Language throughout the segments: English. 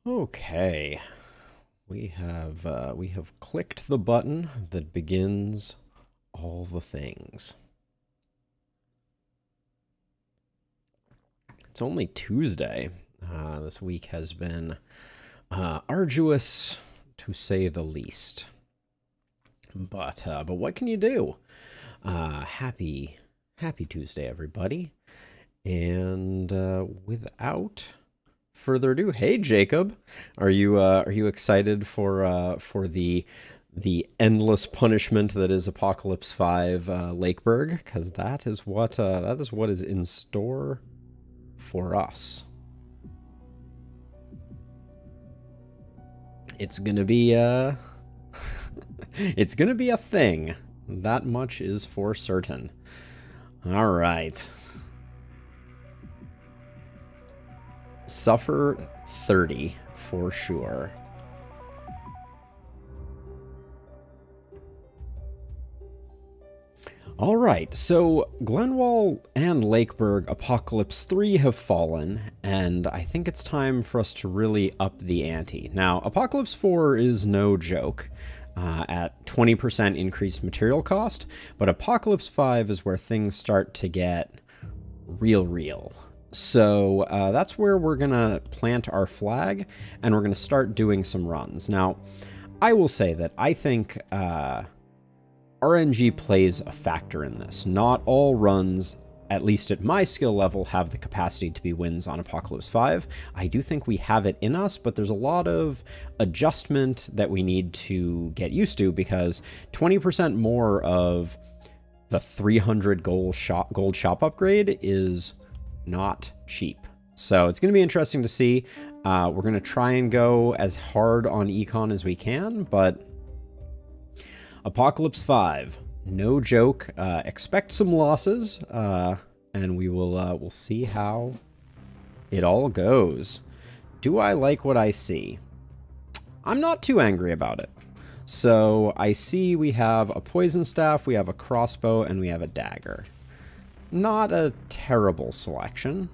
Okay, we have clicked the button that begins all the things. It's only Tuesday. This week has been arduous, to say the least. But what can you do? Happy Tuesday, everybody. And without further ado, hey Jacob, are you excited for the endless punishment that is Apocalypse 5 Lakeburg? Because that is what is in store for us. It's gonna be it's gonna be a thing. That much is for certain. All right. Suffer 30 for sure. All right, so Glenwall and Lakeburg Apocalypse 3 have fallen, and I think it's time for us to really up the ante. Now, Apocalypse 4 is no joke at 20% increased material cost, but Apocalypse 5 is where things start to get real. So that's where we're going to plant our flag, and we're going to start doing some runs. Now, I will say that I think RNG plays a factor in this. Not all runs, at least at my skill level, have the capacity to be wins on Apocalypse 5. I do think we have it in us, but there's a lot of adjustment that we need to get used to, because 20% more of the 300 gold shop upgrade is not cheap. So it's going to be interesting to see. We're going to try and go as hard on econ as we can, but Apocalypse 5, no joke. Expect some losses, and we'll see how it all goes. Do I like what I see? I'm not too angry about it. So I see we have a poison staff, we have a crossbow, and we have a dagger. Not a terrible selection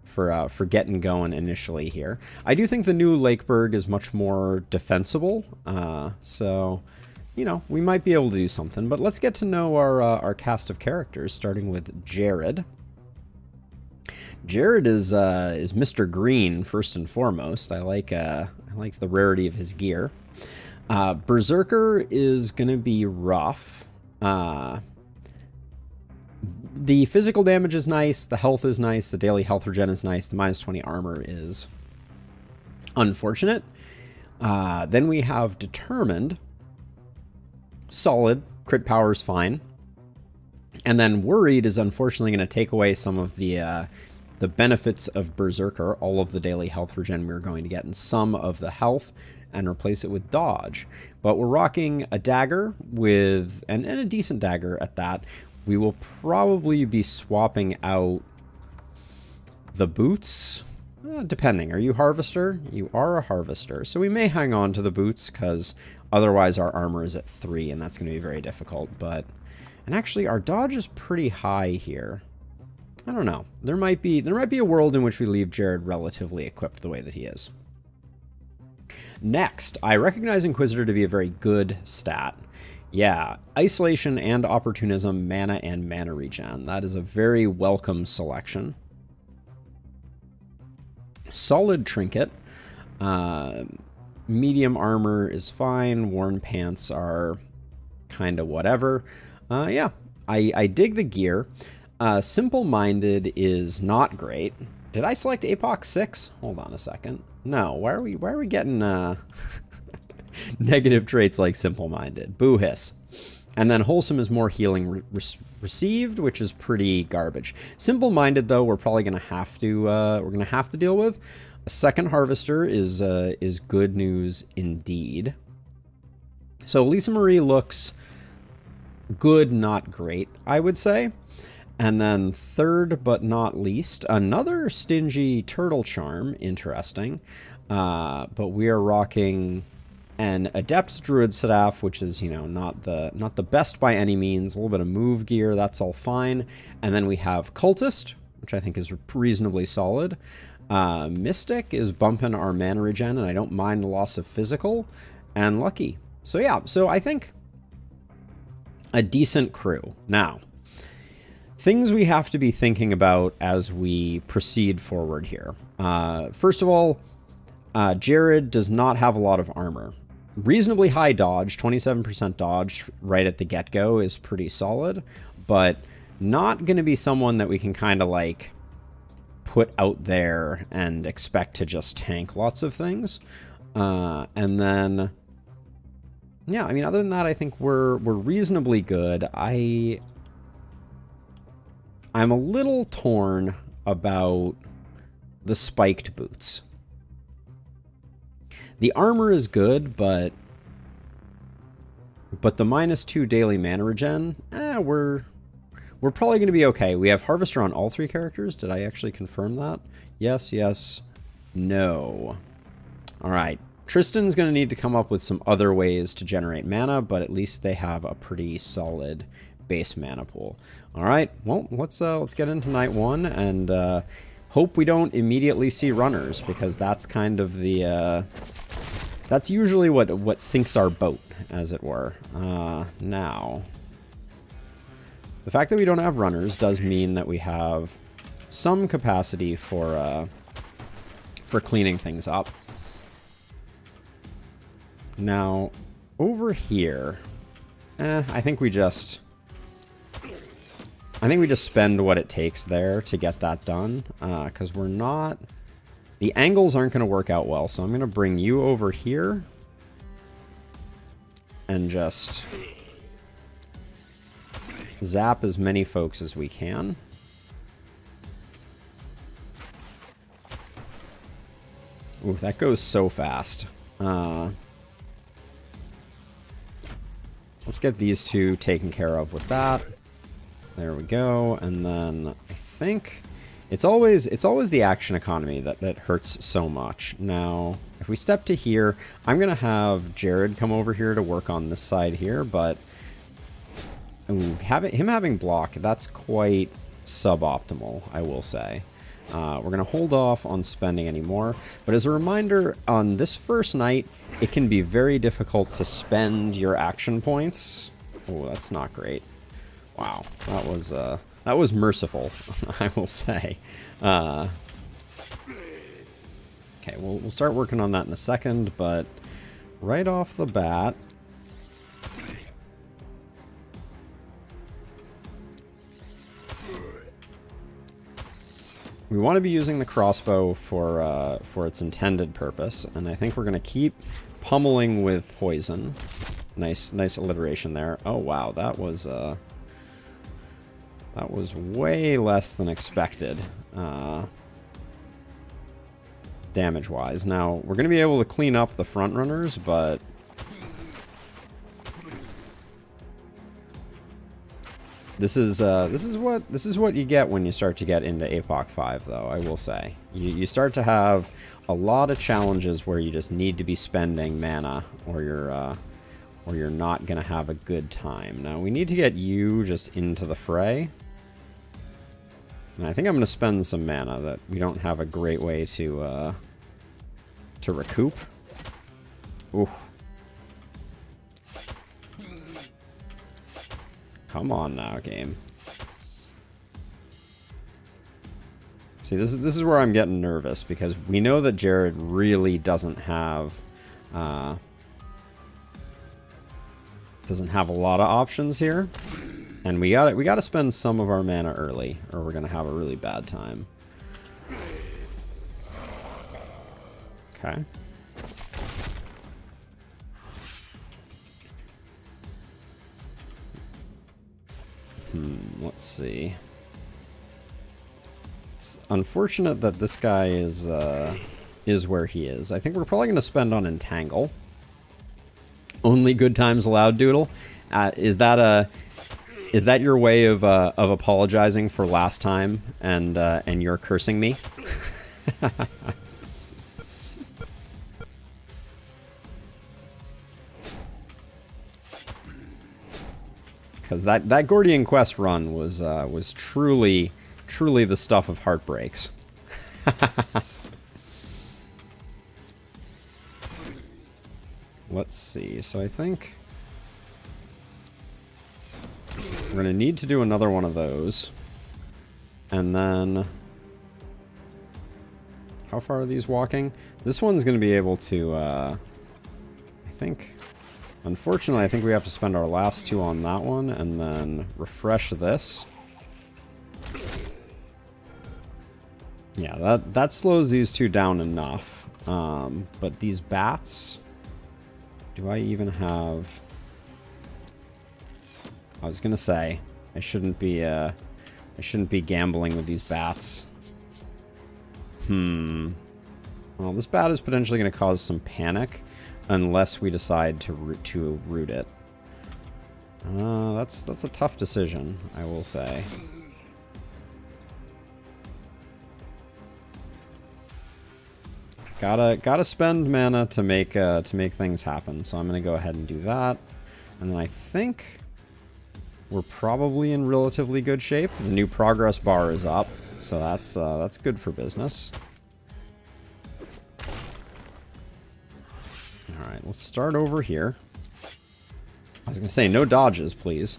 for getting going initially here. I do think the new Lakeburg is much more defensible, so you know, we might be able to do something. But let's get to know our cast of characters, starting with Jared. Jared is Mr. Green first and foremost. I like the rarity of his gear. Berserker is gonna be rough. The physical damage is nice, the health is nice, the daily health regen is nice, the minus 20 armor is unfortunate. Then we have Determined. Solid. Crit power is fine. And then Worried is unfortunately going to take away some of the benefits of Berserker, all of the daily health regen we're going to get, and some of the health, and replace it with Dodge. But we're rocking a dagger with, and a decent dagger at that. We will probably be swapping out the boots, depending. Are you Harvester? You are a Harvester. So we may hang on to the boots, because otherwise our armor is at 3, and that's going to be very difficult. And actually, our dodge is pretty high here. I don't know. There might be a world in which we leave Jared relatively equipped the way that he is. Next, I recognize Inquisitor to be a very good stat. Yeah, Isolation and Opportunism, mana and mana regen. That is a very welcome selection. Solid Trinket. Medium armor is fine. Worn pants are kind of whatever. Yeah, I dig the gear. Simple-minded is not great. Did I select Apoc 6? Hold on a second. No, why are we getting negative traits like simple-minded? Boo hiss. And then Wholesome is more healing received, which is pretty garbage. Simple-minded, though, we're probably gonna have to deal with. A second Harvester is good news indeed. So Lisa Marie looks good, not great, I would say. And then third but not least, another stingy turtle charm. Interesting. But we are rocking an Adept's Druid staff, which is, you know, not the best by any means. A little bit of move gear, that's all fine. And then we have Cultist, which I think is reasonably solid. Mystic is bumping our mana regen, and I don't mind the loss of physical. And Lucky. So yeah, so I think a decent crew. Now, things we have to be thinking about as we proceed forward here. First of all, Jared does not have a lot of armor. Reasonably high dodge, 27% dodge right at the get-go is pretty solid, but not going to be someone that we can kind of like put out there and expect to just tank lots of things. And then, yeah, I mean, other than that, I think we're reasonably good. I'm a little torn about the spiked boots. The armor is good, but the -2 daily mana regen, we're probably going to be okay. We have Harvester on all 3 characters. Did I actually confirm that? Yes, yes, no. All right. Tristan's going to need to come up with some other ways to generate mana, but at least they have a pretty solid base mana pool. All right. Well, let's get into night 1 and hope we don't immediately see runners, because that's kind of the that's usually what sinks our boat, as it were. Now, the fact that we don't have runners does mean that we have some capacity for cleaning things up. Now, over here, I think we just spend what it takes there to get that done, because we're not... The angles aren't going to work out well, so I'm going to bring you over here and just zap as many folks as we can. Ooh, that goes so fast. Let's get these 2 taken care of with that. There we go, and then I think it's always the action economy that hurts so much. Now, if we step to here, I'm gonna have Jared come over here to work on this side here, but ooh, him having block, that's quite suboptimal, I will say. We're gonna hold off on spending any more, but as a reminder, on this first night, it can be very difficult to spend your action points. Oh, that's not great. Wow, that was merciful, I will say. Okay, we'll start working on that in a second, but right off the bat, we want to be using the crossbow for its intended purpose, and I think we're going to keep pummeling with poison. Nice alliteration there. Oh wow, that was way less than expected, damage-wise. Now, we're going to be able to clean up the front runners, but this is what you get when you start to get into Apoc 5, though, I will say. You start to have a lot of challenges where you just need to be spending mana, or you're not going to have a good time. Now, we need to get you just into the fray. And I think I'm going to spend some mana that we don't have a great way to recoup. Ooh. Come on now, game. See, this is where I'm getting nervous, because we know that Jared really doesn't have a lot of options here. And we gotta spend some of our mana early, or we're gonna have a really bad time. Okay. Let's see. It's unfortunate that this guy is where he is. I think we're probably gonna spend on Entangle. Only good times allowed, Doodle. Is that your way of apologizing for last time and you're cursing me? Because that Gordian quest run was truly the stuff of heartbreaks. let's see. So I think we're going to need to do another one of those. And then, how far are these walking? This one's going to be able to, I think, unfortunately, I think we have to spend our last 2 on that one and then refresh this. Yeah, that slows these 2 down enough. But these bats, do I even have... I was gonna say, I shouldn't be gambling with these bats. Well, this bat is potentially gonna cause some panic unless we decide to root it. That's a tough decision, I will say. Gotta spend mana to make things happen. So I'm gonna go ahead and do that, and then I think we're probably in relatively good shape. The new progress bar is up, so that's good for business. All right, let's start over here. I was gonna say no dodges, please.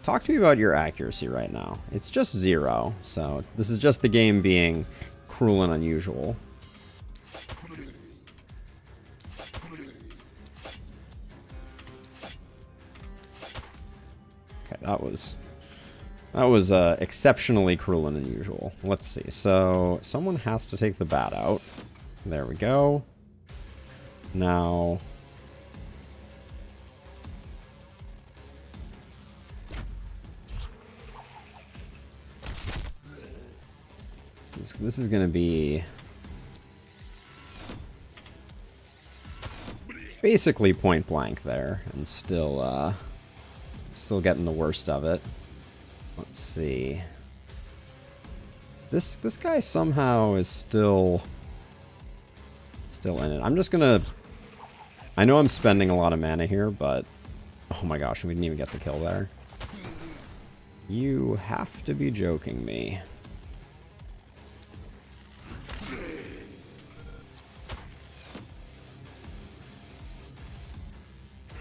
Talk to me about your accuracy right now. It's just 0, so this is just the game being cruel and unusual. That was exceptionally cruel and unusual. Let's see. So someone has to take the bat out. There we go. Now, this is going to be basically point blank there, and still getting the worst of it. Let's see. This guy somehow is still in it. I'm just gonna... I know I'm spending a lot of mana here, but... Oh my gosh, we didn't even get the kill there. You have to be joking me.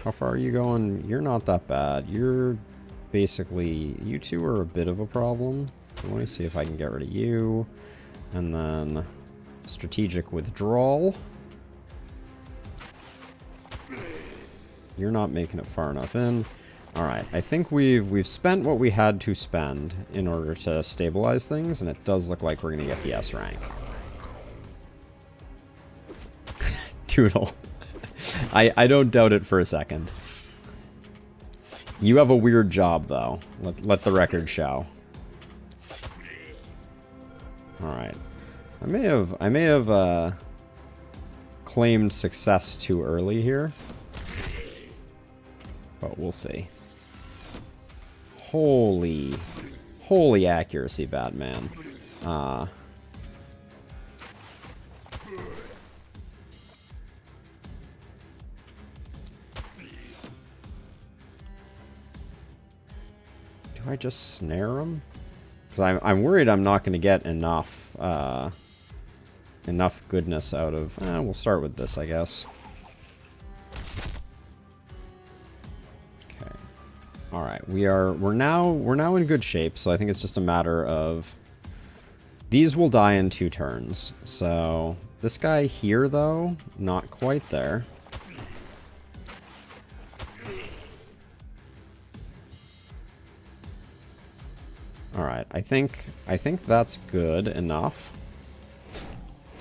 How far are you going? You're not that bad. You're basically... You two are a bit of a problem. Let me see if I can get rid of you. And then... strategic withdrawal. You're not making it far enough in. Alright, I think we've spent what we had to spend in order to stabilize things, and it does look like we're going to get the S rank. Doodle. I don't doubt it for a second. You have a weird job, though. Let the record show. Alright. I may have claimed success too early here. But we'll see. Holy accuracy, Batman. Do I just snare him? Because I'm worried I'm not going to get enough enough goodness out of... we'll start with this, I guess. Okay. All right, we're now in good shape, so I think it's just a matter of... These will die in 2 turns. So this guy here, though, not quite there. Alright, I think that's good enough.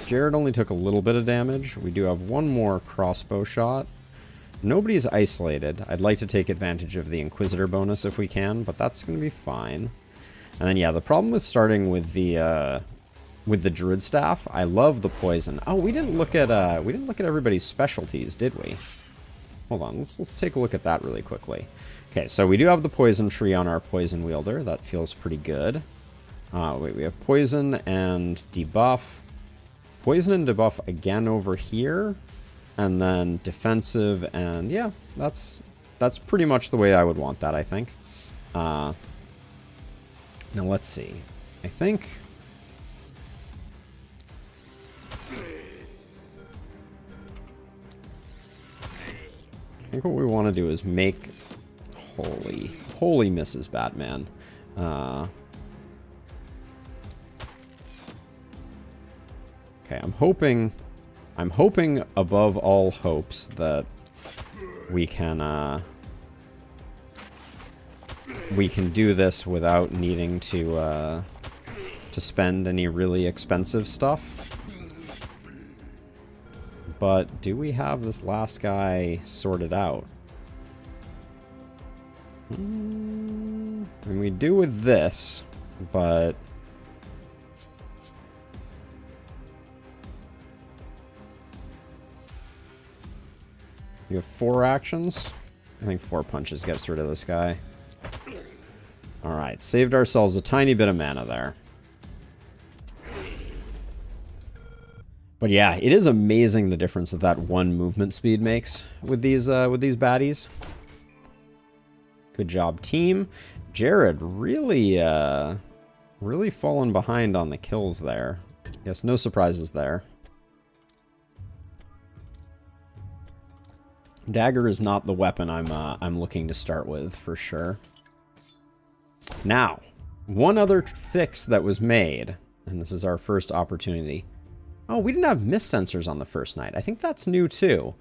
Jared only took a little bit of damage. We do have one more crossbow shot. Nobody's isolated. I'd like to take advantage of the Inquisitor bonus if we can, but that's going to be fine. And then, yeah, the problem with starting with the Druid Staff, I love the poison. Oh, we didn't look at everybody's specialties, did we? Hold on, let's take a look at that really quickly. Okay, so we do have the poison tree on our poison wielder. That feels pretty good. Wait, we have poison and debuff. Poison and debuff again over here. And then defensive, and yeah, that's pretty much the way I would want that, I think. Now let's see. I think... think what we want to do is make... Holy Mrs. Batman. Okay, I'm hoping above all hopes that we can do this without needing to spend any really expensive stuff. But do we have this last guy sorted out? And we do with this, but... You have 4 actions? I think 4 punches gets rid of this guy. Alright, saved ourselves a tiny bit of mana there. But yeah, it is amazing the difference that one movement speed makes with these baddies. Good job, team. Jared really falling behind on the kills there. Yes, no surprises there. Dagger is not the weapon I'm looking to start with for sure. Now, one other fix that was made, and this is our first opportunity. Oh, we didn't have mist sensors on the first night. I think that's new too.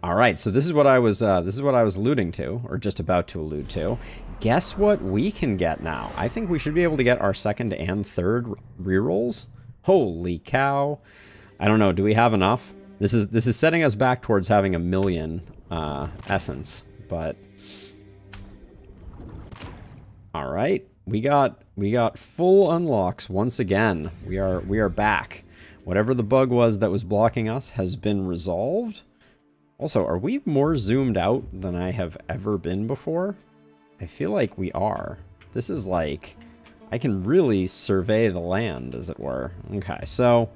All right, so this is what I was alluding to, or just about to allude to. Guess what we can get now? I think we should be able to get our second and third rerolls. Holy cow! I don't know. Do we have enough? This is setting us back towards having 1 million essence, but all right, we got full unlocks once again. We are back. Whatever the bug was that was blocking us has been resolved. Also, are we more zoomed out than I have ever been before? I feel like we are. This is like, I can really survey the land, as it were. Okay, so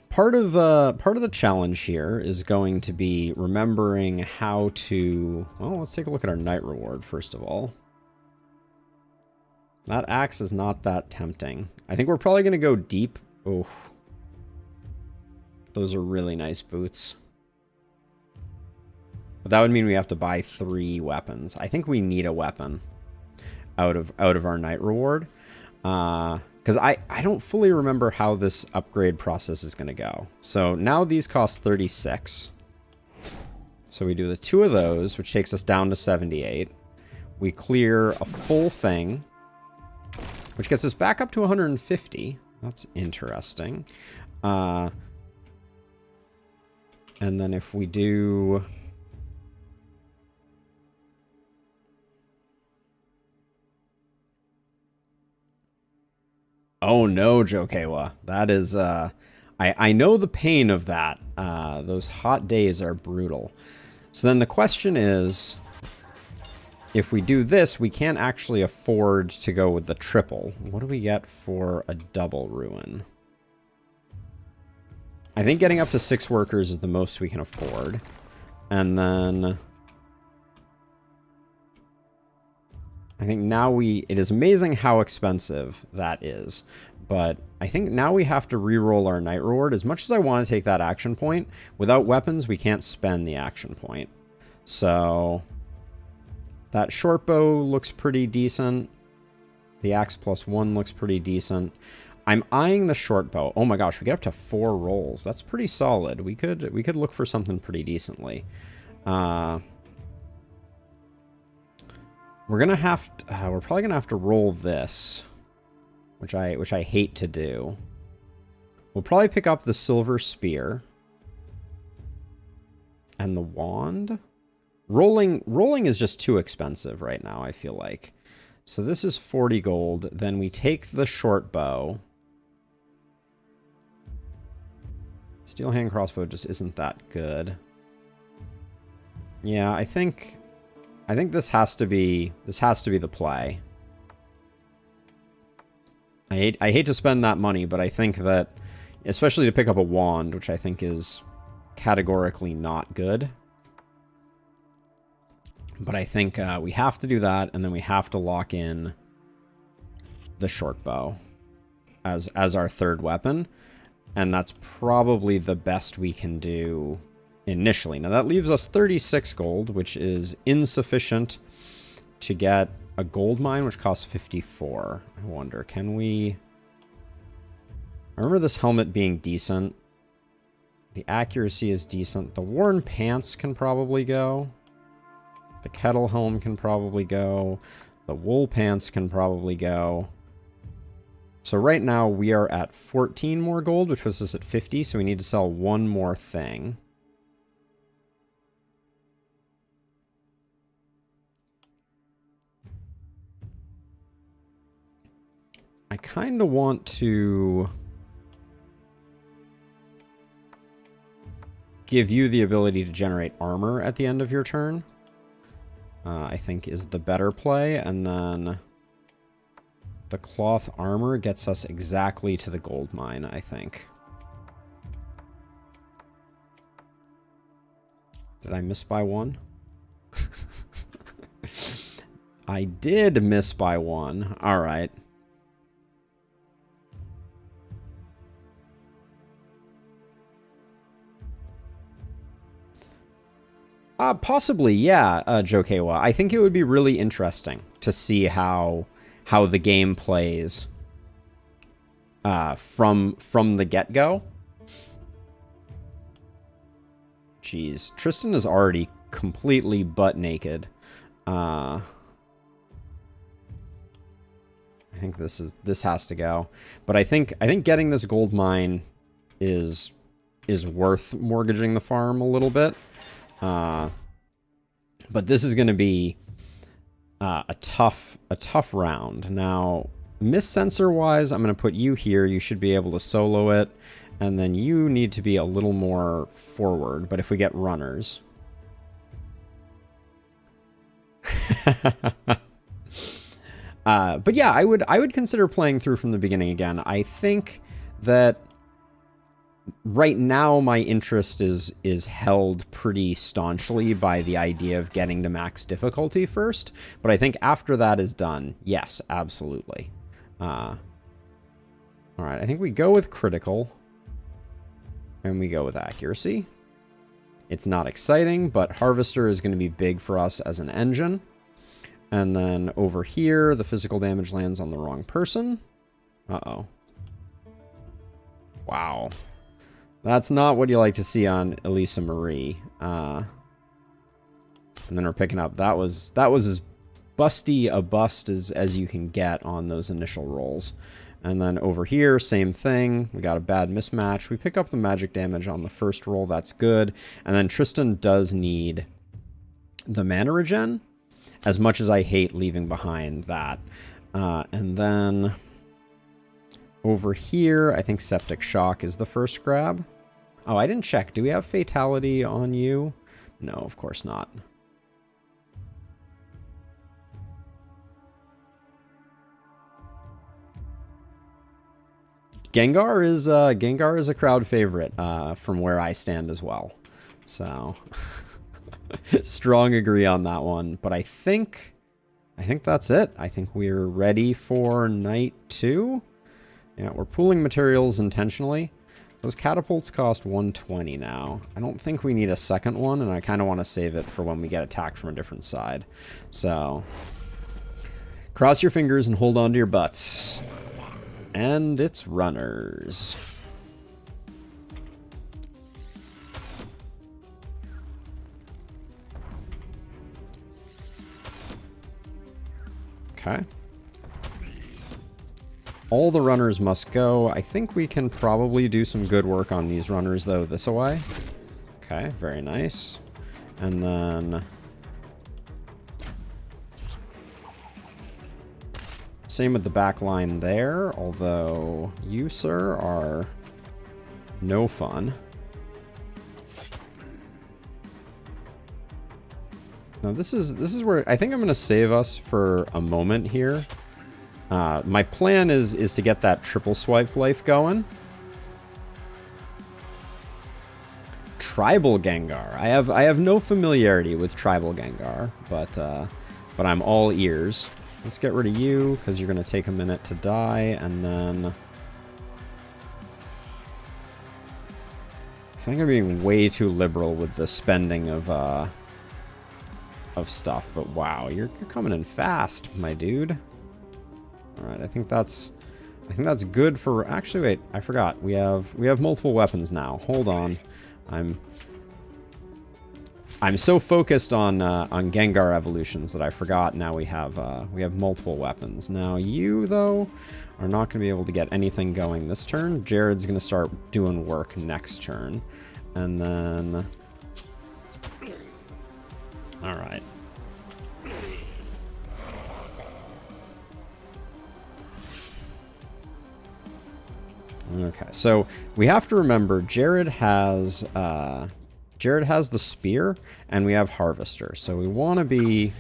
part of the challenge here is going to be remembering how to, well, let's take a look at our night reward first of all. That axe is not that tempting. I think we're probably going to go deep. Oh, those are really nice boots. But that would mean we have to buy 3 weapons. I think we need a weapon out of our night reward. Because I don't fully remember how this upgrade process is going to go. So now these cost 36. So we do the 2 of those, which takes us down to 78. We clear a full thing, which gets us back up to 150. That's interesting. And then if we do... Oh no, Jokewa. That is, I know the pain of that. Those hot days are brutal. So then the question is, if we do this, we can't actually afford to go with the triple. What do we get for a double ruin? I think getting up to 6 workers is the most we can afford. And then I think now it is amazing how expensive that is, but I think now we have to re-roll our night reward. As much as I want to take that action point, without weapons, we can't spend the action point. So that short bow looks pretty decent. The axe +1 looks pretty decent. I'm eyeing the short bow. Oh my gosh, we get up to 4 rolls. That's pretty solid. We could look for something pretty decently. We're probably gonna have to roll this, which I hate to do. We'll probably pick up the silver spear and the wand. Rolling is just too expensive right now, I feel like. So this is 40 gold. Then we take the short bow. Steel hand crossbow just isn't that good. Yeah, I think this has to be the play. I hate to spend that money, but I think that, especially to pick up a wand, which I think is categorically not good. But I think we have to do that, and then we have to lock in the short bow as our third weapon. And that's probably the best we can do initially. Now that leaves us 36 gold, which is insufficient to get a gold mine, which costs 54. I wonder, can we... I remember this helmet being decent. The accuracy is decent. The worn pants can probably go. The kettle helm can probably go. The wool pants can probably go. So right now we are at 14 more gold, which puts us at 50. So we need to sell one more thing. I kind of want to give you the ability to generate armor at the end of your turn. I think is the better play. And then the cloth armor gets us exactly to the gold mine, I think. Did I miss by one? I did miss by one. All right. Possibly, yeah, Jokewa. I think it would be really interesting to see how the game plays from the get-go. Jeez, Tristan is already completely butt naked. I think this has to go. But I think getting this gold mine is worth mortgaging the farm a little bit. But this is going to be a tough round. Now, miss sensor wise, I'm going to put you here. You should be able to solo it, and then you need to be a little more forward. But if we get runners, but yeah, I would consider playing through from the beginning again. I think that right now my interest is held pretty staunchly by the idea of getting to max difficulty first, but I think after that is done, yes, absolutely. All right, I think we go with critical and we go with accuracy. It's not exciting, but harvester is going to be big for us as an engine. And then over here, the physical damage lands on the wrong person. Uh-oh. Wow. That's not what you like to see on Elisa Marie. And then we're picking up. That was as busty a bust as you can get on those initial rolls. And then over here, same thing. We got a bad mismatch. We pick up the magic damage on the first roll. That's good. And then Tristan does need the mana regen, as much as I hate leaving behind that. And then over here, I think Septic Shock is the first grab. Oh, I didn't check. Do we have Fatality on you? No, of course not. Gengar is a crowd favorite from where I stand as well. So strong agree on that one. But I think that's it. I think we're ready for night 2. Yeah, we're pooling materials intentionally. Those catapults cost 120 now. I don't think we need a second one, and I kind of want to save it for when we get attacked from a different side. So, cross your fingers and hold on to your butts. And it's runners. Okay. All the runners must go. I think we can probably do some good work on these runners, though, this away. Okay, very nice. And then same with the back line there, although you, sir, are no fun. Now, this is where I think I'm going to save us for a moment here. My plan is to get that triple swipe life going. Tribal Gengar. I have no familiarity with Tribal Gengar, but I'm all ears. Let's get rid of you because you're going to take a minute to die, and then think I'm being way too liberal with the spending of stuff, but wow, you're coming in fast, my dude. All right, I think that's good for. Actually, wait, I forgot. We have multiple weapons now. Hold on, I'm so focused on Gengar evolutions that I forgot. Now we have multiple weapons. Now you though are not going to be able to get anything going this turn. Jared's going to start doing work next turn, and then all right. Okay, so we have to remember Jared has the spear and we have harvester, so we want to be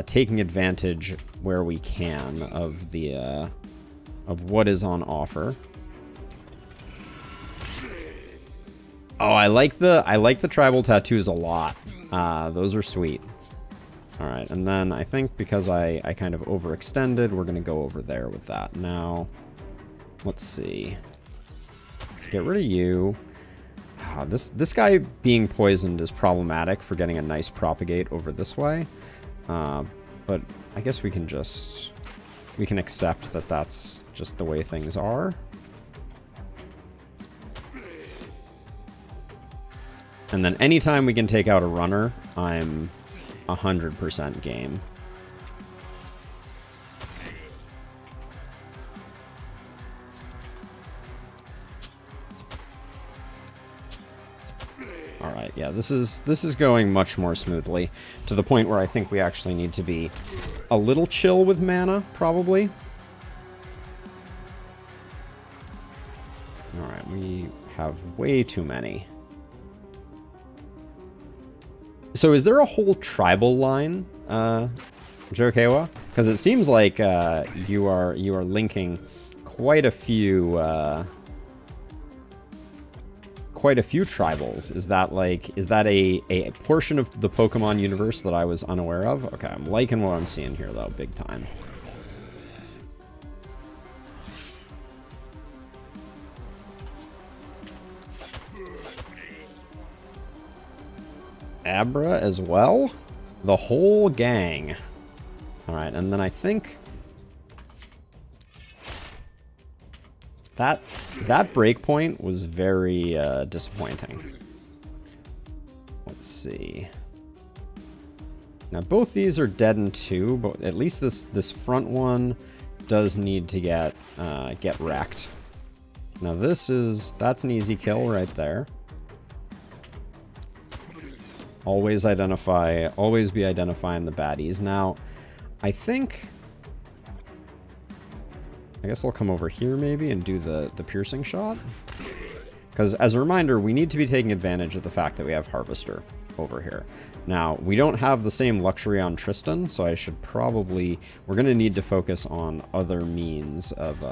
taking advantage where we can of the of what is on offer. Oh, I like the tribal tattoos a lot. Those are sweet. All right, and then I think because I kind of overextended, we're gonna go over there with that. Now, let's see. Get rid of you. This guy being poisoned is problematic for getting a nice propagate over this way. But I guess we can accept that that's just the way things are. And then anytime we can take out a runner, I'm 100% game. All right, yeah, this is going much more smoothly, to the point where I think we actually need to be a little chill with mana, probably. All right, we have way too many. So is there a whole tribal line, Jokewa? Because it seems like you are linking quite a few tribals. Is that a portion of the Pokemon universe that I was unaware of? Okay, I'm liking what I'm seeing here though, big time. Abra as well? The whole gang. Alright, and then I think that breakpoint was very disappointing. Let's see. Now both these are dead in 2, but at least this front one does need to get wrecked. Now that's an easy kill right there. Always be identifying the baddies. Now, I guess I'll come over here maybe and do the piercing shot. Because as a reminder, we need to be taking advantage of the fact that we have Harvester over here. Now, we don't have the same luxury on Tristan, so I should probably... We're going to need to focus on other means of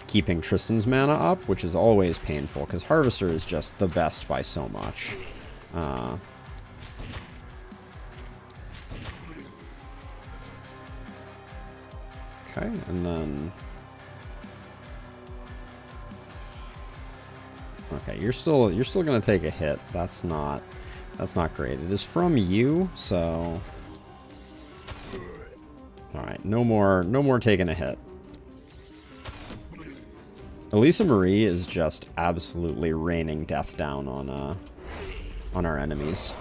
keeping Tristan's mana up, which is always painful, because Harvester is just the best by so much. Okay, and then... Okay, you're still gonna take a hit. That's not great. It is from you, so... Alright, no more taking a hit. Elisa Marie is just absolutely raining death down on our enemies.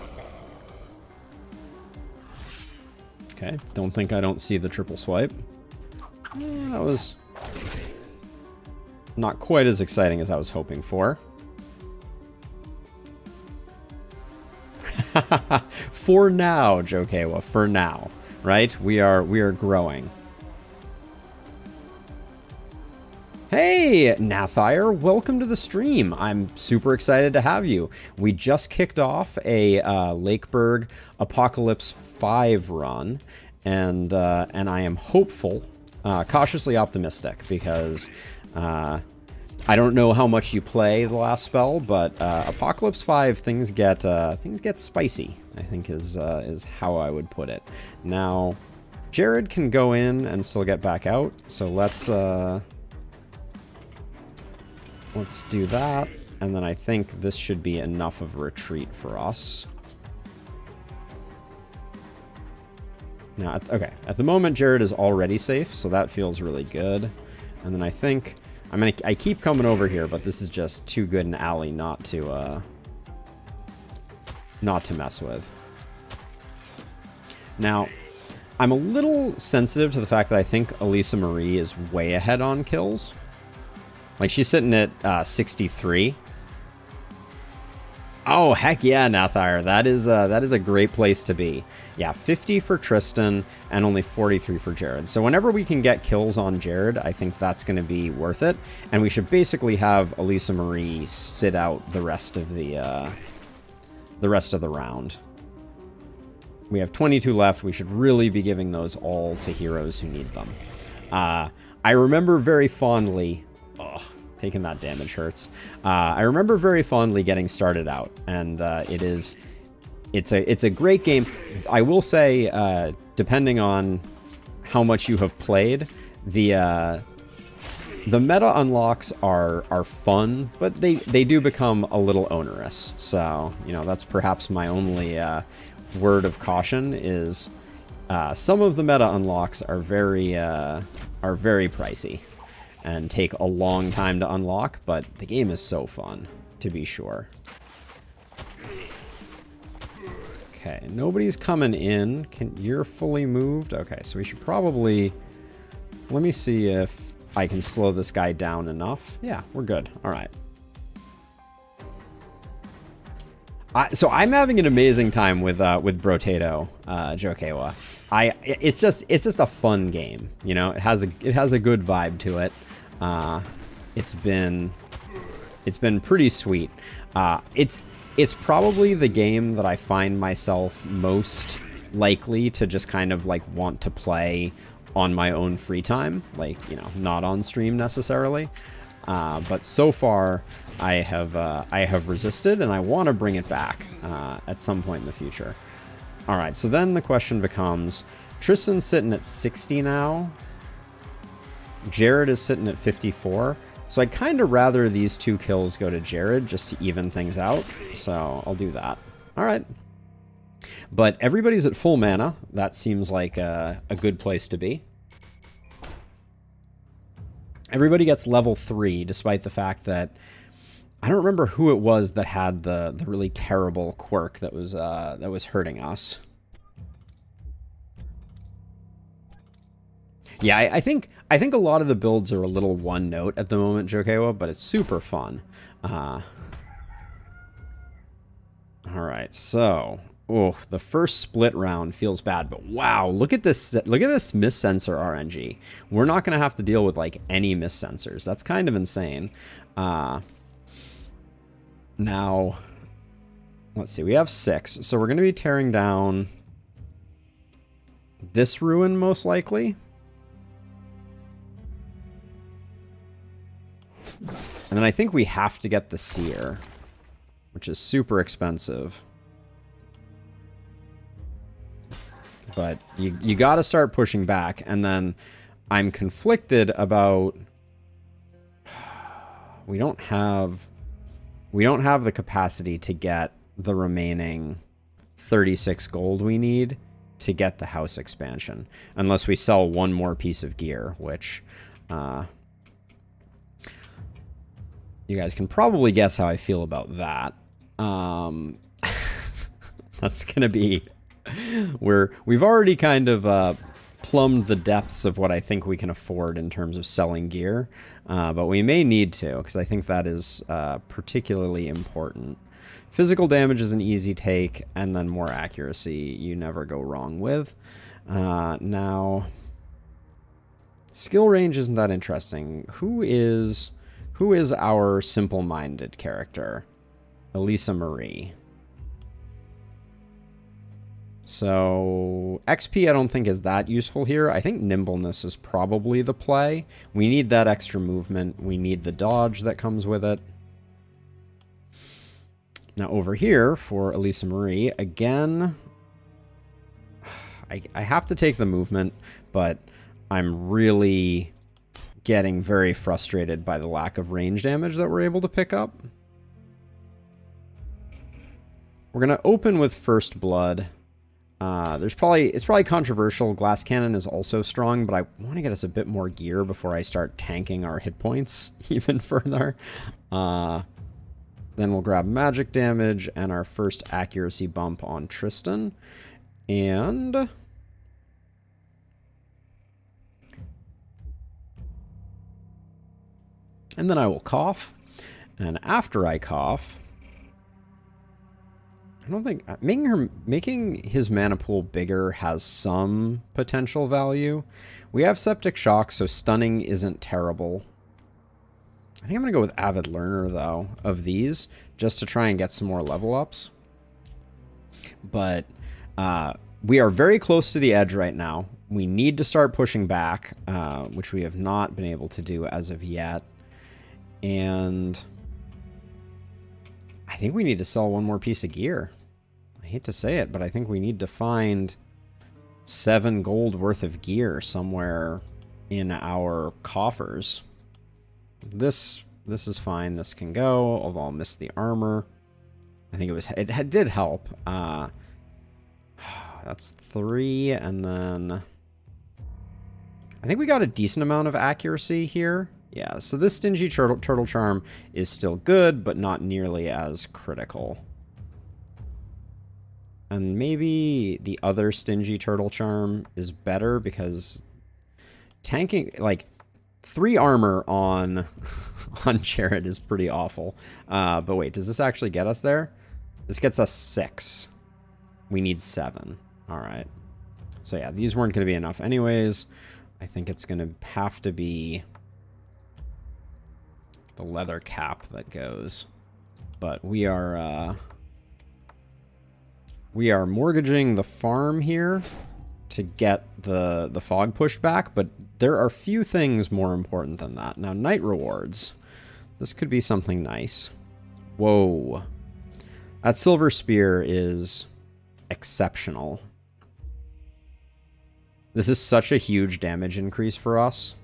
Okay, don't think I don't see the triple swipe. That was not quite as exciting as I was hoping for. For now, Jokewa, for now, right? We are growing. Hey, Nathire, welcome to the stream. I'm super excited to have you. We just kicked off a Lakeburg Apocalypse 5 run, and I am hopeful, cautiously optimistic, because I don't know how much you play the last spell, but Apocalypse 5 things get spicy, I think is how I would put it. Now, Jared can go in and still get back out, so let's Let's do that. And then I think this should be enough of a retreat for us. Now, okay, at the moment, Jared is already safe, so that feels really good. And then I think, I keep coming over here, but this is just too good an alley not to mess with. Now, I'm a little sensitive to the fact that I think Elisa Marie is way ahead on kills. Like, she's sitting at 63. Oh, heck yeah, Nathire. That is a great place to be. Yeah, 50 for Tristan and only 43 for Jared. So whenever we can get kills on Jared, I think that's going to be worth it. And we should basically have Elisa Marie sit out the rest of the round. We have 22 left. We should really be giving those all to heroes who need them. I remember very fondly... Ugh, taking that damage hurts. I remember very fondly getting started out, and it's a great game. I will say, depending on how much you have played, the meta unlocks are fun, but they do become a little onerous. So, you know, that's perhaps my only word of caution is some of the meta unlocks are very pricey and take a long time to unlock, but the game is so fun, to be sure. Okay, nobody's coming in. You're fully moved? Okay, so we should probably... Let me see if I can slow this guy down enough. Yeah, we're good. All right. So I'm having an amazing time with Brotato, Jokewa. It's just a fun game, you know. It has a good vibe to it. It's been pretty sweet. It's probably the game that I find myself most likely to just kind of like want to play on my own free time, like, you know, not on stream necessarily. But so far I have resisted, and I want to bring it back at some point in the future. All right, so then the question becomes, Tristan's sitting at 60 now. Jared is sitting at 54. So I'd kind of rather these 2 kills go to Jared just to even things out. So I'll do that. All right. But everybody's at full mana. That seems like a good place to be. Everybody gets level 3, despite the fact that I don't remember who it was that had the really terrible quirk that was hurting us. Yeah, I think a lot of the builds are a little one note at the moment, Jokewa, but it's super fun. All right, so the first split round feels bad, but wow, look at this miss sensor RNG. We're not gonna have to deal with like any miss sensors. That's kind of insane. Now, let's see, we have 6, so we're gonna be tearing down this ruin most likely. And then I think we have to get the Seer, which is super expensive. But you got to start pushing back. And then I'm conflicted about... We don't have the capacity to get the remaining 36 gold we need to get the house expansion. Unless we sell one more piece of gear, which... you guys can probably guess how I feel about that. That's gonna be... We've already kind of plumbed the depths of what I think we can afford in terms of selling gear. But we may need to, because I think that is particularly important. Physical damage is an easy take, and then more accuracy you never go wrong with. Now, skill range isn't that interesting. Who is our simple-minded character? Elisa Marie. So, XP I don't think is that useful here. I think nimbleness is probably the play. We need that extra movement. We need the dodge that comes with it. Now over here for Elisa Marie, again, I have to take the movement, but I'm really getting very frustrated by the lack of range damage that we're able to pick up. We're going to open with First Blood. It's probably controversial. Glass Cannon is also strong, but I want to get us a bit more gear before I start tanking our hit points even further. Then we'll grab magic damage and our first accuracy bump on Tristan. And then I will cough. And after I cough, I don't think making his mana pool bigger has some potential value. We have Septic Shock, so stunning isn't terrible. I think I'm going to go with Avid Learner, though, of these, just to try and get some more level ups. But we are very close to the edge right now. We need to start pushing back, which we have not been able to do as of yet. And I think we need to sell one more piece of gear. I hate to say it, but I think we need to find 7 gold worth of gear somewhere in our coffers. This is fine. This can go, although I'll miss the armor. I think it did help. That's 3, and then I think we got a decent amount of accuracy here. Yeah, so this Stingy Turtle Charm is still good, but not nearly as critical. And maybe the other Stingy Turtle Charm is better because tanking, like, 3 armor on Jared is pretty awful. But wait, does this actually get us there? This gets us 6. We need 7. All right. So yeah, these weren't going to be enough anyways. I think it's going to have to be the leather cap that goes. But we are mortgaging the farm here to get the fog pushed back, but there are few things more important than that. Now, night rewards. This could be something nice. Whoa. That silver spear is exceptional. This is such a huge damage increase for us.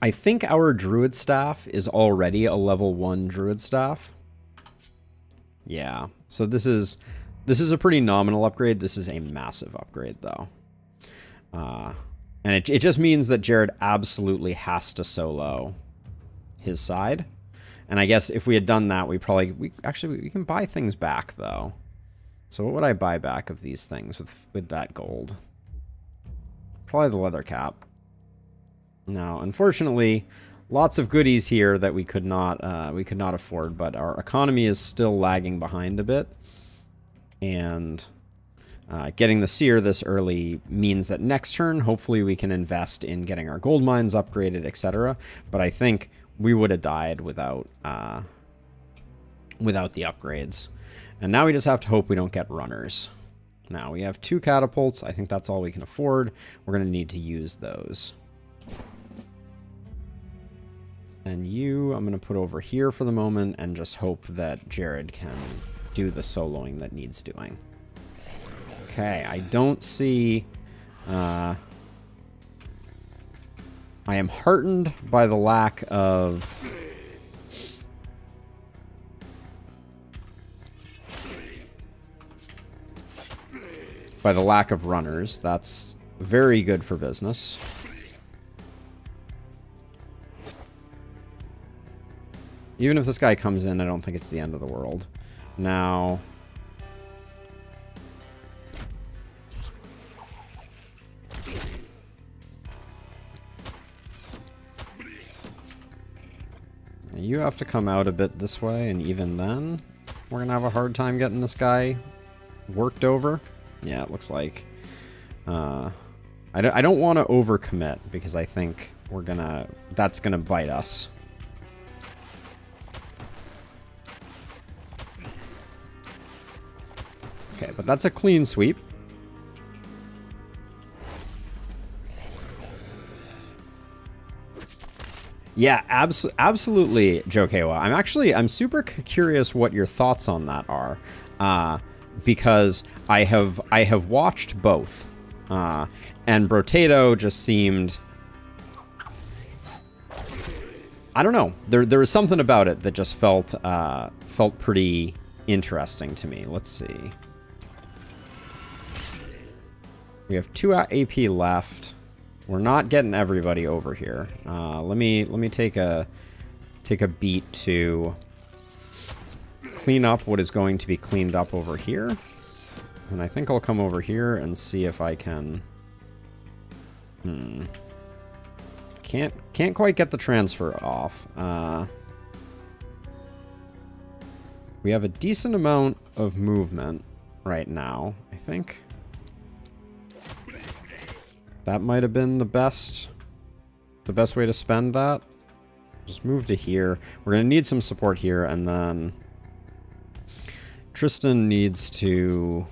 I think our druid staff is already a level 1 druid staff. Yeah, so this is a pretty nominal upgrade. This is a massive upgrade, though. And it just means that Jared absolutely has to solo his side. And I guess if we had done that, we can buy things back, though. So what would I buy back of these things with that gold? Probably the leather cap. Now, unfortunately, lots of goodies here that we could not afford, but our economy is still lagging behind a bit. And getting the seer this early means that next turn, hopefully we can invest in getting our gold mines upgraded, etc. But I think we would have died without the upgrades. And now we just have to hope we don't get runners. Now, we have 2 catapults. I think that's all we can afford. We're going to need to use those. And I'm going to put over here for the moment and just hope that Jared can do the soloing that needs doing. Okay, I don't see... I am heartened by the lack of... runners. That's very good for business. Even if this guy comes in, I don't think it's the end of the world. Now... you have to come out a bit this way, and even then, we're going to have a hard time getting this guy worked over. Yeah, it looks like. I don't want to overcommit, because I think that's going to bite us. Okay, but that's a clean sweep. Yeah, absolutely, Jokewa. I'm super curious what your thoughts on that are. because I have watched both, and Brotato just seemed, I don't know, there was something about it that just felt pretty interesting to me. Let's see. We have 2 AP left. We're not getting everybody over here. Let me take a beat to clean up what is going to be cleaned up over here. And I think I'll come over here and see if I can... Can't quite get the transfer off. We have a decent amount of movement right now, I think. That might have been the best way to spend that. Just move to here. We're going to need some support here, and then Tristan needs to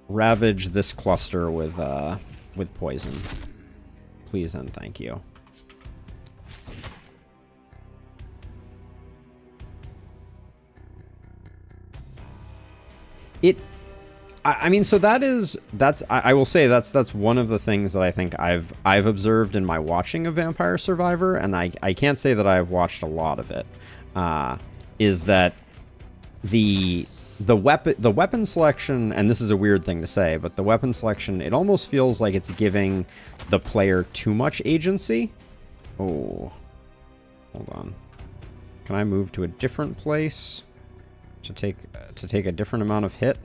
ravage this cluster with poison. Please and thank you. I mean, so I will say that's one of the things that I think I've observed in my watching of Vampire Survivor, and I can't say that I've watched a lot of it, is that the weapon selection, and this is a weird thing to say, but the weapon selection, it almost feels like it's giving the player too much agency. Oh, hold on. Can I move to a different place to take a different amount of hit?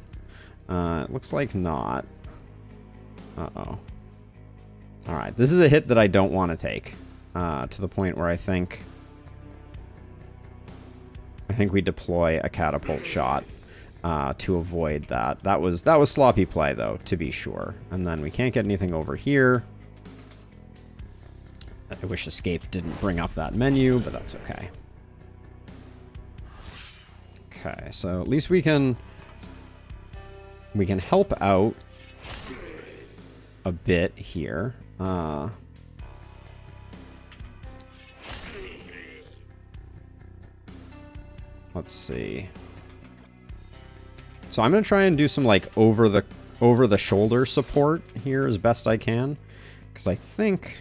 It looks like not. Uh-oh. Alright, this is a hit that I don't want to take. To the point where I think we deploy a catapult shot to avoid that. That was sloppy play, though, to be sure. And then we can't get anything over here. I wish escape didn't bring up that menu, but that's okay. Okay, so at least we can help out a bit here. Let's see. So I'm gonna try and do some like over the shoulder support here as best I can, because I think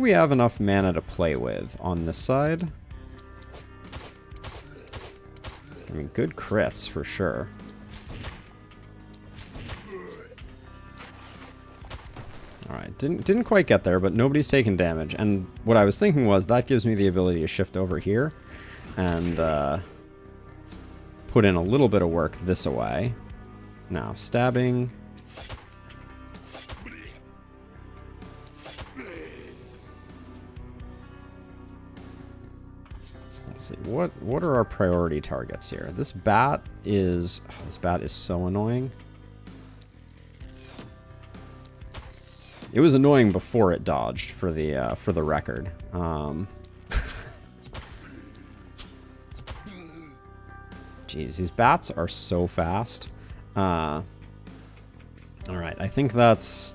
we have enough mana to play with on this side. I mean, good crits for sure. Alright, didn't quite get there, but nobody's taken damage. And what I was thinking was that gives me the ability to shift over here and put in a little bit of work this away. Now, stabbing. Let's see, what are our priority targets here? This bat is so annoying. It was annoying before it dodged, for the record. Jeez, these bats are so fast. All right, I think that's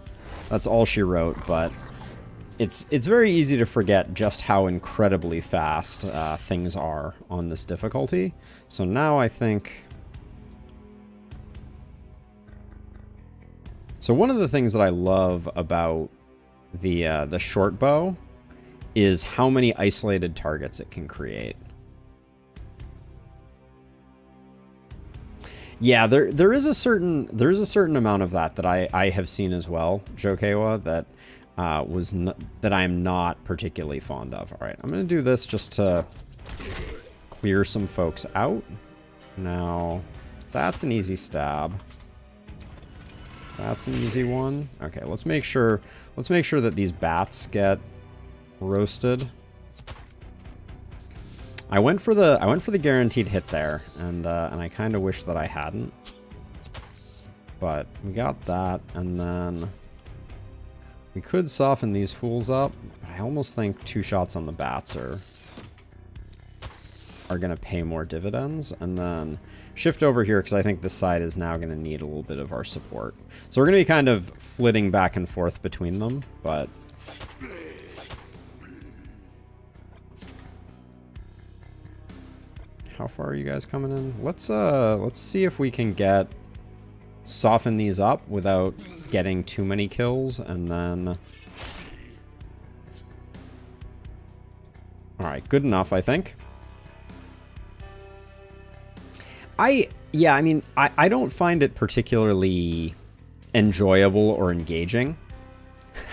all she wrote, but it's very easy to forget just how incredibly fast things are on this difficulty. So now I think... So one of the things that I love about the short bow is how many isolated targets it can create. Yeah, there is a certain amount of that I have seen as well, Jokewa, that that I am not particularly fond of. All right, I'm gonna do this just to clear some folks out. Now, that's an easy stab. That's an easy one. Okay, let's make sure that these bats get roasted. I went for the guaranteed hit there, and I kind of wish that I hadn't. But we got that, and then we could soften these fools up, but I almost think 2 shots on the bats are gonna pay more dividends, and then shift over here because I think this side is now going to need a little bit of our support. So we're going to be kind of flitting back and forth between them, but... how far are you guys coming in? Let's see if we can soften these up without getting too many kills, and then... Alright, good enough, I think. Yeah, I mean, I don't find it particularly enjoyable or engaging.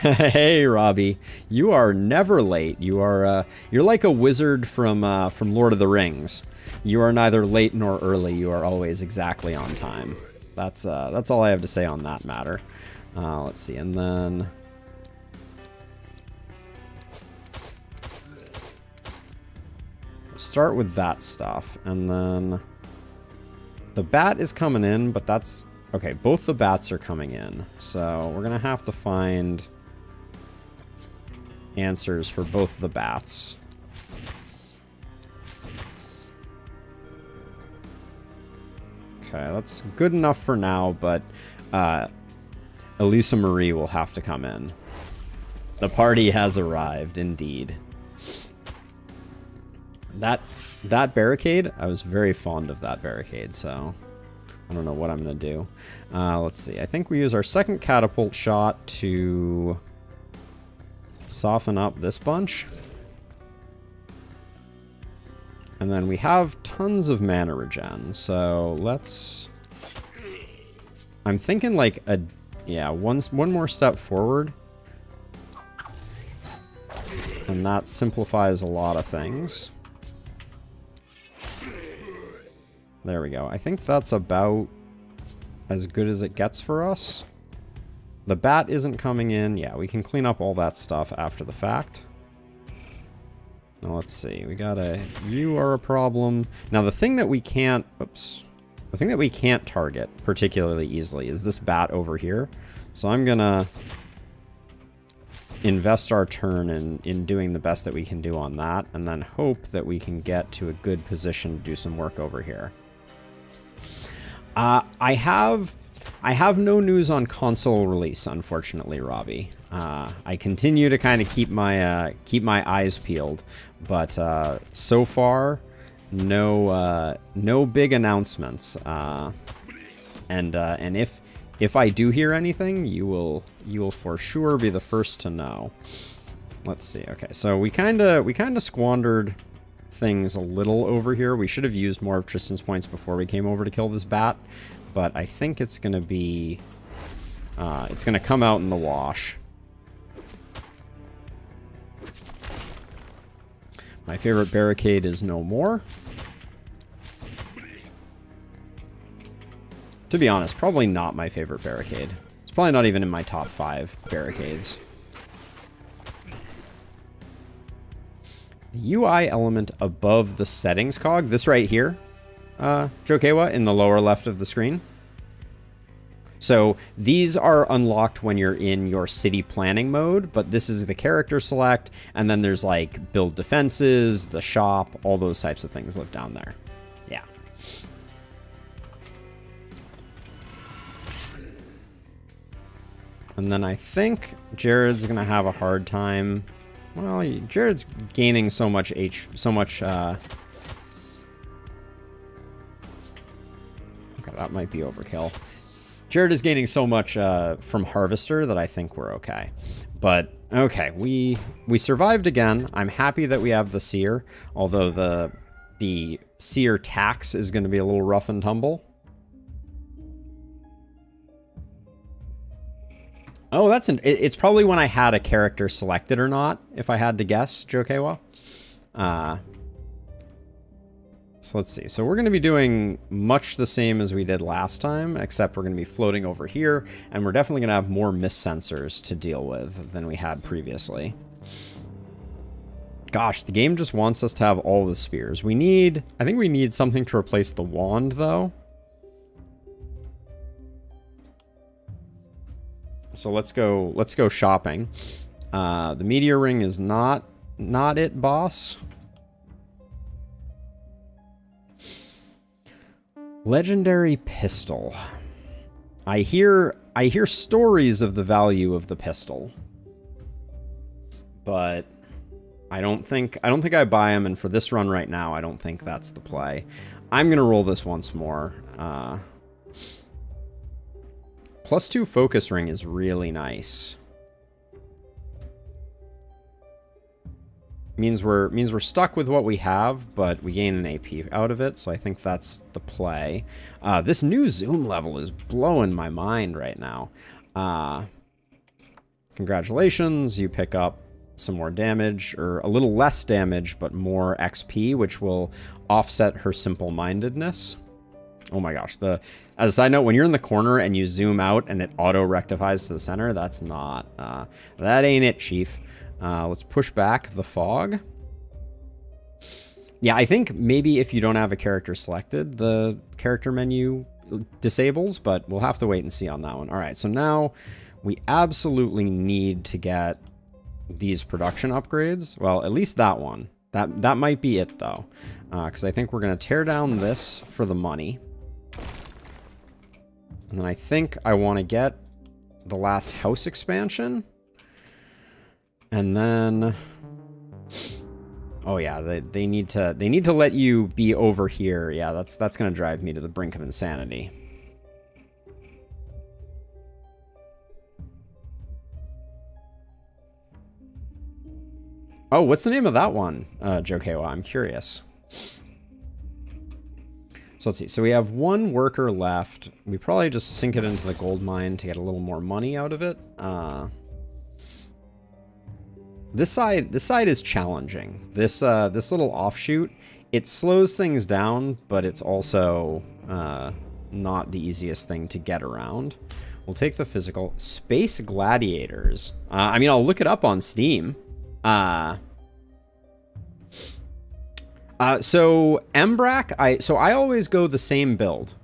Hey, Robbie, you are never late. You're like a wizard from Lord of the Rings. You are neither late nor early. You are always exactly on time. That's all I have to say on that matter. Let's see, and then start with that stuff, and then the bat is coming in, but that's okay. Both the bats are coming in, so we're gonna have to find answers for both the bats. Okay, that's good enough for now, but Elisa Marie will have to come in. The party has arrived, indeed. That barricade, I was very fond of that barricade, so I don't know what I'm going to do. Let's see. I think we use our second catapult shot to soften up this bunch. And then we have tons of mana regen, so let's... I'm thinking like one more step forward. And that simplifies a lot of things. There we go. I think that's about as good as it gets for us. The bat isn't coming in. Yeah, we can clean up all that stuff after the fact. Now let's see. We got you are a problem. Now the thing that we can't, the thing that we can't target particularly easily is this bat over here. So I'm gonna invest our turn in doing the best that we can do on that, and then hope that we can get to a good position to do some work over here. I have no news on console release, unfortunately, Robbie. I continue to kind of keep my eyes peeled, but so far, no big announcements. And if I do hear anything, you will for sure be the first to know. Let's see. Okay, so we kind of squandered things a little over here. We should have used more of Tristan's points before we came over to kill this bat, but I think it's gonna be it's gonna come out in the wash. My favorite barricade is no more. To be honest, probably not my favorite barricade. It's probably not even in my top 5 barricades. The UI element above the settings cog, this right here, Jokewa, in the lower left of the screen. So these are unlocked when you're in your city planning mode, but this is the character select, and then there's like build defenses, the shop, all those types of things live down there. Yeah. And then I think Jared's gonna have a hard time. Well, Jared's gaining so much okay, that might be overkill. Jared is gaining so much from Harvester that I think we're okay. But, okay, we survived again. I'm happy that we have the Seer, although the Seer tax is going to be a little rough and tumble. Oh, it's probably when I had a character selected or not, if I had to guess, Jokewa. So let's see. So we're going to be doing much the same as we did last time, except we're going to be floating over here, and we're definitely going to have more mist sensors to deal with than we had previously. Gosh, the game just wants us to have all the spears. I think we need something to replace the wand, though. So let's go shopping. The meteor ring is not it, boss. Legendary pistol. I hear stories of the value of the pistol, but I don't think I buy him, and for this run right now, I don't think that's the play. I'm gonna roll this once more. +2 focus ring is really nice. Means we're stuck with what we have, but we gain an AP out of it, so I think that's the play. This new zoom level is blowing my mind right now. Congratulations, you pick up some more damage, or a little less damage, but more XP, which will offset her simple-mindedness. Oh my gosh, as a side note, when you're in the corner and you zoom out and it auto-rectifies to the center, that's not, that ain't it, Chief. Let's push back the fog. Yeah, I think maybe if you don't have a character selected, the character menu disables, but we'll have to wait and see on that one. All right, so now we absolutely need to get these production upgrades. Well, at least that one. That might be it, though, because I think we're going to tear down this for the money. And then I think I want to get the last house expansion. And then, oh yeah, they need to let you be over here. Yeah, that's gonna drive me to the brink of insanity. Oh, what's the name of that one, Jokewa? I'm curious. So let's see. So we have one worker left. We probably just sink it into the gold mine to get a little more money out of it. This side is challenging. This little offshoot, it slows things down, but it's also not the easiest thing to get around. We'll take the physical. Space Gladiators. I mean, I'll look it up on Steam. So Embrak, I always go the same build,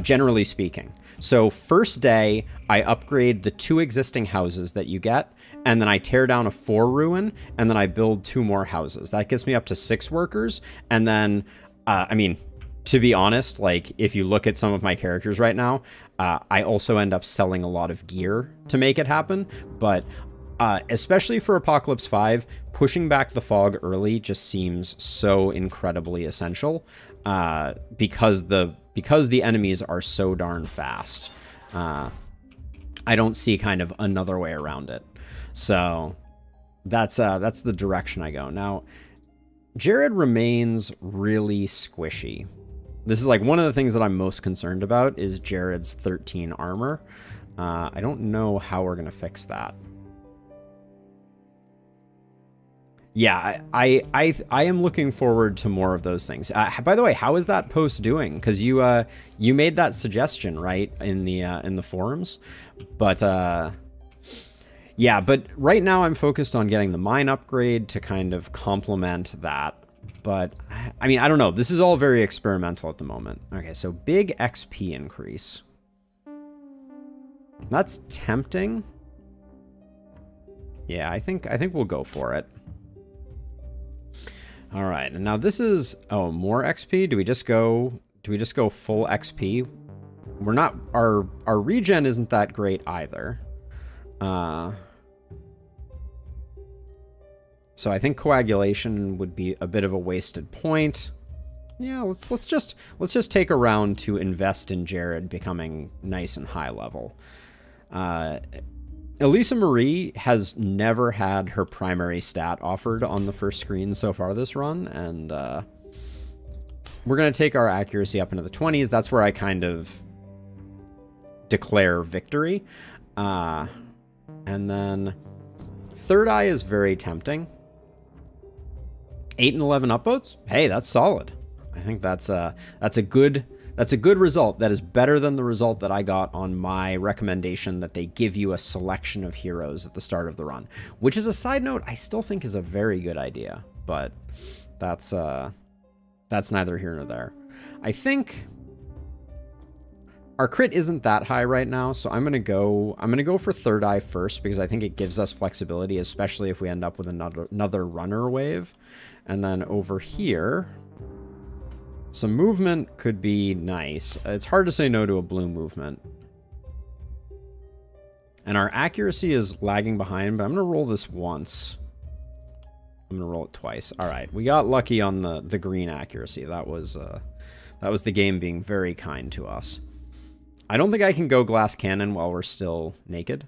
generally speaking. So first day, I upgrade the 2 existing houses that you get, and then I tear down a 4 ruin, and then I build 2 more houses. That gets me up to 6 workers, and then, I mean, to be honest, like, if you look at some of my characters right now, I also end up selling a lot of gear to make it happen, but especially for Apocalypse 5, pushing back the fog early just seems so incredibly essential, because the enemies are so darn fast. I don't see kind of another way around it. So that's the direction I go. Now, Jared remains really squishy. This is like one of the things that I'm most concerned about is Jared's 13 armor. I don't know how we're going to fix that. Yeah, I am looking forward to more of those things. By the way, how is that post doing? Because you made that suggestion, right, in the forums, but yeah, but right now I'm focused on getting the mine upgrade to kind of complement that. But I mean, I don't know. This is all very experimental at the moment. Okay, so big XP increase. That's tempting. Yeah, I think we'll go for it. All right, and now this is, oh, more XP. Do we just go full XP? We're not, our regen isn't that great either. So I think coagulation would be a bit of a wasted point. Yeah, let's just take a round to invest in Jared becoming nice and high level. Elisa Marie has never had her primary stat offered on the first screen so far this run, and we're going to take our accuracy up into the 20s. That's where I kind of declare victory. And then Third Eye is very tempting. 8 and 11 upvotes? Hey, that's solid. I think that's a good result. That is better than the result that I got on my recommendation that they give you a selection of heroes at the start of the run, which is a side note I still think is a very good idea, but that's neither here nor there. I think our crit isn't that high right now, so I'm gonna go for Third Eye first because I think it gives us flexibility, especially if we end up with another runner wave. And then over here, some movement could be nice. It's hard to say no to a blue movement. And our accuracy is lagging behind, but I'm going to roll this once. I'm gonna roll it twice. All right, we got lucky on the green accuracy. That was the game being very kind to us. I don't think I can go glass cannon while we're still naked.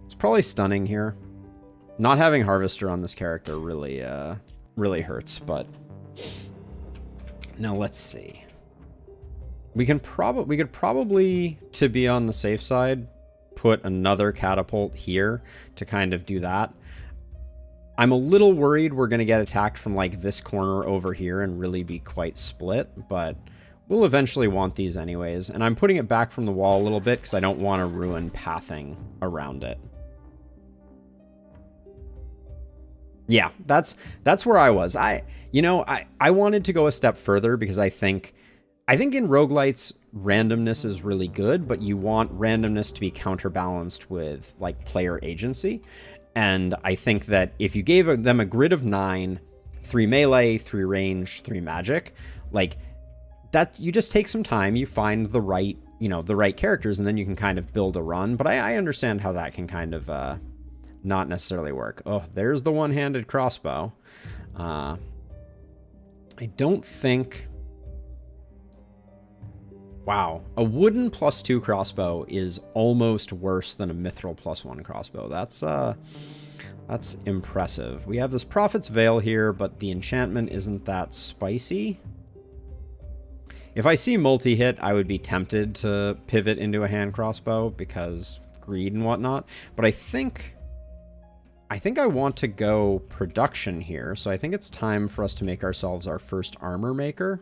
It's probably stunning here. Not having Harvester on this character really really hurts, but now let's see. We could probably, to be on the safe side, put another catapult here to kind of do that. I'm a little worried we're going to get attacked from like this corner over here and really be quite split, but we'll eventually want these anyways. And I'm putting it back from the wall a little bit because I don't want to ruin pathing around it. Yeah, that's where I was. I wanted to go a step further because I think in roguelites, randomness is really good, but you want randomness to be counterbalanced with like player agency. And I think that if you gave them a grid of 9, 3 melee, 3 range, 3 magic, like that, you just take some time, you find the right characters, and then you can kind of build a run. But I understand how that can kind of not necessarily work. Oh, there's the one-handed crossbow. I don't think... Wow, a wooden +2 crossbow is almost worse than a mithril +1 crossbow. That's impressive. We have this Prophet's Veil here, but the enchantment isn't that spicy. If I see multi-hit, I would be tempted to pivot into a hand crossbow because greed and whatnot. But I think I want to go production here, so I think it's time for us to make ourselves our first armor maker.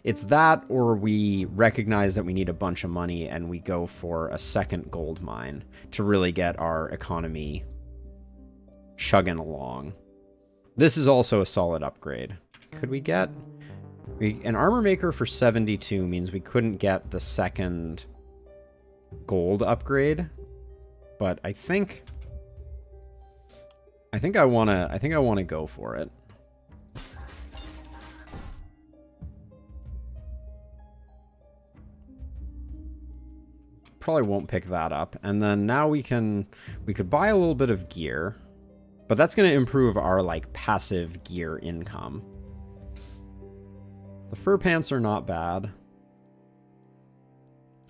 It's that, or we recognize that we need a bunch of money and we go for a second gold mine to really get our economy chugging along. This is also a solid upgrade. Could we get... an armor maker for 72 means we couldn't get the second gold upgrade, but I think I want to go for it. Probably won't pick that up. And then now we could buy a little bit of gear, but that's going to improve our like passive gear income. The fur pants are not bad.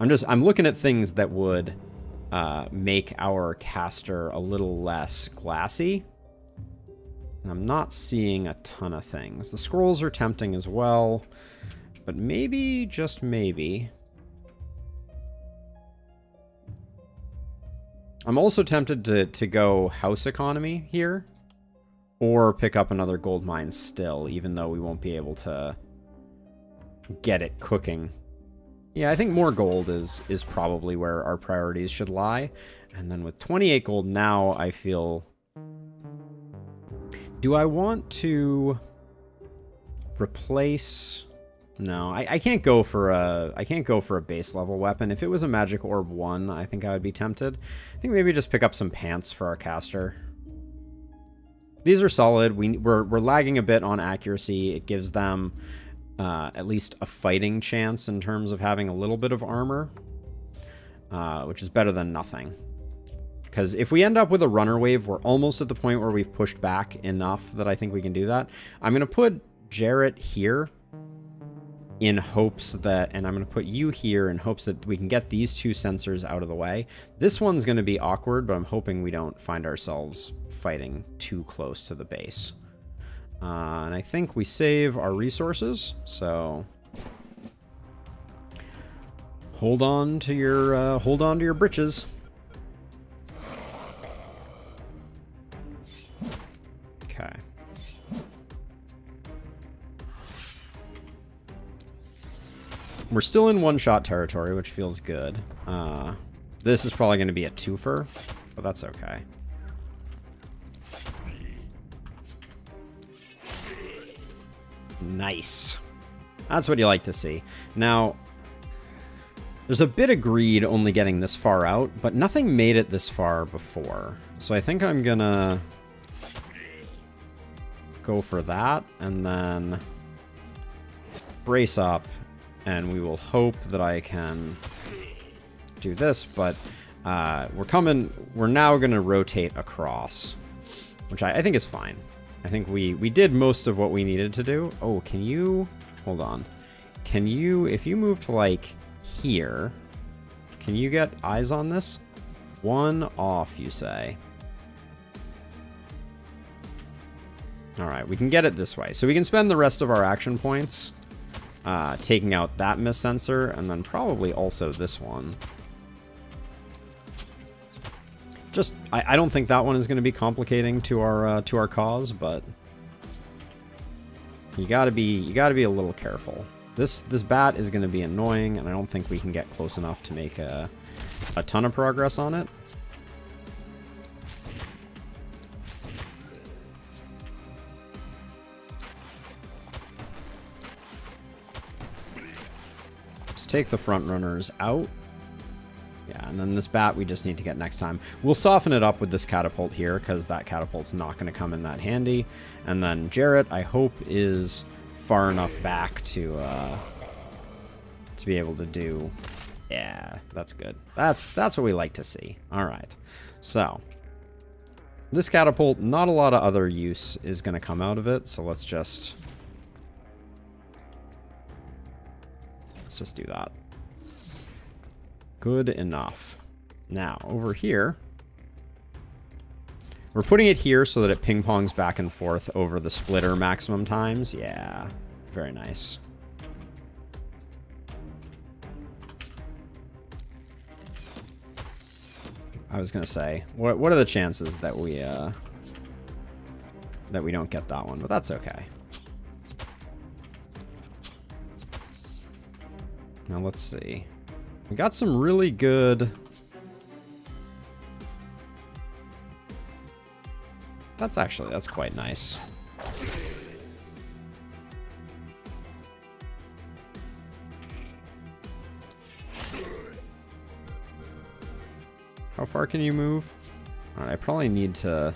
I'm looking at things that would make our caster a little less glassy. And I'm not seeing a ton of things. The scrolls are tempting as well, but maybe, just maybe, I'm also tempted to go house economy here, or pick up another gold mine still, even though we won't be able to get it cooking. Yeah, I think more gold is probably where our priorities should lie. And then with 28 gold now, I feel... Do I want to replace... No, I can't go for a base level weapon. If it was a magic orb 1, I think I would be tempted. I think maybe just pick up some pants for our caster. These are solid. We're lagging a bit on accuracy. It gives them at least a fighting chance in terms of having a little bit of armor, which is better than nothing. Because if we end up with a runner wave, we're almost at the point where we've pushed back enough that I think we can do that. I'm going to put Jarrett here in hopes that, and I'm going to put you here in hopes that we can get these two sensors out of the way. This one's going to be awkward, but I'm hoping we don't find ourselves fighting too close to the base. And I think we save our resources, so hold on to your britches. Okay. We're still in one-shot territory, which feels good. This is probably going to be a twofer, but that's okay. Nice. That's what you like to see. Now, there's a bit of greed only getting this far out, but nothing made it this far before. So I think I'm gonna go for that, and then brace up, and we will hope that I can do this, but we're now going to rotate across, which I think is fine. I think we did most of what we needed to do. Oh, can you, hold on. Can you, if you move to like here, can you get eyes on this? One off, you say. All right, we can get it this way. So we can spend the rest of our action points taking out that miss sensor, and then probably also this one. Just, I don't think that one is going to be complicating to our cause, but you gotta be a little careful. This bat is going to be annoying, and I don't think we can get close enough to make a ton of progress on it. Let's take the front runners out. Yeah, and then this bat we just need to get next time. We'll soften it up with this catapult here, because that catapult's not going to come in that handy. And then Jarrett, I hope, is far enough back to be able to do... Yeah, that's good. That's what we like to see. All right. So, this catapult, not a lot of other use is going to come out of it, so let's just do that. Good enough. Now, over here, we're putting it here so that it ping-pongs back and forth over the splitter maximum times. Yeah, very nice. I was gonna say, what are the chances that we don't get that one? But that's okay. Now let's see. We got some really good... That's quite nice. How far can you move? All right, I probably need to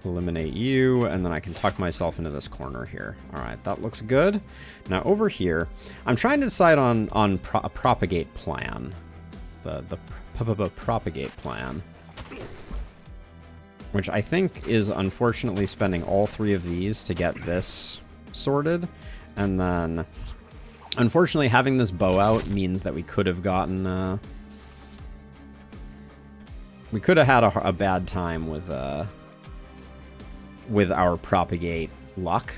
eliminate you, and then I can tuck myself into this corner here. All right, that looks good. Now over here, I'm trying to decide on a propagate plan. The propagate plan, which I think is unfortunately spending all three of these to get this sorted, and then unfortunately having this bow out means that we could have gotten we could have had a bad time with our propagate luck.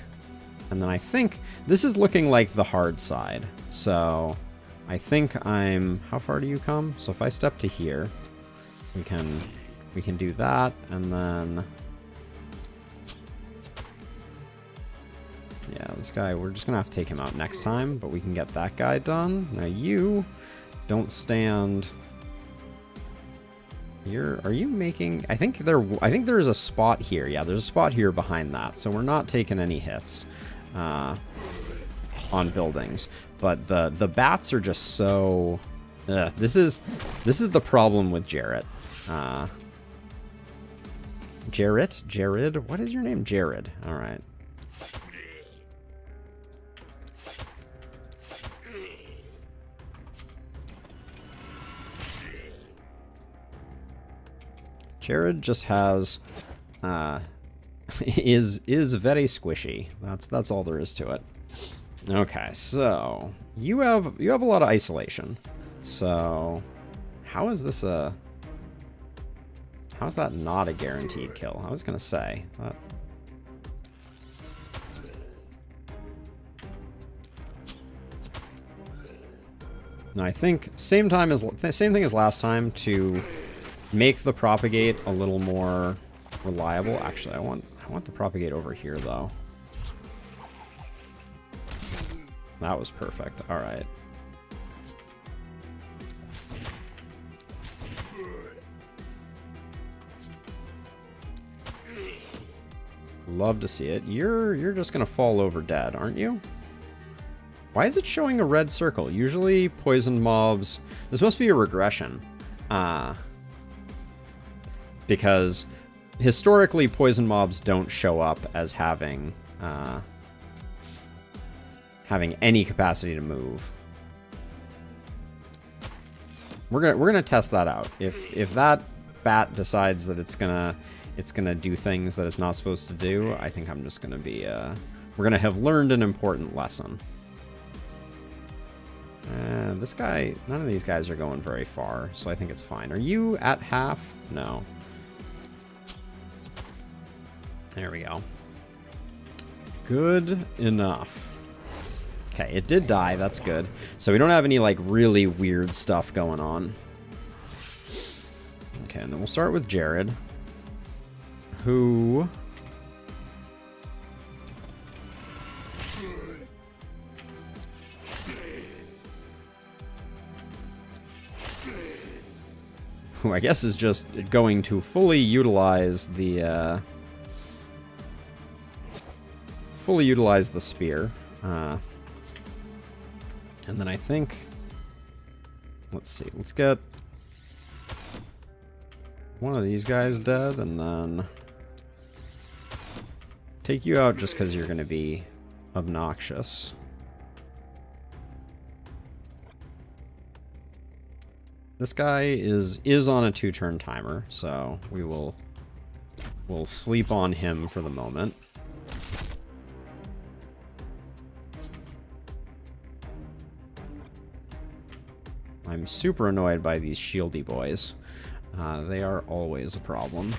And then I think this is looking like the hard side, so I think how far do you come? So if I step to here, we can do that, and then yeah, this guy, we're just gonna have to take him out next time, but we can get that guy done. Now you don't stand. Are you making? I think there is a spot here. Yeah, there's a spot here behind that, so we're not taking any hits on buildings. But the bats are just so. This is the problem with Jarrett. Jared, what is your name? Jared. All right. Jared just has is very squishy. That's all there is to it. Okay, so you have a lot of isolation. So how is this how's that not a guaranteed kill? I was gonna say that. Now I think same thing as last time to make the propagate a little more reliable. Actually, I want the propagate over here though. That was perfect. All right. Love to see it. You're just gonna fall over dead, aren't you? Why is it showing a red circle? Usually poisoned mobs. This must be a regression. Because historically poison mobs don't show up as having any capacity to move. We're gonna test that out. If that bat decides that it's gonna do things that it's not supposed to do, I think I'm just gonna be we're gonna have learned an important lesson. This guy, none of these guys are going very far, so I think it's fine. Are you at half? No. There we go. Good enough. Okay, it did die. That's good. So we don't have any, like, really weird stuff going on. Okay, and then we'll start with Jared, who... I guess is just going to fully utilize the spear. And then I think, let's see, let's get one of these guys dead, and then take you out just because you're going to be obnoxious. This guy is on a 2-turn timer, so we'll sleep on him for the moment. I'm super annoyed by these shieldy boys. They are always a problem.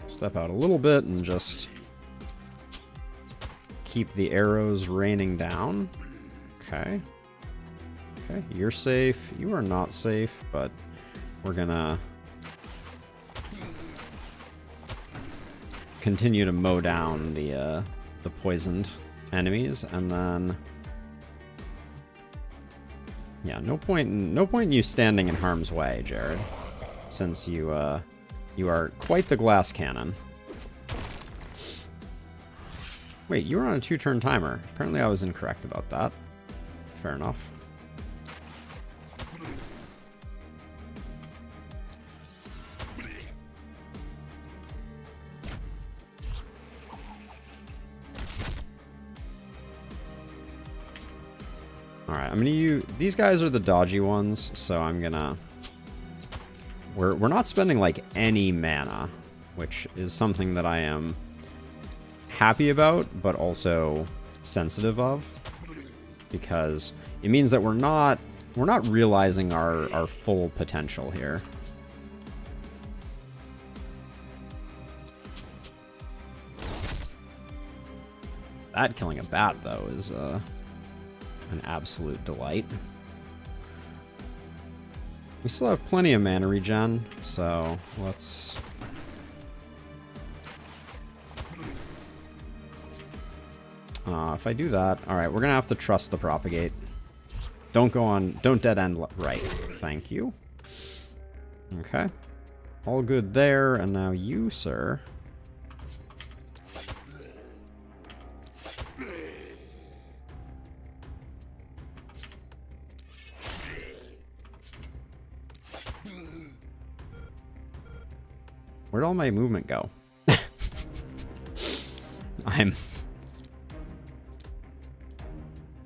Step out a little bit and just keep the arrows raining down. Okay. Okay, you're safe. You are not safe, but we're gonna continue to mow down the poisoned enemies, and then yeah, no point in you standing in harm's way, Jared, since you are quite the glass cannon. Wait, you were on a 2-turn timer. Apparently I was incorrect about that. Fair enough. Alright, I'm gonna use... These guys are the dodgy ones, so I'm gonna... We're not spending, like, any mana, which is something that I am happy about, but also sensitive of, because it means that we're not realizing our full potential here. That killing a bat, though, is an absolute delight. We still have plenty of mana regen, so let's... if I do that... Alright, we're gonna have to trust the propagate. Don't dead end right. Thank you. Okay. All good there, and now you, sir. Where'd all my movement go?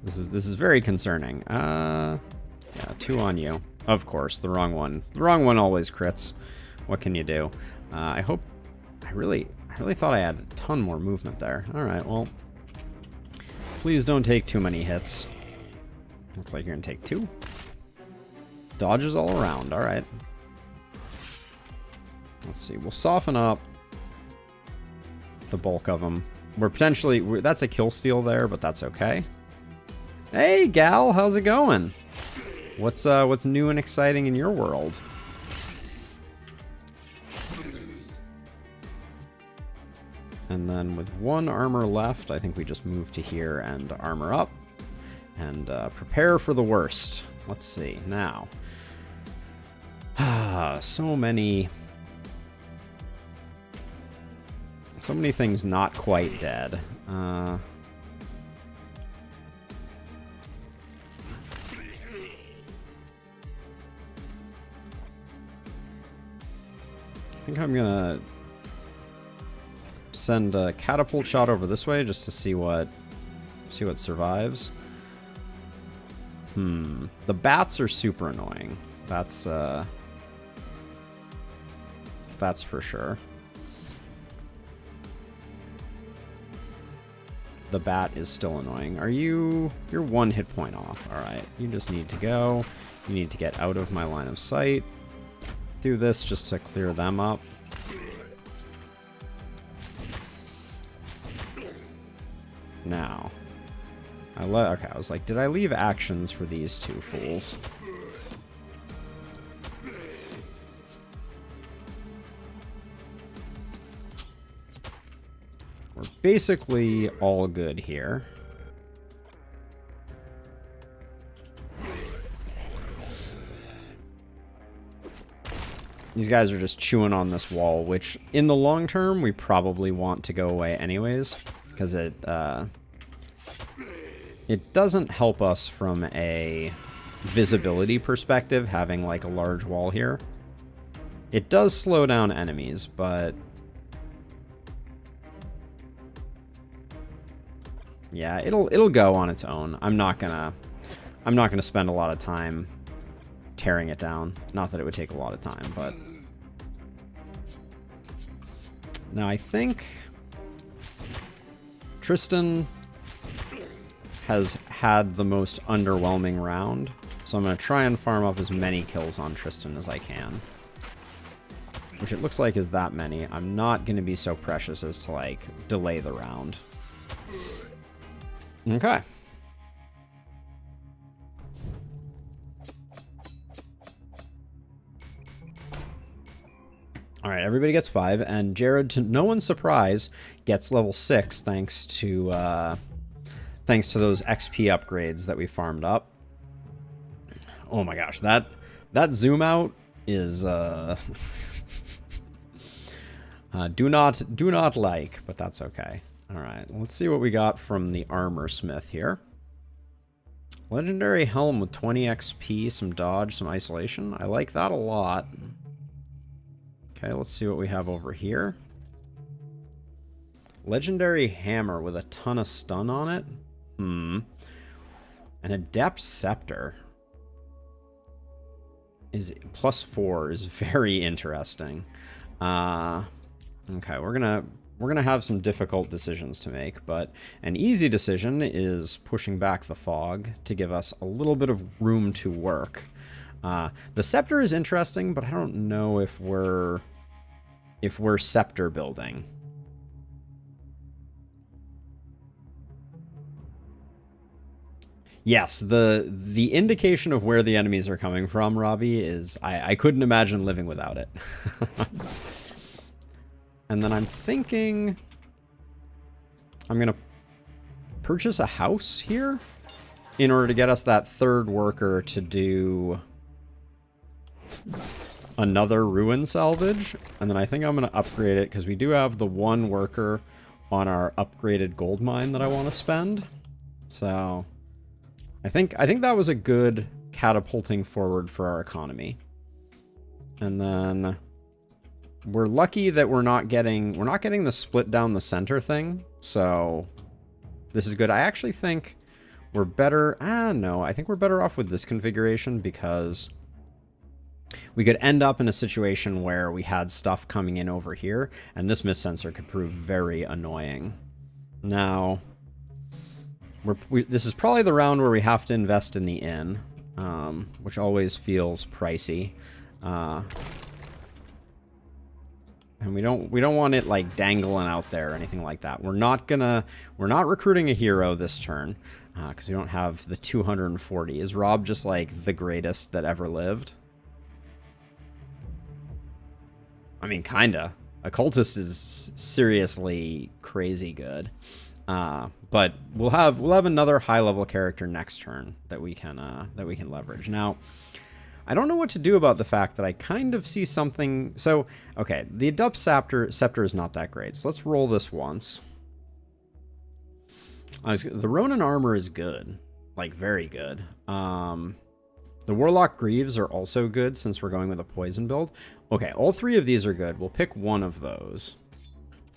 This is very concerning. Yeah, 2 on you. Of course, the wrong one. The wrong one always crits. What can you do? I really thought I had a ton more movement there. All right, well, please don't take too many hits. Looks like you're gonna take 2. Dodges all around. All right. Let's see. We'll soften up the bulk of them. That's a kill steal there, but that's okay. Hey, gal, how's it going? What's new and exciting in your world? And then with 1 armor left, I think we just move to here and armor up and prepare for the worst. Let's see now. So many things not quite dead. I think I'm gonna send a catapult shot over this way just to see what survives. The bats are super annoying. That's for sure. The bat is still annoying. You're 1 hit point off. All right, you just need to go. You need to get out of my line of sight. Do this just to clear them up. Now, okay, I was like, did I leave actions for these two fools? We're basically all good here. These guys are just chewing on this wall, which in the long term, we probably want to go away anyways, because it doesn't help us from a visibility perspective, having like a large wall here. It does slow down enemies, but yeah, it'll go on its own. I'm not gonna spend a lot of time tearing it down. Not that it would take a lot of time, but now I think Tristan has had the most underwhelming round, so I'm going to try and farm up as many kills on Tristan as I can, which it looks like is that many. I'm not going to be so precious as to like delay the round. Okay. All right, everybody gets 5, and Jared, to no one's surprise, gets level 6 thanks to those XP upgrades that we farmed up. Oh my gosh, that zoom out is do not like, but that's okay. All right, let's see what we got from the armor smith here. Legendary helm with 20 XP, some dodge, some isolation. I like that a lot. Okay, let's see what we have over here. Legendary hammer with a ton of stun on it. An adept scepter is +4 is very interesting. Okay, we're gonna have some difficult decisions to make, but an easy decision is pushing back the fog to give us a little bit of room to work. The scepter is interesting, but I don't know if we're scepter building. Yes, the indication of where the enemies are coming from, Robbie, is I couldn't imagine living without it. And then I'm thinking I'm going to purchase a house here in order to get us that third worker to do another ruin salvage. And then I think I'm going to upgrade it because we do have the one worker on our upgraded gold mine that I want to spend. So I think that was a good catapulting forward for our economy. And then we're lucky that we're not getting the split down the center thing. So this is good. I actually think we're better. No, I think we're better off with this configuration because we could end up in a situation where we had stuff coming in over here, and this mist sensor could prove very annoying. Now, this is probably the round where we have to invest in the inn, which always feels pricey. And we don't want it like dangling out there or anything like that. We're not recruiting a hero this turn because we don't have the 240. Is Rob just like the greatest that ever lived? I mean, kinda. Occultist is seriously crazy good. But we'll have another high level character next turn that we can leverage. Now, I don't know what to do about the fact that I kind of see something. So, okay, the adept scepter is not that great. So let's roll this once. The Ronin armor is good, like very good. The Warlock Greaves are also good since we're going with a poison build. Okay, all three of these are good. We'll pick one of those.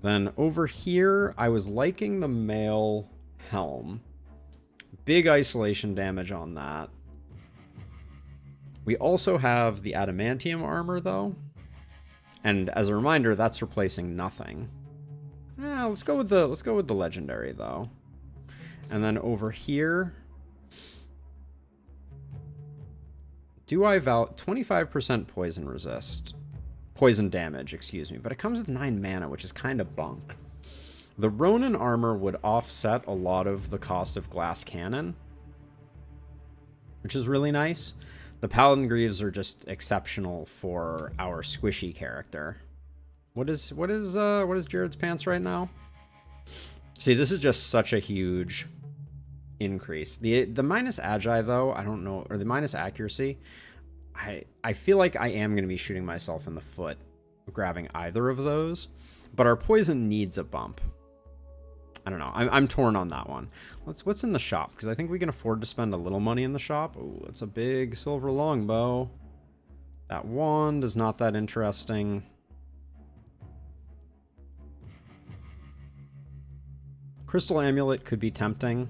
Then over here, I was liking the mail helm. Big isolation damage on that. We also have the adamantium armor, though. And as a reminder, that's replacing nothing. Let's go with the legendary, though. And then over here, do I 25% poison resist? Poison damage, excuse me. But it comes with 9 mana, which is kind of bunk. The Ronin armor would offset a lot of the cost of glass cannon, which is really nice. The Paladin Greaves are just exceptional for our squishy character. What is Jared's pants right now? See, this is just such a huge increase. The minus agi, though, I don't know, or the minus accuracy, I feel like I am going to be shooting myself in the foot grabbing either of those, but our poison needs a bump. I don't know. I'm torn on that one. What's in the shop? Because I think we can afford to spend a little money in the shop. Ooh, it's a big silver longbow. That wand is not that interesting. Crystal amulet could be tempting.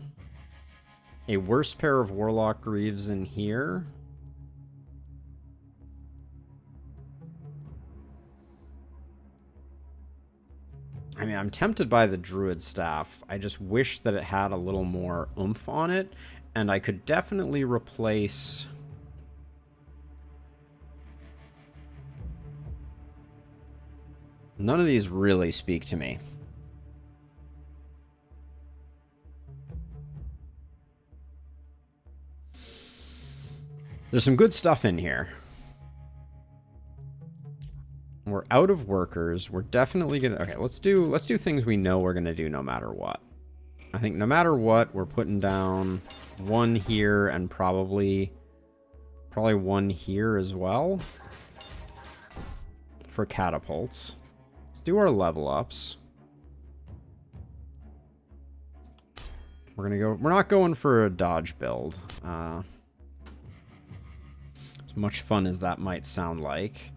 A worse pair of warlock greaves in here. I mean, I'm tempted by the druid staff. I just wish that it had a little more oomph on it, and I could definitely replace... None of these really speak to me. There's some good stuff in here. We're out of workers. We're definitely gonna... Okay, let's do things we know we're gonna do no matter what. I think no matter what, we're putting down 1 here and probably 1 here as well for catapults. Let's do our level ups. We're not going for a dodge build. As much fun as that might sound like.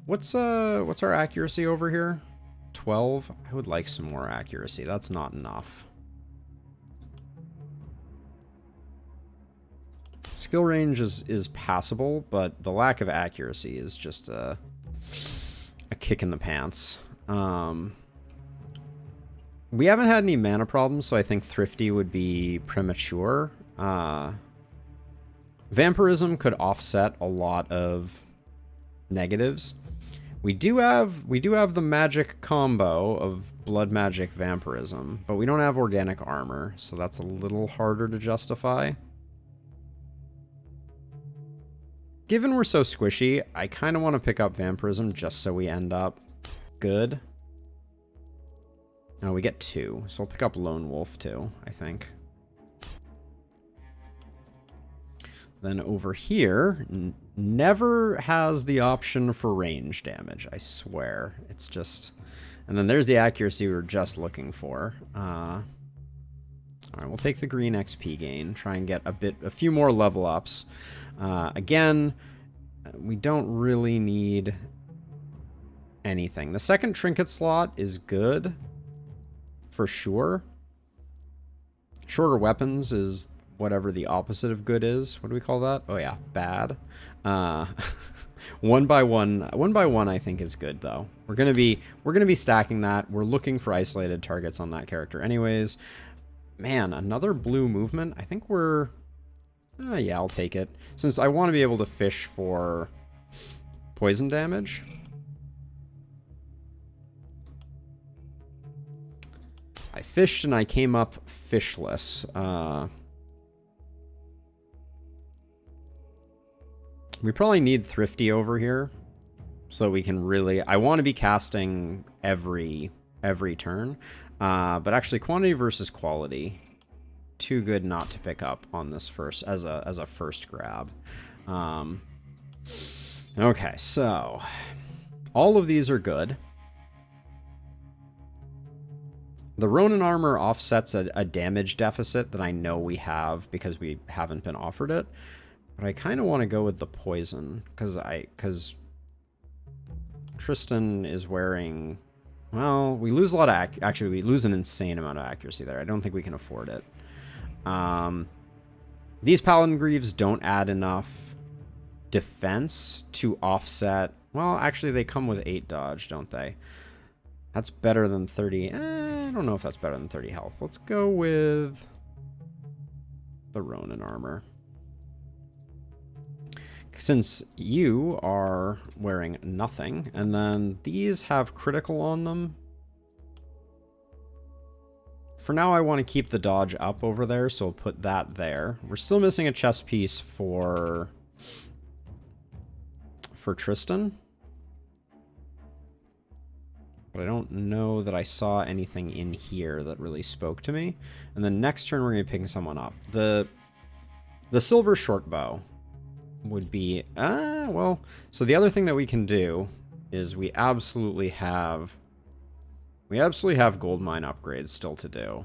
What's our accuracy over here? 12? I would like some more accuracy. That's not enough. Skill range is passable, but the lack of accuracy is just a kick in the pants. We haven't had any mana problems, so I think Thrifty would be premature. Vampirism could offset a lot of negatives. We do have the magic combo of blood magic vampirism, but we don't have organic armor, so that's a little harder to justify. Given we're so squishy, I kind of want to pick up vampirism just so we end up good. Oh, we get 2, so I'll pick up Lone Wolf too, I think. Then over here, never has the option for range damage, I swear. It's just... And then there's the accuracy we were just looking for. Alright, we'll take the green XP gain, try and get a few more level ups. Again, we don't really need anything. The second trinket slot is good, for sure. Shorter weapons is... whatever the opposite of good is. What do we call that? Oh yeah, bad. One by one I think is good though. We're gonna be stacking that. We're looking for isolated targets on that character anyways. Man, another blue movement. I think we're yeah, I'll take it. Since I want to be able to fish for poison damage. I fished and I came up fishless. We probably need Thrifty over here so we can really... I want to be casting every turn, but actually quantity versus quality, too good not to pick up on this first as a first grab. Okay, so all of these are good. The Ronin armor offsets a damage deficit that I know we have because we haven't been offered it. But I kind of want to go with the poison because Tristan is wearing Well, we lose a lot of actually, we lose an insane amount of accuracy there. I don't think we can afford it. These Paladin Greaves don't add enough defense to offset. Well, actually, they come with 8 dodge, don't they? That's better than 30. I don't know if that's better than 30 health. Let's go with the Ronin armor. Since you are wearing nothing, and then these have critical on them. For now, I want to keep the dodge up over there, so we'll put that there. We're still missing a chest piece for Tristan. But I don't know that I saw anything in here that really spoke to me. And then next turn, we're going to be picking someone up. The silver short bow would be... well, so the other thing that we can do is we absolutely have gold mine upgrades still to do.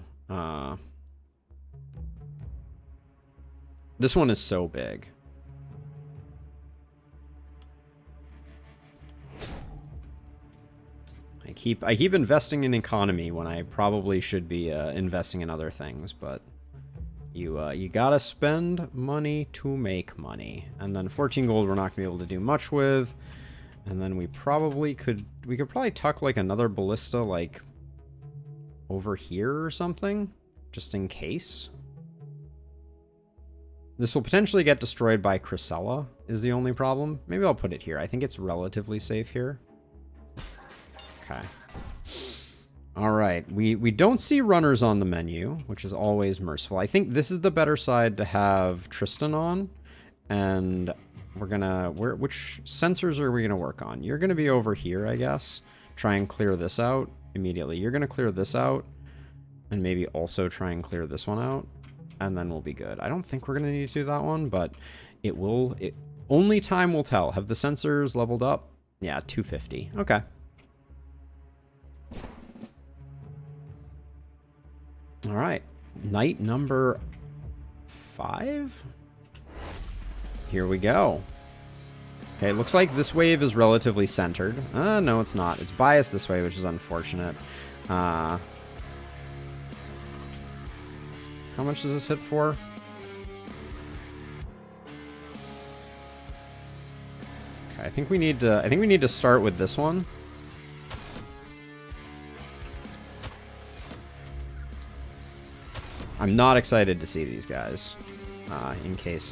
This one is so big. I keep investing in economy when I probably should be investing in other things, but you gotta spend money to make money. And then 14 gold we're not gonna be able to do much with. And then we could probably tuck like another ballista like over here or something, just in case. This will potentially get destroyed by Chrysella is the only problem. Maybe I'll put it here. I think it's relatively safe here. Okay. All right. We don't see runners on the menu, which is always merciful. I think this is the better side to have Tristan on. And we're gonna... which sensors are we gonna work on? You're gonna be over here, I guess. Try and clear this out immediately. You're gonna clear this out. And maybe also try and clear this one out. And then we'll be good. I don't think we're gonna need to do that one, but it will... only time will tell. Have the sensors leveled up? Yeah, 250. Okay. All right, night number 5. Here we go. Okay, looks like this wave is relatively centered. No, it's not. It's biased this way, which is unfortunate. How much does this hit for? Okay, I think we need to start with this one. I'm not excited to see these guys, in case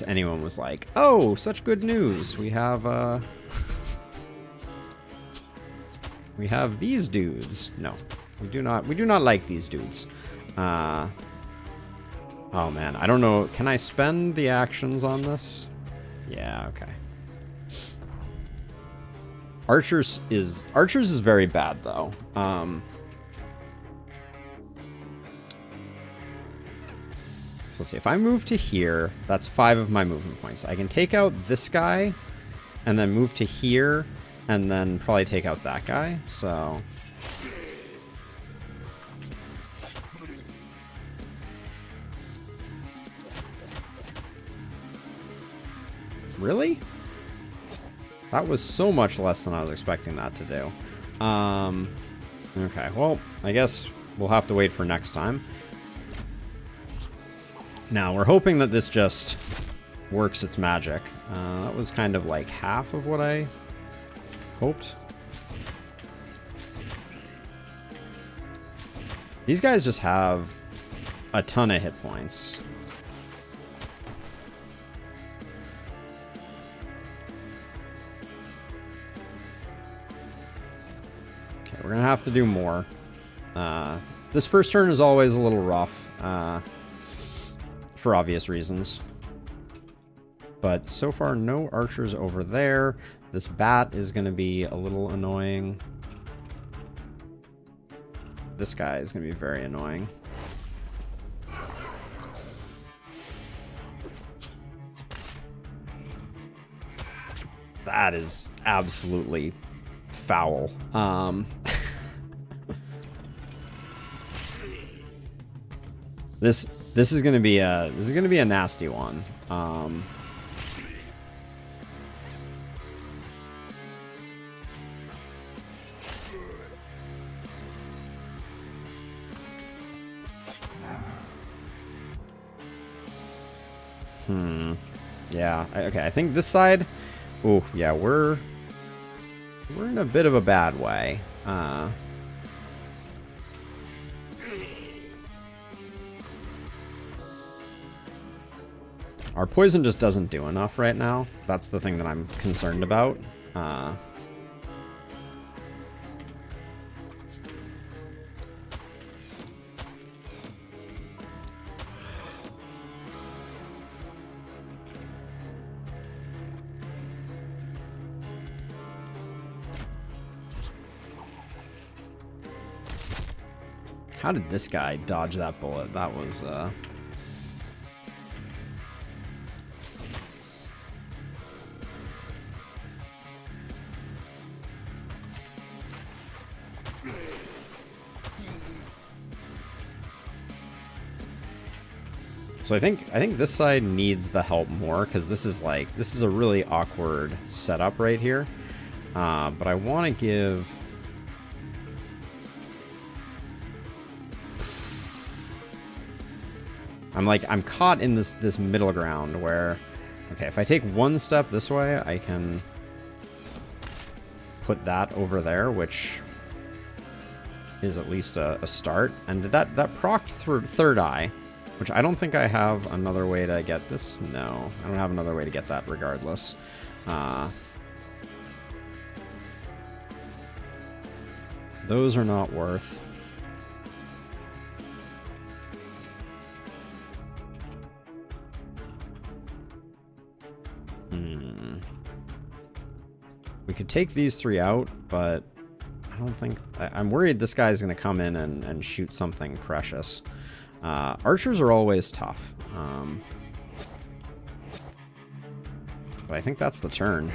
anyone was like, "Oh, such good news! We have these dudes." No, we do not. We do not like these dudes. Oh man, I don't know. Can I spend the actions on this? Yeah. Okay. Archers is very bad though. Let's see, if I move to here, that's 5 of my movement points. I can take out this guy, and then move to here, and then probably take out that guy, so... Really? That was so much less than I was expecting that to do. Okay, well, I guess we'll have to wait for next time. Now, we're hoping that this just works its magic. That was kind of like half of what I hoped. These guys just have a ton of hit points. Okay, we're gonna have to do more. This first turn is always a little rough. For obvious reasons. But so far, no archers over there. This bat is going to be a little annoying. This guy is going to be very annoying. That is absolutely foul. This is gonna be a nasty one. Yeah, okay, I think this side... Oh, yeah, we're in a bit of a bad way. Our poison just doesn't do enough right now. That's the thing that I'm concerned about. How did this guy dodge that bullet? That was, So I think this side needs the help more, because this is a really awkward setup right here. But I want to give... I'm caught in this middle ground where, okay, if I take one step this way, I can put that over there, which is at least a start. And that procced through third eye, which I don't think I have another way to get this. No, I don't have another way to get that regardless. Those are not worth. We could take these three out, but I don't think... I'm worried this guy's going to come in and shoot something precious. Archers are always tough. But I think that's the turn.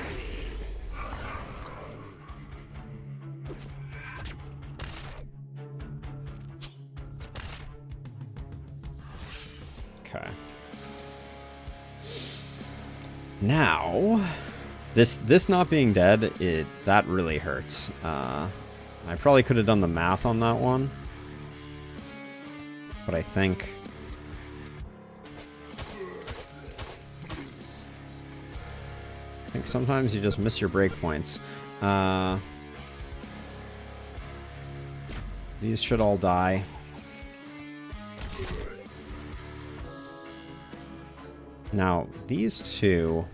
Okay. Now... This not being dead, that really hurts. I probably could have done the math on that one. But I think sometimes you just miss your breakpoints. These should all die. Now, these two...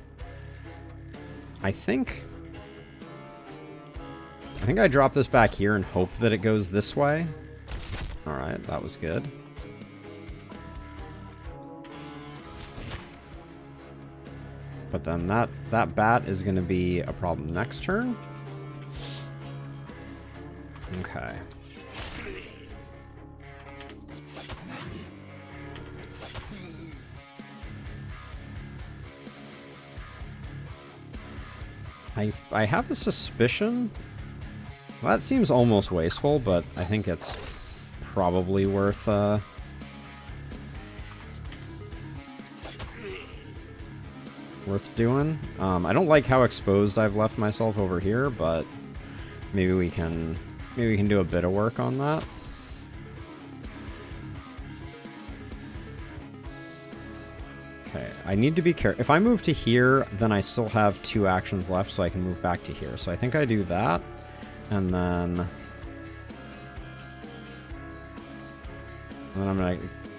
I think I drop this back here and hope that it goes this way. Alright, that was good. But then that bat is going to be a problem next turn. Okay. I have a suspicion. That seems almost wasteful, but I think it's probably worth doing. I don't like how exposed I've left myself over here, but maybe we can do a bit of work on that. Okay, I need to be careful. If I move to here, then I still have 2 actions left, so I can move back to here. So I think I do that, and then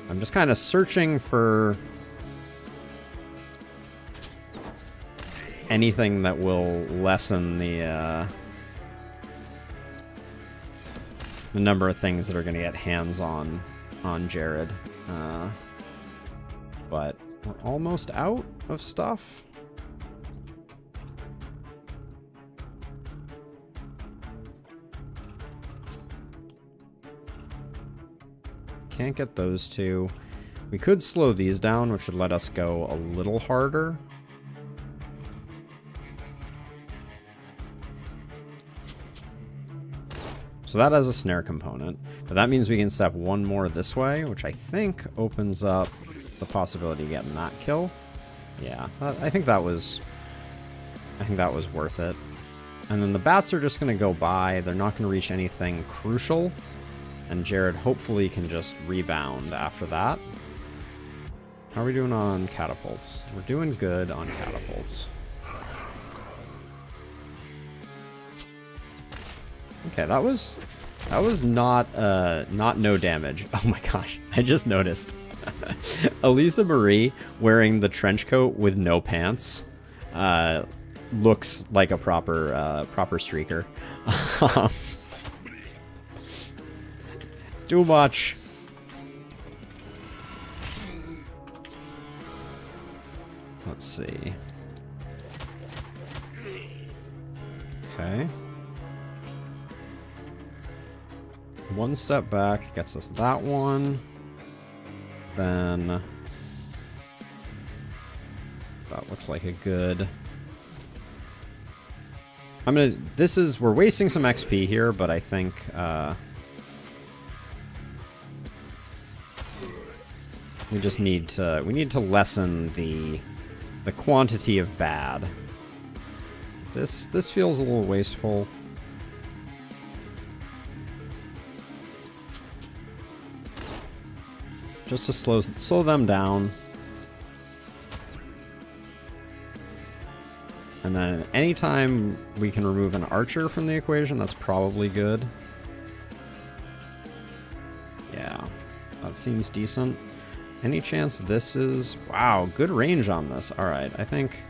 I'm just kind of searching for anything that will lessen the number of things that are going to get hands on Jared. But we're almost out of stuff. Can't get those two. We could slow these down, which would let us go a little harder. So that has a snare component, but that means we can step one more this way, which I think opens up the possibility of getting that kill. Yeah, I think that was worth it. And then the bats are just going to go by. They're not going to reach anything crucial. And Jared hopefully can just rebound after that. How are we doing on catapults? We're doing good on catapults. Okay, that was not no damage. Oh my gosh, I just noticed. Elisa Marie wearing the trench coat with no pants looks like a proper streaker. Too much. Let's see. Okay. One step back gets us that one. Then that looks like a good. We're wasting some XP here, but I think we just need to lessen the quantity of bad. This feels a little wasteful. Just to slow them down. And then anytime we can remove an archer from the equation, that's probably good. Yeah, that seems decent. Any chance this is... Wow, good range on this. Alright, I think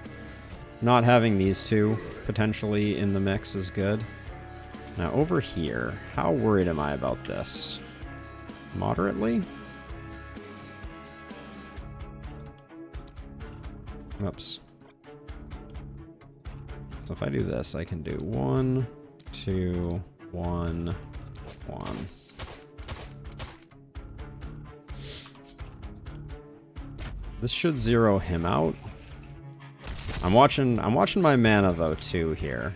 not having these two potentially in the mix is good. Now over here, how worried am I about this? Moderately? Oops. So if I do this, I can do 1, 2, 1, 1. This should zero him out. I'm watching my mana though too here.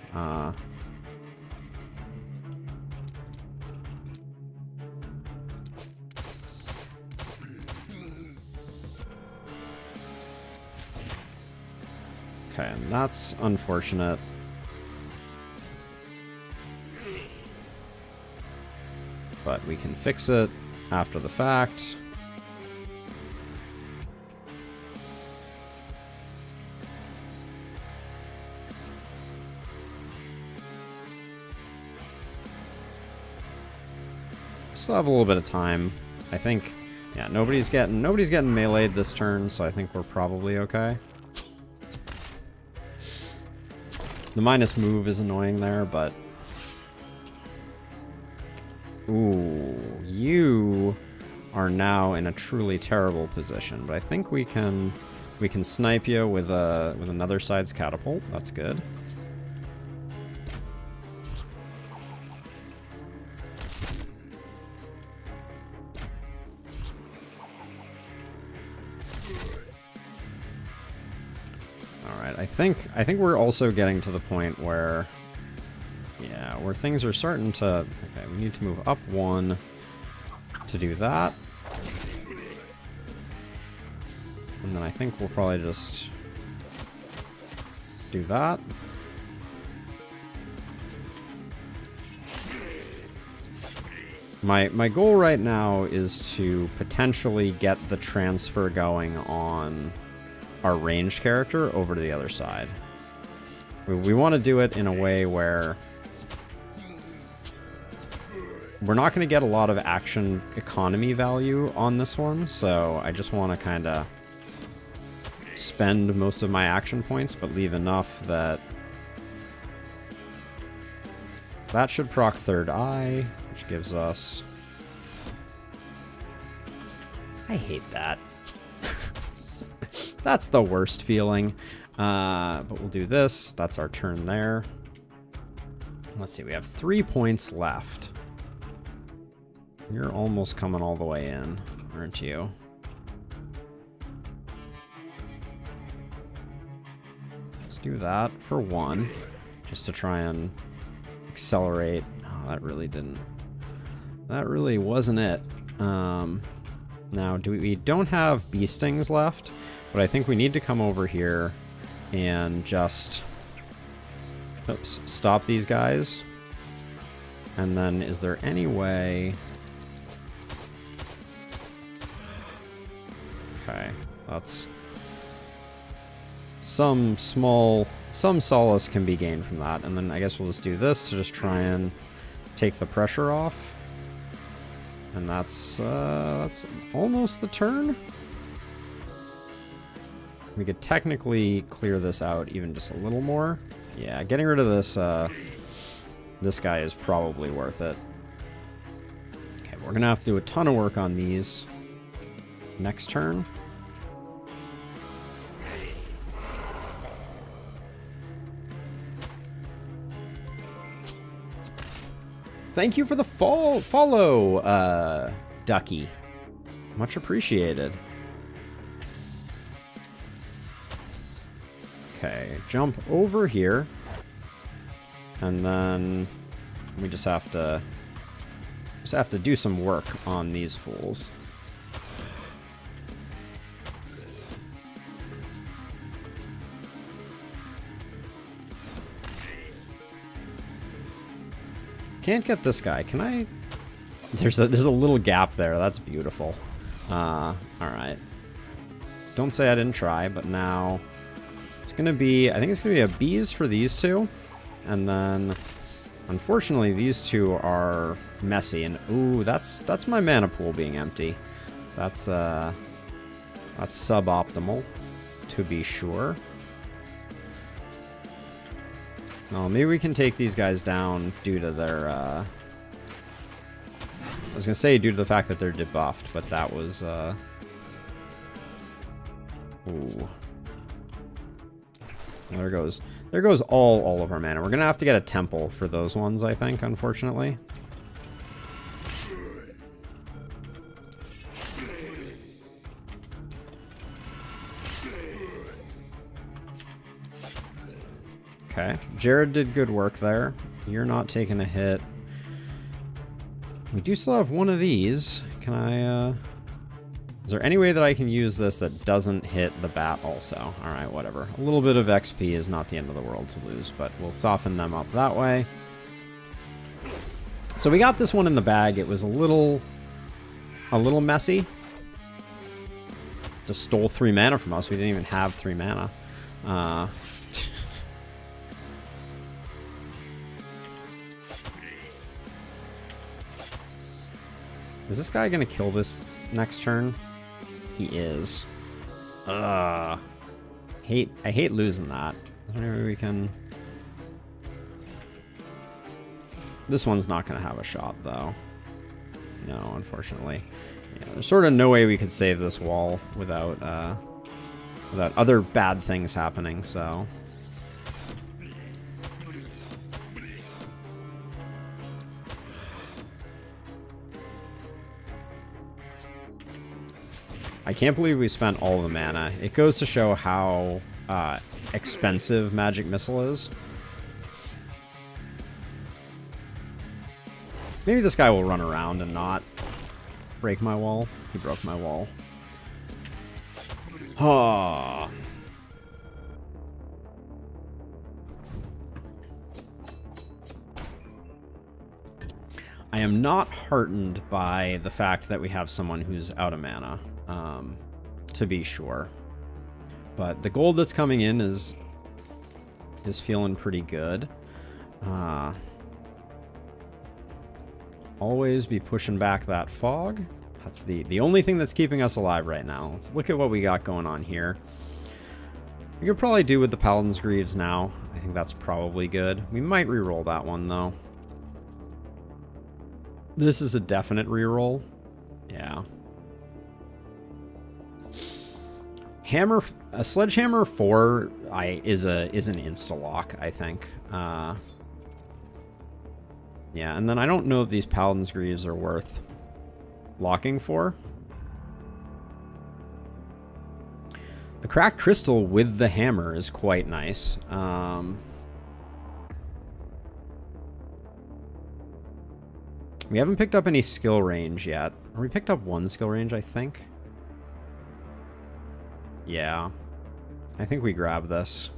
Okay, and that's unfortunate. But we can fix it after the fact. Still have a little bit of time. I think, yeah, nobody's getting meleeed this turn, so I think we're probably okay. The minus move is annoying there, but... Ooh, you are now in a truly terrible position. But I think we can snipe you with another side's catapult. That's good. I think we're also getting to the point where, yeah, where things are starting to... Okay, we need to move up 1 to do that. And then I think we'll probably just do that. My goal right now is to potentially get the transfer going on our ranged character over to the other side. We want to do it in a way where we're not going to get a lot of action economy value on this one, so I just want to kind of spend most of my action points, but leave enough that that should proc third eye, which gives us... I hate that. That's the worst feeling. But we'll do this. That's our turn there. Let's see. We have 3 points left. You're almost coming all the way in, aren't you? Let's do that for 1. Just to try and accelerate. Oh, that really didn't... That really wasn't it. Now, we don't have bee stings left. But I think we need to come over here and just stop these guys. And then is there any way... Okay, That's some solace can be gained from that. And then I guess we'll just do this to just try and take the pressure off. And that's almost the turn. We could technically clear this out even just a little more. Yeah, getting rid of this this guy is probably worth it. Okay, we're gonna have to do a ton of work on these next turn. Thank you for the follow, Ducky. Much appreciated. Okay, jump over here. And then we just have to do some work on these fools. Can't get this guy. Can I? There's a little gap there. That's beautiful. All right. Don't say I didn't try, but now it's gonna be. I think it's gonna be a B's for these two, and then unfortunately these two are messy. And ooh, that's my mana pool being empty. That's suboptimal, to be sure. Well, maybe we can take these guys down due to their, I was gonna say due to the fact that they're debuffed, but that was, ooh. There goes all of our mana. We're gonna have to get a temple for those ones, I think, unfortunately. Okay, Jared did good work there. You're not taking a hit. We do still have one of these. Can I, is there any way that I can use this that doesn't hit the bat also? Alright, whatever. A little bit of XP is not the end of the world to lose, but we'll soften them up that way. So we got this one in the bag. It was a little messy. Just stole 3 mana from us. We didn't even have 3 mana. Is this guy gonna kill this next turn? He is. I hate losing that. Maybe we can. This one's not gonna have a shot though. No, unfortunately. Yeah, there's sort of no way we could save this wall without other bad things happening. So. I can't believe we spent all the mana. It goes to show how expensive Magic Missile is. Maybe this guy will run around and not break my wall. He broke my wall. Ah. I am not heartened by the fact that we have someone who's out of mana. To be sure, but the gold that's coming in is feeling pretty good. Always be pushing back that fog. That's the only thing that's keeping us alive right now. Let's look at what we got going on here. We could probably do with the Paladin's Greaves now. I think that's probably good. We might re-roll that one though. This is a definite re-roll. Yeah. A Sledgehammer 4 is an insta-lock, I think. Yeah, and then I don't know if these Paladin's Greaves are worth locking for. The Cracked Crystal with the hammer is quite nice. We haven't picked up any skill range yet. Or we picked up 1 skill range, I think. Yeah, I think we grab this.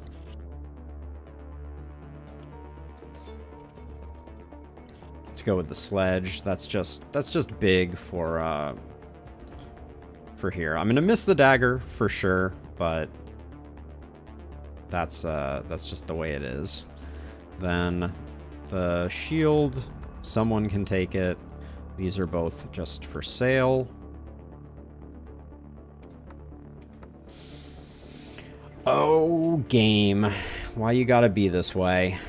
Let's go with the sledge. That's just big for for here. I'm going to miss the dagger for sure, but that's just the way it is. Then the shield, someone can take it. These are both just for sale. Oh, game. Why you gotta be this way?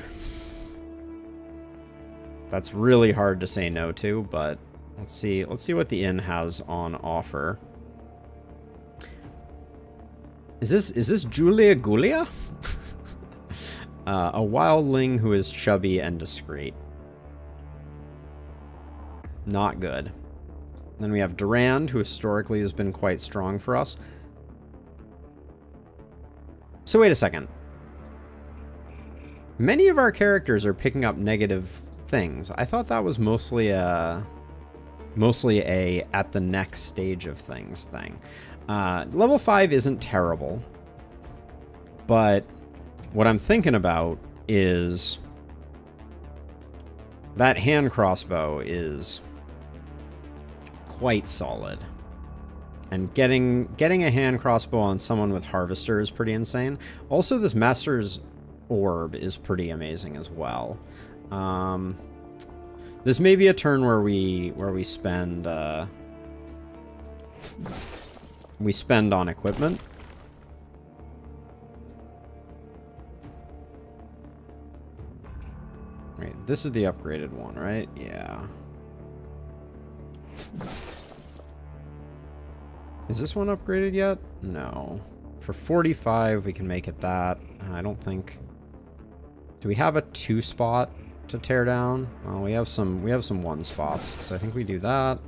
That's really hard to say no to, but let's see what the inn has on offer. Is this Julia Gulia? A wildling who is chubby and discreet. Not good. Then we have Durand, who historically has been quite strong for us. So wait a second. Many of our characters are picking up negative things. I thought that was mostly a at the next stage of things thing. Level 5 isn't terrible, but what I'm thinking about is that hand crossbow is quite solid. And getting a hand crossbow on someone with Harvester is pretty insane. Also, this Master's Orb is pretty amazing as well. This may be a turn where we spend on equipment. Wait, this is the upgraded one, right? Yeah. Is this one upgraded yet? No. For 45, we can make it that. I don't think... Do we have a 2 spot to tear down? Well, we have some 1 spots. So I think we do that.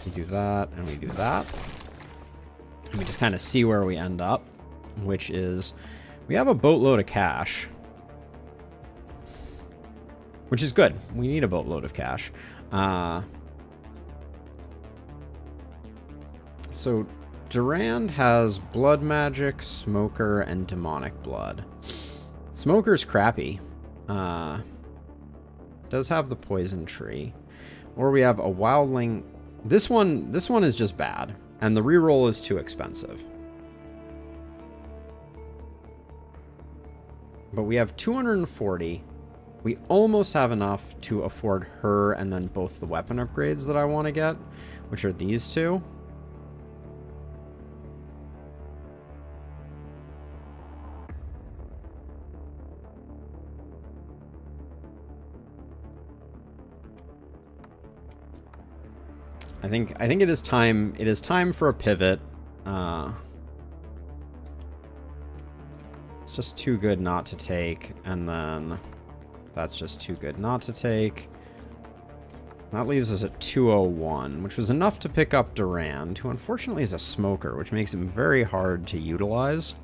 We do that, and we do that. And we just kind of see where we end up, which is... We have a boatload of cash. Which is good. We need a boatload of cash. So, Durand has Blood Magic, Smoker, and Demonic Blood. Smoker's crappy. Does have the Poison Tree. Or we have a Wildling. This one is just bad. And the reroll is too expensive. But we have 240. We almost have enough to afford her and then both the weapon upgrades that I want to get, which are these two. I think it is time. It is time for a pivot. It's just too good not to take, and then that's just too good not to take. That leaves us at 201, which was enough to pick up Durand, who unfortunately is a smoker, which makes him very hard to utilize.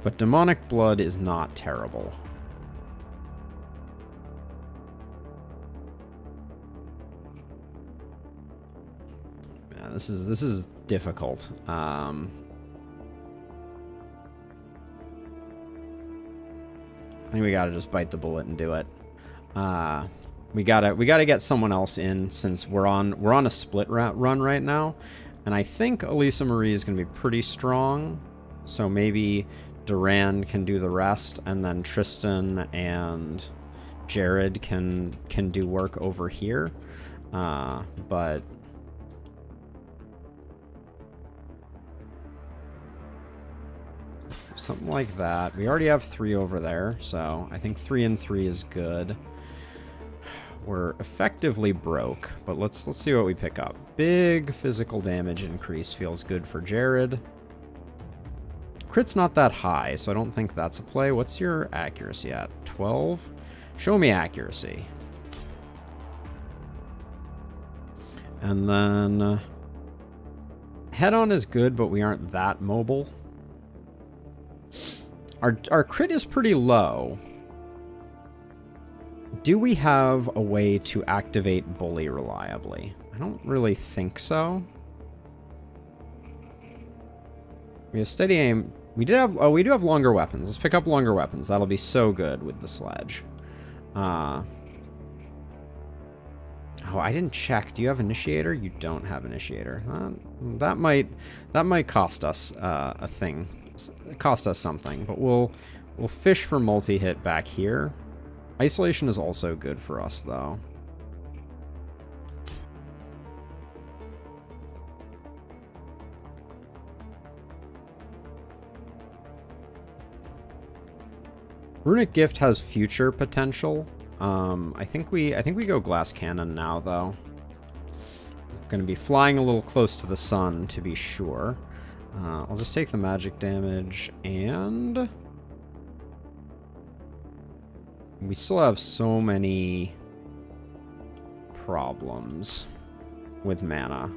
But Demonic Blood is not terrible. Yeah, this is difficult. I think we gotta just bite the bullet and do it. We gotta get someone else in, since we're on a split run right now, and I think Elisa Marie is gonna be pretty strong. So maybe Durand can do the rest, and then Tristan and Jared can do work over here. But something like that. We already have 3 over there, so I think 3 and 3 is good. We're effectively broke, but let's see what we pick up. Big physical damage increase feels good for Jared. Crit's not that high, so I don't think that's a play. What's your accuracy at? 12? Show me accuracy. And then head-on is good, but we aren't that mobile. Our crit is pretty low. Do we have a way to activate Bully reliably? I don't really think so. We have steady aim. We do have longer weapons. Let's pick up longer weapons. That'll be so good with the sledge. Oh, I didn't check. Do you have initiator? You don't have initiator. That might cost us a thing. Cost us something. But we'll fish for multi-hit back here. Isolation is also good for us, though. Runic Gift has future potential. I think we go Glass Cannon now, though. Going to be flying a little close to the sun, to be sure. I'll just take the magic damage, and we still have so many problems with mana.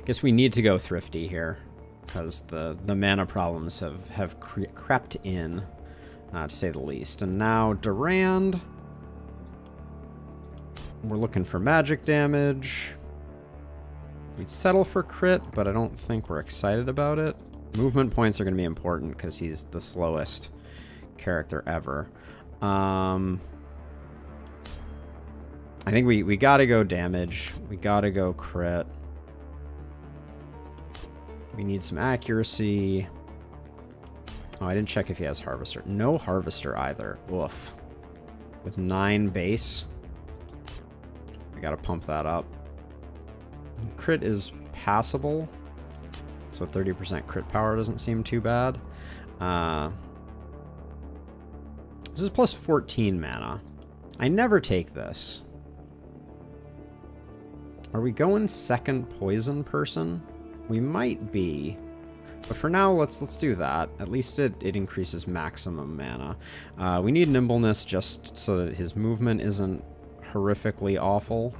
Guess we need to go thrifty here, because the mana problems have crept in, to say the least. And now Durand, we're looking for magic damage. We'd settle for crit, but I don't think we're excited about it. Movement points are going to be important because he's the slowest character ever. I think we got to go damage. We got to go crit. We need some accuracy. Oh, I didn't check if he has Harvester. No Harvester either. Woof. With 9 base. We gotta pump that up. Crit is passable. So 30% crit power doesn't seem too bad. This is plus 14 mana. I never take this. Are we going second poison person? We might be. But for now, let's do that. At least it increases maximum mana. We need nimbleness just so that his movement isn't horrifically awful.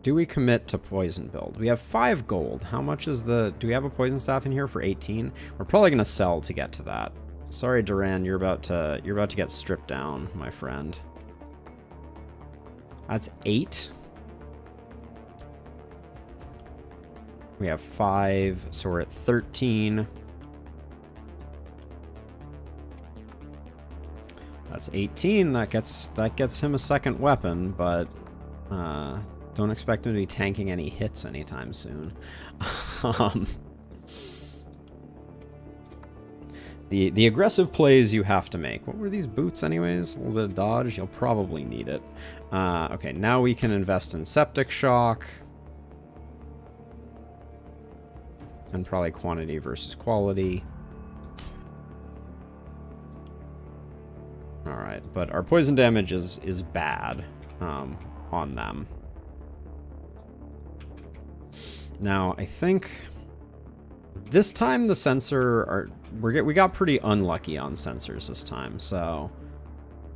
Do we commit to poison build? We have 5 gold. How much is the... Do we have a poison staff in here for 18? We're probably going to sell to get to that. Sorry, Duran, you're about to get stripped down, my friend. That's 8. We have 5, so we're at 13. That's 18. That gets him a second weapon, but don't expect him to be tanking any hits anytime soon. The aggressive plays you have to make. What were these boots anyways? A little bit of dodge. You'll probably need it. Okay, now we can invest in Septic Shock. And probably quantity versus quality. Alright, but our poison damage is bad on them. Now, I think this time the sensor we got pretty unlucky on sensors this time, so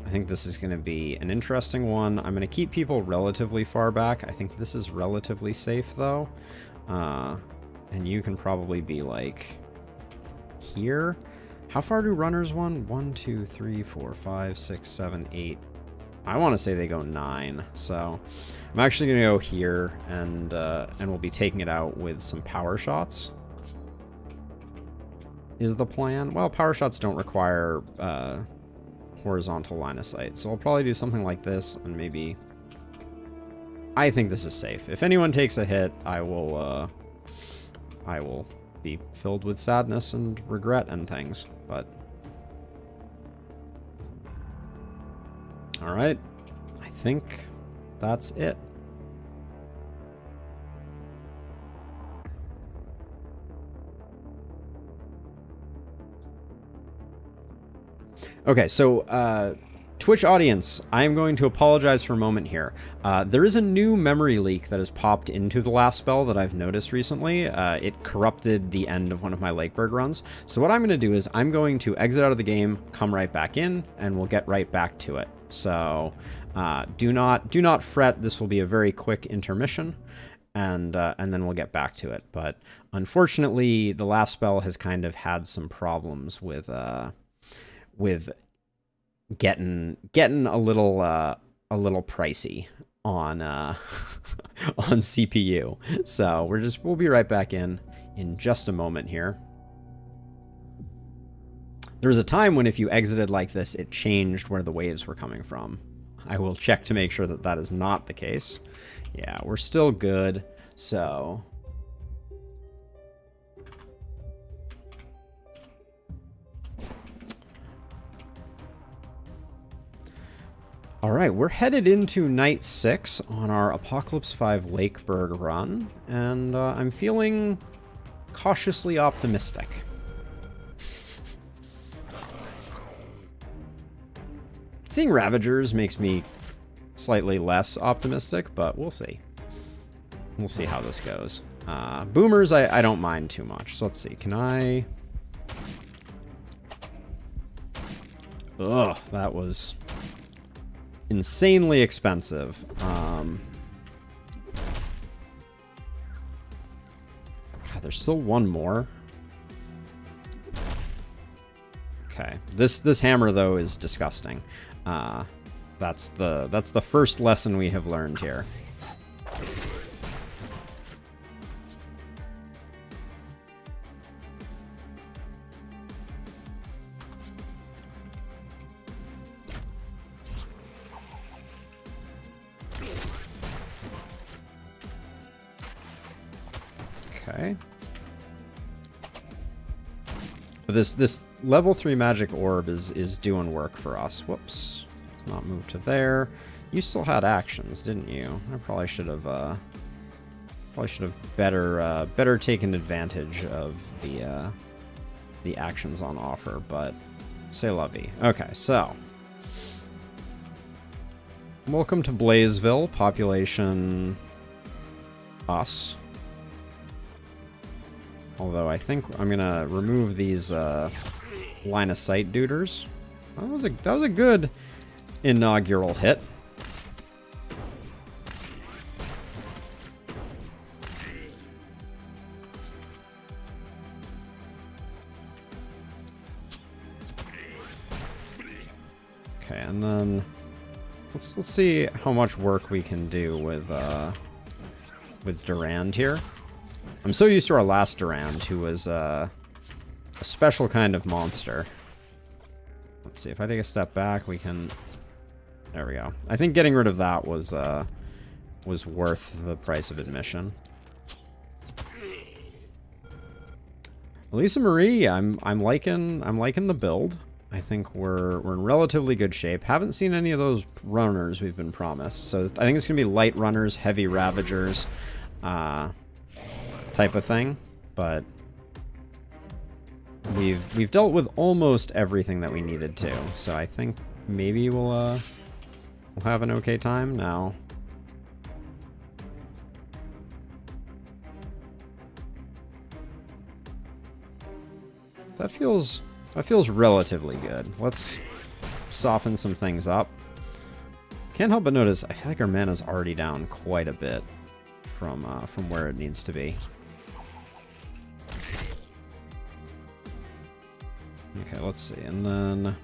I think this is going to be an interesting one. I'm going to keep people relatively far back. I think this is relatively safe, though. And you can probably be, like, here. How far do runners run? 1, 2, 3, 4, 5, 6, 7, 8. I want to say they go 9, so I'm actually going to go here, and we'll be taking it out with some power shots. Is the plan? Well, power shots don't require horizontal line of sight, so I'll probably do something like this, and maybe... I think this is safe. If anyone takes a hit, I will be filled with sadness and regret and things, but... Alright, I think that's it. Okay, so Twitch audience, I am going to apologize for a moment here. There is a new memory leak that has popped into the last spell that I've noticed recently. It corrupted the end of one of my Lakeburg runs. So what I'm going to do is I'm going to exit out of the game, come right back in, and we'll get right back to it. So do not fret. This will be a very quick intermission, and then we'll get back to it. But unfortunately, the last spell has kind of had some problems with getting a little pricey on on CPU. So we'll be right back in just a moment here. There was a time when if you exited like this, it changed where the waves were coming from. I will check to make sure that that is not the case. Yeah, we're still good. So all right, we're headed into night 6 on our Apocalypse 5 Lakeburg run, and I'm feeling cautiously optimistic. Seeing Ravagers makes me slightly less optimistic, but we'll see. We'll see how this goes. Boomers, I don't mind too much. So let's see, can I... Ugh, that was insanely expensive. God, there's still one more. Okay, this hammer though is disgusting. That's the first lesson we have learned here. Okay. This level 3 magic orb is doing work for us. Whoops. Let's not move to there. You still had actions, didn't you? I probably should have better taken advantage of the actions on offer, but c'est la vie. Okay, so welcome to Blazeville, population us. Although I think I'm gonna remove these line of sight duders. That was a good inaugural hit. Okay, and then let's see how much work we can do with Durand here. I'm so used to our last Durand, who was a special kind of monster. Let's see, if I take a step back, we can... There we go. I think getting rid of that was worth the price of admission. Elisa Marie, I'm liking the build. I think we're in relatively good shape. Haven't seen any of those runners we've been promised, so I think it's gonna be light runners, heavy ravagers, type of thing, but we've dealt with almost everything that we needed to, so I think maybe we'll have an okay time now. That feels relatively good. Let's soften some things up. Can't help but notice I feel like our mana's already down quite a bit from where it needs to be. Okay, let's see, and then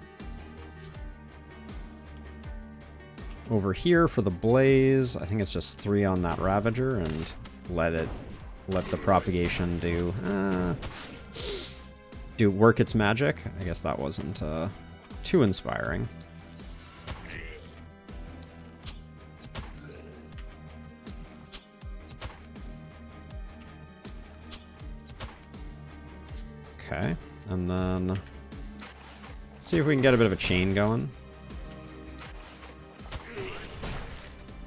over here for the blaze, I think it's just 3 on that Ravager, and let the propagation do work its magic. I guess that wasn't too inspiring. Okay, and then see if we can get a bit of a chain going.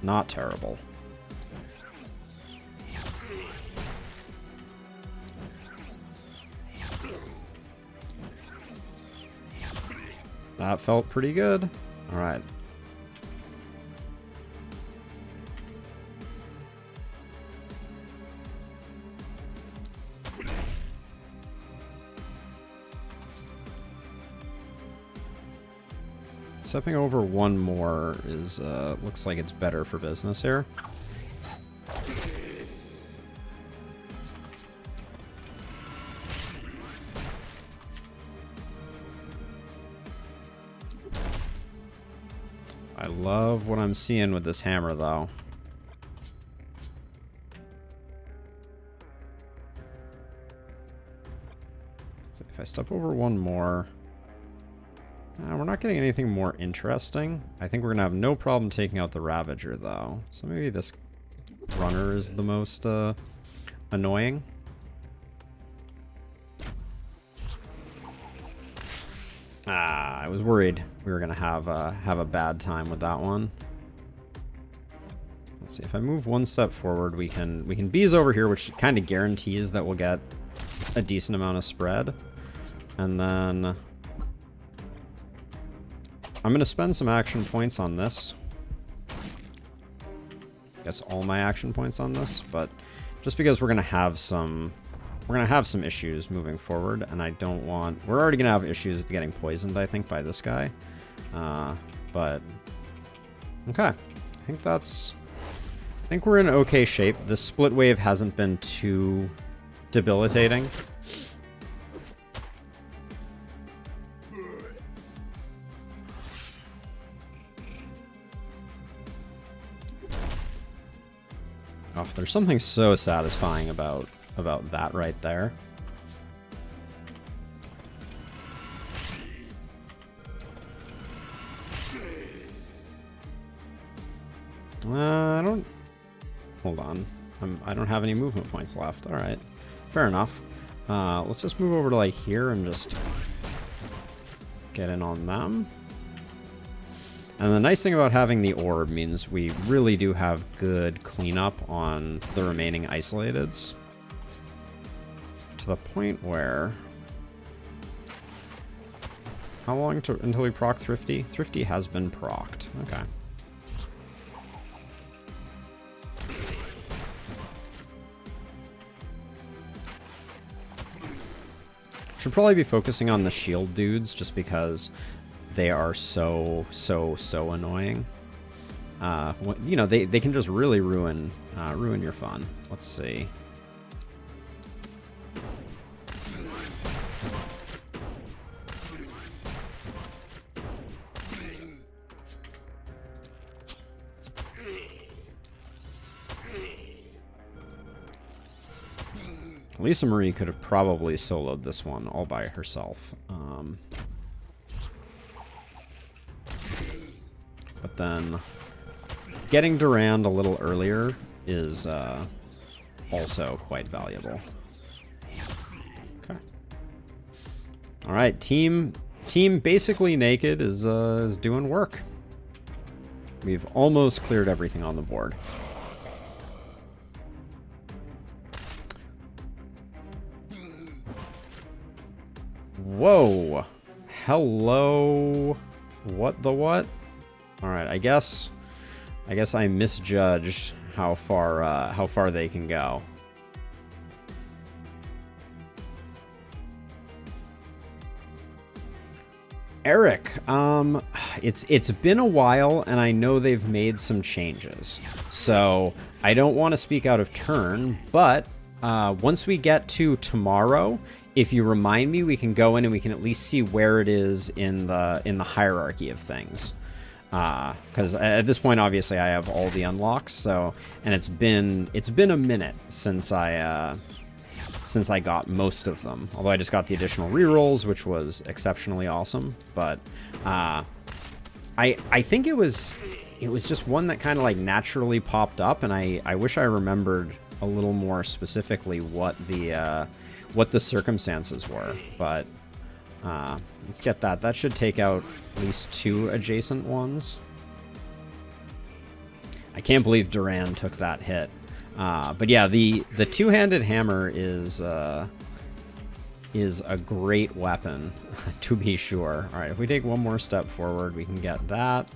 Not terrible. That felt pretty good. All right. Stepping over one more is looks like it's better for business here. I love what I'm seeing with this hammer, though. So if I step over one more, we're not getting anything more interesting. I think we're going to have no problem taking out the Ravager, though. So maybe this runner is the most annoying. I was worried we were going to have a bad time with that one. Let's see, if I move one step forward, we can bees over here, which kind of guarantees that we'll get a decent amount of spread. And then I'm going to spend some action points on this. I guess all my action points on this, but just because we're going to have some issues moving forward, and I don't want... We're already going to have issues with getting poisoned, I think, by this guy. But okay, I think we're in okay shape. The split wave hasn't been too debilitating. Oh, there's something so satisfying about that right there. I don't... Hold on. I don't have any movement points left. All right. Fair enough. Let's just move over to like here and just get in on them. And the nice thing about having the orb means we really do have good cleanup on the remaining isolateds. To the point where... How long until we proc Thrifty? Thrifty has been procced. Okay. Should probably be focusing on the shield dudes just because they are so annoying. You know, they can just really ruin your fun. Let's see. Lisa Marie could have probably soloed this one all by herself. But then getting Durand a little earlier is also quite valuable. Okay. All right, team basically naked is doing work. We've almost cleared everything on the board. Whoa. Hello. What the what? All right, I guess I misjudged how far they can go. Eric, it's been a while, and I know they've made some changes, so I don't want to speak out of turn, but once we get to tomorrow, if you remind me, we can go in and we can at least see where it is in the hierarchy of things. Because at this point, obviously, I have all the unlocks. So, and it's been a minute since I got most of them. Although I just got the additional rerolls, which was exceptionally awesome. But I think it was just one that kind of like naturally popped up, and I wish I remembered a little more specifically what the circumstances were, but let's get that. That should take out at least 2 adjacent ones. I can't believe Durand took that hit. But yeah, the two-handed hammer is a great weapon, to be sure. All right, if we take one more step forward, we can get that.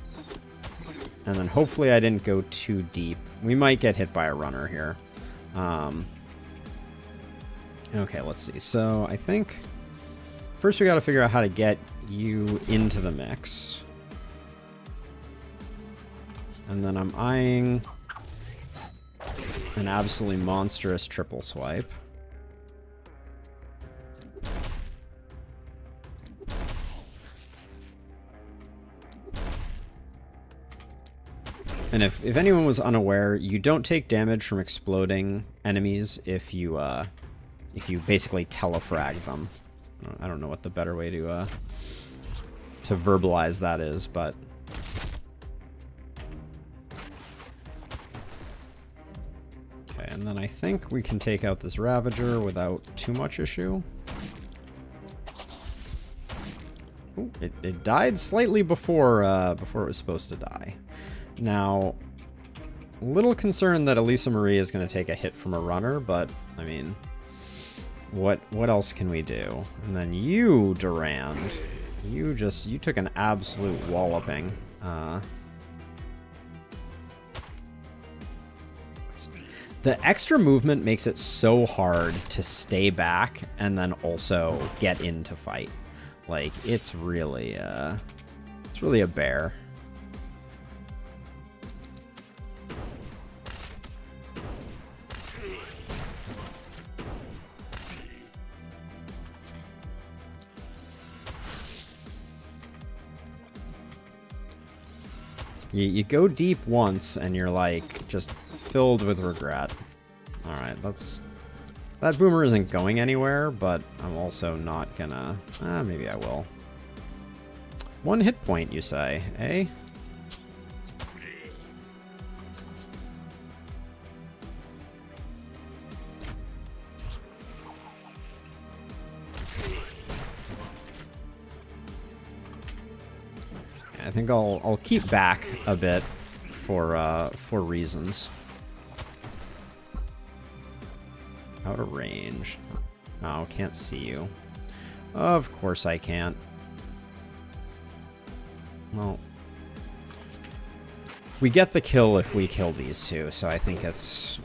And then hopefully I didn't go too deep. We might get hit by a runner here. Okay, let's see. So I think first we got to figure out how to get you into the mix. And then I'm eyeing an absolutely monstrous triple swipe. And if anyone was unaware, you don't take damage from exploding enemies if you basically telefrag them. I don't know what the better way to verbalize that is, but... Okay, and then I think we can take out this Ravager without too much issue. Ooh, it died slightly before it was supposed to die. Now, a little concerned that Elisa Marie is going to take a hit from a runner, but, I mean, what else can we do? And then you, Durand, you took an absolute walloping. The extra movement makes it so hard to stay back and then also get in to fight. Like, it's really a bear. You go deep once and you're like just filled with regret. All right, that boomer isn't going anywhere, but I'm also not gonna, maybe I will. 1 hit point, you say, eh? I think I'll keep back a bit for reasons. Out of range. Oh, can't see you. Of course I can't. Well, we get the kill if we kill these two, so I think it's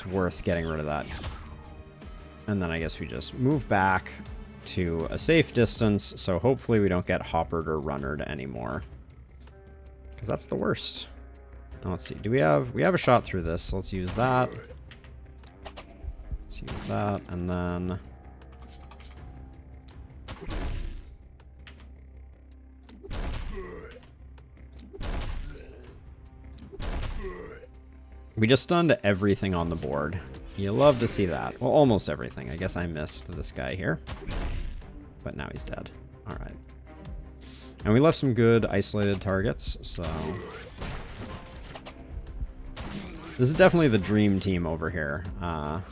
worth getting rid of that. And then I guess we just move back to a safe distance, so hopefully we don't get hoppered or runnered anymore. Because that's the worst. Now let's see, we have a shot through this, so let's use that. Let's use that, and then... we just stunned everything on the board. You love to see that. Well, almost everything. I guess I missed this guy here. But now he's dead. Alright. And we left some good isolated targets, so... this is definitely the dream team over here. For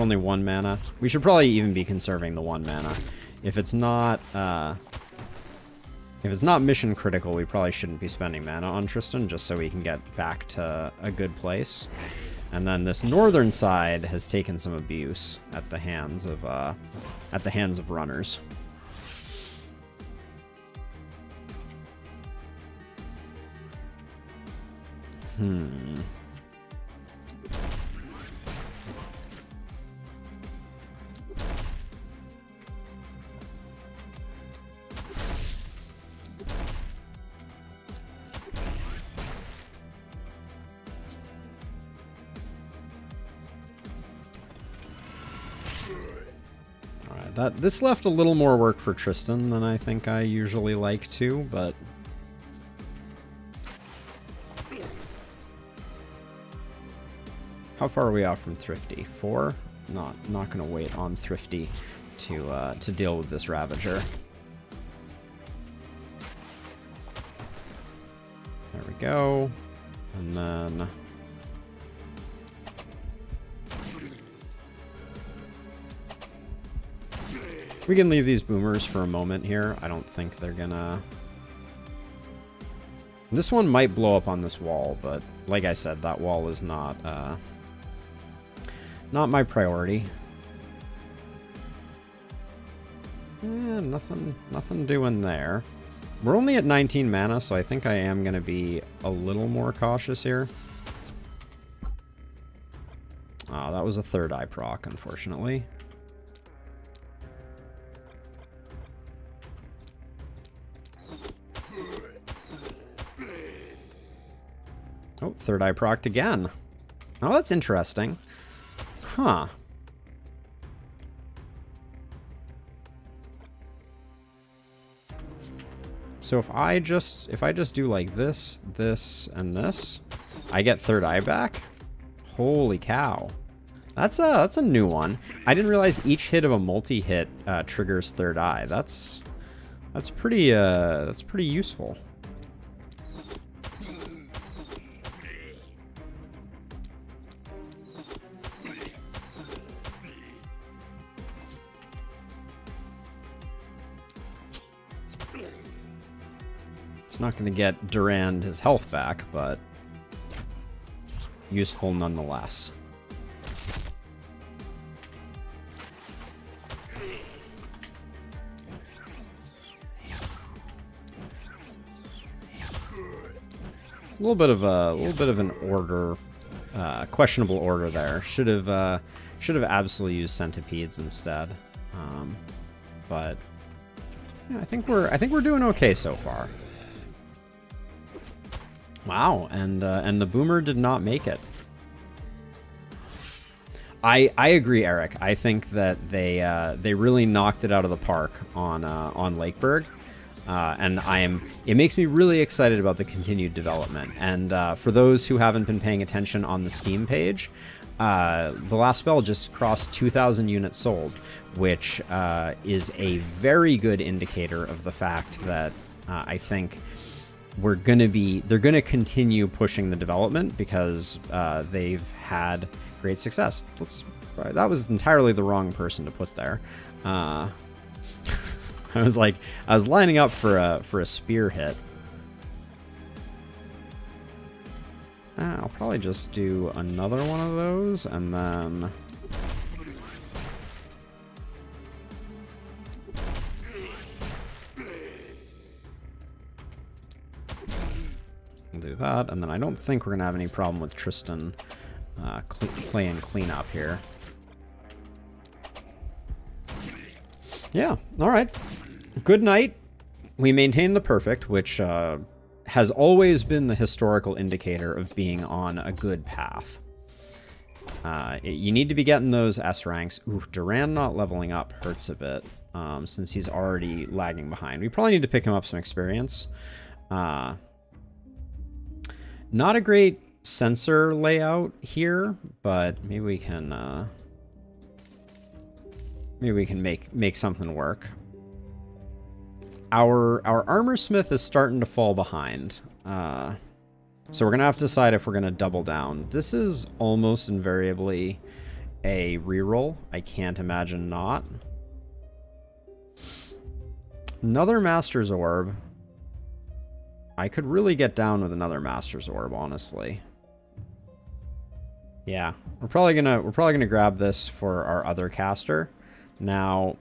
only 1 mana. We should probably even be conserving the 1 mana. If it's not mission critical, we probably shouldn't be spending mana on Tristan, just so we can get back to a good place. And then this northern side has taken some abuse at the hands of runners. This left a little more work for Tristan than I think I usually like to, but... how far are we off from Thrifty? 4? Not gonna wait on Thrifty to deal with this Ravager. There we go. And then... we can leave these boomers for a moment here. I don't think they're gonna... this one might blow up on this wall, but like I said, that wall is not my priority. Yeah, nothing doing there. We're only at 19 mana, so I think I am gonna be a little more cautious here. Oh, that was a 3rd eye proc, unfortunately. Oh, 3rd eye procced again. Oh, that's interesting. Huh. So if I just do like this, this, and this, I get 3rd eye back? Holy cow. That's a new one. I didn't realize each hit of a multi-hit triggers third eye. That's pretty useful. It's not going to get Durand his health back, but useful nonetheless. A little bit of an order, questionable order there. Should have absolutely used centipedes instead. But yeah, I think we're doing okay so far. Wow, and the boomer did not make it. I agree, Eric. I think that they really knocked it out of the park on Lakeburg. And it makes me really excited about the continued development. And for those who haven't been paying attention on the Steam page, the last spell just crossed 2,000 units sold, which is a very good indicator of the fact that I think they're going to continue pushing the development because they've had great success. That was entirely the wrong person to put there. I was lining up for a spear hit. I'll probably just do another one of those and then we'll do that, and then I don't think we're gonna have any problem with Tristan playing cleanup here. Yeah, all right. Good night. We maintain the perfect, which has always been the historical indicator of being on a good path. You need to be getting those S ranks. Ooh, Durand not leveling up hurts a bit, since he's already lagging behind. We probably need to pick him up some experience. Not a great sensor layout here, but maybe we can make something work. Our armor smith is starting to fall behind. So we're gonna have to decide if we're gonna double down. This is almost invariably a reroll. I can't imagine not. Another Master's Orb. I could really get down with another Master's Orb, honestly. Yeah, we're probably gonna grab this for our other caster. Now,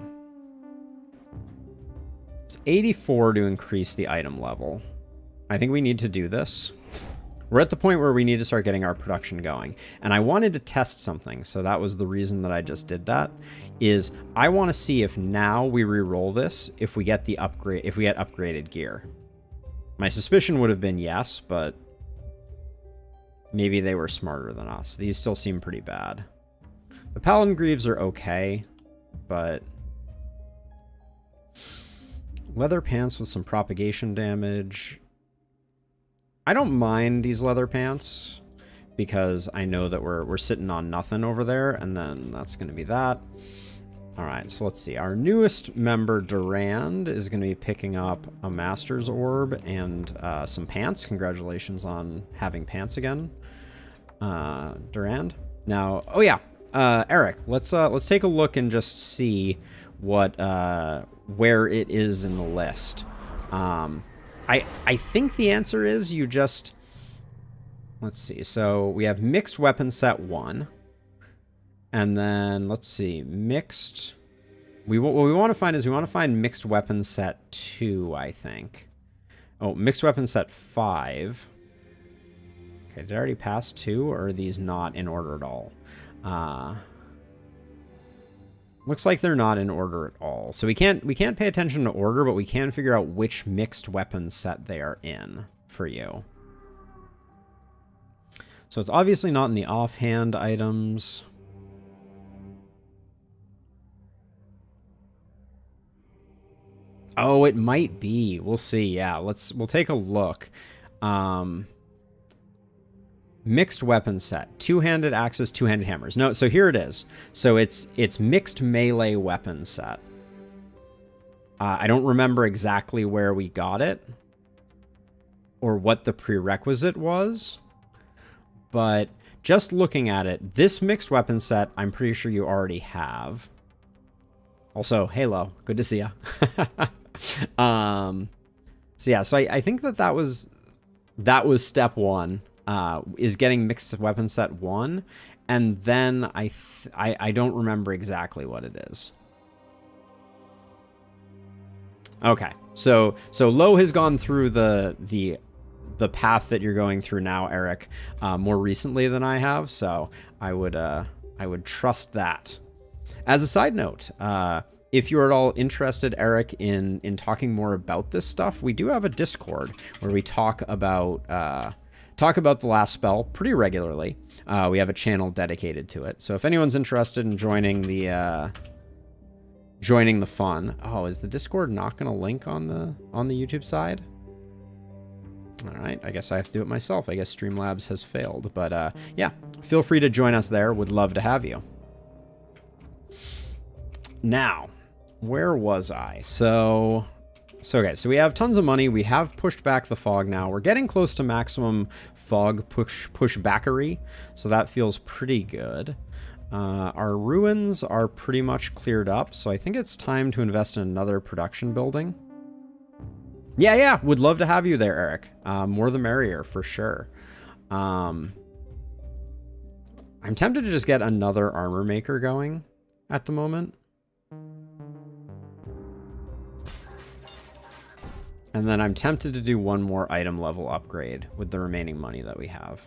it's 84 to increase the item level. I think we need to do this. We're at the point where we need to start getting our production going. And I wanted to test something, so that was the reason that I just did that, is I want to see if now we re-roll this, if we get upgraded gear. My suspicion would have been yes, but maybe they were smarter than us. These still seem pretty bad. The Paladin Greaves are okay, but leather pants with some propagation damage. I don't mind these leather pants because I know that we're sitting on nothing over there, and then that's going to be that. All right, so let's see. Our newest member, Durand, is going to be picking up a Master's Orb and some pants. Congratulations on having pants again, Durand. Now, oh yeah, Eric, let's take a look and just see what where it is in the list. I think the answer is you just, let's see. So we have mixed weapon set 1. And then let's see, mixed. What we want to find is we want to find mixed weapon set 2, I think. Oh, mixed weapon set 5. Okay, did I already pass 2, or are these not in order at all? Looks like they're not in order at all. So we can't pay attention to order, but we can figure out which mixed weapon set they are in for you. So it's obviously not in the offhand items. Oh, it might be. We'll see. Yeah, we'll take a look. Mixed weapon set. Two-handed axes, two-handed hammers. No, so here it is. So it's mixed melee weapon set. I don't remember exactly where we got it or what the prerequisite was, but just looking at it, this mixed weapon set, I'm pretty sure you already have. Also, Halo, good to see ya. So yeah, so I think that was step one, is getting mixed weapon set 1, and then I don't remember exactly what it is. Okay, so Lo has gone through the path that you're going through now, Eric, more recently than I have, so I would trust that. As a side note, if you're at all interested, Eric, in talking more about this stuff, we do have a Discord where we talk about the last spell pretty regularly. We have a channel dedicated to it, so if anyone's interested in joining the fun. Oh, is the Discord not going to link on the YouTube side? All right, I guess I have to do it myself. I guess Streamlabs has failed, but yeah, feel free to join us there. Would love to have you. Now, where was I? So okay, so we have tons of money. We have pushed back the fog now. We're getting close to maximum fog pushbackery, so that feels pretty good. Our ruins are pretty much cleared up, so I think it's time to invest in another production building. Yeah, would love to have you there, Eric. More the merrier, for sure. I'm tempted to just get another armor maker going at the moment. And then I'm tempted to do one more item level upgrade with the remaining money that we have.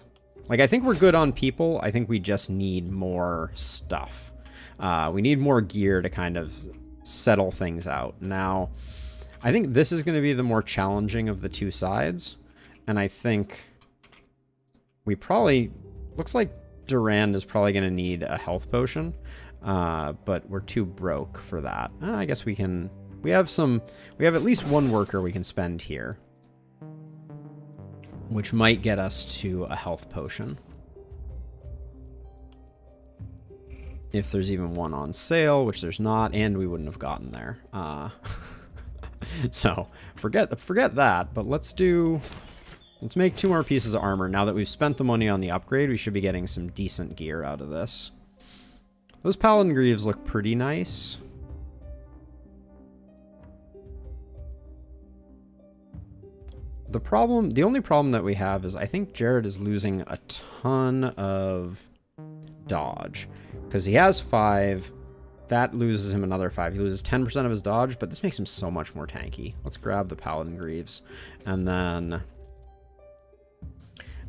Like, I think we're good on people. I think we just need more stuff. We need more gear to kind of settle things out. Now, I think this is going to be the more challenging of the two sides. And I think we probably... Looks like Durand is probably going to need a health potion. But we're too broke for that. I guess we can... We have at least one worker we can spend here, which might get us to a health potion. If there's even one on sale, which there's not, and we wouldn't have gotten there. So forget that, but let's make 2 more pieces of armor. Now that we've spent the money on the upgrade, we should be getting some decent gear out of this. Those Paladin Greaves look pretty nice. The only problem that we have is I think Jared is losing a ton of dodge because he has 5. That loses him another 5. He loses 10% of his dodge, but this makes him so much more tanky. Let's grab the Paladin Greaves. And then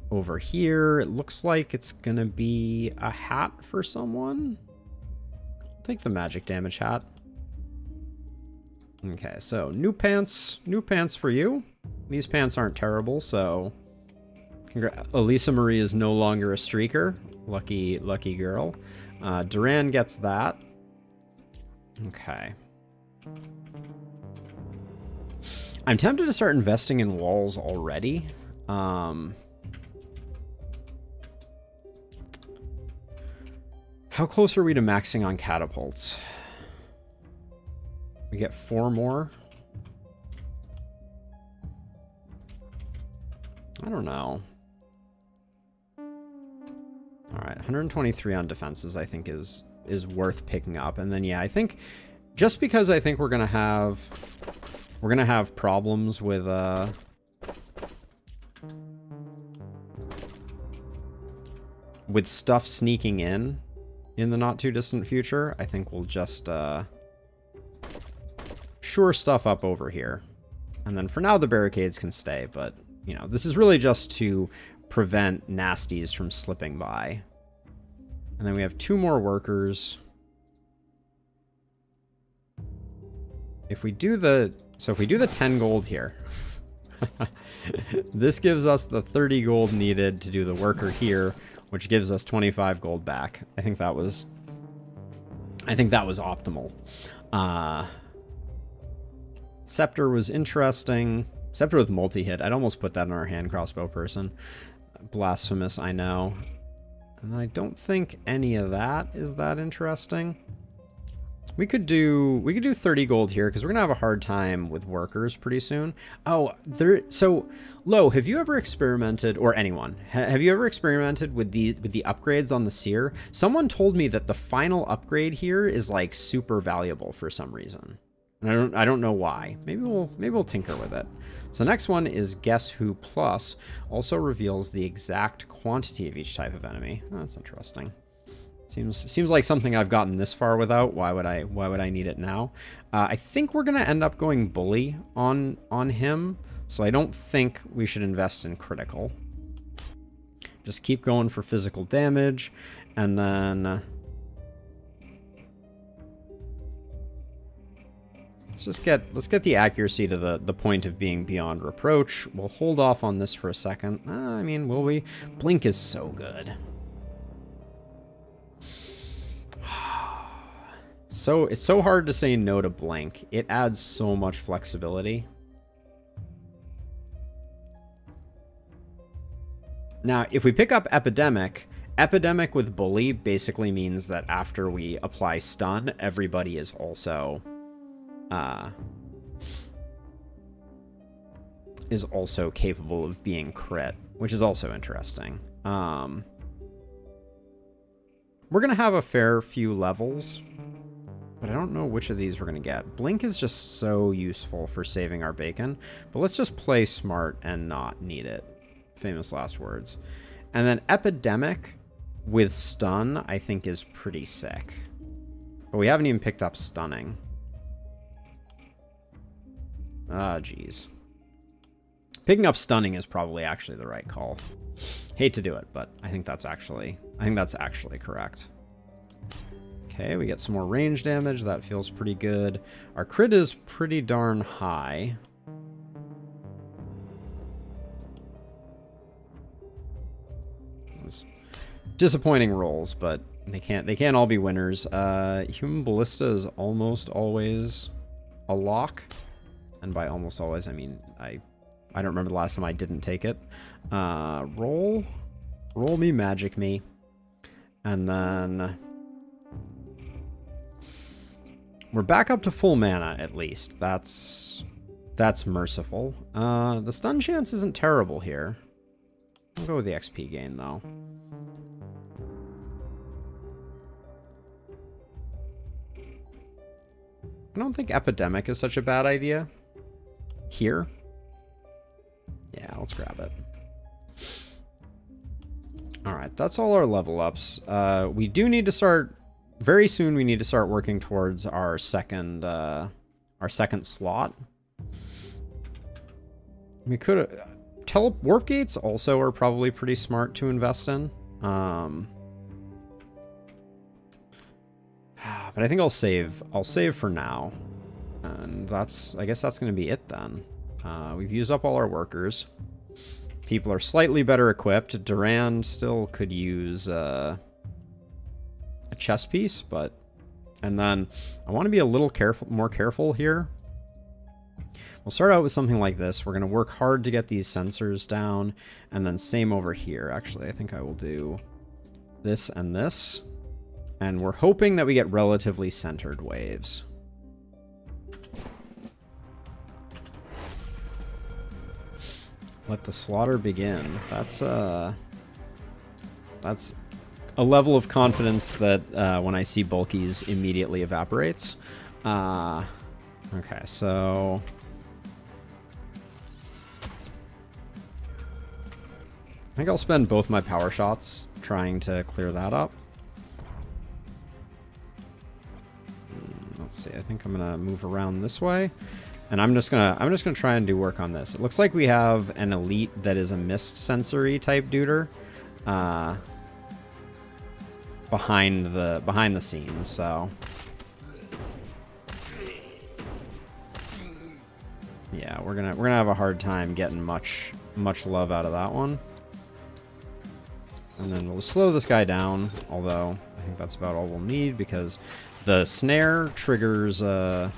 over here, it looks like it's going to be a hat for someone. I'll take the magic damage hat. Okay, so new pants for you. These pants aren't terrible, so Elisa Marie is no longer a streaker. Lucky girl. Duran gets that. Okay. I'm tempted to start investing in walls already. How close are we to maxing on catapults? We get 4 more. I don't know. All right, 123 on defenses, I think is worth picking up. And then yeah, I think just because I think we're gonna have problems with stuff sneaking in the not too distant future, I think we'll just shore stuff up over here. And then for now the barricades can stay, but you know, this is really just to prevent nasties from slipping by. And then we have 2 more workers. If we do the 10 gold here, this gives us the 30 gold needed to do the worker here, which gives us 25 gold back. I think that was optimal. Scepter was interesting. Scepter with multi-hit. I'd almost put that in our hand crossbow person. blasphemous, I know. And I don't think any of that is that interesting. We could do 30 gold here because we're gonna have a hard time with workers pretty soon. Oh, so Lo, have you ever experimented, or anyone, have you ever experimented with the upgrades on the seer? Someone told me that the final upgrade here is like super valuable for some reason. And I don't know why. Maybe we'll tinker with it. So next one is Guess Who Plus. Also reveals the exact quantity of each type of enemy. Oh, that's interesting. Seems like something I've gotten this far without. Why would I need it now? I think we're gonna end up going bully on him, so I don't think we should invest in critical. Just keep going for physical damage, and then let's get the accuracy to the point of being beyond reproach. We'll hold off on this for a second. I mean, will we? Blink is so good. So it's so hard to say no to Blink. It adds so much flexibility. Now, if we pick up Epidemic with Bully basically means that after we apply stun, everybody is also capable of being crit, which is also interesting. We're gonna have a fair few levels, but I don't know which of these we're going to get. Blink is just so useful for saving our bacon, but let's just play smart and not need it. Famous last words. And then Epidemic with stun, I think, is pretty sick. But we haven't even picked up stunning. Ah, geez. Picking up stunning is probably actually the right call. Hate to do it, but I think that's actually correct. Okay, we get some more range damage. That feels pretty good. Our crit is pretty darn high. Disappointing rolls, but they can't all be winners. Human Ballista is almost always a lock. And by almost always, I mean I don't remember the last time I didn't take it. Roll me, magic me. And then we're back up to full mana, at least. That's merciful. The stun chance isn't terrible here. I'll go with the XP gain, though. I don't think Epidemic is such a bad idea. Here? Yeah, let's grab it. Alright, that's all our level ups. We do need to start... Very soon we need to start working towards our second slot. We could... warp gates also are probably pretty smart to invest in. But I think I'll save for now. And I guess that's going to be it then. We've used up all our workers. People are slightly better equipped. Durand still could use a chess piece, but... And then I want to be a little more careful here. We'll start out with something like this. We're going to work hard to get these sensors down, and then same over here. Actually, I think I will do this and this. And we're hoping that we get relatively centered waves. Let the slaughter begin. That's a level of confidence that when I see bulkies immediately evaporates. Okay, so... I think I'll spend both my power shots trying to clear that up. Let's see. I think I'm gonna move around this way, and I'm just gonna try and do work on this. It looks like we have an elite that is a mist sensory type duder behind the scenes. So yeah, we're gonna have a hard time getting much love out of that one. And then we'll slow this guy down, although I think that's about all we'll need because the snare triggers the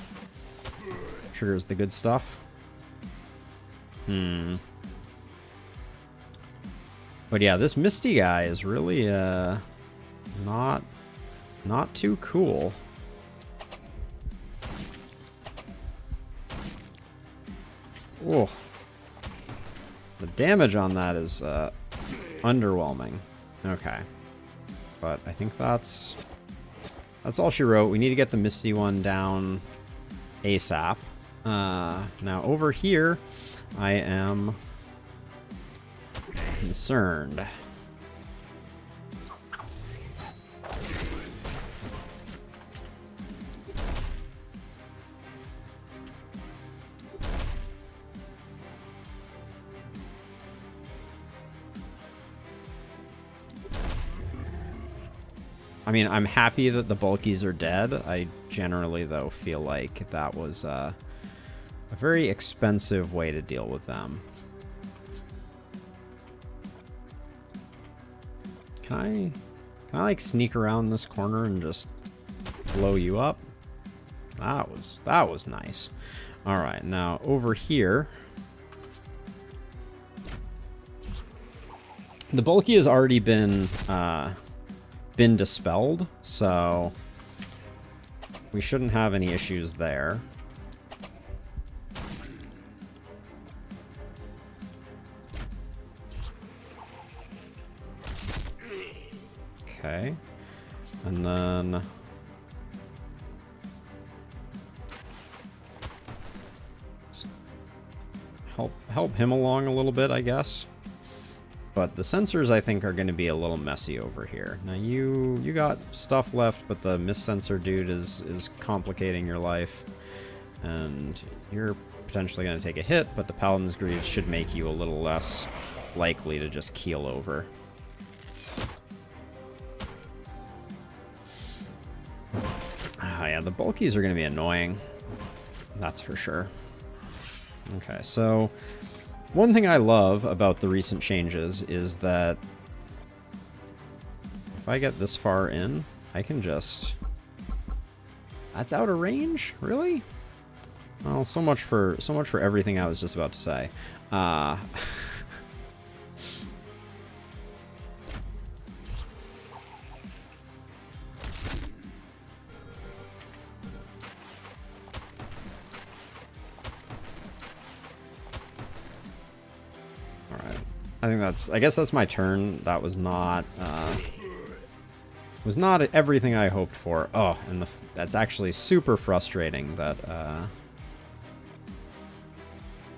good stuff. But yeah, this Misty guy is really not too cool. Oh, the damage on that is underwhelming. Okay, but I think that's all she wrote. We need to get the Misty one down ASAP. Now over here, I am concerned. I mean, I'm happy that the bulkies are dead. I generally, though, feel like that was a very expensive way to deal with them. Can I like sneak around this corner and just blow you up? That was nice. All right, now over here, the bulky has already been dispelled, so we shouldn't have any issues there. Okay, and then help him along a little bit, I guess. But the sensors, I think, are going to be a little messy over here. Now, you got stuff left, but the mist sensor dude is complicating your life. And you're potentially going to take a hit, but the Paladin's Greaves should make you a little less likely to just keel over. Yeah, the bulkies are going to be annoying. That's for sure. Okay, so one thing I love about the recent changes is that if I get this far in, I can just... That's out of range? Really? Well, so much for everything I was just about to say. I guess that's my turn. That was not everything I hoped for. Oh, and that's actually super frustrating that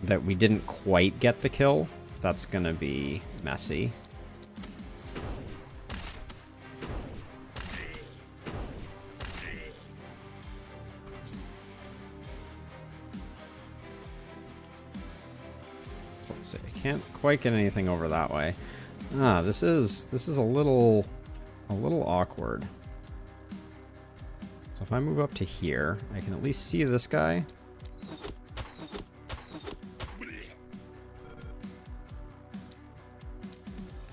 that we didn't quite get the kill. That's gonna be messy. Let's see. I can't quite get anything over that way. This is a little awkward. So if I move up to here, I can at least see this guy.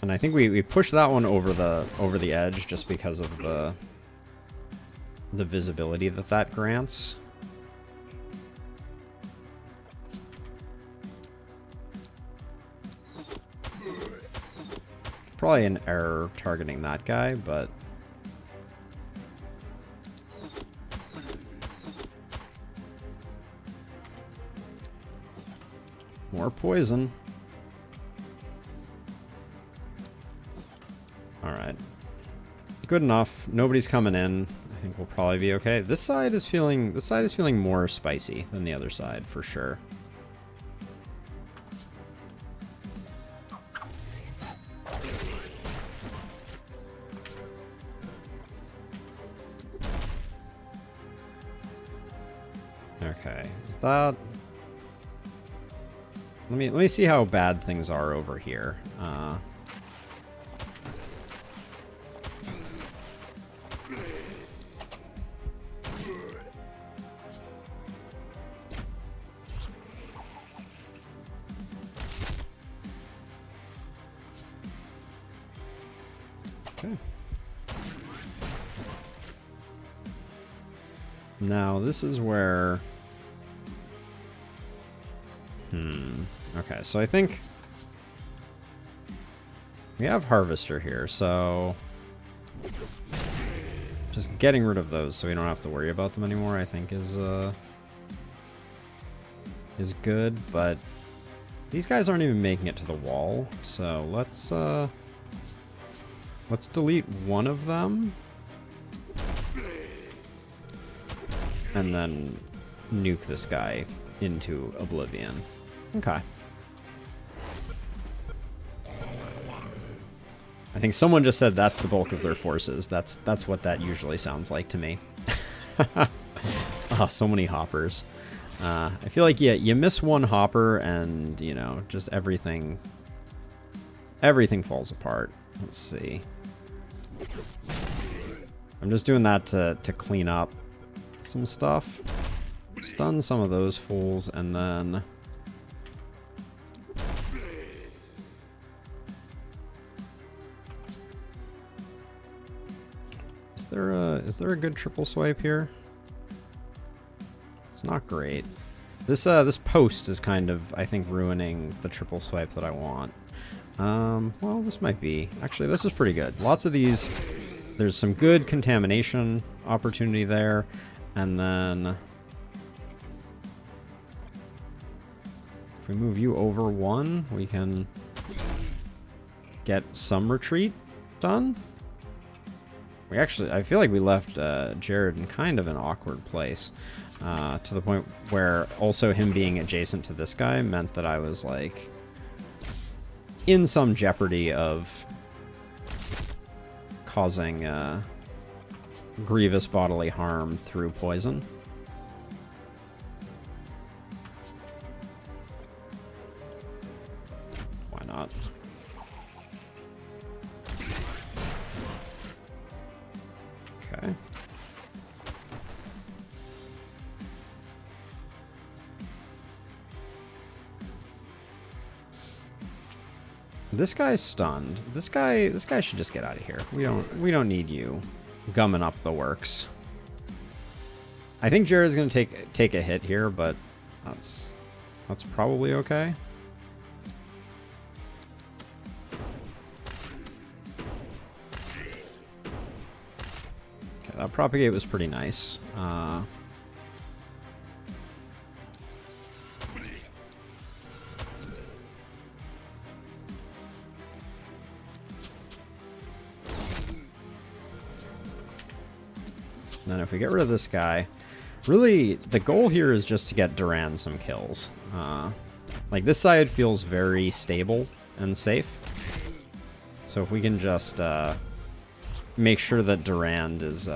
And I think we pushed that one over the edge just because of the visibility that grants. Probably an error targeting that guy, but more poison. All right, good enough. Nobody's coming in. I think we'll probably be okay. This side is feeling more spicy than the other side for sure. Okay, is that... Let me see how bad things are over here. Okay. Now this is where... Okay, so I think We have Harvester here, so just getting rid of those so we don't have to worry about them anymore, I think is good, but these guys aren't even making it to the wall, so let's delete one of them and then nuke this guy into oblivion. Okay. I think someone just said that's the bulk of their forces. That's what that usually sounds like to me. Oh, so many hoppers. I feel like you miss one hopper and, you know, just everything falls apart. Let's see. I'm just doing that to clean up some stuff. Stun some of those fools and then is there a good triple swipe here? It's not great. This post is kind of, I think, ruining the triple swipe that I want. Well, this might be. Actually, this is pretty good. Lots of these. There's some good contamination opportunity there. And then if we move you over one, we can get some retreat done. We actually, I feel like we left Jared in kind of an awkward place, to the point where also him being adjacent to this guy meant that I was like in some jeopardy of causing grievous bodily harm through poison. Why not? Okay. This guy's stunned. This guy should just get out of here. We don't need you gumming up the works. I think Jared's gonna take a hit here, but that's probably okay. Okay, that propagate was pretty nice. Then if we get rid of this guy, really the goal here is just to get Duran some kills. Like this side feels very stable and safe. So if we can just make sure that Durand is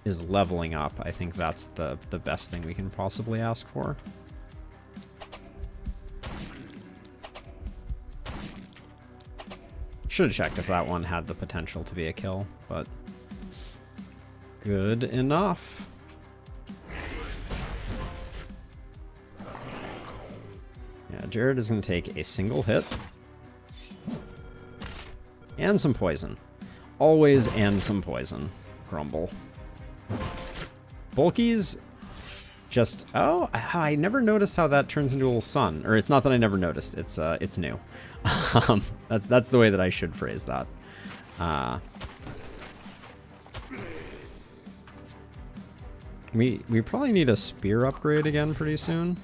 leveling up, I think that's the best thing we can possibly ask for. Should have checked if that one had the potential to be a kill, but good enough. Yeah, Jared is going to take a single hit. And some poison. Always and some poison. Grumble. Bulky's just... Oh, I never noticed how that turns into a little sun. Or it's not that I never noticed. It's new. That's the way that I should phrase that. We probably need a spear upgrade again pretty soon.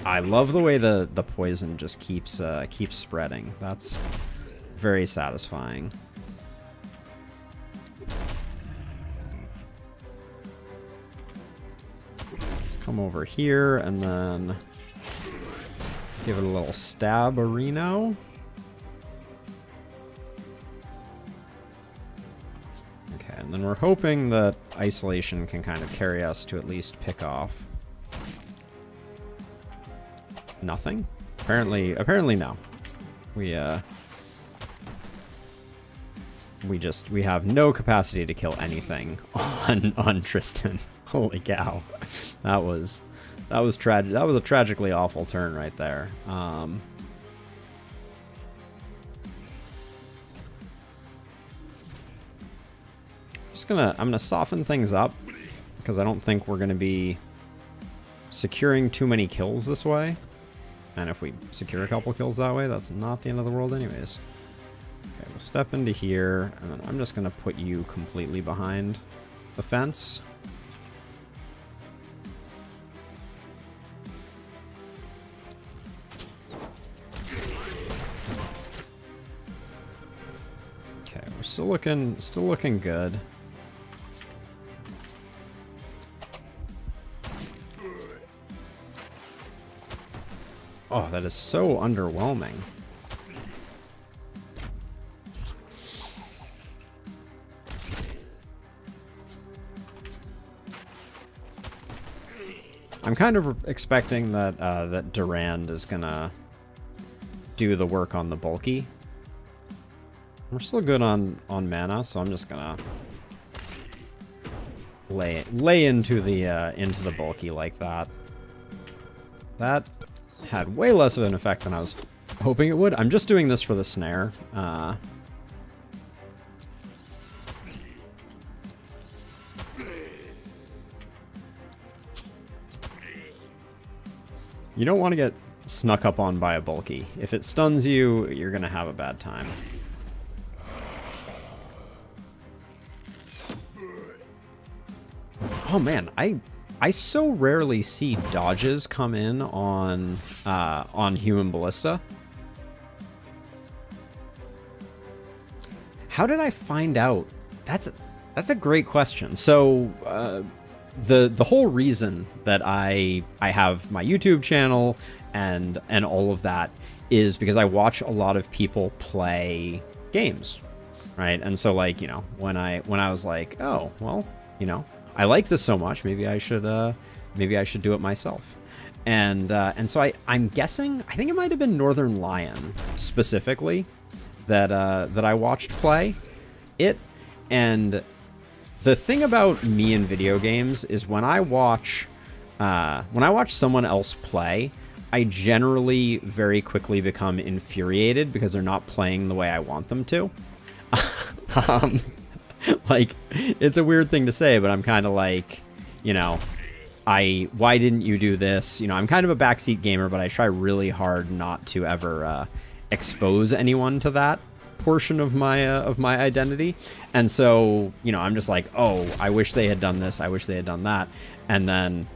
I love the way the poison just keeps spreading. That's very satisfying. Let's come over here and then give it a little stab-a-reno. Okay, and then we're hoping that isolation can kind of carry us to at least pick off. Nothing? Apparently no. We have no capacity to kill anything on Tristan. Holy cow. That was tragic. That was a tragically awful turn right there. I'm gonna soften things up because I don't think we're gonna be securing too many kills this way. And if we secure a couple kills that way, that's not the end of the world anyways. step into here, and then I'm just going to put you completely behind the fence. Okay, we're still looking good. Oh, that is so underwhelming. I'm kind of expecting that that Durand is gonna do the work on the bulky. We're still good on mana, so I'm just gonna lay into the bulky like that. That had way less of an effect than I was hoping it would. I'm just doing this for the snare. You don't want to get snuck up on by a bulky. If it stuns you, you're going to have a bad time. Oh man, I so rarely see dodges come in on Human Ballista. How did I find out? That's a great question. So the whole reason that I have my YouTube channel and all of that is because I watch a lot of people play games, right? And so like, you know, when I was like, oh well, you know, I like this so much, maybe I should do it myself. And so I'm guessing, I think it might have been Northern Lion specifically that I watched play it. And the thing about me in video games is when I watch someone else play, I generally very quickly become infuriated because they're not playing the way I want them to. Like, it's a weird thing to say, but I'm kind of like, you know, why didn't you do this? You know, I'm kind of a backseat gamer, but I try really hard not to ever expose anyone to that portion of my identity. And so, you know, I'm just like, oh, I wish they had done this. I wish they had done that. And then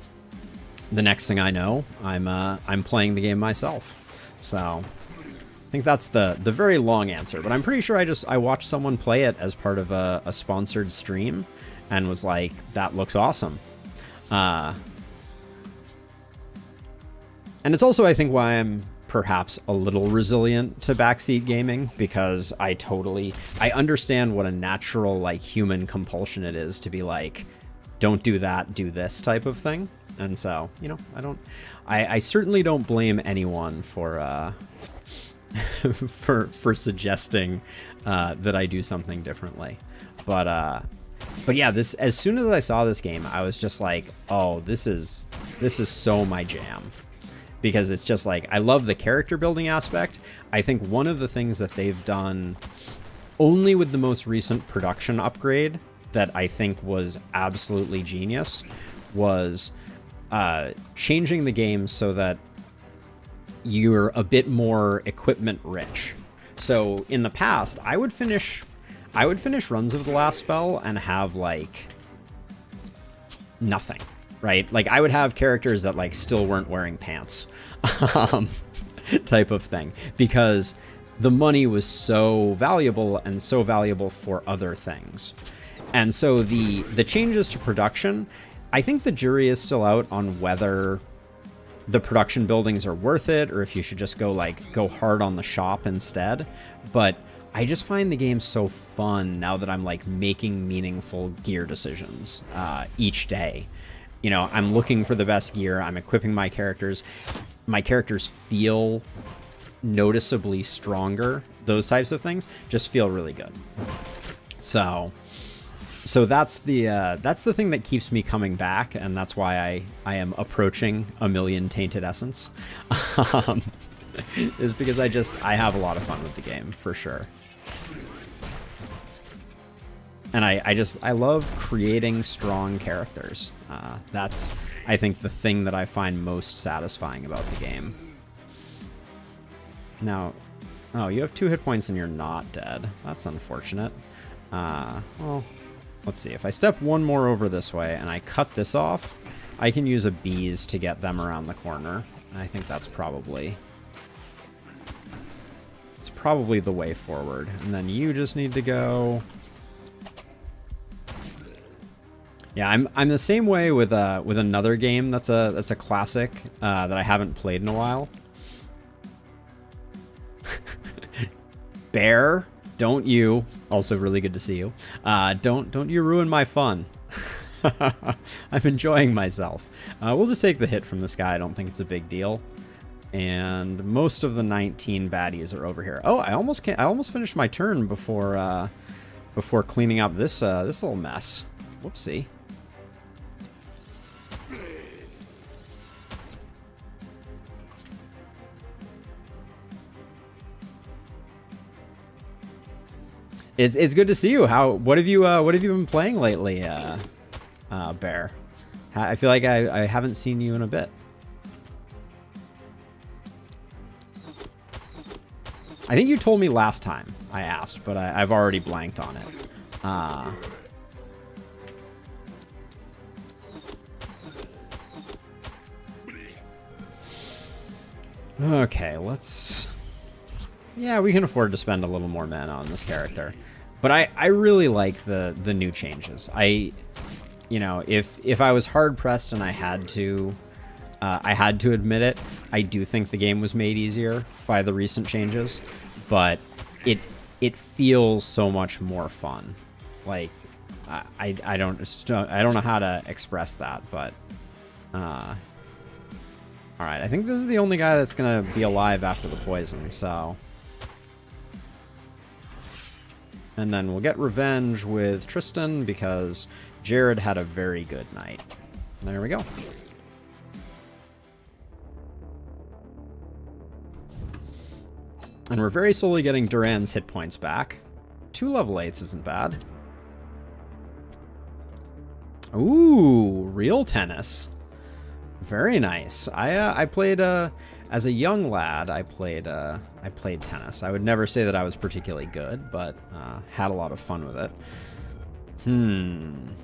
the next thing I know, I'm playing the game myself. So I think that's the very long answer, but I'm pretty sure I watched someone play it as part of a sponsored stream and was like, that looks awesome. And it's also, I think, why I'm perhaps a little resilient to backseat gaming, because I understand what a natural, like, human compulsion it is to be like, don't do that, do this type of thing. And so, you know, I certainly don't blame anyone for for suggesting that I do something differently. But yeah, as soon as I saw this game, I was just like, oh, this is so my jam, because it's just like, I love the character building aspect. I think one of the things that they've done only with the most recent production upgrade that I think was absolutely genius was changing the game so that you're a bit more equipment rich. So in the past, I would finish runs of the last spell and have like nothing, right? Like I would have characters that like still weren't wearing pants, type of thing, because the money was so valuable and so valuable for other things. And so the changes to production, I think the jury is still out on whether the production buildings are worth it or if you should just go hard on the shop instead. But I just find the game so fun now that I'm like making meaningful gear decisions each day. You know, I'm looking for the best gear. I'm equipping my characters. My characters feel noticeably stronger. Those types of things just feel really good. So that's the thing that keeps me coming back, and that's why I am approaching 1 million tainted essence. Is because I have a lot of fun with the game, for sure. And I love creating strong characters. That's, I think, the thing that I find most satisfying about the game. Now, Oh, you have 2 hit points and you're not dead. That's unfortunate. Well, let's see. If I step one more over this way and I cut this off, I can use a bees to get them around the corner. I think that's probably the way forward. And then you just need to go. Yeah, I'm the same way with another game that's a classic that I haven't played in a while. Bear, don't you? Also, really good to see you. Don't you ruin my fun. I'm enjoying myself. We'll just take the hit from this guy. I don't think it's a big deal. And most of the 19 baddies are over here. Oh, I almost finished my turn before cleaning up this little mess. Whoopsie. It's good to see you. What have you been playing lately, Bear? I feel like I haven't seen you in a bit. I think you told me last time I asked, but I've already blanked on it. Okay, let's... Yeah, we can afford to spend a little more mana on this character. But I really like the new changes. You know, if I was hard-pressed and I had to admit it, I do think the game was made easier by the recent changes, but it feels so much more fun. Like, I don't know how to express that, but all right, I think this is the only guy that's gonna be alive after the poison, so. And then we'll get revenge with Tristan because Jared had a very good night. There we go. And we're very slowly getting Duran's hit points back. 2 level 8s isn't bad. Ooh, real tennis. Very nice. I played as a young lad. I played tennis. I would never say that I was particularly good, but had a lot of fun with it. And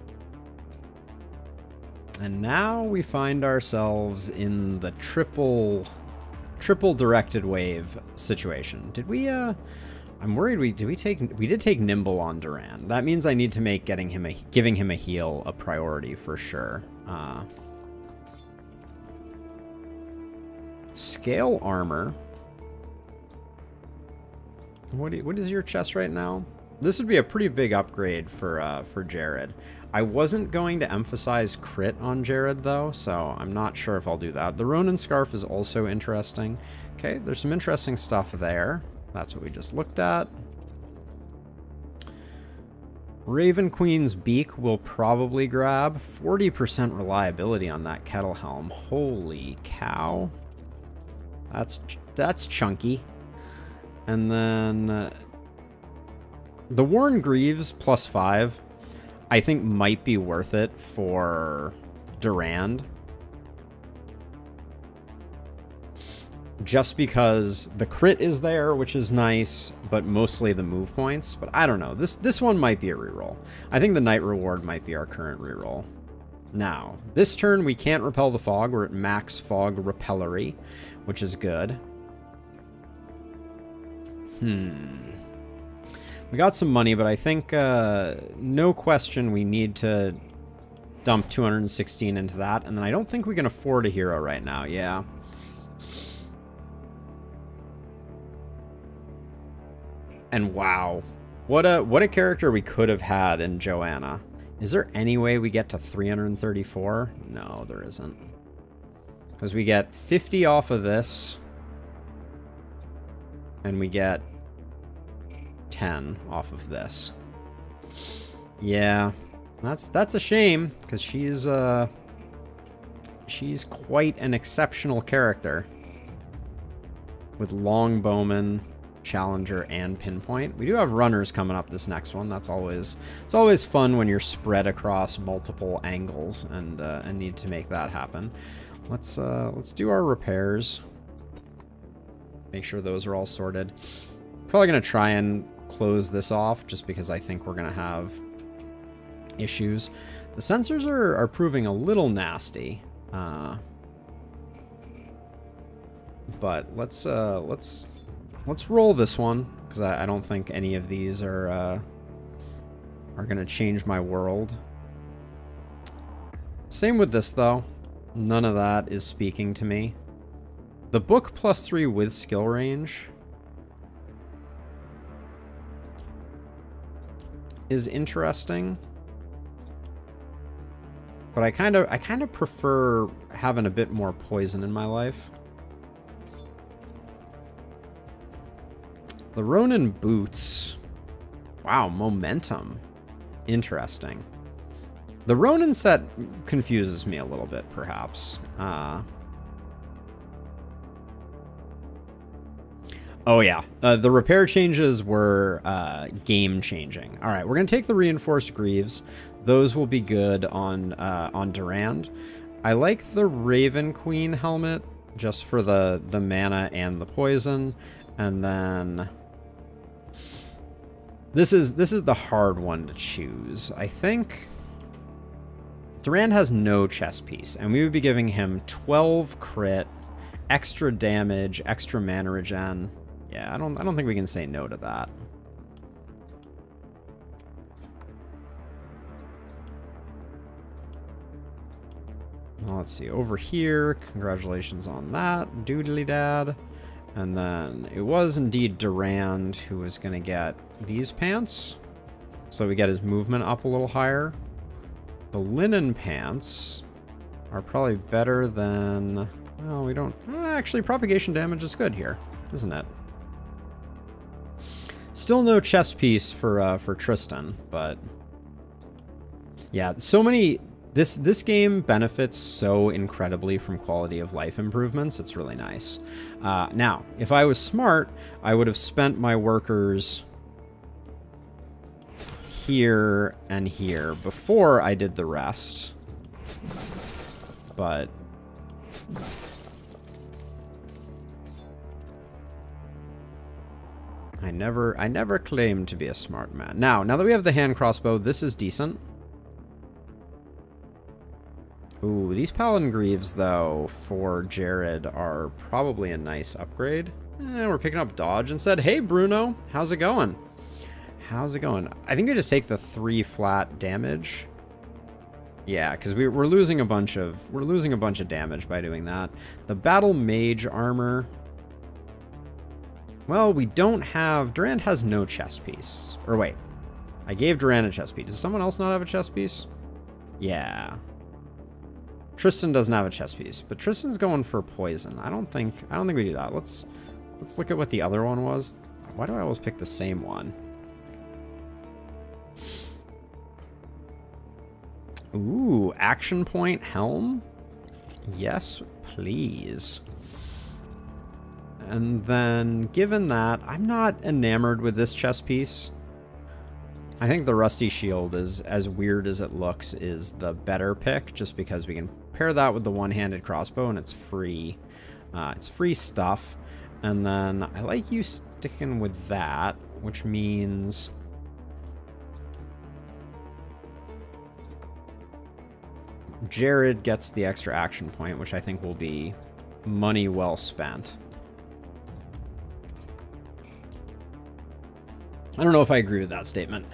now we find ourselves in the triple directed wave situation. Did we? I'm worried. We did take Nimble on Duran. That means I need to make giving him a heal a priority for sure. Scale armor. What is your chest right now? This would be a pretty big upgrade for Jared. I wasn't going to emphasize crit on Jared though, so I'm not sure if I'll do that. The Ronin scarf is also interesting. Okay, there's some interesting stuff there. That's what we just looked at. Raven Queen's beak will probably grab. 40% reliability on that kettle helm. Holy cow. That's chunky. And then the Worn Greaves +5 I think might be worth it for Durand. Just because the crit is there, which is nice, but mostly the move points. But I don't know. This one might be a reroll. I think the Night Reward might be our current reroll. Now, this turn we can't repel the fog. We're at max fog repellery, which is good. We got some money, but I think no question we need to dump 216 into that. And then I don't think we can afford a hero right now. Yeah. And wow, what a character we could have had in Joanna. Is there any way we get to 334? No, there isn't. Because we get 50 off of this. And we get 10 off of this. Yeah, that's a shame, because she's quite an exceptional character. With Longbowman, Challenger, and Pinpoint. We do have runners coming up this next one. It's always fun when you're spread across multiple angles and need to make that happen. Let's do our repairs. Make sure those are all sorted. probably going to try and close this off just because I think we're going to have issues. The sensors are proving a little nasty. But let's roll this one, because I don't think any of these are going to change my world. Same with this, though. None of that is speaking to me. The book +3 with skill range is interesting, but I kind of prefer having a bit more poison in my life. The Ronin boots. Wow, momentum. Interesting. The Ronin set confuses me a little bit, perhaps. Oh yeah, the repair changes were game-changing. All right, we're gonna take the reinforced greaves. Those will be good on Durand. I like the Raven Queen helmet just for the mana and the poison, and then this is the hard one to choose. I think Durand has no chest piece, and we would be giving him 12 crit, extra damage, extra mana regen. Yeah, I don't think we can say no to that. Well, let's see, over here, congratulations on that, doodly dad. And then it was indeed Durand who was going to get these pants. So we get his movement up a little higher. The linen pants are probably better than... Well, we don't... actually, propagation damage is good here, isn't it? Still no chest piece for Tristan, but... Yeah, so many... This game benefits so incredibly from quality of life improvements. It's really nice. Now, if I was smart, I would have spent my workers here and here before I did the rest. But I never claimed to be a smart man. Now that we have the hand crossbow, this is decent. Ooh, these Paladin Greaves, though, for Jared are probably a nice upgrade. We're picking up dodge instead. Hey, Bruno, how's it going? How's it going? I think we just take the 3 flat damage. Yeah, because we're losing a bunch of damage by doing that. The Battle Mage armor. Well, we don't have... Durand has no chest piece. Or wait, I gave Durand a chest piece. Does someone else not have a chest piece? Yeah. Tristan doesn't have a chest piece, but Tristan's going for poison. I don't think we do that. Let's look at what the other one was. Why do I always pick the same one? Ooh, action point helm? Yes, please. And then, given that, I'm not enamored with this chest piece. I think the Rusty Shield, is as weird as it looks, is the better pick, just because we can pair that with the one-handed crossbow, and it's free. It's free stuff. And then I like you sticking with that, which means... Jared gets the extra action point, which I think will be money well spent. I don't know if I agree with that statement.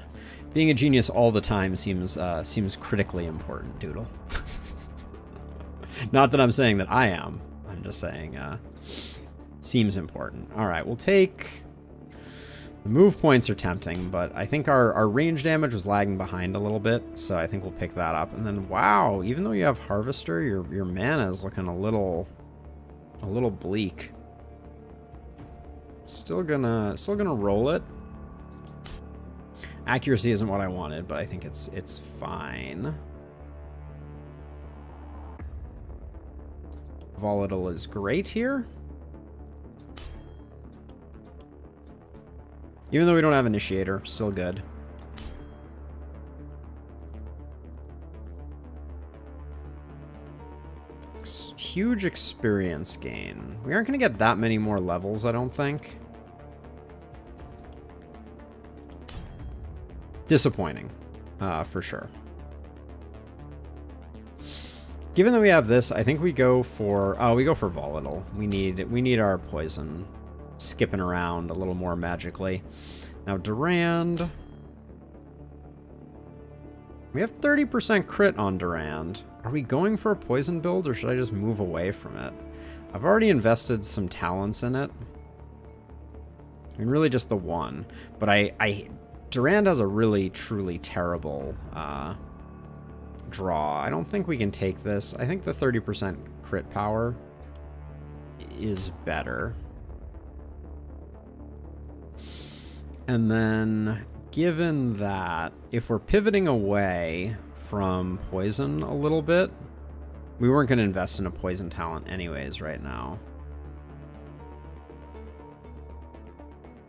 Being a genius all the time seems critically important, Doodle. Not that I'm saying that I am. I'm just saying seems important. All right, we'll take... The move points are tempting, but I think our range damage was lagging behind a little bit, so I think we'll pick that up. And then, wow, even though you have Harvester, your mana is looking a little bleak. Still gonna roll it. Accuracy isn't what I wanted, but I think it's fine. Volatile is great here. Even though we don't have Initiator, still good. Huge experience gain. We aren't going to get that many more levels, I don't think. Disappointing, for sure. Given that we have this, I think we go for volatile. We need our poison skipping around a little more magically. Now Durand, we have 30% crit on Durand. Are we going for a poison build, or should I just move away from it? I've already invested some talents in it. I mean, really just the one. But Durand has a really, truly terrible draw. I don't think we can take this. I think the 30% crit power is better. And then, given that, if we're pivoting away from poison a little bit, we weren't going to invest in a poison talent anyways right now.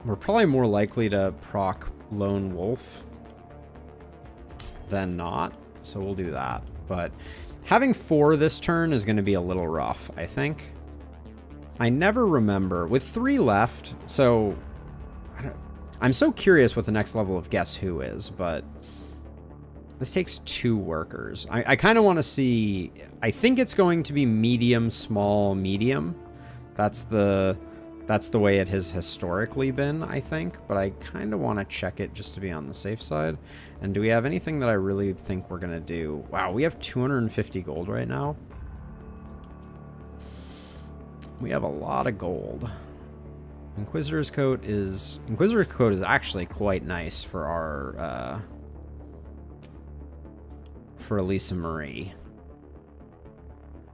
We're probably more likely to proc Lone Wolf than not, so we'll do that. But having 4 this turn is going to be a little rough, I think. I never remember. With 3 left, so I'm so curious what the next level of Guess Who is, but this takes 2 workers. I kind of want to see... I think it's going to be medium, small, medium. That's the way it has historically been, I think. But I kind of want to check it just to be on the safe side. And do we have anything that I really think we're going to do? Wow, we have 250 gold right now. We have a lot of gold. Inquisitor's Coat is actually quite nice for our... for Elisa Marie.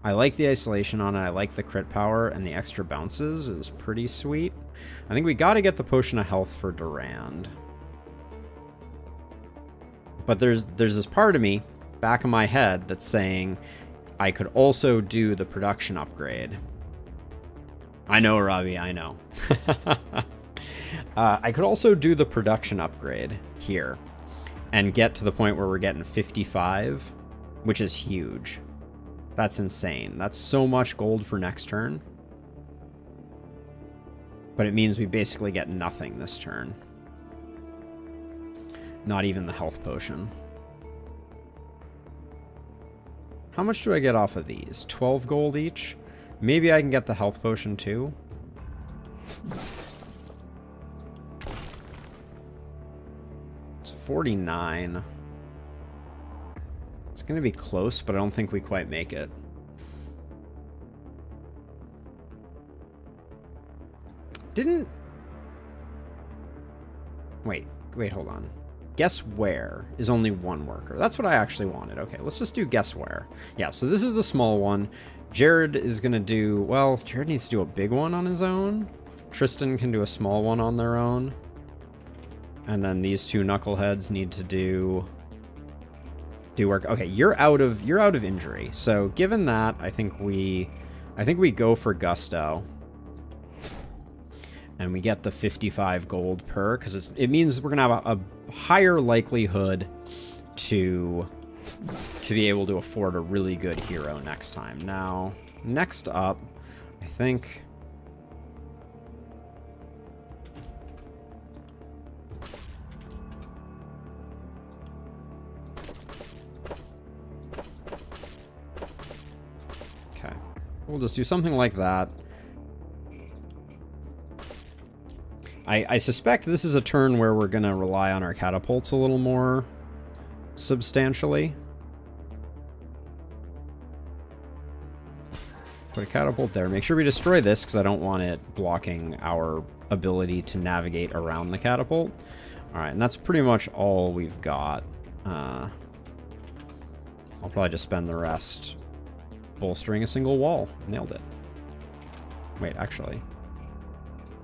I like the isolation on it. I like the crit power, and the extra bounces is pretty sweet. I think we got to get the Potion of Health for Durand. But there's this part of me, back of my head, that's saying I could also do the production upgrade. I know, Robbie, I know. I could also do the production upgrade here and get to the point where we're getting 55, which is huge. That's insane. That's so much gold for next turn. But it means we basically get nothing this turn. Not even the health potion. How much do I get off of these? 12 gold each? Maybe I can get the health potion too. It's 49. It's going to be close, but I don't think we quite make it. Wait, hold on. Guess Where is only 1 worker. That's what I actually wanted. Okay, let's just do Guess Where. Yeah, so this is the small one. Jared is going to do... Well, Jared needs to do a big one on his own. Tristan can do a small one on their own. And then these 2 knuckleheads need to do work. Okay, you're out of injury. So given that, I think we go for Gusto. And we get the 55 gold per, because it means we're going to have a higher likelihood to be able to afford a really good hero next time. Now, next up, I think... Okay, we'll just do something like that. I suspect this is a turn where we're going to rely on our catapults a little more substantially. Put a catapult there. Make sure we destroy this, because I don't want it blocking our ability to navigate around the catapult. Alright, and that's pretty much all we've got. I'll probably just spend the rest bolstering a single wall. Nailed it. Wait, actually...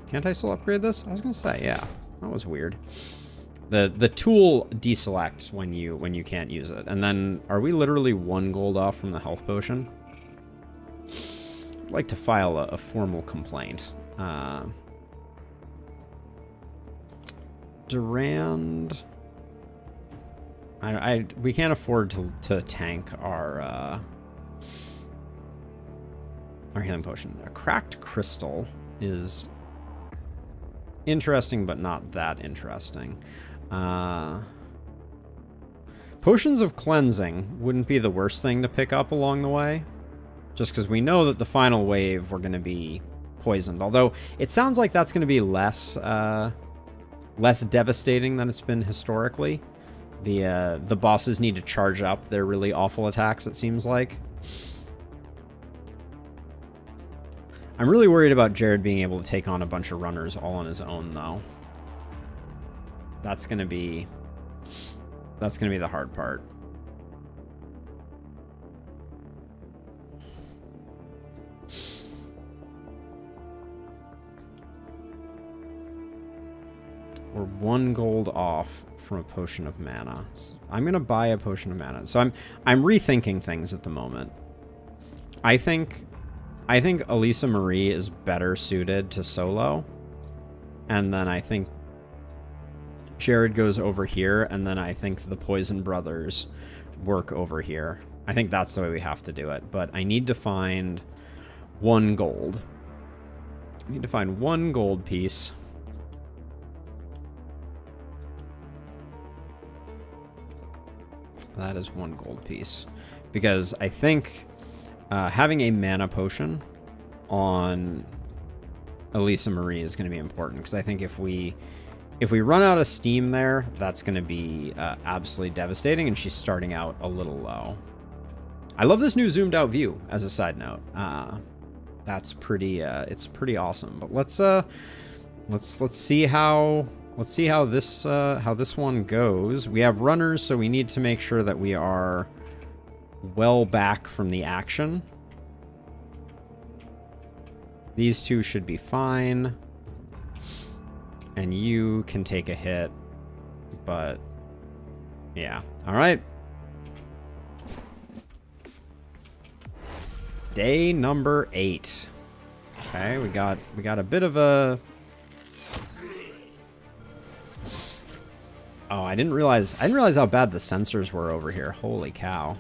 Can't I still upgrade this? I was gonna say, yeah. That was weird. The tool deselects when you can't use it. And then, are we literally 1 gold off from the health potion? I'd like to file a formal complaint. Durand... we can't afford to tank our healing potion. A cracked crystal is... interesting, but not that interesting. Potions of Cleansing wouldn't be the worst thing to pick up along the way. Just because we know that the final wave we're going to be poisoned. Although, it sounds like that's going to be less devastating than it's been historically. The bosses need to charge up their really awful attacks, it seems like. I'm really worried about Jared being able to take on a bunch of runners all on his own, though. That's going to be the hard part. We're 1 gold off from a potion of mana. So I'm gonna buy a potion of mana. So I'm rethinking things at the moment. I think Elisa Marie is better suited to solo, and then I think Jared goes over here, and then I think the Poison Brothers work over here. I think that's the way we have to do it. But I need to find 1 gold. I need to find 1 gold piece. That is 1 gold piece. Because I think having a mana potion on Elisa Marie is going to be important. Because I think if we run out of steam there, that's going to be absolutely devastating. And she's starting out a little low. I love this new zoomed out view, as a side note. That's pretty. It's pretty awesome. But let's see how. Let's see how this one goes. We have runners, so we need to make sure that we are well back from the action. These two should be fine. And you can take a hit, but yeah. All right. Day number 8. Okay, we got a bit of a... Oh, I didn't realize how bad the sensors were over here. Holy cow.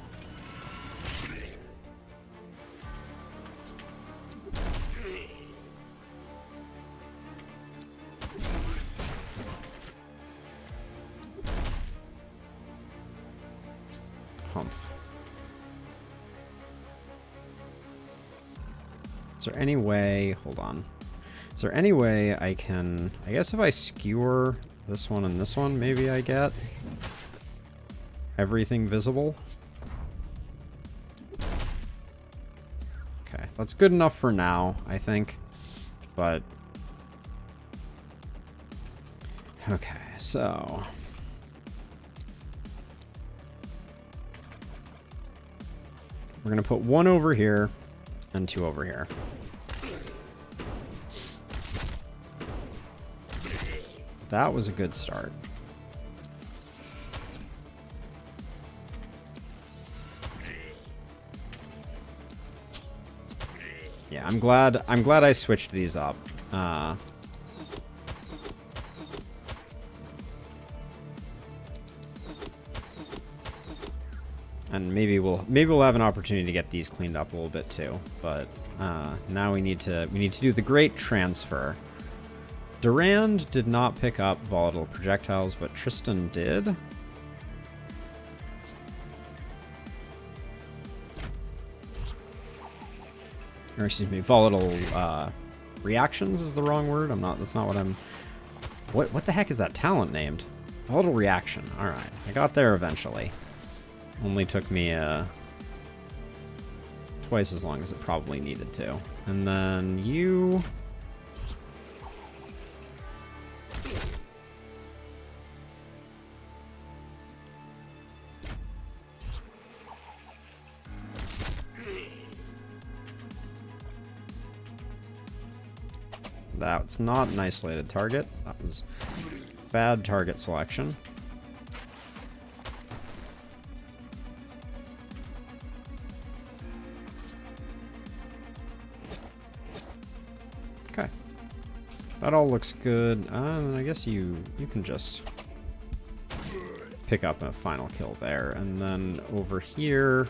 Humph. Is there any way, hold on. Is there any way I can, I guess if I skewer this one and this one, maybe I get everything visible. Okay, that's good enough for now, I think. But okay, so we're gonna put 1 over here and 2 over here. That was a good start. Yeah, I'm glad I switched these up. And maybe we'll have an opportunity to get these cleaned up a little bit too. But now we need to do the great transfer. Durand did not pick up volatile projectiles, but Tristan did. Or excuse me, volatile reactions is the wrong word. That's not what I'm... What the heck is that talent named? Volatile reaction. Alright, I got there eventually. Only took me twice as long as it probably needed to. And then you... That's not an isolated target. That was bad target selection. Okay. That all looks good. And I guess you can just pick up a final kill there. And then over here,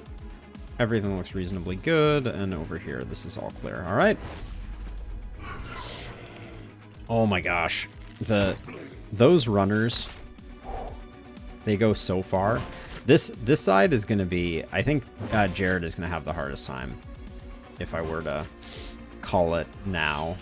everything looks reasonably good. And over here, this is all clear. All right. Oh my gosh. Those runners, they go so far. This side is going to be, I think Jared is going to have the hardest time if I were to call it now.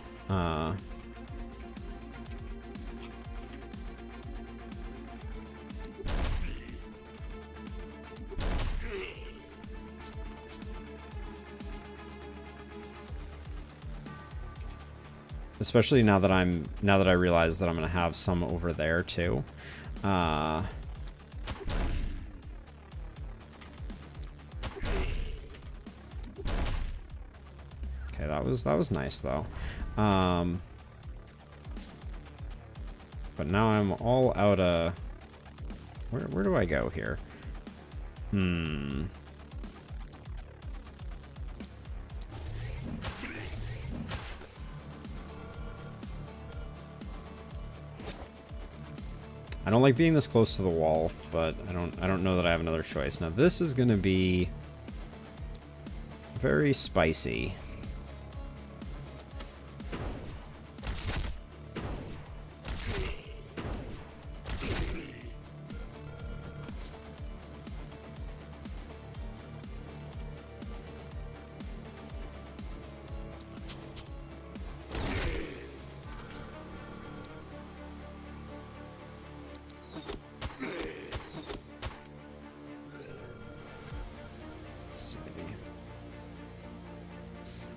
Especially now that I realize that I'm going to have some over there too. Okay, that was nice though. But now I'm all out of... Where do I go here? I don't like being this close to the wall, but I don't know that I have another choice. Now this is going to be very spicy.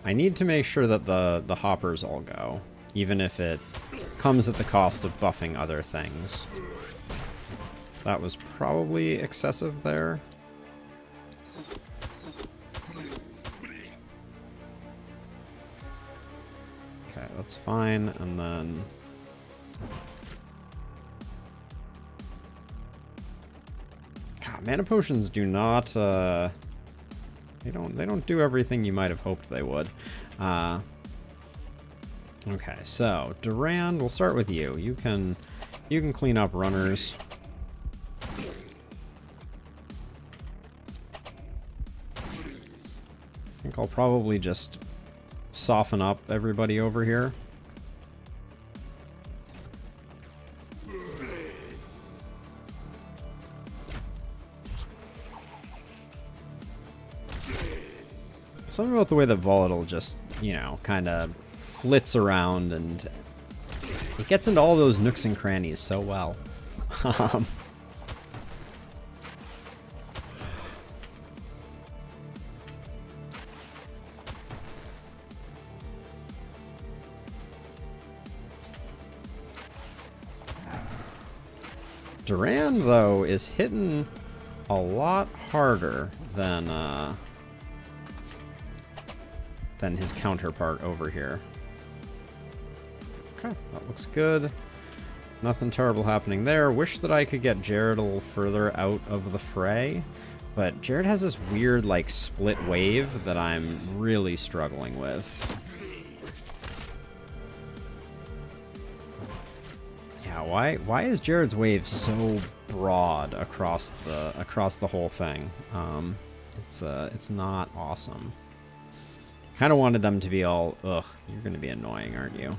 I need to make sure that the hoppers all go, even if it comes at the cost of buffing other things. That was probably excessive there. Okay, that's fine, and then... God, mana potions do not, They don't do everything you might have hoped they would. Okay, so Durand, we'll start with you. You can clean up runners. I think I'll probably just soften up everybody over here. Something about the way that Volatile just, you know, kind of flits around, and it gets into all those nooks and crannies so well. Durand, though, is hitting a lot harder than his counterpart over here. Okay, that looks good. Nothing terrible happening there. Wish that I could get Jared a little further out of the fray, but Jared has this weird, like, split wave that I'm really struggling with. Yeah, why is Jared's wave so broad across the whole thing? It's not awesome. Kind of wanted them to be all, ugh, you're going to be annoying, aren't you?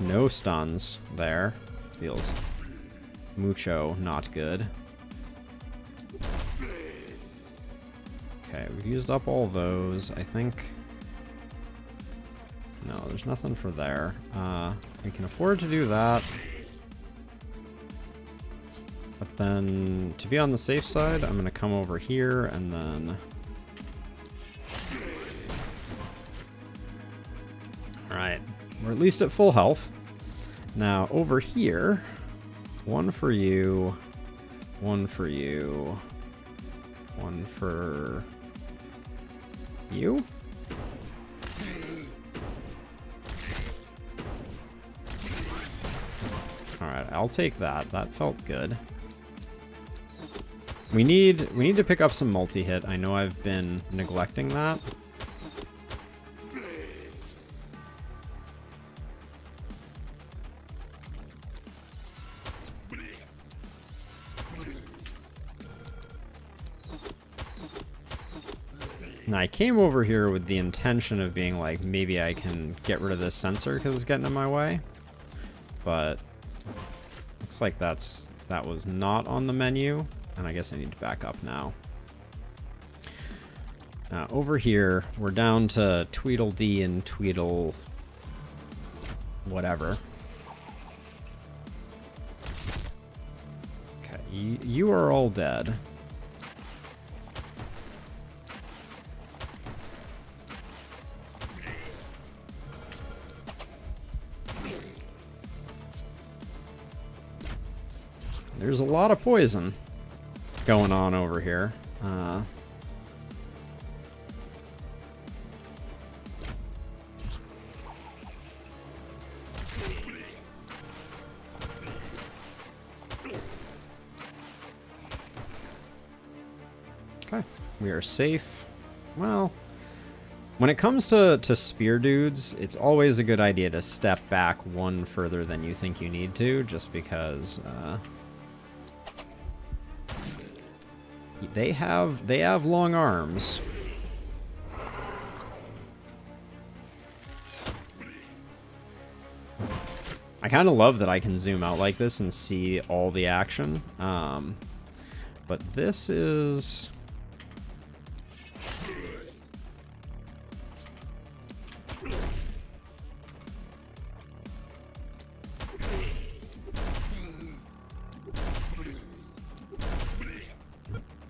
No stuns there. Feels mucho not good. Okay, we've used up all those, I think. No, there's nothing for there. We can afford to do that. But then, to be on the safe side, I'm going to come over here and then... Alright, we're at least at full health. Now, over here, one for you, one for you, one for you? Alright, I'll take that. That felt good. We need to pick up some multi-hit. I know I've been neglecting that. Now, I came over here with the intention of being like, maybe I can get rid of this sensor because it's getting in my way. But looks like that was not on the menu, and I guess I need to back up now. Over here, we're down to Tweedledee and Tweedle whatever. Okay, you are all dead. There's a lot of poison going on over here. Okay, we are safe. Well, when it comes to spear dudes, it's always a good idea to step back one further than you think you need to, just because they have long arms. I kind of love that I can zoom out like this and see all the action. But this is...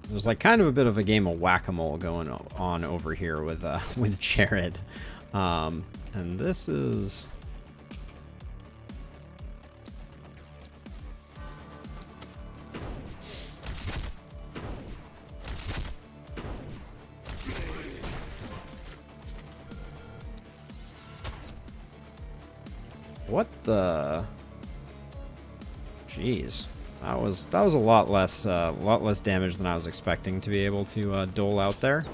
There's like kind of a bit of a game of whack-a-mole going on over here with Jared. And this is... What the... Jeez. That was a lot less damage than I was expecting to be able to dole out there.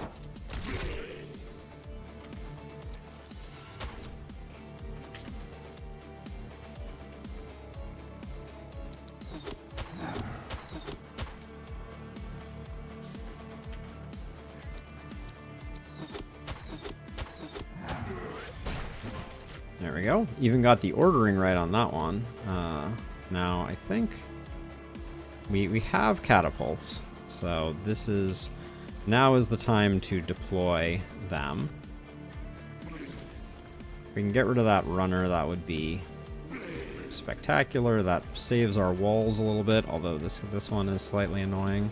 There we go. Even got the ordering right on that one. Now I think we have catapults, so now is the time to deploy them. If we can get rid of that runner, that would be spectacular. That saves our walls a little bit, although this one is slightly annoying.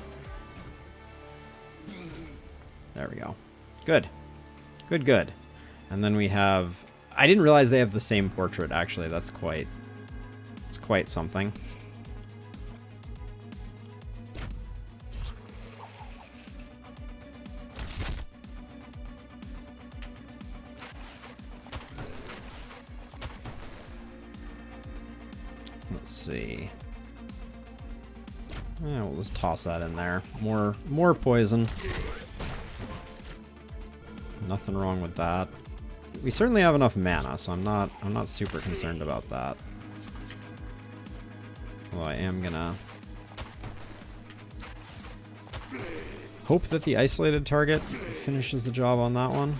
There we go. Good. Good. And then we have... I didn't realize they have the same portrait, actually. It's quite something. Let's see. Yeah, we'll just toss that in there. More poison. Nothing wrong with that. We certainly have enough mana, so I'm not super concerned about that. Although I am gonna hope that the isolated target finishes the job on that one.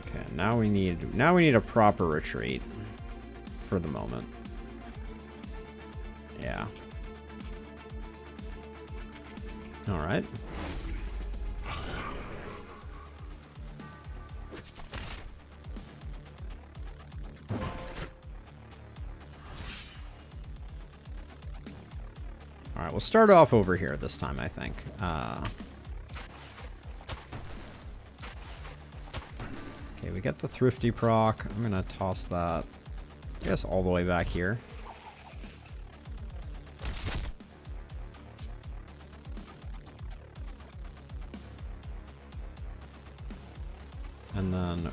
Okay, now we need a proper retreat for the moment. Yeah. All right. All right, we'll start off over here this time, I think. Okay, we got the Thrifty proc. I'm gonna toss that, I guess, all the way back here. And then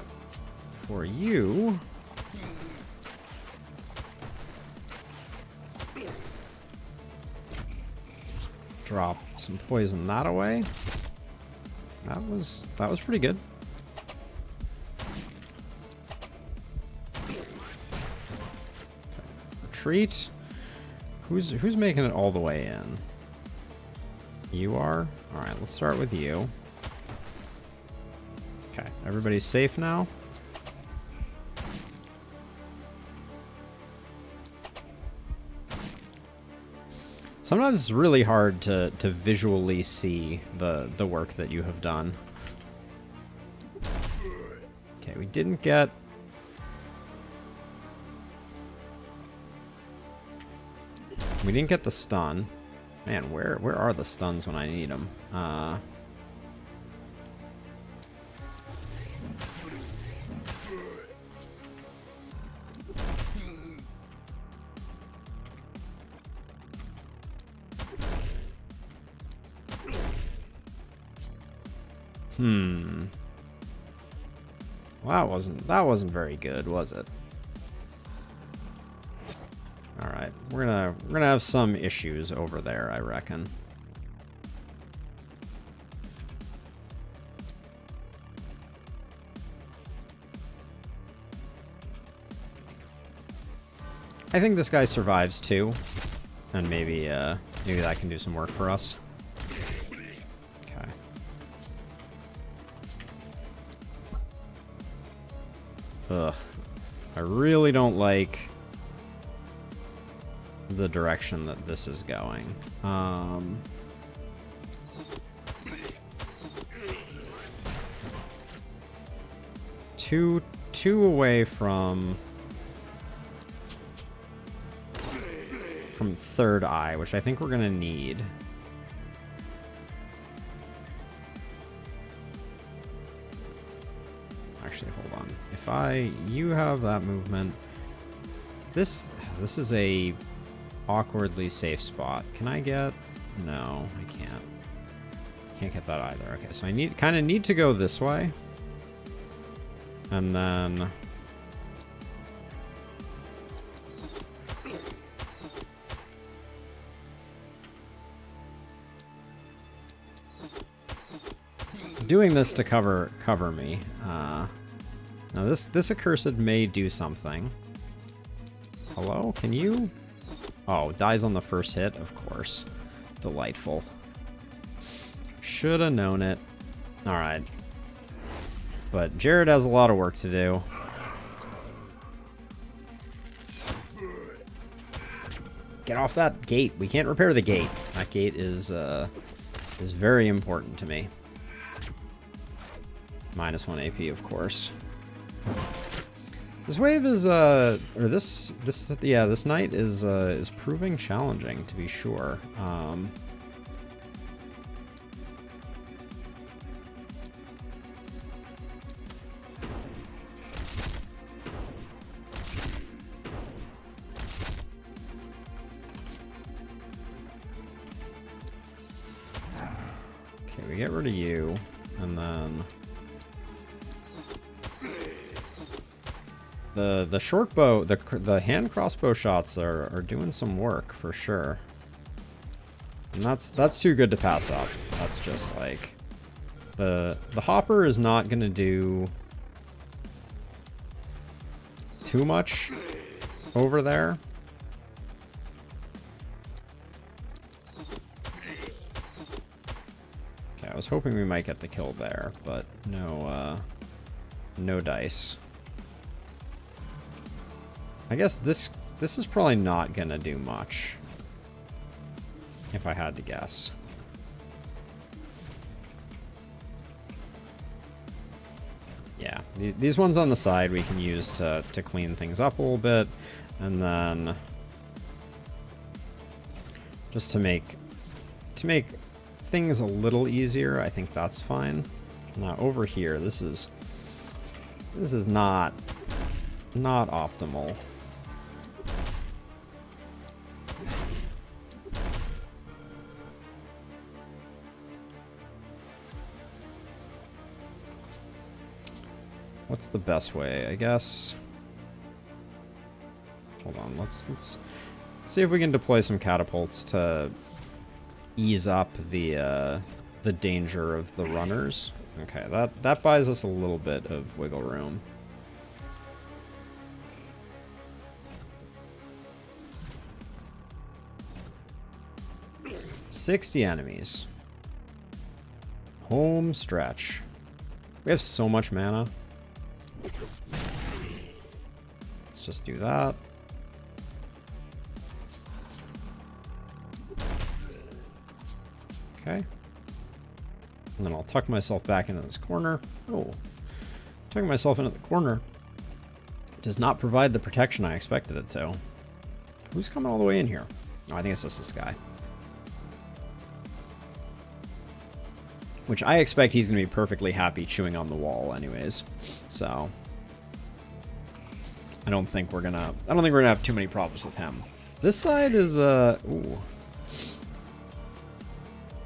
for you, drop some poison that away. That was pretty good. Okay. Retreat. Who's making it all the way in? You are? All right, let's start with you. Okay, everybody's safe now. Sometimes it's really hard to visually see the work that you have done. Okay, we didn't get... We didn't get the stun. Man, where are the stuns when I need them? Well, that wasn't very good, was it? All right, we're gonna have some issues over there, I reckon. I think this guy survives too, and maybe that can do some work for us. Okay. Ugh, I really don't like the direction that this is going. Two away from third eye, which I think we're gonna need. Actually, hold on. If you have that movement, this is a awkwardly safe spot. Can I get? No, I can't. Can't get that either. Okay, so I kind of need to go this way, and then doing this to cover me. Now this accursed may do something. Hello, can you? Oh, dies on the first hit, of course. Delightful. Should have known it. All right. But Jared has a lot of work to do. Get off that gate. We can't repair the gate. That gate is very important to me. -1 AP, of course. This wave is this night is proving challenging, to be sure. Okay, we get rid of you, and then the short bow, the hand crossbow shots are doing some work for sure, and that's too good to pass up. That's just like the hopper is not gonna do too much over there. Okay, I was hoping we might get the kill there, but no dice. I guess this is probably not gonna do much, if I had to guess. Yeah, these ones on the side we can use to clean things up a little bit, and then just to make things a little easier, I think that's fine. Now over here, this is not optimal. What's the best way? I guess. Hold on. Let's see if we can deploy some catapults to ease up the danger of the runners. Okay, that buys us a little bit of wiggle room. $60 enemies. Home stretch. We have so much mana. Let's just do that. Okay. And then I'll tuck myself back into this corner. Oh, tucking myself into the corner does not provide the protection I expected it to. Who's coming all the way in here? Oh, I think it's just this guy. Which I expect he's going to be perfectly happy chewing on the wall anyways. So I don't think we're going to have too many problems with him. This side is ooh.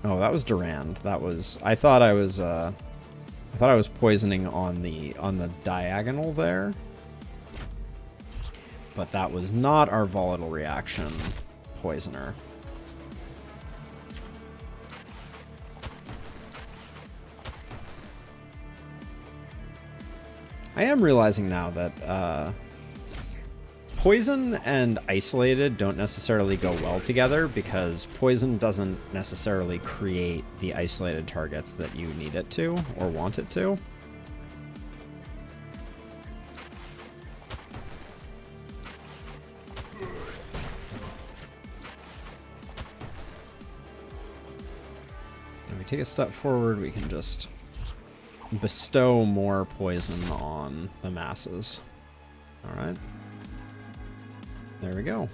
Oh, that was Durand. That was I thought I was poisoning on the diagonal there. But that was not our volatile reaction poisoner. I am realizing now that poison and isolated don't necessarily go well together because poison doesn't necessarily create the isolated targets that you need it to or want it to. If we take a step forward, we can just bestow more poison on the masses. All right. There we go.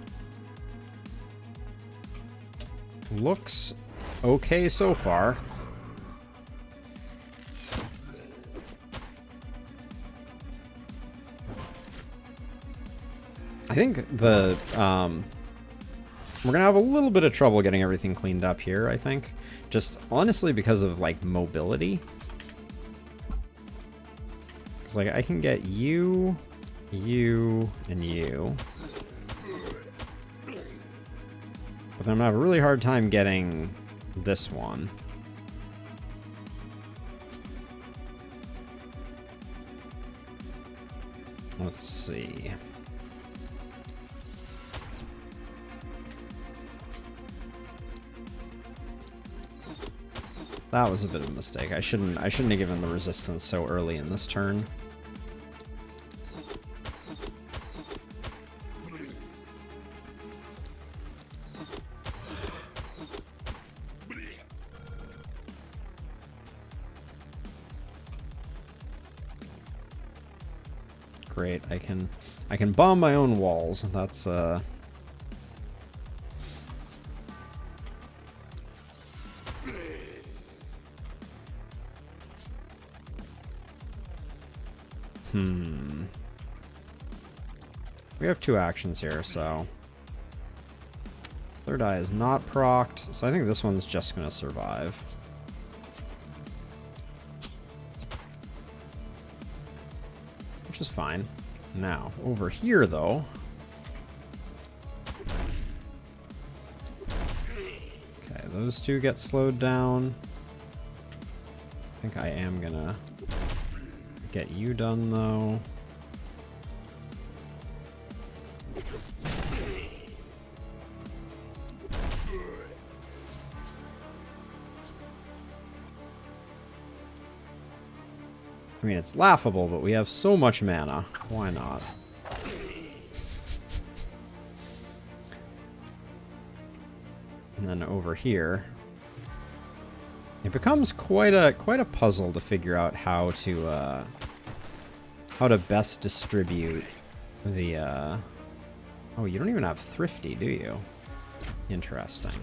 Looks okay so far. I think the we're gonna have a little bit of trouble getting everything cleaned up here, I think. Just honestly because of like mobility. Because like I can get you, you, and you. But then I'm gonna have a really hard time getting this one. Let's see. That was a bit of a mistake. I shouldn't have given the resistance so early in this turn. Great. I can bomb my own walls. That's We have two actions here, so third eye is not procced, so I think this one's just gonna survive. Which is fine. Now, over here though. Okay, those two get slowed down. I think I am gonna get you done though. I mean, it's laughable, but we have so much mana. Why not? And then over here, it becomes quite a puzzle to figure out how to best distribute the. Oh, you don't even have Thrifty, do you? Interesting.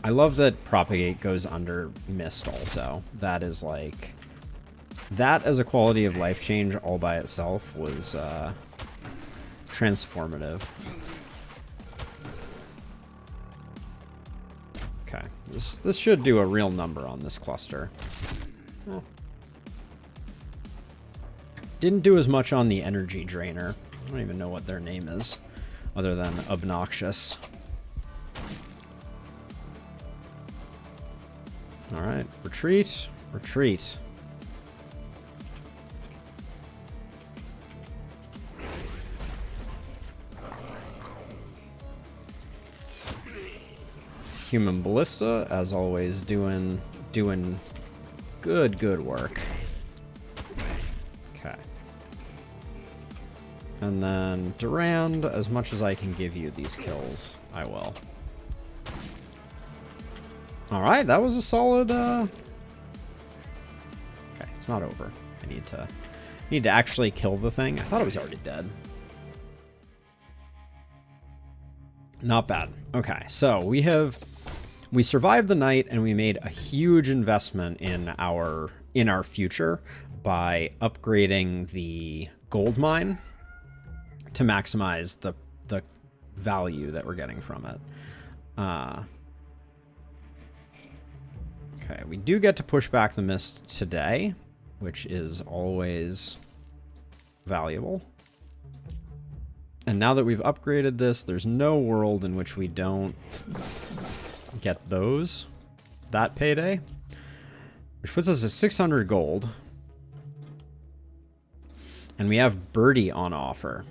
I love that Propagate goes under Mist also. That is like... That as a quality of life change all by itself was transformative. Okay, this should do a real number on this cluster. Oh. Didn't do as much on the Energy Drainer. I don't even know what their name is, other than Obnoxious. Alright, retreat, retreat. Human Ballista, as always, doing good work. Okay. And then Durand, as much as I can give you these kills, I will. Alright, that was a solid, Okay, it's not over. I need to actually kill the thing. I thought it was already dead. Not bad. Okay, so we survived the night and we made a huge investment in our future by upgrading the gold mine to maximize the value that we're getting from it. Okay, we do get to push back the mist today, which is always valuable. And now that we've upgraded this, there's no world in which we don't get that payday, which puts us at 600 gold. And we have Birdie on offer.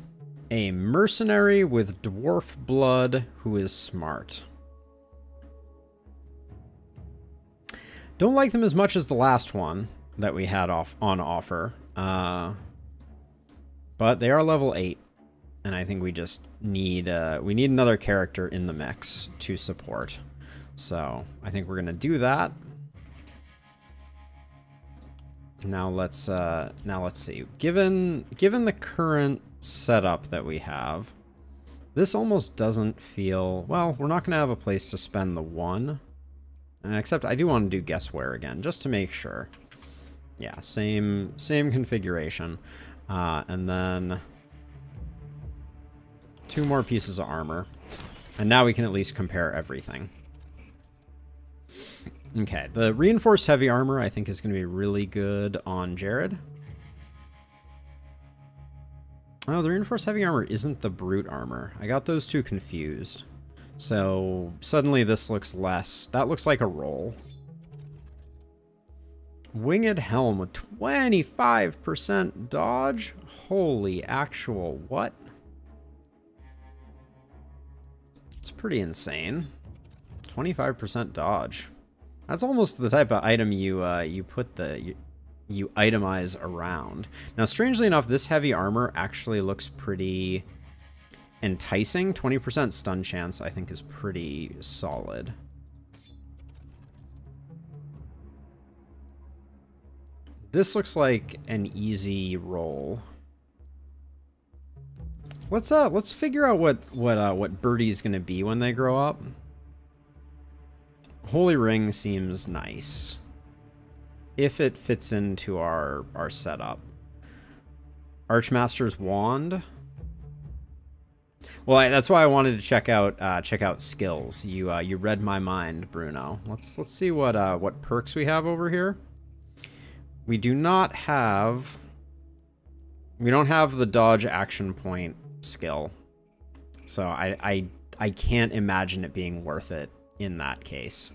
A mercenary with dwarf blood who is smart. Don't like them as much as the last one that we had on offer. But they are level 8. And I think we just need another character in the mix to support. So I think we're gonna do that. Now let's see. Given the current setup that we have, this almost doesn't feel well. We're not gonna have a place to spend the 1, except I do want to do guess where again, just to make sure. Yeah, same configuration, and then 2 more pieces of armor, and now we can at least compare everything. Okay, the reinforced heavy armor I think is going to be really good on Jared. Oh, the reinforced heavy armor isn't the brute armor. I got those two confused. So suddenly this looks less. That looks like a roll. Winged helm with 25% dodge? Holy actual what? It's pretty insane. 25% dodge. That's almost the type of item you itemize around. Now, strangely enough, this heavy armor actually looks pretty enticing. 20% stun chance, I think, is pretty solid. This looks like an easy roll. Let's figure out what Birdie's gonna be when they grow up. Holy Ring seems nice if it fits into our setup. Archmaster's Wand. Well, that's why I wanted to check out skills. You read my mind, Bruno. Let's see what perks we have over here. We don't have the dodge action point skill, so I can't imagine it being worth it in that case.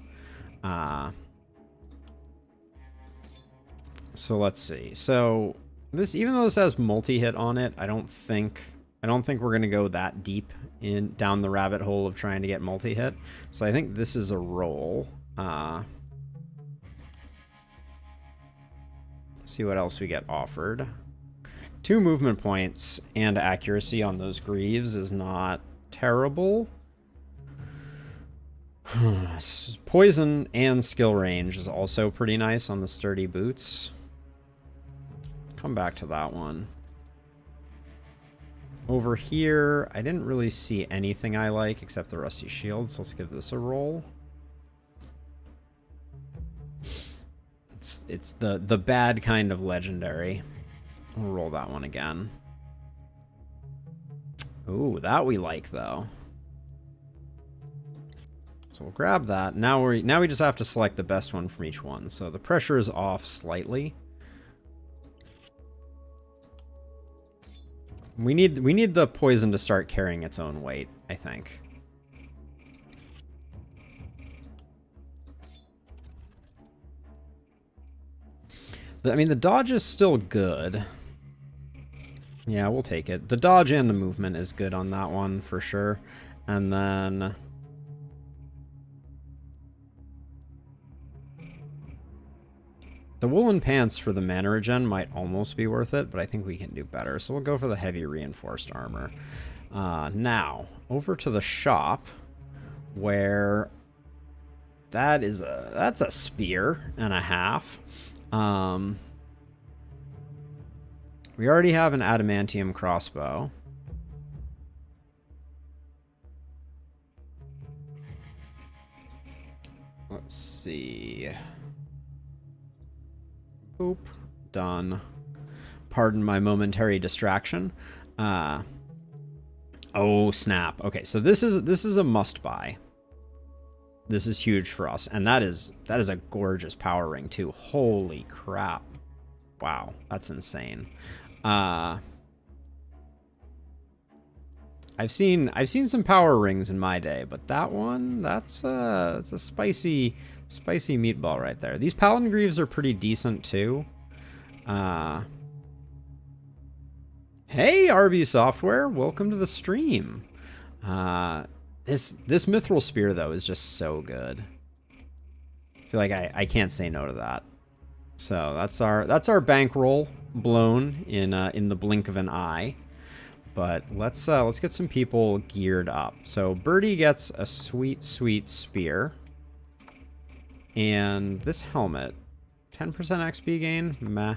So let's see. So this, even though this has multi-hit on it, I don't think we're gonna go that deep down the rabbit hole of trying to get multi-hit. So I think this is a roll. See what else we get offered. 2 movement points and accuracy on those greaves is not terrible. Poison and skill range is also pretty nice on the sturdy boots. Come back to that one. Over here, I didn't really see anything I like except the rusty shield, so let's give this a roll. It's the bad kind of legendary. We'll roll that one again. Ooh, that we like though. So we'll grab that. Now we just have to select the best one from each one. So the pressure is off slightly. We need the poison to start carrying its own weight, I think. I mean, the dodge is still good. Yeah, we'll take it. The dodge and the movement is good on that one for sure. And then The woolen pants for the mana regen might almost be worth it, but I think we can do better. So we'll go for the heavy reinforced armor. Now, over to the shop, where that's a spear and a half. We already have an adamantium crossbow. Let's see. Boop. Done. Pardon my momentary distraction. Oh, snap. Okay, so this is a must buy. This is huge for us, and that is a gorgeous power ring too. Holy crap. Wow, that's insane. I've seen some power rings in my day, but that one, it's a spicy meatball right there. These Paladin Greaves are pretty decent too. Hey, RB Software, welcome to the stream. This Mithril Spear though is just so good. I feel like I can't say no to that. So that's our bankroll blown in the blink of an eye. But let's get some people geared up. So Birdie gets a sweet spear. And this helmet, 10% XP gain, meh.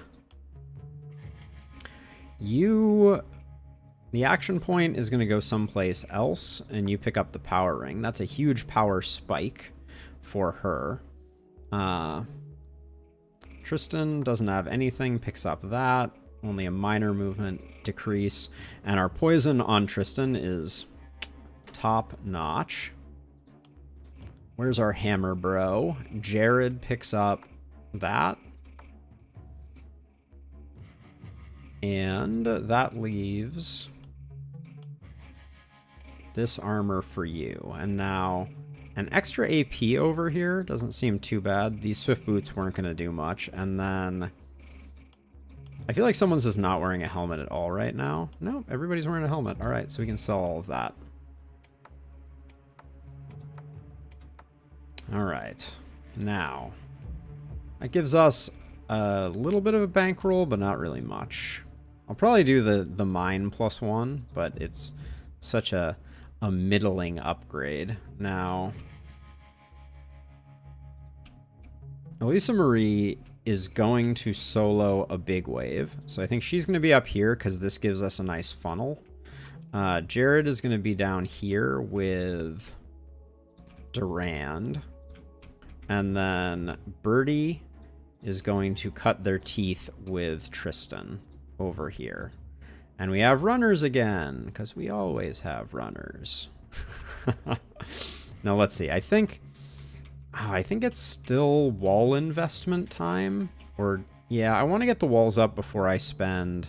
The action point is going to go someplace else, and you pick up the power ring. That's a huge power spike for her. Tristan doesn't have anything, picks up that. Only a minor movement decrease. And our poison on Tristan is top notch. Where's our hammer bro? Jared picks up that. And that leaves this armor for you. And now an extra AP over here doesn't seem too bad. These swift boots weren't going to do much. And then I feel like someone's just not wearing a helmet at all right now. No, everybody's wearing a helmet. All right, so we can sell all of that. All right, now that gives us a little bit of a bankroll, but not really much. I'll probably do the mine +1, but it's such a middling upgrade. Now, Elisa Marie is going to solo a big wave, so I think she's going to be up here because this gives us a nice funnel. Jared is going to be down here with Durand, and then Birdie is going to cut their teeth with Tristan over here. And we have runners again, because we always have runners. Now let's see. I think it's still wall investment time. Or, yeah, I want to get the walls up before I spend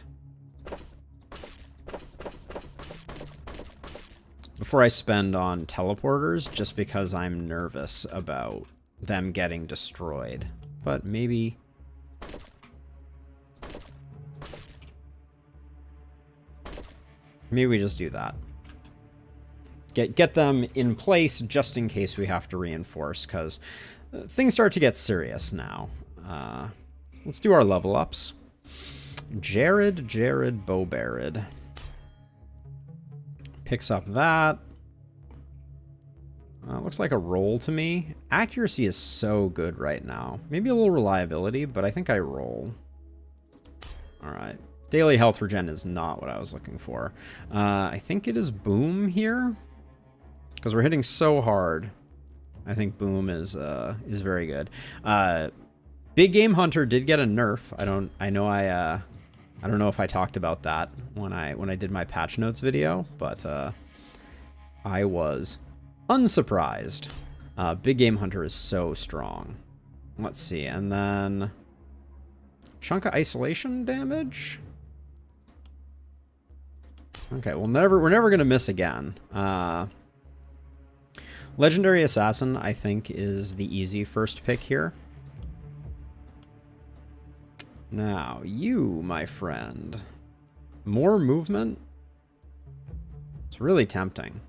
on teleporters, just because I'm nervous about them getting destroyed. But maybe we just do that. Get them in place just in case we have to reinforce, because things start to get serious now. Let's do our level ups. Jared Bobarid picks up that. Looks like a roll to me. Accuracy is so good right now. Maybe a little reliability, but I think I roll. All right. Daily health regen is not what I was looking for. I think it is boom here, because we're hitting so hard. I think boom is very good. Big Game Hunter did get a nerf. I don't know if I talked about that when I did my patch notes video, but I was unsurprised. Big Game Hunter is so strong. Let's see, and then chunk of isolation damage. Okay, we're never gonna miss again. Legendary Assassin, I think, is the easy first pick here. Now, you, my friend. More movement? It's really tempting.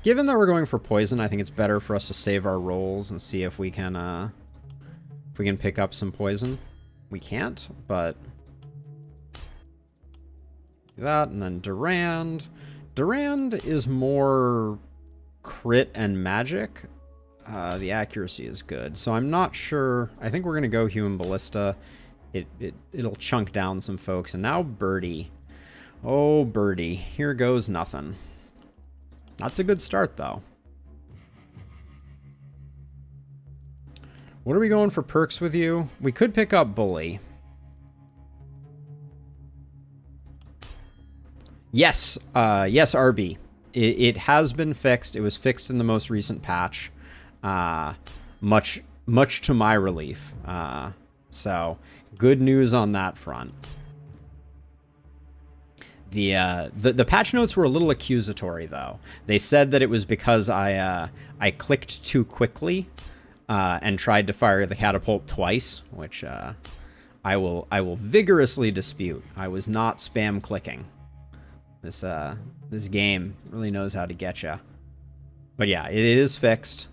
Given that we're going for poison, I think it's better for us to save our rolls and see if we can If we can pick up some poison. We can't, but... that, and then Durand. Durand is more crit and magic. The accuracy is good, so I'm not sure. I think we're going to go Human Ballista. It'll chunk down some folks. And now Birdie. Oh, Birdie. Here goes nothing. That's a good start, though. What are we going for perks with you? We could pick up Bully. Yes. Yes, RB. It has been fixed. It was fixed in the most recent patch. Much to my relief. So, good news on that front. The patch notes were a little accusatory, though. They said that it was because I clicked too quickly and tried to fire the catapult twice, which I will vigorously dispute. I was not spam clicking. This game really knows how to get you. But yeah, it is fixed.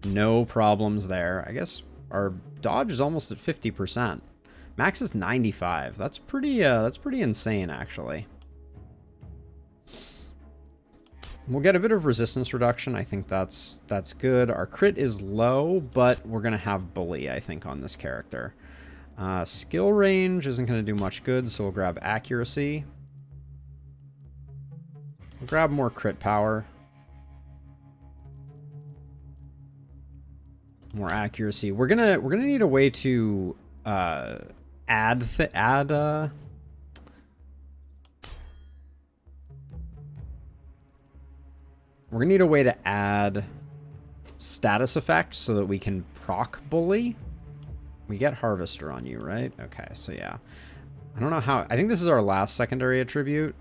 No problems there. I guess our dodge is almost at 50%. Max is 95. That's pretty insane, actually. We'll get a bit of resistance reduction. I think that's good. Our crit is low, but we're gonna have Bully, I think, on this character. Skill range isn't gonna do much good, so we'll grab accuracy. We'll grab more crit power. More accuracy. We're gonna need a way to add. We're gonna need a way to add status effects so that we can proc Bully. We get Harvester on you, right? Okay, so yeah. I don't know how. I think this is our last secondary attribute.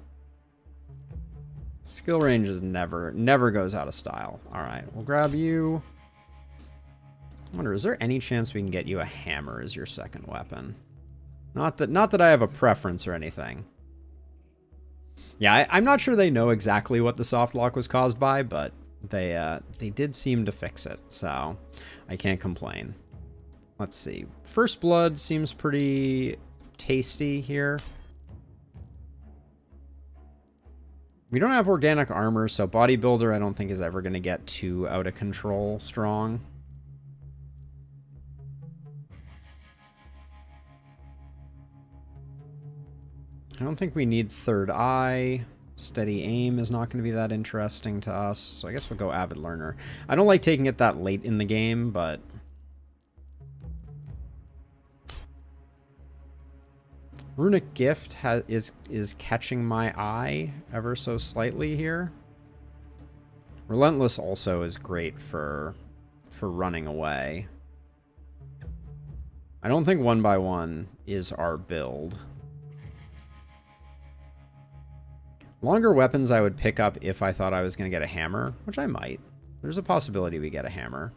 Skill range is never goes out of style. All right, we'll grab you. I wonder, is there any chance we can get you a hammer as your second weapon? Not that I have a preference or anything. Yeah, I'm not sure they know exactly what the soft lock was caused by, but they did seem to fix it, so I can't complain. Let's see. First Blood seems pretty tasty here. We don't have organic armor, so Bodybuilder I don't think is ever going to get too out of control strong. I don't think we need Third Eye. Steady Aim is not going to be that interesting to us, so I guess we'll go Avid Learner. I don't like taking it that late in the game, but... Runic Gift is catching my eye ever so slightly here. Relentless also is great for running away. I don't think 1x1 is our build. Longer weapons I would pick up if I thought I was going to get a hammer, which I might. There's a possibility we get a hammer.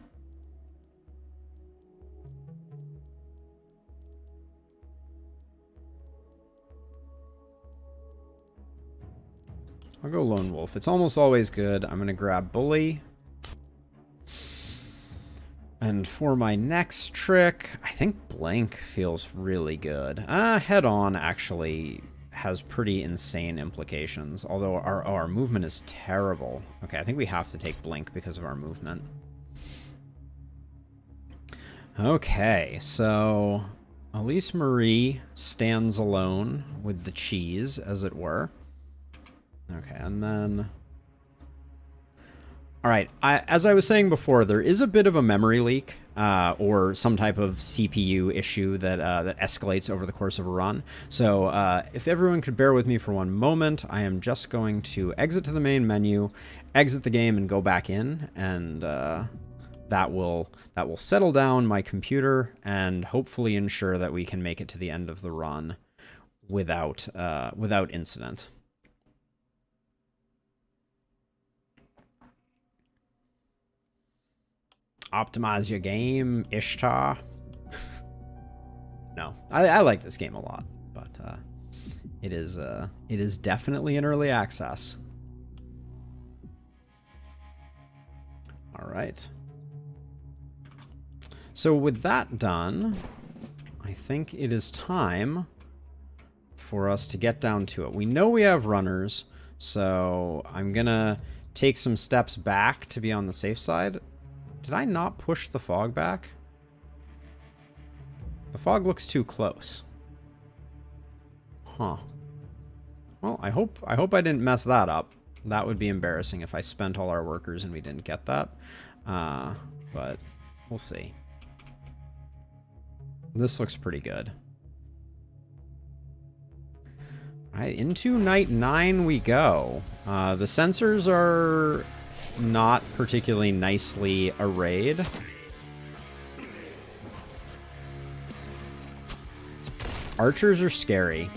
I'll go Lone Wolf. It's almost always good. I'm going to grab Bully. And for my next trick, I think Blink feels really good. Head On actually has pretty insane implications, although our movement is terrible. Okay, I think we have to take Blink because of our movement. Okay, so Elise Marie stands alone with the cheese, as it were. Okay, and then... Alright, as I was saying before, there is a bit of a memory leak, or some type of CPU issue that escalates over the course of a run. So if everyone could bear with me for one moment, I am just going to exit to the main menu, exit the game, and go back in, and that will settle down my computer and hopefully ensure that we can make it to the end of the run without incident. Optimize your game, Ishtar. No, I like this game a lot, but it is definitely in early access. All right. So with that done, I think it is time for us to get down to it. We know we have runners, so I'm gonna take some steps back to be on the safe side. Did I not push the fog back? The fog looks too close. Huh. Well, I hope I didn't mess that up. That would be embarrassing if I spent all our workers and we didn't get that. But we'll see. This looks pretty good. All right, into night 9 we go. The sensors are not particularly nicely arrayed. Archers are scary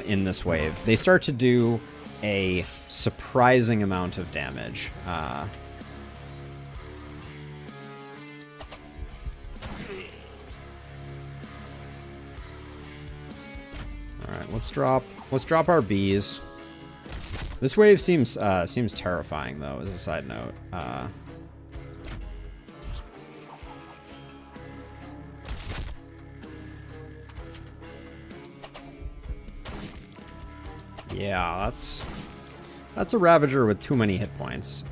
in this wave. They start to do a surprising amount of damage. All right, let's drop our bees. This wave seems terrifying though, as a side note. Yeah, that's a Ravager with too many hit points.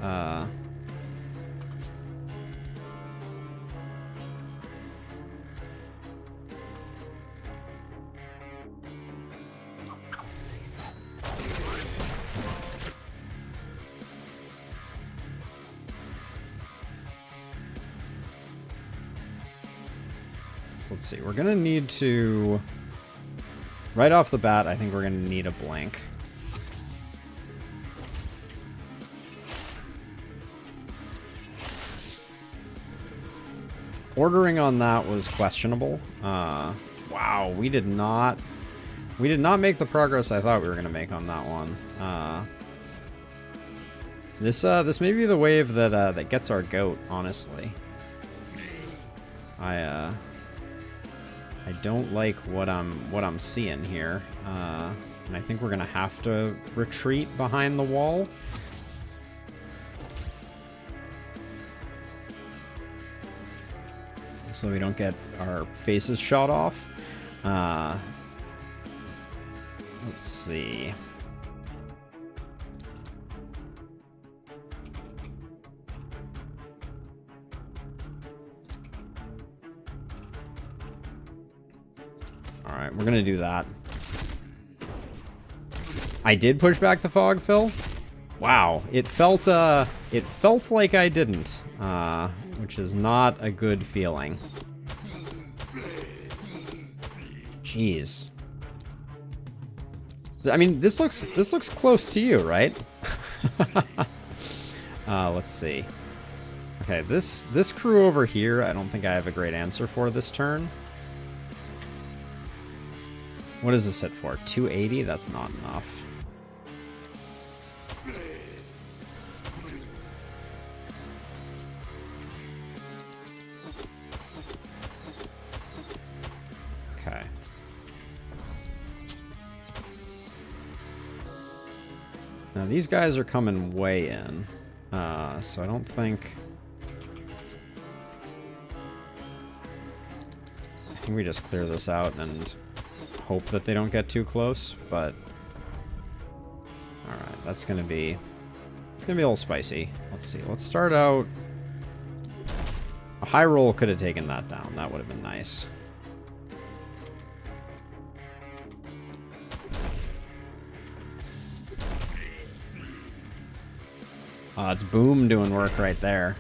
So let's see, we're gonna need to, right off the bat, I think we're gonna need a blink. Ordering on that was questionable. Wow, we did not make the progress I thought we were gonna make on that one. This may be the wave that gets our goat, honestly. I don't like what I'm seeing here, and I think we're gonna have to retreat behind the wall. So we don't get our faces shot off. Let's see. All right, we're gonna do that. I did push back the fog, Phil. Wow, it felt like I didn't, which is not a good feeling. Jeez. I mean, this looks close to you, right? Let's see. Okay, this crew over here, I don't think I have a great answer for this turn. What does this hit for? 280? That's not enough. Okay. Now these guys are coming way in, so I don't think... I think we just clear this out and hope that they don't get too close, but... Alright, it's gonna be a little spicy. Let's see, let's start out... A high roll could have taken that down, that would have been nice. It's Boom doing work right there.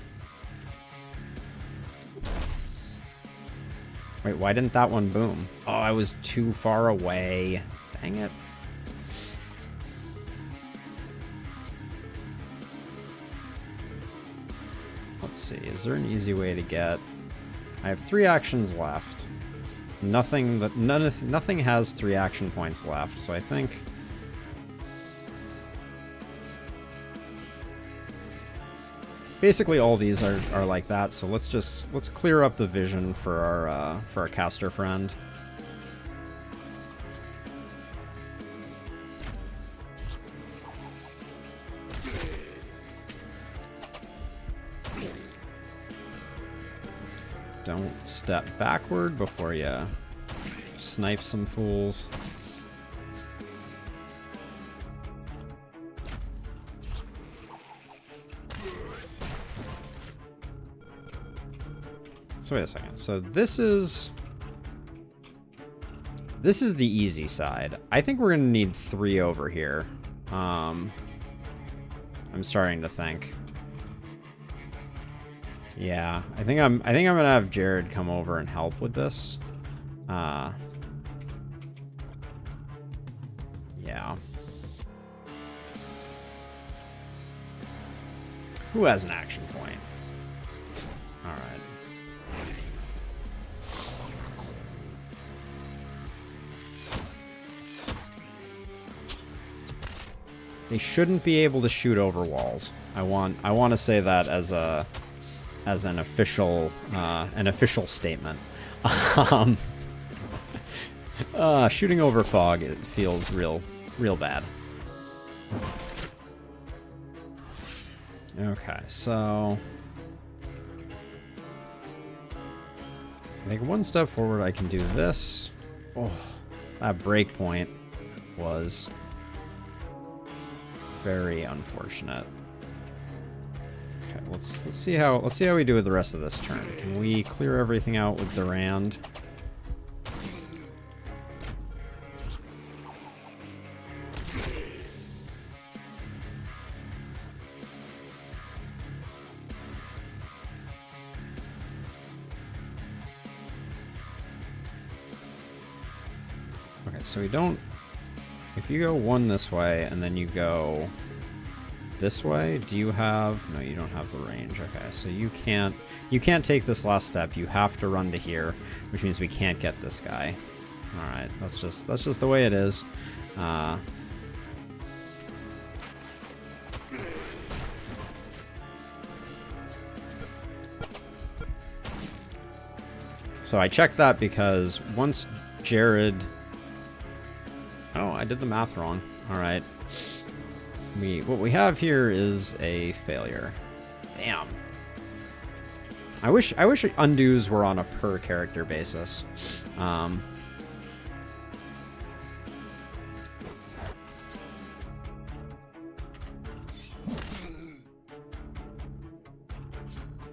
Wait, why didn't that one boom? Oh, I was too far away. Dang it. Let's see, is there an easy way to get... I have 3 actions left. Nothing has 3 action points left, so I think... Basically all these are like that, so let's clear up the vision for our caster friend. Don't step backward before you snipe some fools. So wait a second. So this is the easy side. I think we're gonna need 3 over here. I'm starting to think. Yeah, I think I'm gonna have Jared come over and help with this. Yeah. Who has an action point? All right. They shouldn't be able to shoot over walls. I want to say that as an official statement. Shooting over fog, it feels real bad. Okay, so if I take one step forward, I can do this. Oh, that break point was very unfortunate. Okay, let's see how we do with the rest of this turn. Can we clear everything out with Durand? Okay, so we don't. If you go one this way and then you go this way, do you have? No, you don't have the range. Okay, so you can't take this last step. You have to run to here, which means we can't get this guy. All right, that's just the way it is. So I checked that because once Jared. Oh, I did the math wrong. All right. What we have here is a failure. Damn. I wish undos were on a per character basis.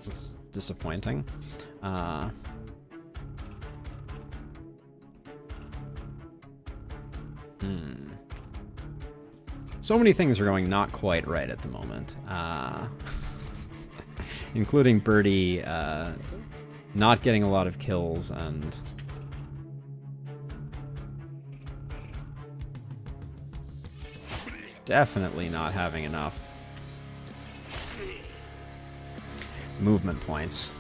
It's disappointing. So many things are going not quite right at the moment, including Birdie not getting a lot of kills and definitely not having enough movement points.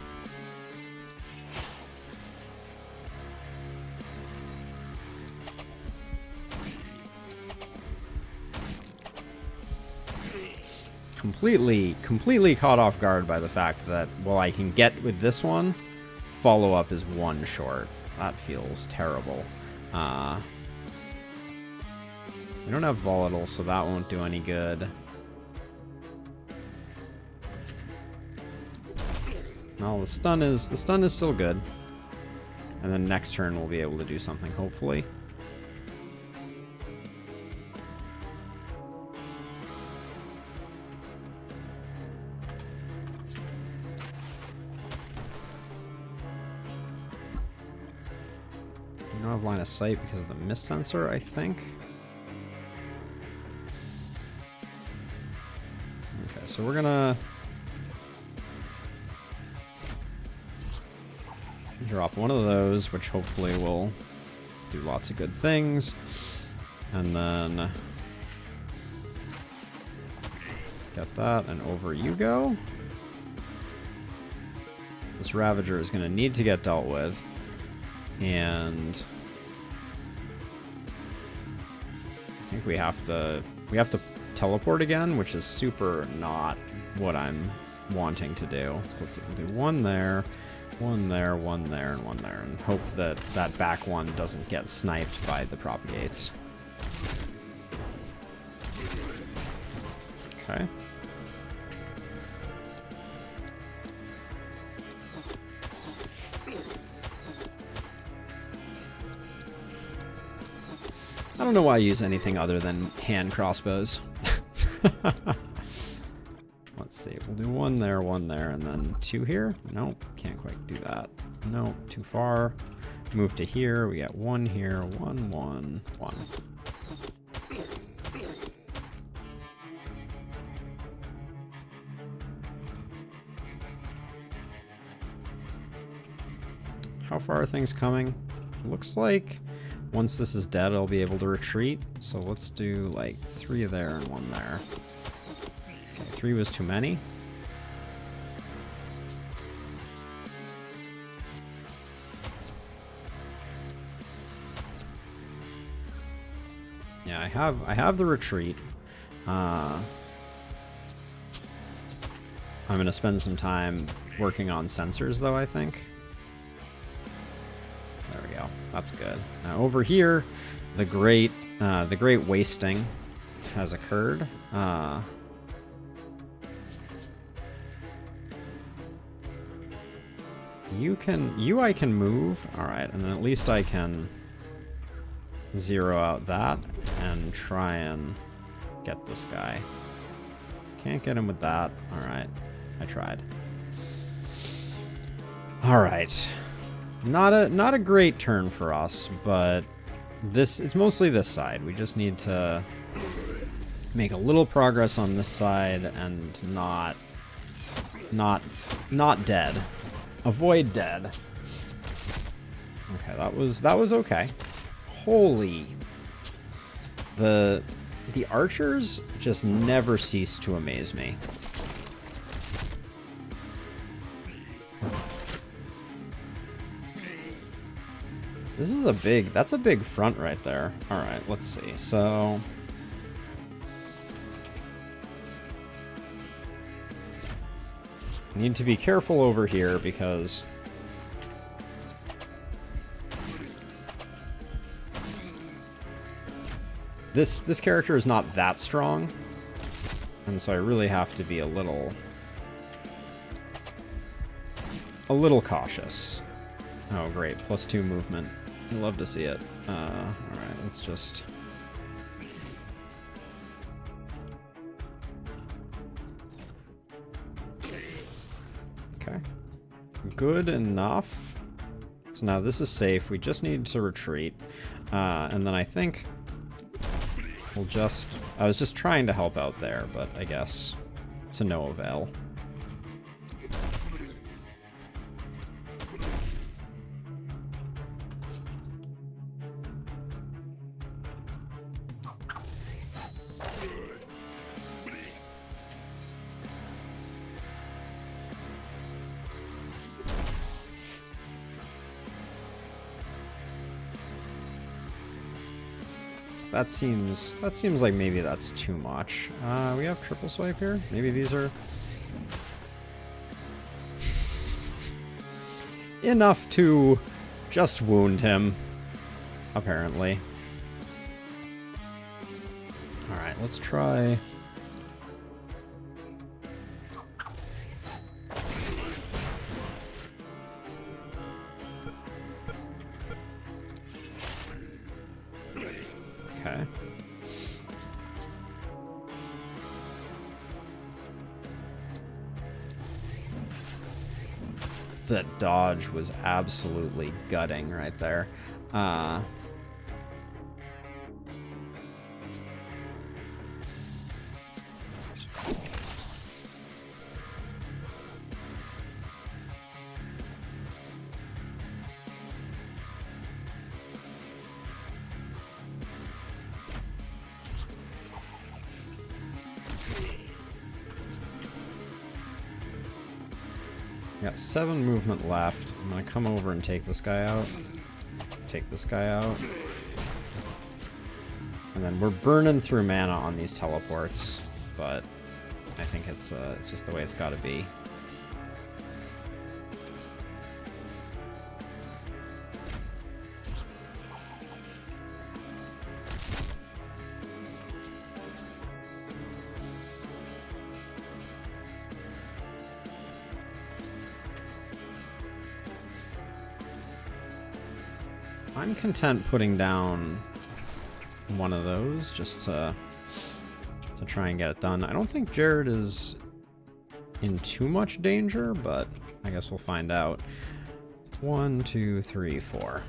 Completely caught off guard by the fact that, well, I can get with this one, follow-up is 1 short. That feels terrible. We don't have volatile, so that won't do any good. No, the stun is still good. And then next turn we'll be able to do something, hopefully. I don't have line of sight because of the mist sensor, I think. Okay, so we're gonna drop one of those, which hopefully will do lots of good things. And then get that, and over you go. This Ravager is going to need to get dealt with. And I think we have to teleport again, which is super not what I'm wanting to do. So let's see, we'll do one there, one there, one there, and one there, and hope that that back one doesn't get sniped by the propagates. Okay. I don't know why I use anything other than hand crossbows. Let's see. We'll do one there, and then 2 here. Nope, can't quite do that. Nope, too far. Move to here. We got 1 here. 1, 1, 1. How far are things coming? Looks like once this is dead, I'll be able to retreat. So let's do like 3 there and 1 there. Okay, 3 was too many. Yeah, I have the retreat. I'm gonna spend some time working on sensors though, I think. There we go. That's good. Now over here, the great wasting has occurred. I can move. All right, and then at least I can zero out that and try and get this guy. Can't get him with that. All right, I tried. All right. Not a great turn for us, but it's mostly this side. We just need to make a little progress on this side and not dead. Avoid dead. Okay, that was okay. Holy. The archers just never cease to amaze me. That's a big front right there. All right, let's see. So need to be careful over here because this character is not that strong, and so I really have to be a little cautious. Oh, great. +2 movement. You love to see it. All right, let's just... Okay. Good enough. So now this is safe. We just need to retreat. And then I think we'll just... I was just trying to help out there, but I guess to no avail. That seems like maybe that's too much. We have triple swipe here. Maybe these are enough to just wound him, apparently. All right, let's try. Okay. The dodge was absolutely gutting right there. Got 7 movement left. I'm gonna come over and take this guy out. Take this guy out. And then we're burning through mana on these teleports, but I think it's just the way it's gotta be. I'm content putting down one of those just to try and get it done. I don't think Jared is in too much danger, but I guess we'll find out. 1, 2, 3, 4.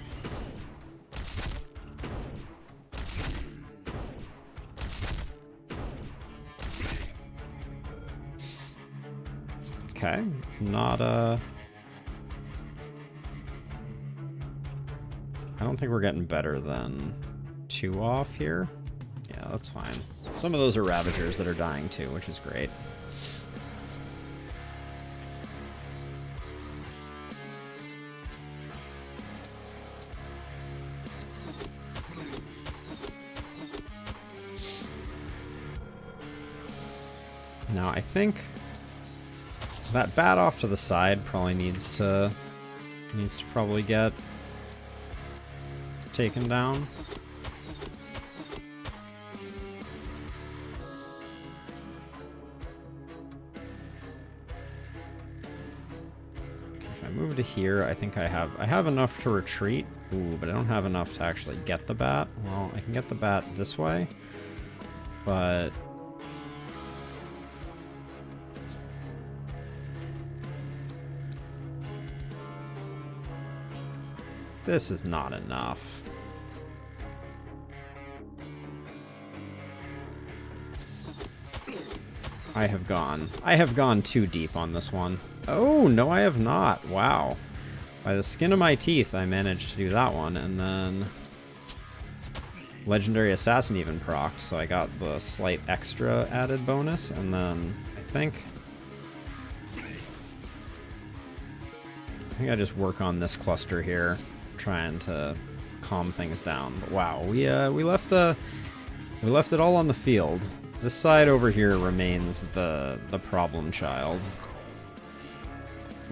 Okay, not a... I don't think we're getting better than 2 off here. Yeah, that's fine. Some of those are Ravagers that are dying too, which is great. Now, I think that bat off to the side probably needs to probably get taken down. Okay, if I move to here, I think I have enough to retreat. Ooh, but I don't have enough to actually get the bat. Well, I can get the bat this way, but this is not enough. I have gone too deep on this one. Oh, no, I have not. Wow. By the skin of my teeth, I managed to do that one, and then Legendary Assassin even procced, so I got the slight extra added bonus, and then I think I just work on this cluster here, trying to calm things down. But wow, we left it all on the field. This side over here remains the problem child.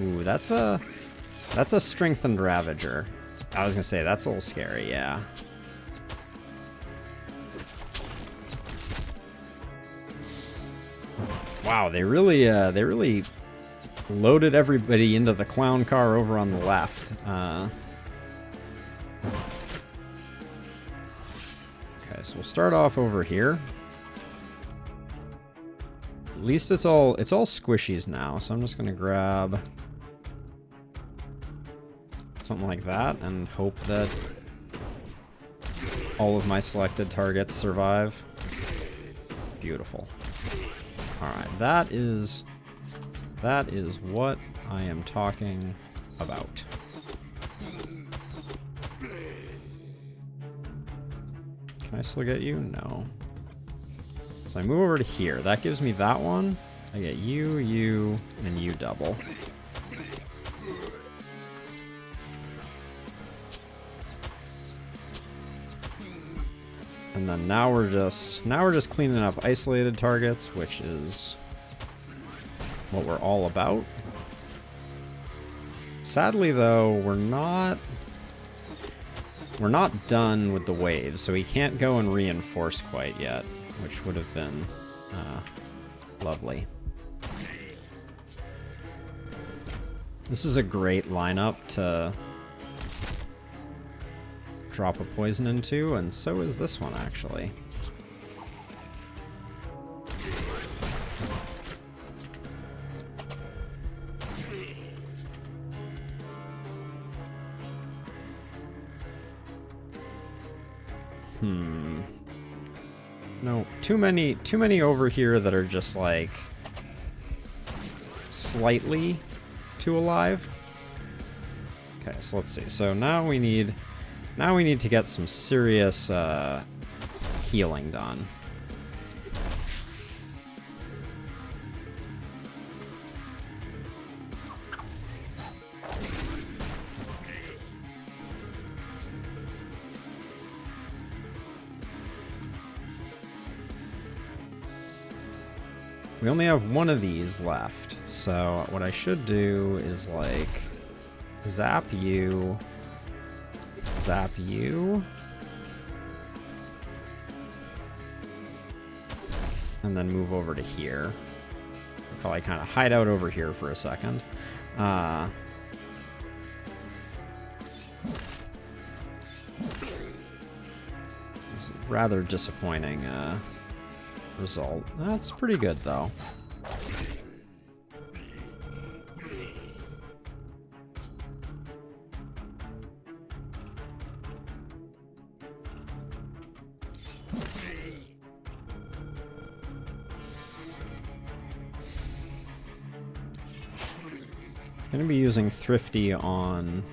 Ooh, that's a strengthened Ravager. I was gonna say that's a little scary, yeah. Wow, they really loaded everybody into the clown car over on the left. Okay, so we'll start off over here. At least it's all squishies now, so I'm just gonna grab something like that and hope that all of my selected targets survive. Beautiful. Alright, that is what I am talking about. Can I still get you? No. So I move over to here. That gives me that one. I get you, you, and you double. And then now we're just cleaning up isolated targets, which is what we're all about. Sadly though, we're not done with the waves, so we can't go and reinforce quite yet, which would have been lovely. This is a great lineup to drop a poison into, and so is this one actually. No, too many over here that are just like slightly too alive. Okay, so let's see. So now we need to get some serious healing done. We only have one of these left, so what I should do is like zap you, and then move over to here. I'll probably kind of hide out over here for a second. rather disappointing result. That's pretty good, though. I'm gonna be using Thrifty on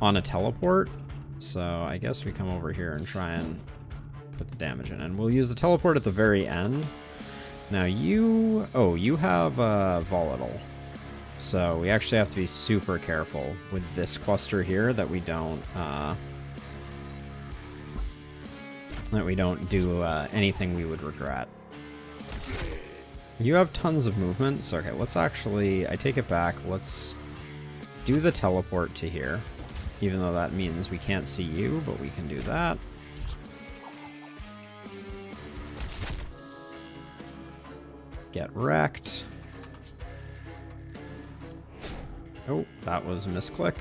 a teleport, so I guess we come over here and try and put the damage in, and we'll use the teleport at the very end. Now you have volatile, so we actually have to be super careful with this cluster here that we don't do anything we would regret. You have tons of movement, so okay, let's actually, I take it back, let's do the teleport to here, even though that means we can't see you, but we can do that. Get wrecked. Oh, that was a misclick.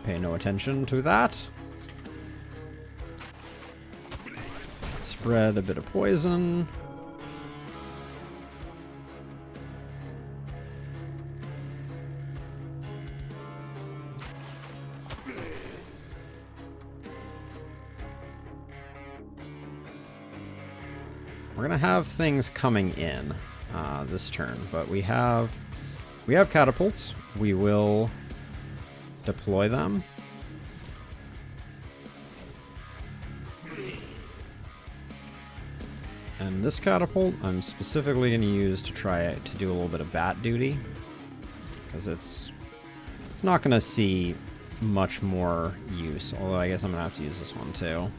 Pay no attention to that. Spread a bit of poison. We're gonna have things coming in this turn, but we have catapults. We will deploy them. And this catapult I'm specifically going to use to try to do a little bit of bat duty, because it's not going to see much more use, although I guess I'm going to have to use this one too.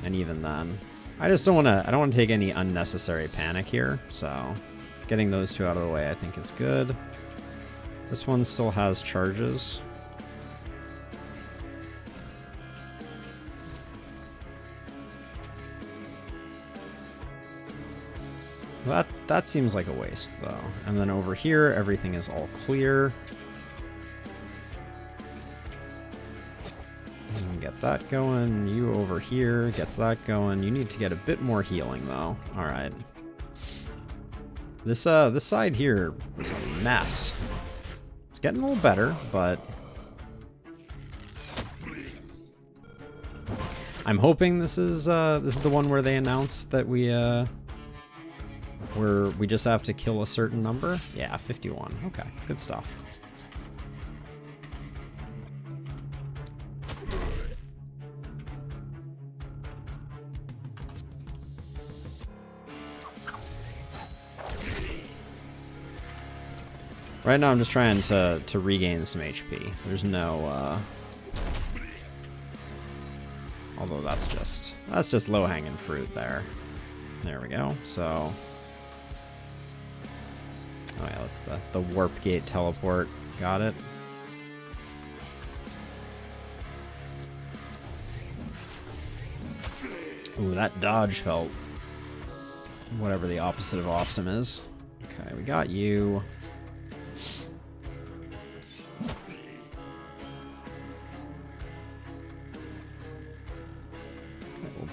And even then, I just don't want to take any unnecessary panic here, so getting those two out of the way I think is good. This one still has charges. That seems like a waste though. And then over here everything is all clear. Get that going. You over here gets that going. You need to get a bit more healing though. All right. This side here is a mess. It's getting a little better, but I'm hoping this is the one where they announce that we just have to kill a certain number. Yeah, 51. Okay, good stuff. Right now I'm just trying to regain some HP. There's no although that's just low-hanging fruit there. There we go. So oh yeah, that's the warp gate teleport. Got it. Ooh, that dodge felt whatever the opposite of awesome is. Okay, we got you.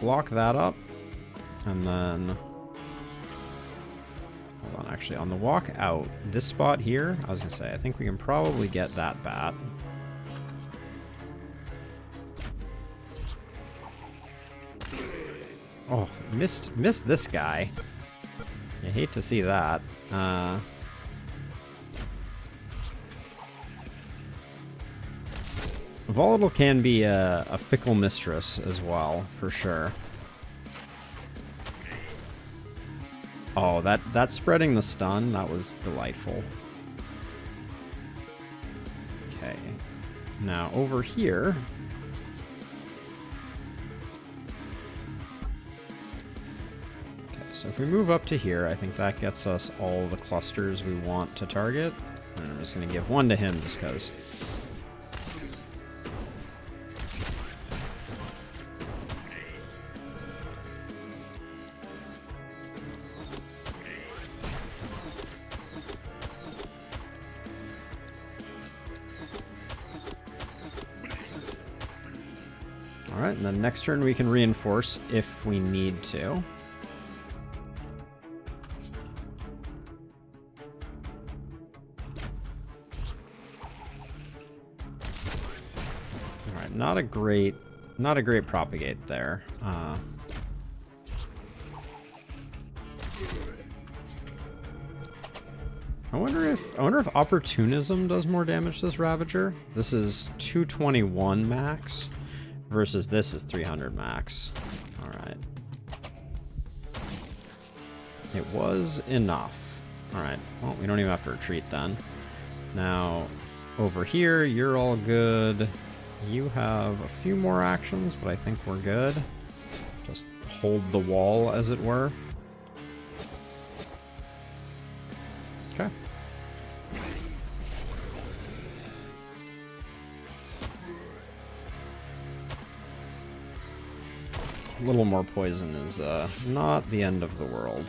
Block that up, and then hold on, actually on the walk out this spot here, I was gonna say I think we can probably get that bat. Oh, missed this guy. I hate to see that. Volatile can be a fickle mistress as well, for sure. Oh, that spreading the stun, that was delightful. Okay. Now over here. Okay, so if we move up to here, I think that gets us all the clusters we want to target. And I'm just gonna give one to him just because. Alright, and then next turn we can reinforce if we need to. Alright, not a great propagate there. I wonder if opportunism does more damage to this Ravager. This is 221 max versus this is 300 max. All right. It was enough. All right. Well, we don't even have to retreat then. Now, over here, you're all good. You have a few more actions, but I think we're good. Just hold the wall, as it were. Okay. A little more poison is not the end of the world.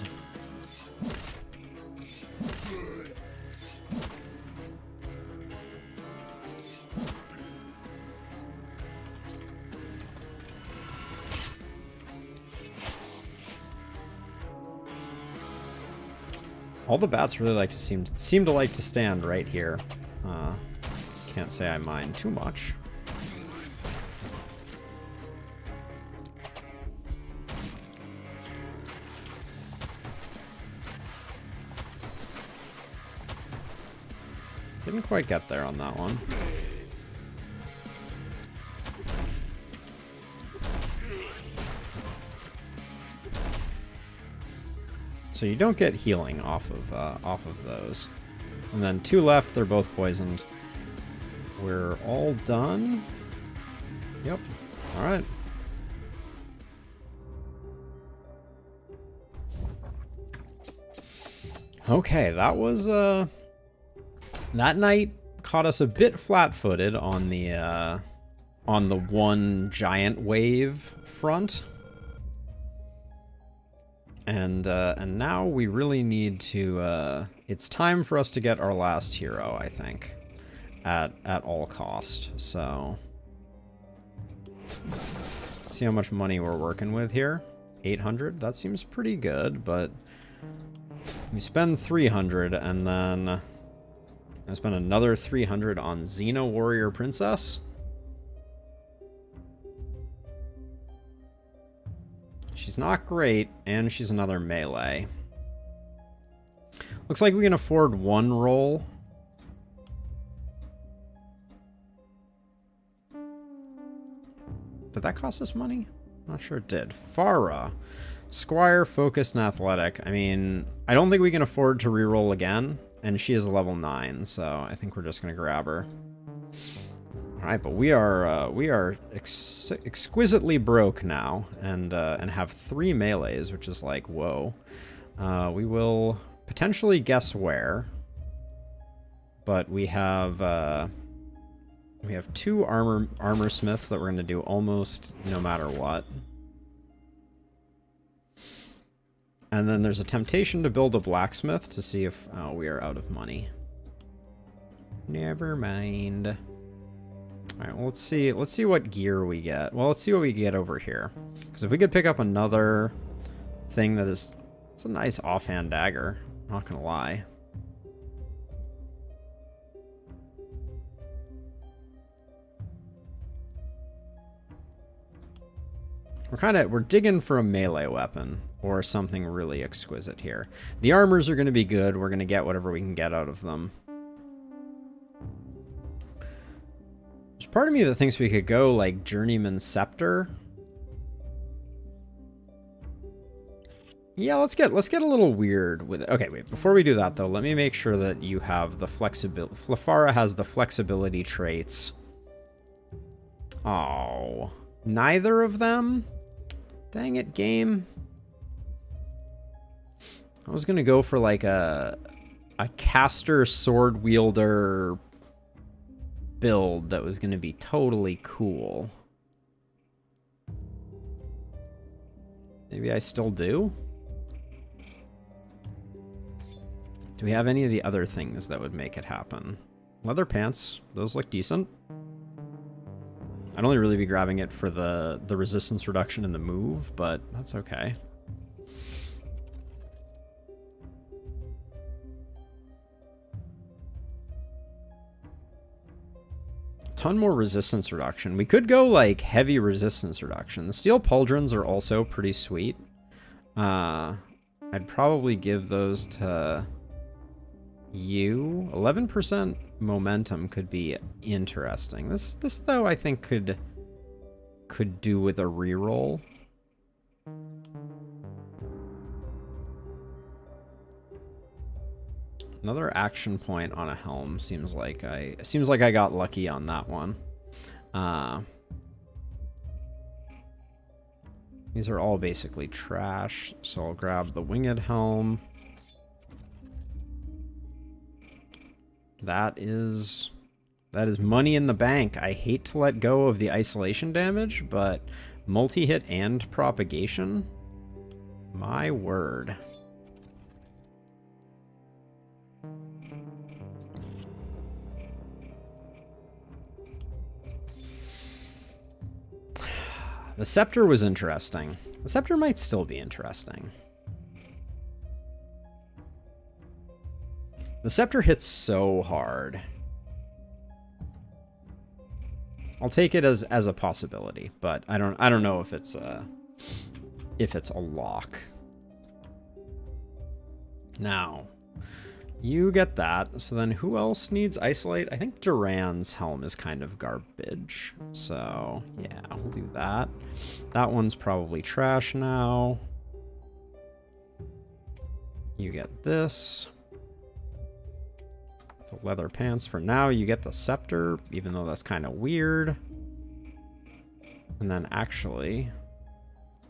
All the bats really like to seem to like to stand right here. Can't say I mind too much. Didn't quite get there on that one. So you don't get healing off of those. And then 2 left, they're both poisoned. We're all done. Yep. All right. Okay, that was that night caught us a bit flat-footed on the one giant wave front. And now we really need to, it's time for us to get our last hero, I think, at all cost. So, let's see how much money we're working with here. 800, that seems pretty good, but we spend 300 and then I spend another 300 on Xena Warrior Princess. She's not great, and she's another melee. Looks like we can afford 1 roll. Did that cost us money? Not sure it did. Farah. Squire, focused, and athletic. I mean, I don't think we can afford to reroll again, and she is a level 9, so I think we're just going to grab her. Alright, but we are exquisitely broke now, and have 3 melees, which is like, whoa. We will potentially guess where, but we have 2 armor smiths that we're going to do almost no matter what. And then there's a temptation to build a blacksmith to see if we are out of money. Never mind. All right, well, let's see what gear we get. Well, let's see what we get over here. Because if we could pick up another thing that is... It's a nice offhand dagger, not gonna lie. We're digging for a melee weapon or something really exquisite here. The armors are gonna be good. We're gonna get whatever we can get out of them. There's part of me that thinks we could go like Journeyman Scepter. Yeah, let's get a little weird with it. Okay, wait, before we do that though, let me make sure that you have the flexibility. Flafara has the flexibility traits. Oh, neither of them? Dang it, game. I was gonna go for like a caster sword wielder build that was gonna be totally cool. Maybe I still do? Do we have any of the other things that would make it happen? Leather pants, those look decent. I'd only really be grabbing it for the resistance reduction and the move, but that's okay. Ton more resistance reduction. We could go like heavy resistance reduction. The steel pauldrons are also pretty sweet. I'd probably give those to you. 11% momentum could be interesting. This though I think could do with a reroll. Another action point on a helm seems like I got lucky on that one. These are all basically trash, so I'll grab the winged helm. That is money in the bank. I hate to let go of the isolation damage, but multi-hit and propagation? My word. The scepter was interesting. The scepter might still be interesting. The scepter hits so hard. I'll take it as a possibility, but I don't know if it's a lock. Now, you get that. So then who else needs isolate? I think Duran's helm is kind of garbage. So yeah, we'll do that. That one's probably trash now. You get this. The leather pants for now. You get the scepter, even though that's kind of weird. And then actually,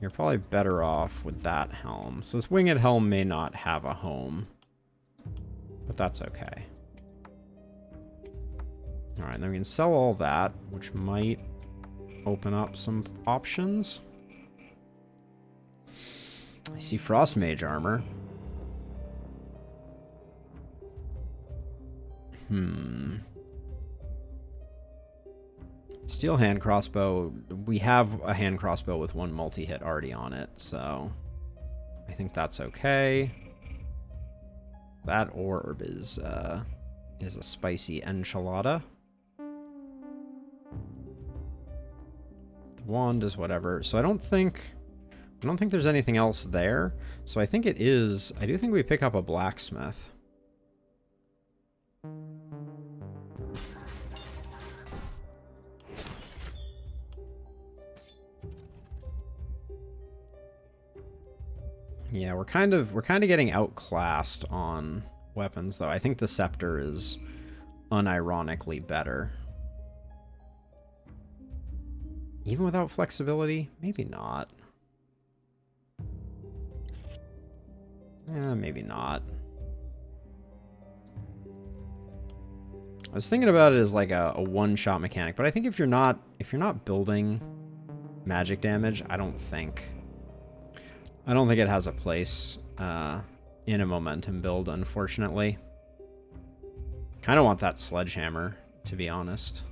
you're probably better off with that helm. So this winged helm may not have a home, but that's okay. All right, then we can sell all that, which might open up some options. I see frost mage armor. Steel hand crossbow. We have a hand crossbow with one multi-hit already on it, so I think that's okay. That orb is a spicy enchilada. The wand is whatever. So I don't think there's anything else there. So I think it is. I do think we pick up a blacksmith. Yeah, we're kind of getting outclassed on weapons, though. I think the scepter is unironically better. Even without flexibility? Maybe not. Yeah, maybe not. I was thinking about it as like a one-shot mechanic, but I think if you're not building magic damage, I don't think it has a place in a momentum build, unfortunately. Kind of want that sledgehammer, to be honest.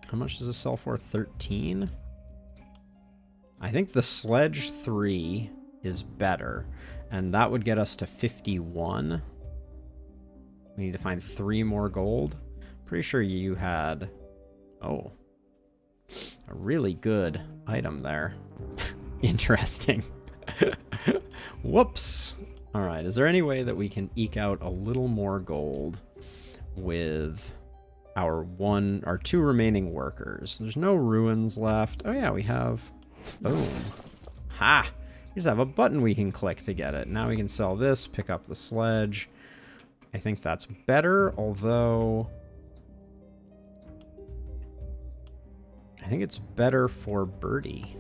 How much does this sell for? 13? I think the sledge 3 is better, and that would get us to 51. We need to find 3 more gold. Pretty sure you had... Oh. A really good item there. Interesting. Whoops. All right. Is there any way that we can eke out a little more gold with our 2 remaining workers? There's no ruins left. Oh yeah, we have. Boom. Ha! We just have a button we can click to get it. Now we can sell this, pick up the sledge. I think that's better, although I think it's better for Birdie.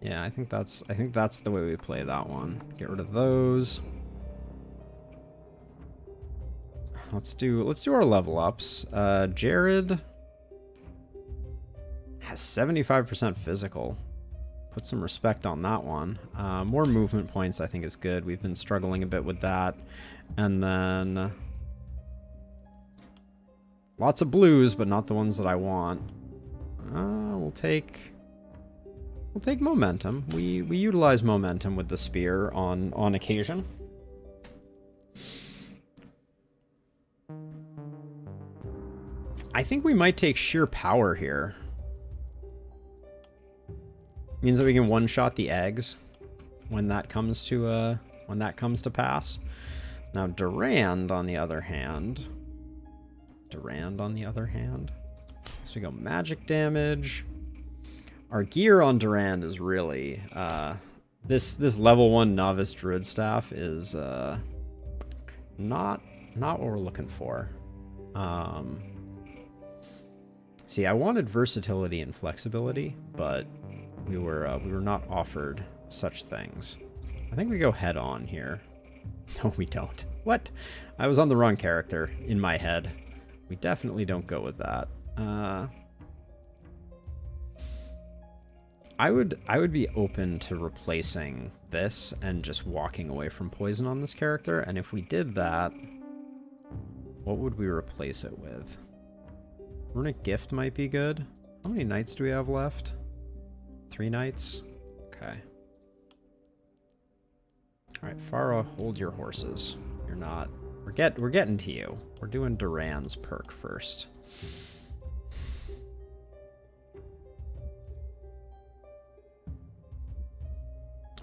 Yeah, I think that's the way we play that one. Get rid of those. Let's do our level ups. Jared has 75% physical. Put some respect on that one. More movement points I think is good. We've been struggling a bit with that. And then lots of blues, but not the ones that I want. We'll take momentum. We utilize momentum with the spear on occasion. I think we might take sheer power here. Means that we can one-shot the eggs when that comes to pass. Now Durand on the other hand. So we go magic damage. Our gear on Durand is really this level 1 novice druid staff is not what we're looking for. See, I wanted versatility and flexibility, but we were not offered such things. I think we go head on here. No, we don't. What? I was on the wrong character in my head. We definitely don't go with that. I would be open to replacing this and just walking away from poison on this character. And if we did that, what would we replace it with? Runic Gift might be good. How many knights do we have left? 3 knights? Okay. Alright, Farah, hold your horses. You're not... We're getting to you. We're doing Durand's perk first.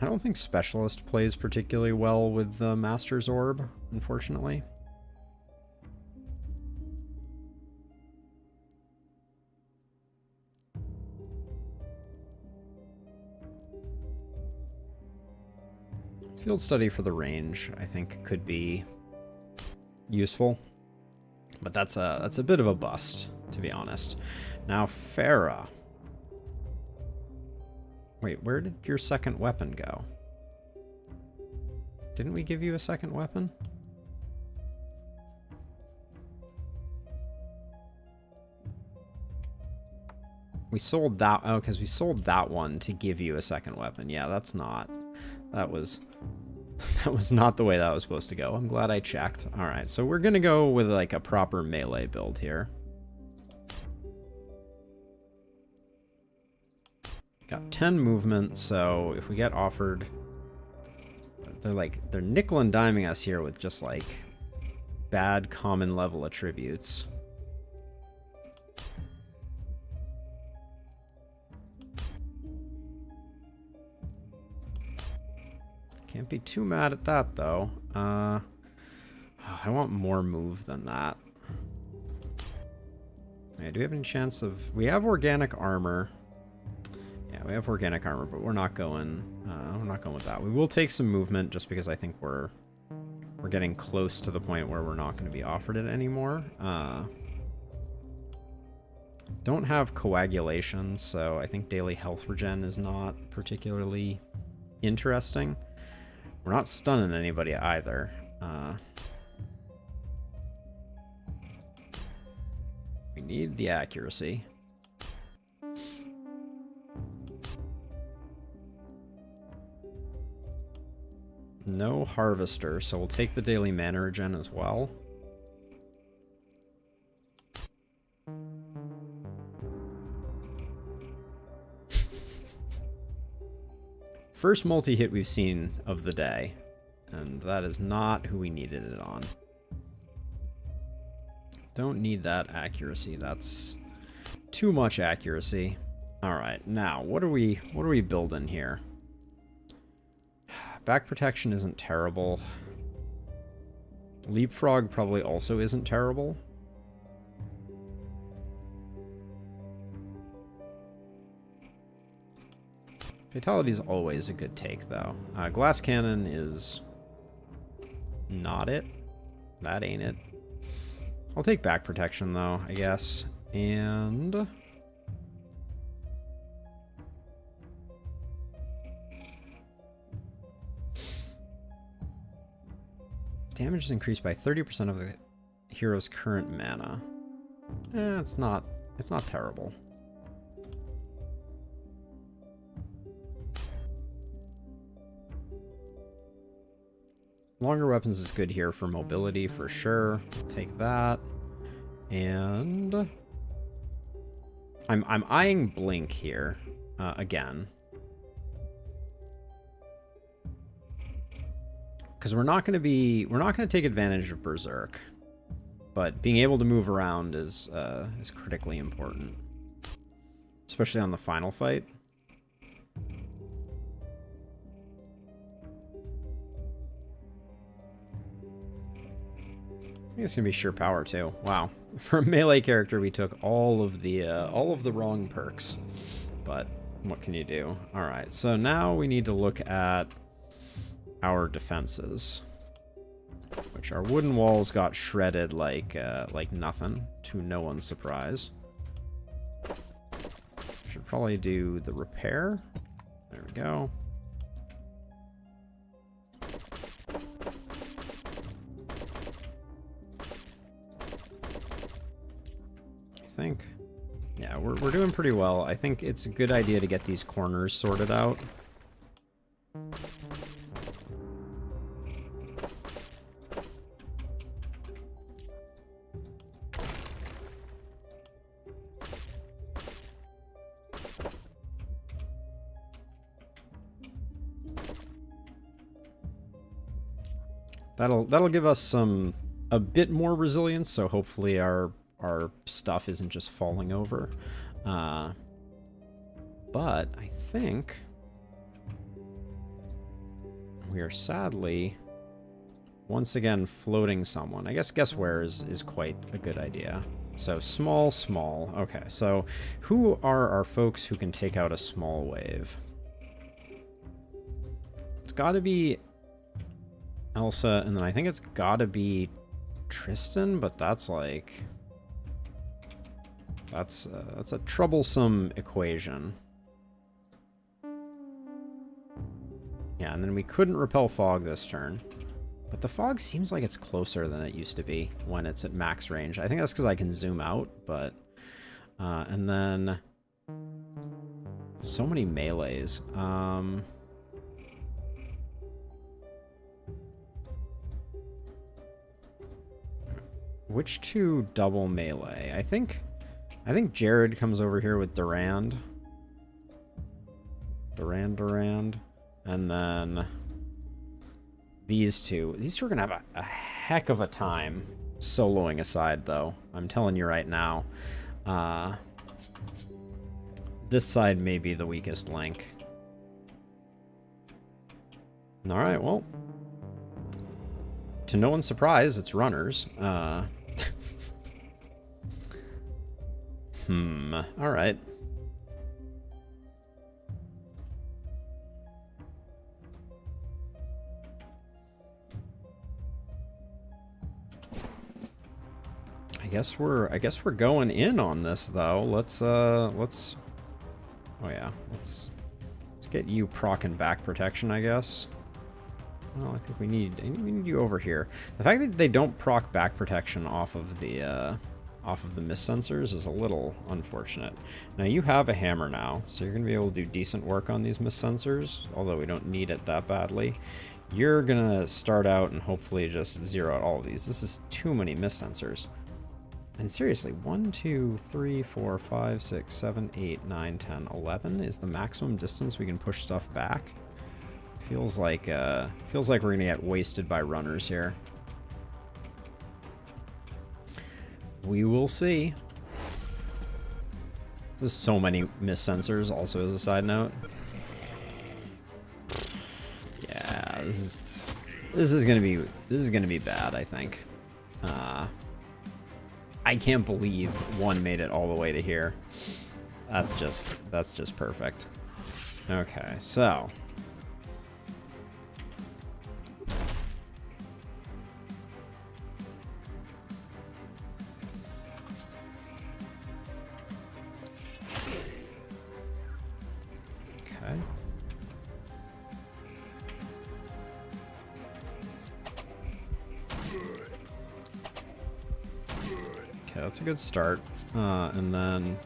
I don't think Specialist plays particularly well with the Master's Orb, unfortunately. Field Study for the range, I think, could be useful. But that's a bit of a bust, to be honest. Now, Farah. Wait, where did your second weapon go? Didn't we give you a second weapon? We sold that... Oh, because we sold that one to give you a second weapon. Yeah, that's not... That was not the way that was supposed to go. I'm glad I checked. All right, so we're going to go with like a proper melee build here. Got 10 movement, so if we get offered... They're nickel and diming us here with just like bad common level attributes. Can't be too mad at that, though. I want more move than that. Okay, do we have any chance of... We have organic armor. Yeah, we have organic armor, but we're not going with that. We will take some movement just because I think we're getting close to the point where we're not going to be offered it anymore. Don't have coagulation, so I think daily health regen is not particularly interesting. We're not stunning anybody either. We need the accuracy. No harvester, so we'll take the daily mana regen as well. First multi-hit we've seen of the day, and that is not who we needed it on. Don't need that accuracy. That's too much accuracy. All right, now what are we building here? Back protection isn't terrible. Leapfrog probably also isn't terrible. Fatality is always a good take, though. Glass Cannon is not it. That ain't it. I'll take back protection, though, I guess. And... damage is increased by 30% of the hero's current mana. It's not terrible. Longer weapons is good here for mobility for sure. Take that. And I'm eyeing Blink here again. Because we're not going to take advantage of Berserk. But being able to move around is critically important. Especially on the final fight. I think it's gonna be sure power too. Wow, for a melee character, we took all of the wrong perks. But what can you do? All right, so now we need to look at our defenses, which our wooden walls got shredded like nothing, to no one's surprise. Should probably do the repair. There we go. I think, yeah, we're doing pretty well. I think it's a good idea to get these corners sorted out. That'll give us a bit more resilience, so hopefully our stuff isn't just falling over. But I think we are sadly once again floating someone. I guess where is quite a good idea. So small. Okay, so who are our folks who can take out a small wave? It's got to be Elsa, and then I think it's got to be Tristan, but that's like... That's a troublesome equation. Yeah, and then we couldn't repel fog this turn. But the fog seems like it's closer than it used to be when it's at max range. I think that's because I can zoom out, but... and then... So many melees. Which two double melee? I think Jared comes over here with Durand. Durand. And then these two. These two are going to have a heck of a time soloing aside, though. I'm telling you right now. This side may be the weakest link. Alright, well. To no one's surprise, it's runners. Alright. I guess we're going in on this though. Let's oh yeah, let's get you proc and back protection, I guess. Well, I think we need you over here. The fact that they don't proc back protection off of the mist sensors is a little unfortunate. Now you have a hammer now, so you're gonna be able to do decent work on these mist sensors, although we don't need it that badly. You're gonna start out and hopefully just zero out all of these. This is too many mist sensors. And seriously, 1, 2, 3, 4, 5, 6, 7, 8, 9, 10, 11 is the maximum distance we can push stuff back. Feels like we're gonna get wasted by runners here. We will see. There's so many mist sensors, also as a side note. Yeah, this is gonna be bad, I think. I can't believe one made it all the way to here. That's just perfect. Okay, so that's a good start. And then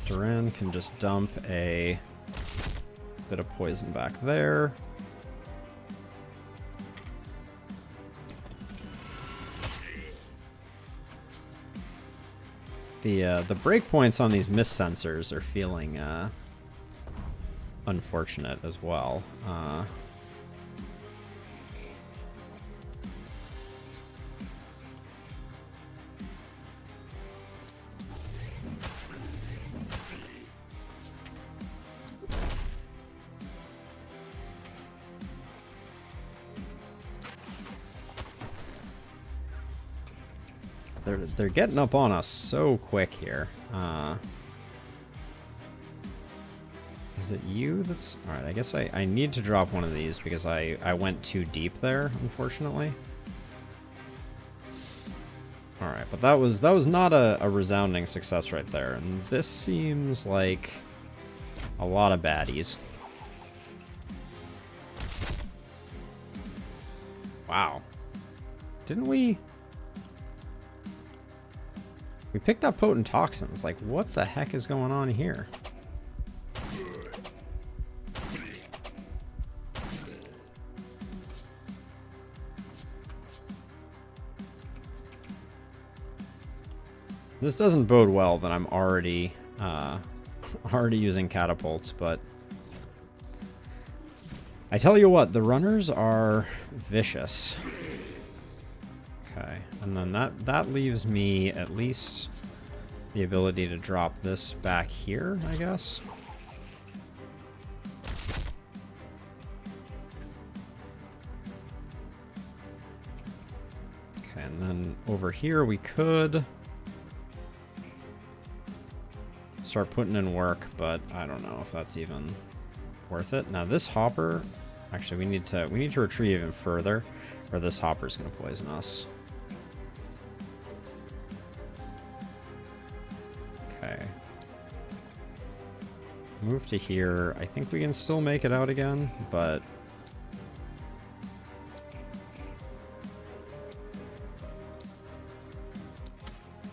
Duran can just dump a bit of poison back there. The breakpoints on these miss sensors are feeling unfortunate as well. They're getting up on us so quick here. Is it you that's... Alright, I guess I need to drop one of these because I went too deep there, unfortunately. Alright, but that was not a resounding success right there. And this seems like a lot of baddies. Wow. Didn't we... We picked up potent toxins. Like, what the heck is going on here? This doesn't bode well that I'm already using catapults, but I tell you what, the runners are vicious. Okay, and then that leaves me at least the ability to drop this back here, I guess. Okay, and then over here we could start putting in work, but I don't know if that's even worth it. Now this hopper, actually we need to retreat even further, or this hopper's gonna poison us. Okay. Move to here. I think we can still make it out again, but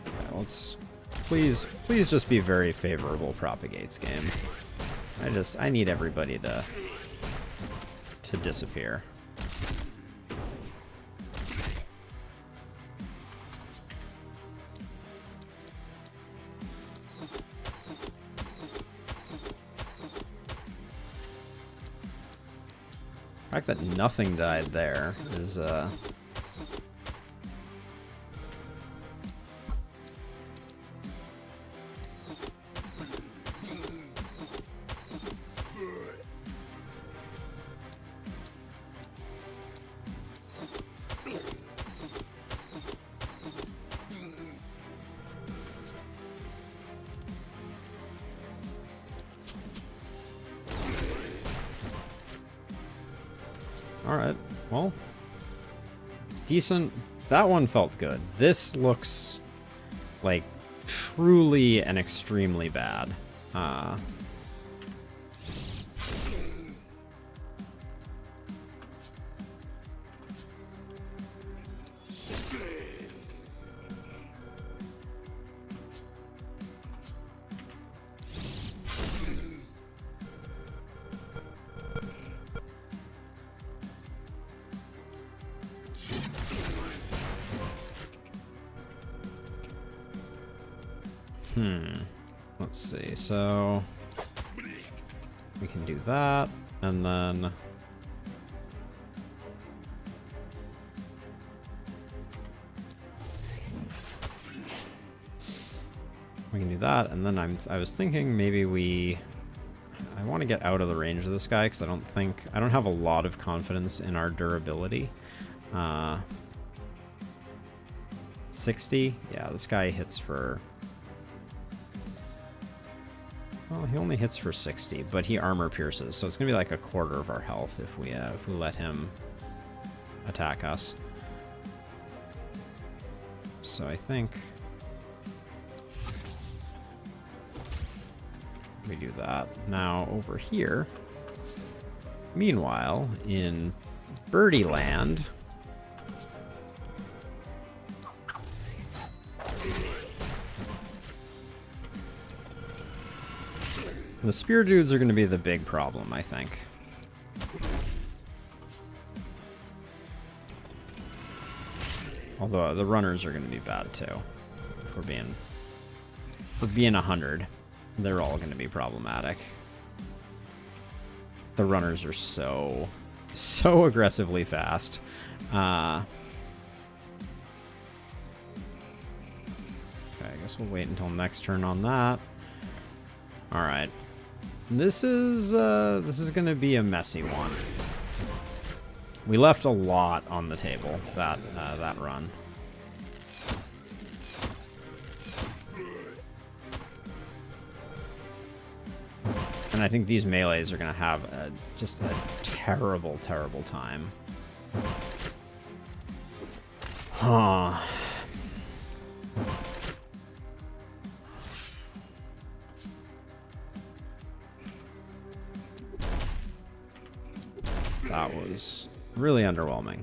okay, let's please just be very favorable propagates game. I need everybody to disappear. The fact that nothing died there is alright, well, decent. That one felt good. This looks like truly and extremely bad. Let's see, so we can do that, and then we can do that, and then I was thinking maybe I want to get out of the range of this guy because I don't have a lot of confidence in our durability. 60, yeah, this guy hits for... Well, he only hits for 60, but he armor pierces, so it's gonna be like a quarter of our health if we let him attack us. So I think we do that. Now over here, meanwhile, in Birdie Land, the spear dudes are going to be the big problem, I think. Although the runners are going to be bad too, if we're being for being 100, they're all going to be problematic. The runners are so aggressively fast. Okay, I guess we'll wait until next turn on that. All right, this is going to be a messy one. We left a lot on the table that run. And I think these melees are going to have just a terrible, terrible time. Huh. That was really underwhelming.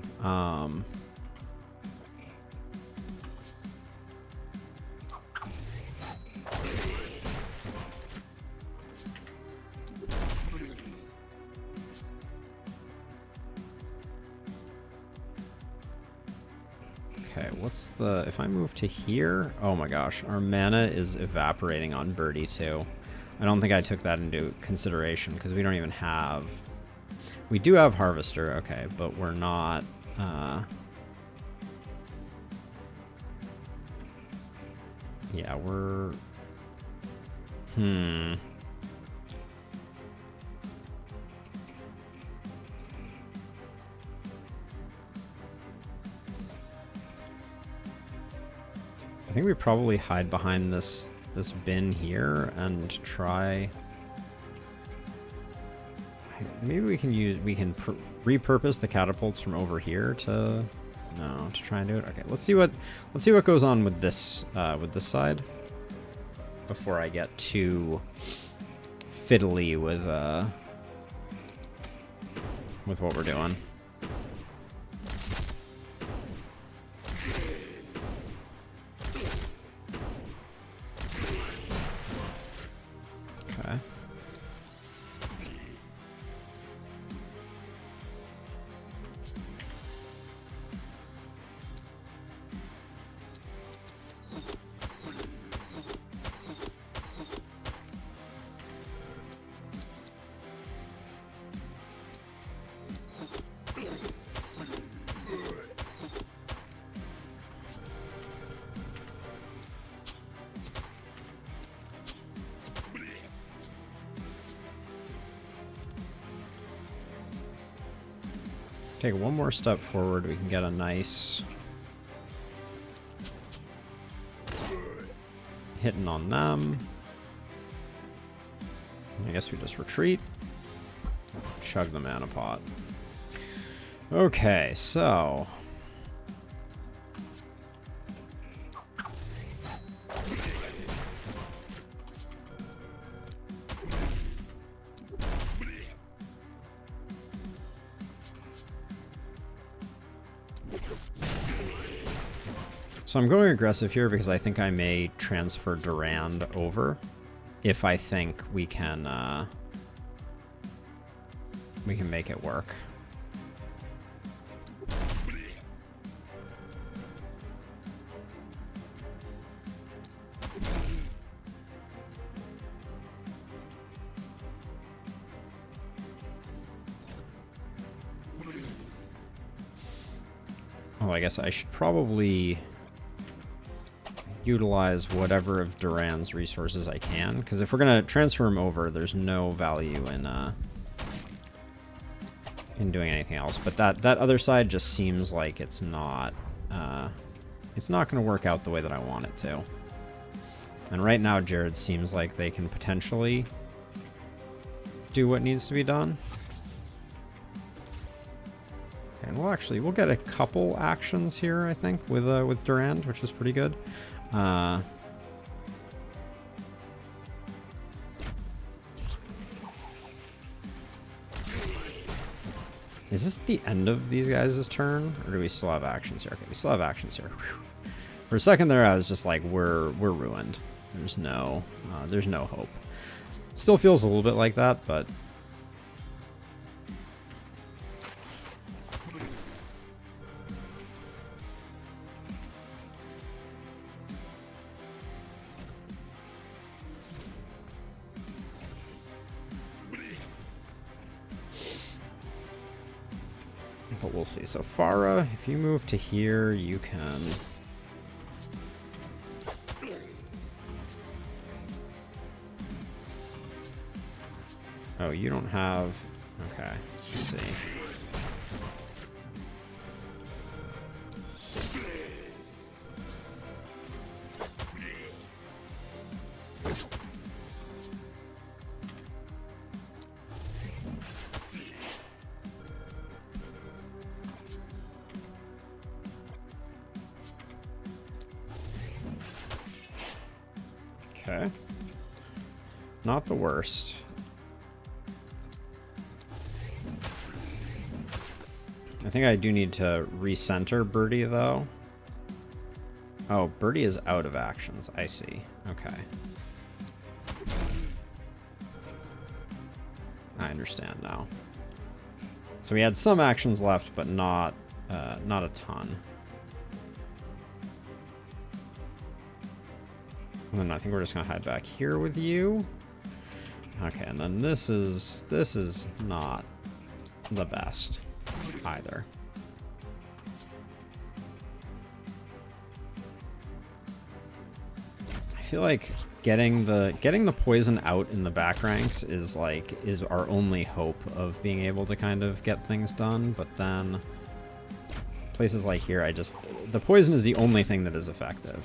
Okay, what's the... If I move to here... Oh my gosh, our mana is evaporating on Birdie too. I don't think I took that into consideration because we don't even have... We do have Harvester, okay, but we're not... Yeah, we're... I think we probably hide behind this bin here and try... Maybe we can repurpose the catapults from over here to try and do it. Okay, let's see what goes on with this side before I get too fiddly with what we're doing. Okay. Take one more step forward, we can get a nice hitting on them. I guess we just retreat. Chug the mana pot. Okay, so... So I'm going aggressive here because I think I may transfer Durand over if I think we can make it work. Well, I guess I should probably utilize whatever of Durand's resources I can, because if we're gonna transfer him over, there's no value in doing anything else. But that other side just seems like it's not gonna work out the way that I want it to. And right now, Jared seems like they can potentially do what needs to be done. And we'll get a couple actions here, I think, with Durand, which is pretty good. Is this the end of these guys' turn, or do we still have actions here? Okay, we still have actions here. Whew. For a second there, I was just like, we're ruined. There's no hope. Still feels a little bit like that, but but we'll see. So Farah, if you move to here, you can... Oh, you don't have... Okay, let's see. Okay. Not the worst. I think I do need to recenter Birdie, though. Oh, Birdie is out of actions. I see. Okay. I understand now. So we had some actions left, but not a ton. And then I think we're just gonna hide back here with you. Okay, and then this is not the best either. I feel like getting the poison out in the back ranks is our only hope of being able to kind of get things done, but then places like here, the poison is the only thing that is effective.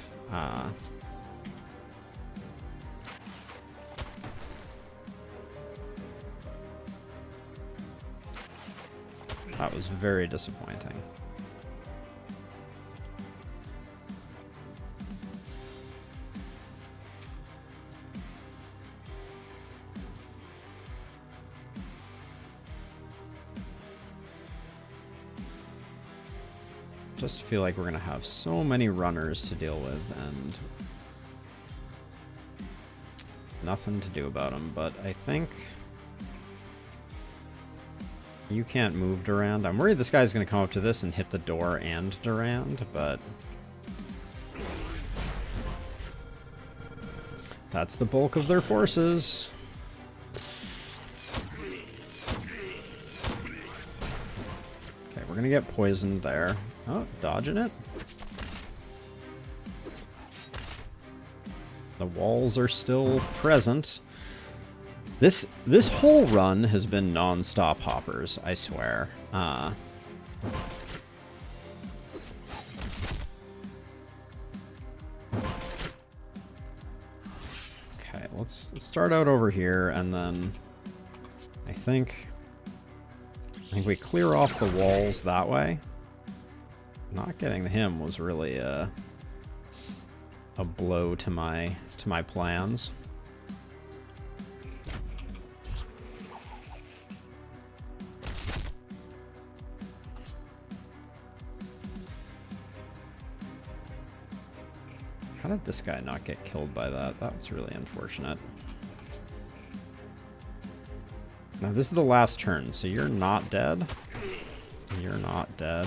That was very disappointing. Just feel like we're gonna have so many runners to deal with and nothing to do about them, but I think you can't move Durand. I'm worried this guy's going to come up to this and hit the door and Durand, but that's the bulk of their forces. Okay, we're going to get poisoned there. Oh, dodging it. The walls are still present. This whole run has been non-stop hoppers, I swear. Okay, let's start out over here, and then I think we clear off the walls that way. Not getting him was really a blow to my plans. How did this guy not get killed by that? That's really unfortunate. Now, this is the last turn, so you're not dead. You're not dead.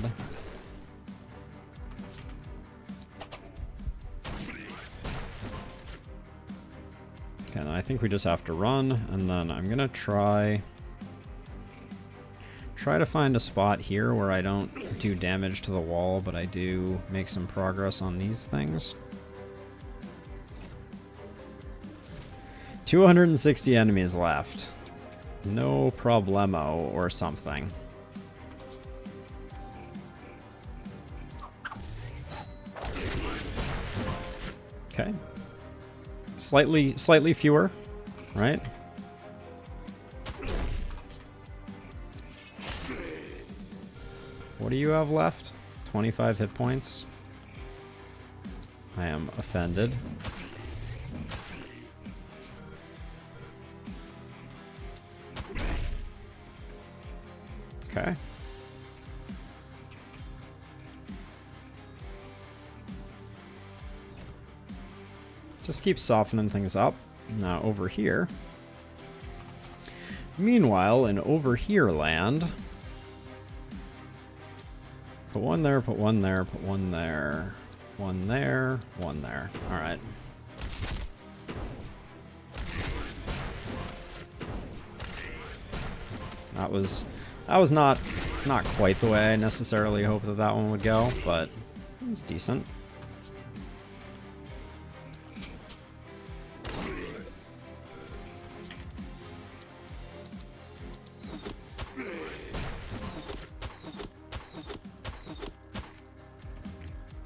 Okay, then I think we just have to run, and then I'm gonna try to find a spot here where I don't do damage to the wall, but I do make some progress on these things. 260 enemies left. No problemo or something. Okay. Slightly fewer, right? What do you have left? 25 hit points. I am offended. Okay. Just keep softening things up. Now over here. Meanwhile, in over here land. Put one there, put one there, put one there. One there, one there. Alright. That was not Not quite the way I necessarily hoped that that one would go, but it's decent.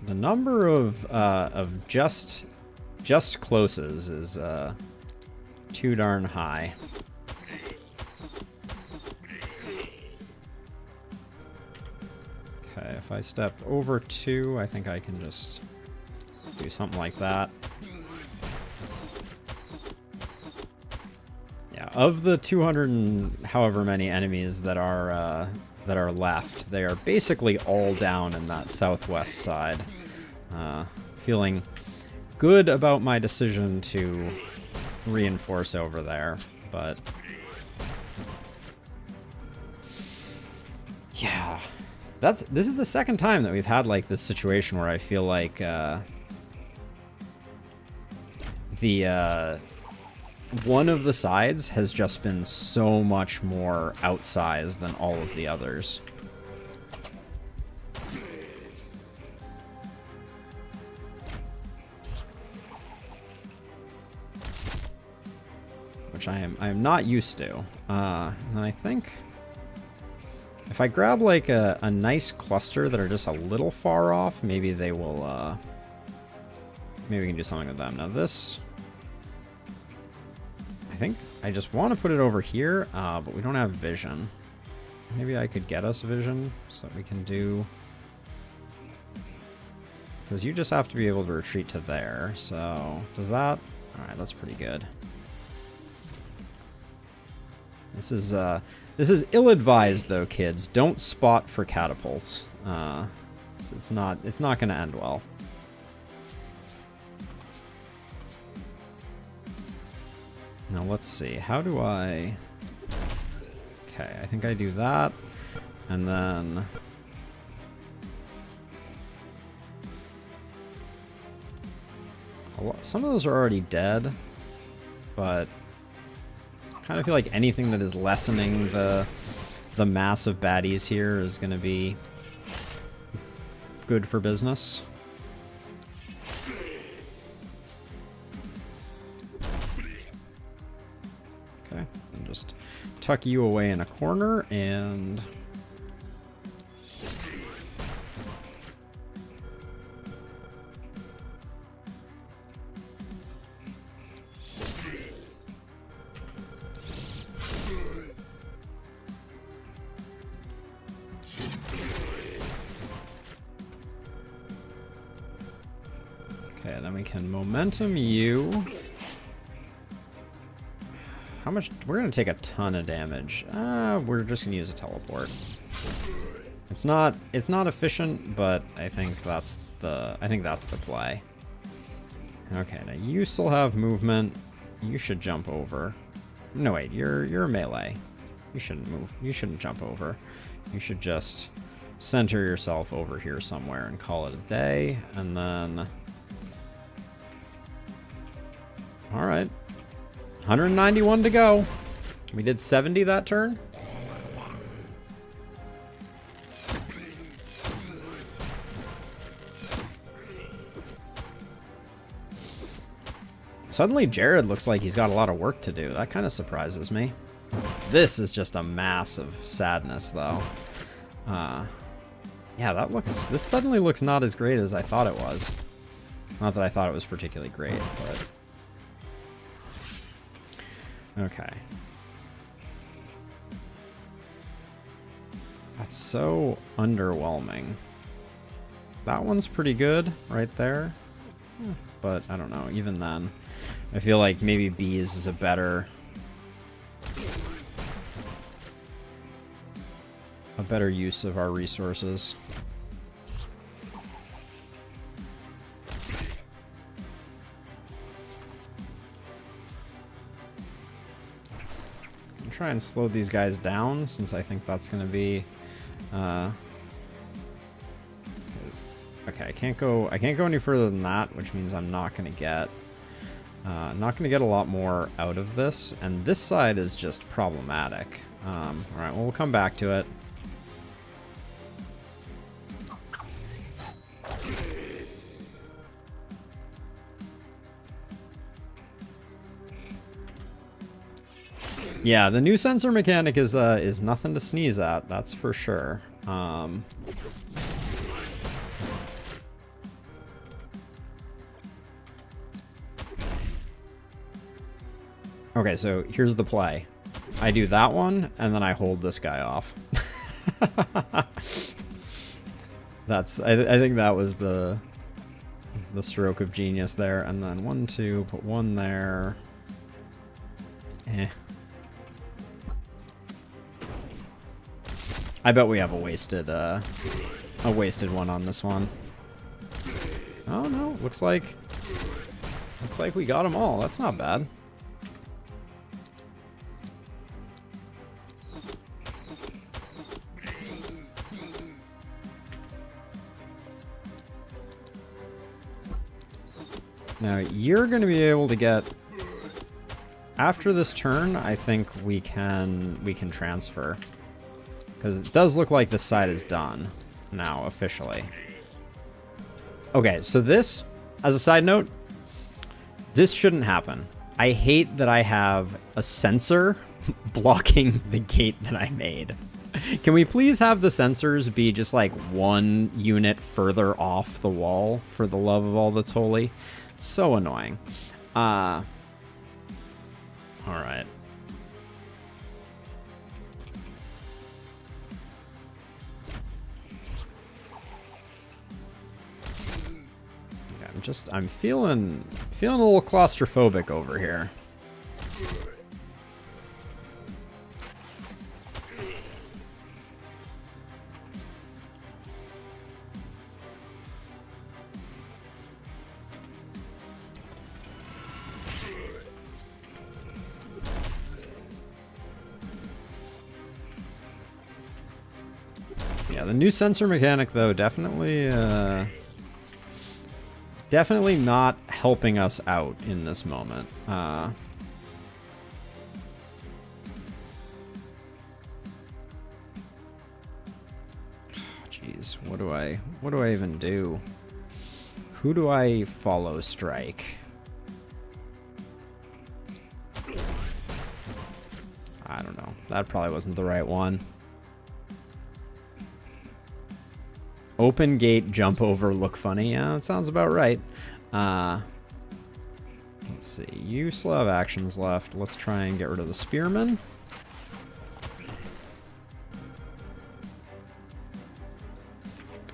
The number of just closes is too darn high. Okay, if I step over 2, I think I can just do something like that. Yeah, of the 200 and however many enemies that are left, they are basically all down in that southwest side. Feeling good about my decision to reinforce over there, but yeah, this is the second time that we've had like this situation where I feel like the one of the sides has just been so much more outsized than all of the others. Which I am not used to. And I think if I grab like a nice cluster that are just a little far off, maybe they will maybe we can do something with them. Now this, I think I just want to put it over here, but we don't have vision. Maybe I could get us vision so that we can do, because you just have to be able to retreat to there. So does that? All right, that's pretty good. This is ill-advised though, kids. Don't spot for catapults. It's not going to end well. Now let's see. How do I? Okay, I think I do that, and then some of those are already dead, but I kind of feel like anything that is lessening the mass of baddies here is going to be good for business. Okay, and just tuck you away in a corner and okay, then we can momentum you. How much? We're gonna take a ton of damage. We're just gonna use a teleport. It's not efficient, but I think that's the play. Okay, now you still have movement. You should jump over. No wait, you're melee. You shouldn't move. You shouldn't jump over. You should just center yourself over here somewhere and call it a day, and then. All right. 191 to go. We did 70 that turn. Suddenly Jared looks like he's got a lot of work to do. That kind of surprises me. This is just a mass of sadness though. Yeah, this suddenly looks not as great as I thought it was. Not that I thought it was particularly great, but okay. That's so underwhelming. That one's pretty good right there. But I don't know, even then. I feel like maybe bees is a better use of our resources. Try and slow these guys down, since I think that's going to be okay. I can't go any further than that, which means I'm not going to get a lot more out of this, and this side is just problematic. All right, well, we'll come back to it. Yeah, the new sensor mechanic is nothing to sneeze at, that's for sure. Okay, so here's the play. I do that one, and then I hold this guy off. I think that was the stroke of genius there. And then 1, 2, put one there. Eh. I bet we have a wasted one on this one. Oh no, looks like we got them all. That's not bad. Now you're going to be able to get, after this turn, I think we can transfer. Because it does look like this side is done now, officially. Okay, so this, as a side note, this shouldn't happen. I hate that I have a sensor blocking the gate that I made. Can we please have the sensors be just like 1 unit further off the wall, for the love of all that's holy? So annoying. All right. Yeah, I'm feeling a little claustrophobic over here. Yeah, the new sensor mechanic, though, definitely not helping us out in this moment. Jeez, what do I even do? Who do I follow strike? I don't know. That probably wasn't the right one. Open gate, jump over, look funny. Yeah, that sounds about right. Let's see. You still have actions left. Let's try and get rid of the spearman.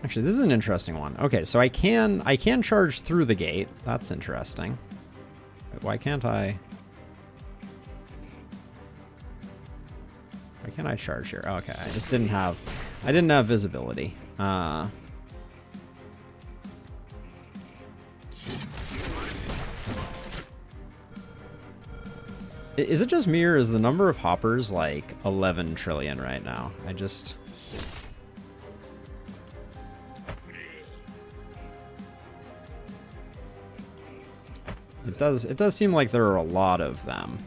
Actually, this is an interesting one. Okay, so I can charge through the gate. That's interesting. Why can't I? Why can't I charge here? Okay, I just didn't have visibility. Is it just me, or is the number of hoppers like 11 trillion right now? It does seem like there are a lot of them.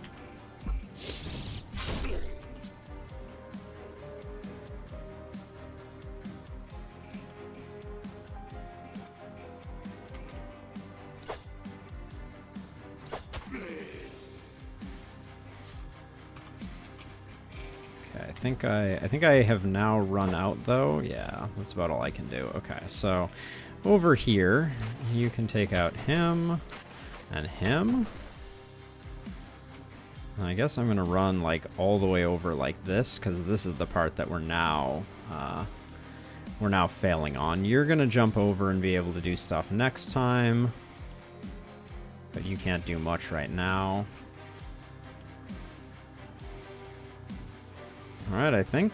I think I have now run out, though. Yeah, that's about all I can do. Okay, so over here, you can take out him and him. And I guess I'm gonna run like all the way over like this, because this is the part that we're now failing on. You're gonna jump over and be able to do stuff next time, but you can't do much right now. All right, I think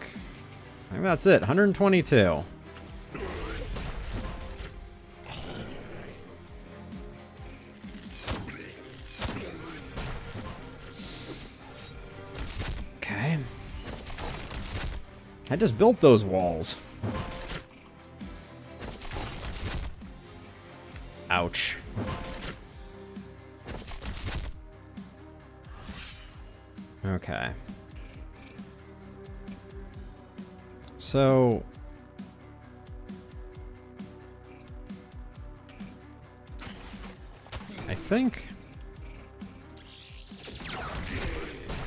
that's it. 122. Okay. I just built those walls. Ouch. Okay. So I think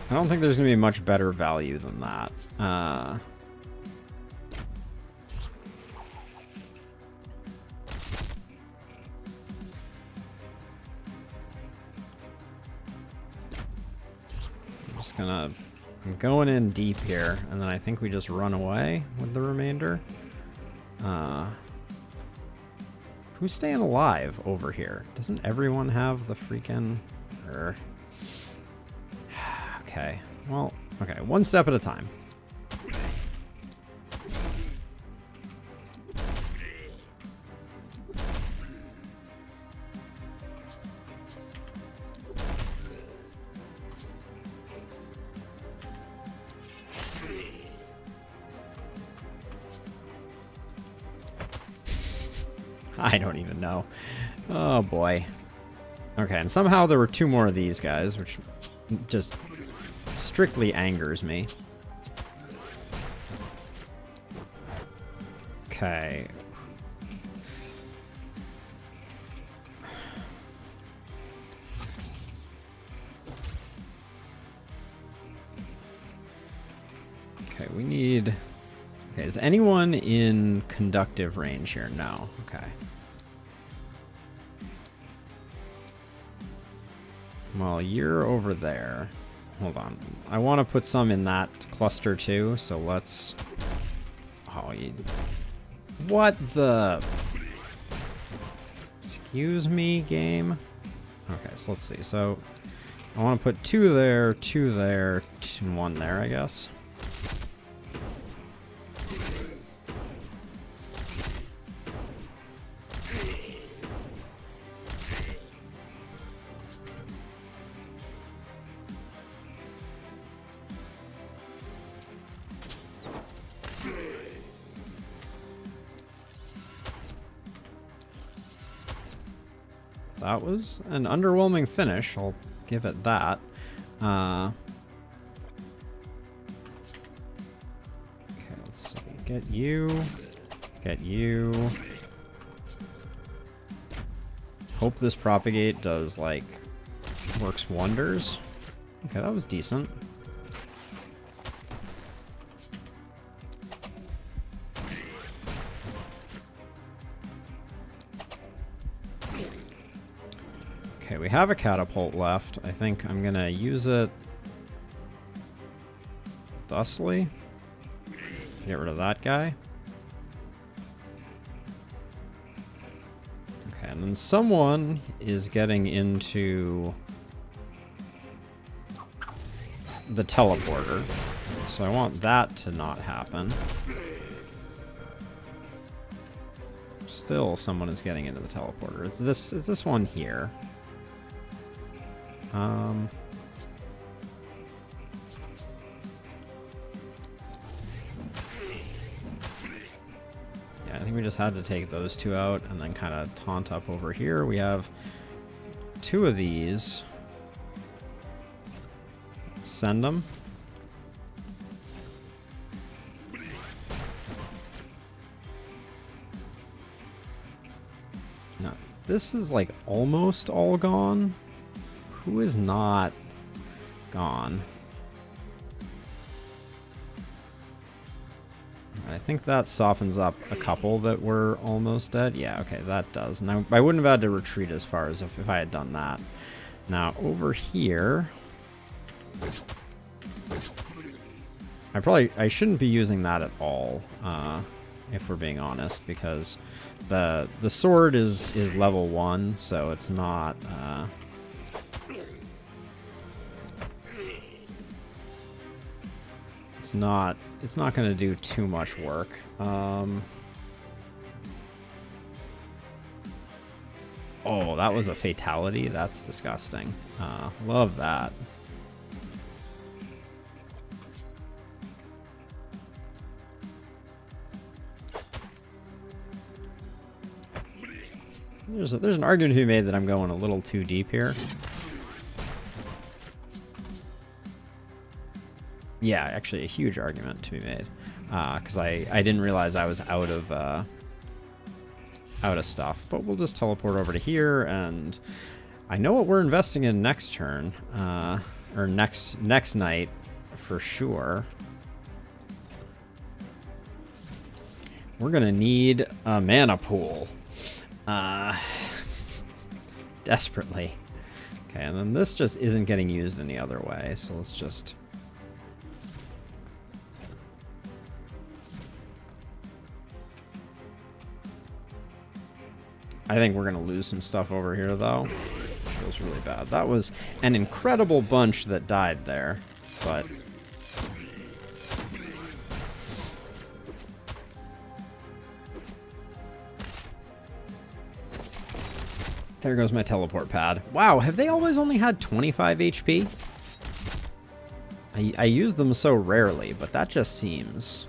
I don't think there's going to be much better value than that. I'm going in deep here, and then I think we just run away with the remainder. Who's staying alive over here? Doesn't everyone have the freaking... Okay, well, okay, one step at a time. I don't even know. Oh boy. Okay, and somehow there were 2 more of these guys, which just strictly angers me. Okay. Okay, we need... Okay, is anyone in conductive range here? No. Okay. Well, you're over there. Hold on. I want to put some in that cluster too, so let's... Oh, you... What the... Excuse me, game? Okay, so let's see. So, I want to put 2 there, 2 there, and 1 there, I guess. That was an underwhelming finish, I'll give it that. Okay, let's see. Get you. Get you. Hope this propagate does, like, works wonders. Okay, that was decent. Okay, we have a catapult left. I think I'm gonna use it thusly to get rid of that guy. Okay, and then someone is getting into the teleporter, so I want that to not happen. Still, someone is getting into the teleporter. It's this one here. Yeah, I think we just had to take those 2 out and then kind of taunt up over here. We have 2 of these. Send them. No, this is like almost all gone. Who is not gone? I think that softens up a couple that were almost dead. Yeah, okay, that does. Now, I wouldn't have had to retreat as far as if I had done that. Now, over here... I shouldn't be using that at all, if we're being honest, because the sword is level 1, so it's not... It's not going to do too much work. Oh, that was a fatality? That's disgusting. Love that. There's an argument to be made that I'm going a little too deep here. Yeah, actually a huge argument to be made, because I didn't realize I was out of stuff. But we'll just teleport over to here, and I know what we're investing in next turn. or next night for sure. We're gonna need a mana pool. Desperately. Okay, and then this just isn't getting used any other way, so let's just... I think we're gonna lose some stuff over here, though. It was really bad. That was an incredible bunch that died there, but... There goes my teleport pad. Wow, have they always only had 25 HP? I use them so rarely, but that just seems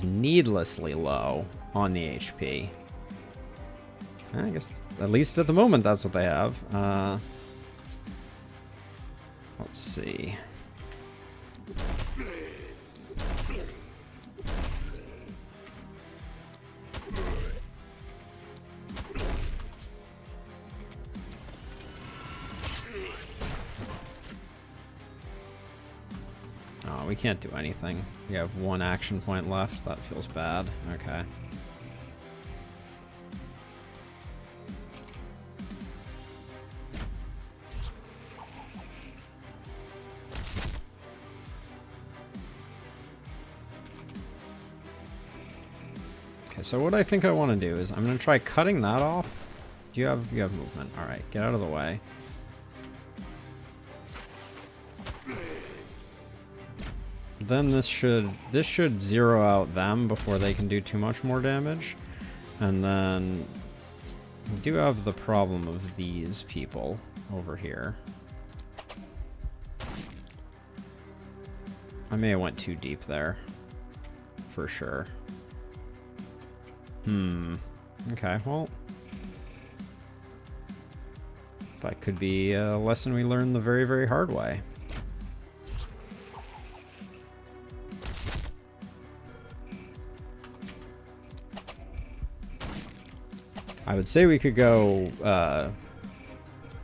needlessly low on the HP. I guess, at least at the moment, that's what they have. Let's see. Oh, we can't do anything. We have one action point left. That feels bad. Okay. Okay, so what I think I want to do is I'm going to try cutting that off. You have movement. All right, get out of the way. Then this should zero out them before they can do too much more damage. And then we do have the problem of these people over here. I may have went too deep there, for sure. Okay, well, that could be a lesson we learned the very, very hard way. I would say we could go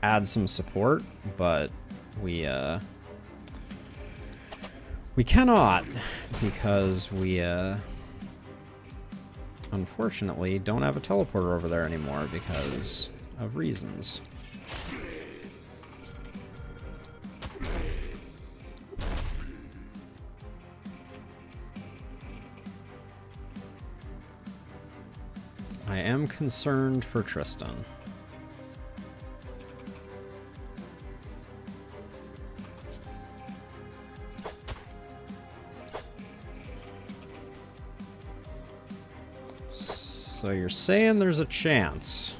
add some support, but we cannot because we unfortunately don't have a teleporter over there anymore because of reasons. I am concerned for Tristan. So you're saying there's a chance.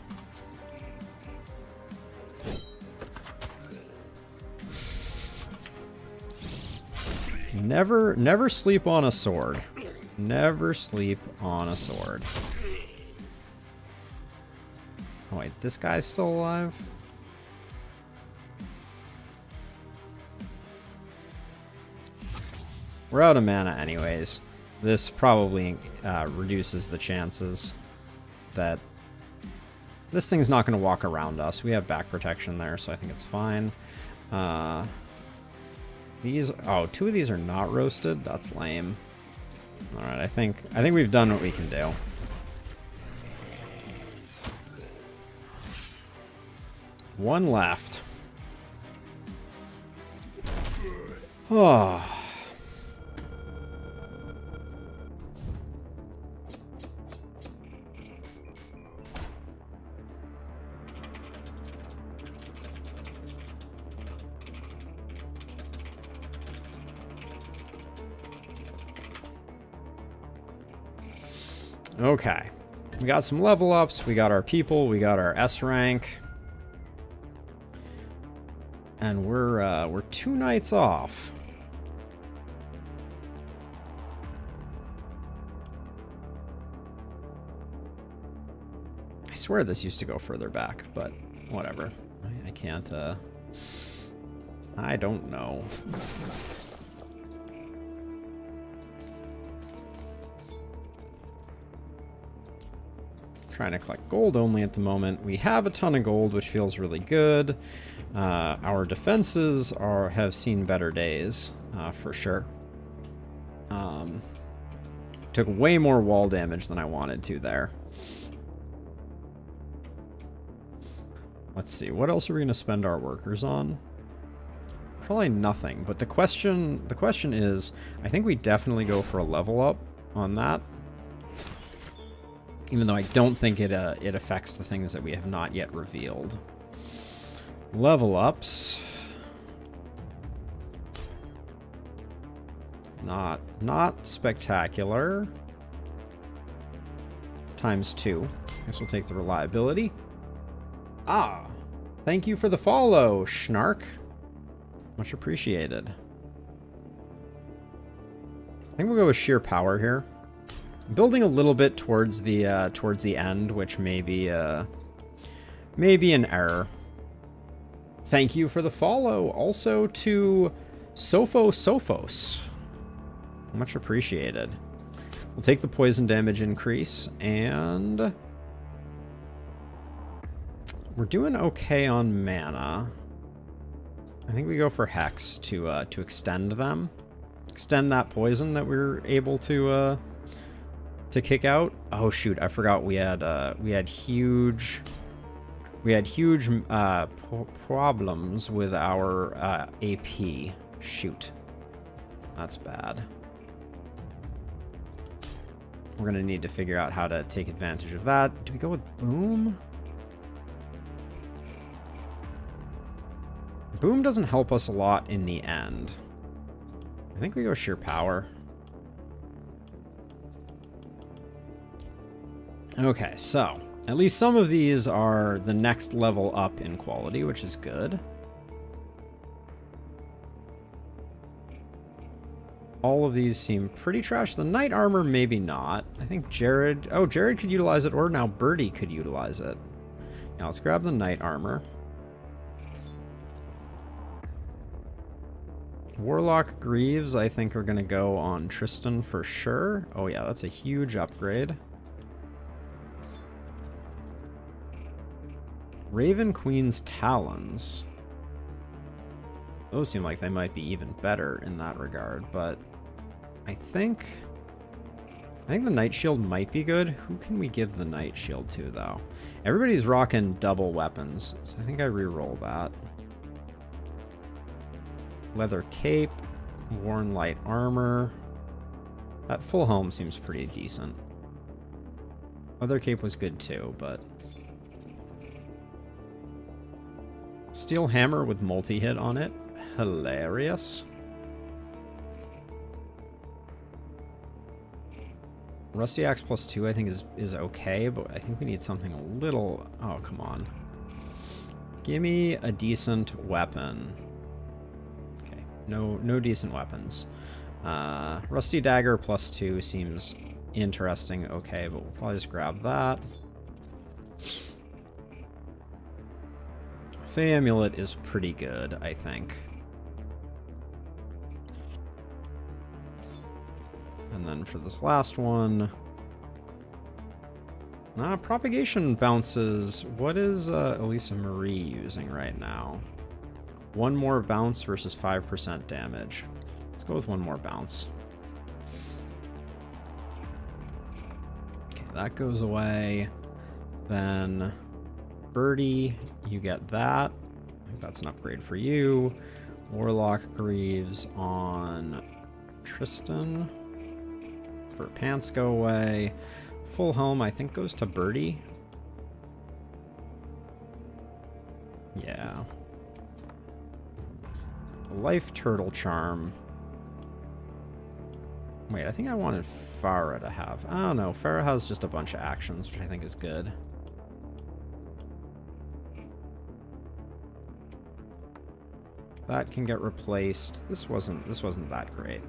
Never sleep on a sword. Never sleep on a sword. Oh wait, this guy's still alive? We're out of mana anyways. This probably reduces the chances that this thing's not going to walk around us. We have back protection there, so I think it's fine. Two of these are not roasted. That's lame. All right, I think we've done what we can do. One left. Oh. Okay. We got some level ups, we got our people, we got our S rank. And we're 2 nights off. I swear this used to go further back, but whatever. I can't, I don't know. Trying to collect gold only at the moment. We have a ton of gold, which feels really good. Our defenses have seen better days, for sure. Took way more wall damage than I wanted to there. Let's see, what else are we going to spend our workers on? Probably nothing, but the question is, I think we definitely go for a level up on that. Even though I don't think it affects the things that we have not yet revealed. Level ups. Not spectacular. ×2. Guess we'll take the reliability. Ah, thank you for the follow, Schnark. Much appreciated. I think we'll go with sheer power here. Building a little bit towards the end, which may be an error. Thank you for the follow, also to Sophos. Much appreciated. We'll take the poison damage increase, and we're doing okay on mana. I think we go for Hex to extend them. Extend that poison that we're able to kick out. Oh shoot, I forgot we had huge problems with our AP. Shoot. That's bad. We're gonna need to figure out how to take advantage of that. Do we go with Boom? Boom doesn't help us a lot in the end. I think we go sheer power. Okay, so at least some of these are the next level up in quality, which is good. All of these seem pretty trash. The knight armor, maybe not. I think Jared... Oh, Jared could utilize it, or now Birdie could utilize it. Now let's grab the knight armor. Warlock Greaves, I think, are going to go on Tristan for sure. Oh yeah, that's a huge upgrade. Raven Queen's Talons. Those seem like they might be even better in that regard, but I think the Knight Shield might be good. Who can we give the Knight Shield to, though? Everybody's rocking double weapons, so I think I re-roll that. Leather Cape, Worn Light Armor. That full helm seems pretty decent. Leather Cape was good too, but... Steel Hammer with multi-hit on it. Hilarious. Rusty Axe +2 I think is okay, but I think we need something a little... Oh, come on. Give me a decent weapon. Okay, no decent weapons. Rusty Dagger +2 seems interesting. Okay, but we'll probably just grab that. Fey Amulet is pretty good, I think. And then for this last one... Propagation bounces. What is Elisa Marie using right now? One more bounce versus 5% damage. Let's go with one more bounce. Okay, that goes away. Then... Birdie, you get that. I think that's an upgrade for you. Warlock Greaves on Tristan. For pants go away. Full helm, I think, goes to Birdie. Yeah. Life Turtle Charm. Wait, I think I wanted Farah to have. I don't know. Farah has just a bunch of actions, which I think is good. That can get replaced. This wasn't that great.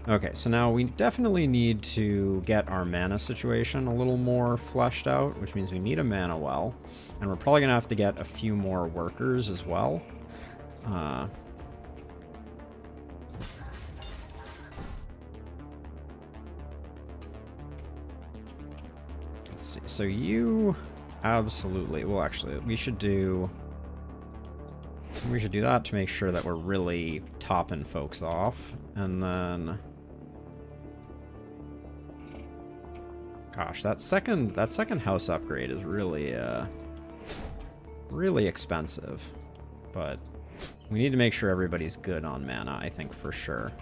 Okay, so now we definitely need to get our mana situation a little more fleshed out, which means we need a mana well, and we're probably gonna have to get a few more workers as well. Let's see. so you absolutely... Well, actually, we should do that to make sure that we're really topping folks off. And then... Gosh, that second house upgrade is really, really expensive. But we need to make sure everybody's good on mana, I think, for sure.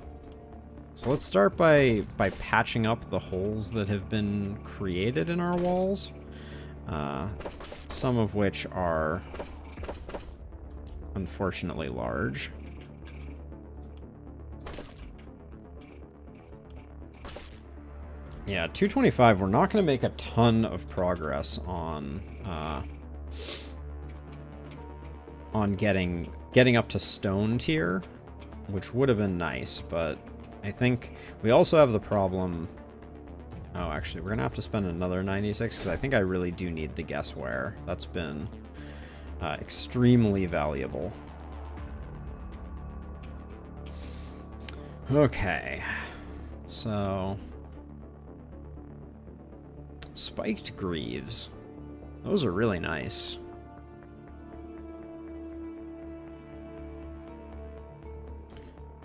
So let's start by patching up the holes that have been created in our walls. Some of which are unfortunately large. Yeah, 225, we're not going to make a ton of progress on getting up to stone tier, which would have been nice, but I think we also have the problem... Oh, actually, we're going to have to spend another 96, because I think I really do need the guessware. That's been extremely valuable. Okay, so... Spiked Greaves. Those are really nice.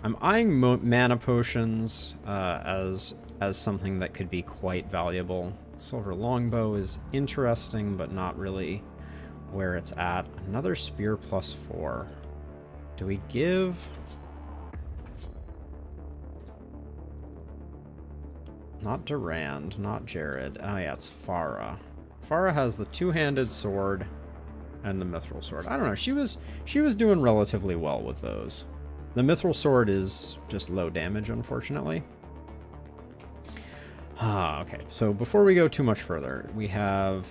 I'm eyeing mana potions as something that could be quite valuable. Silver Longbow is interesting, but not really where it's at. Another Spear +4. Do we give... Not Durand, not Jared. Oh yeah, it's Farah. Farah has the two-handed sword and the mithril sword. I don't know, she was doing relatively well with those. The mithril sword is just low damage, unfortunately. Okay, so before we go too much further, we have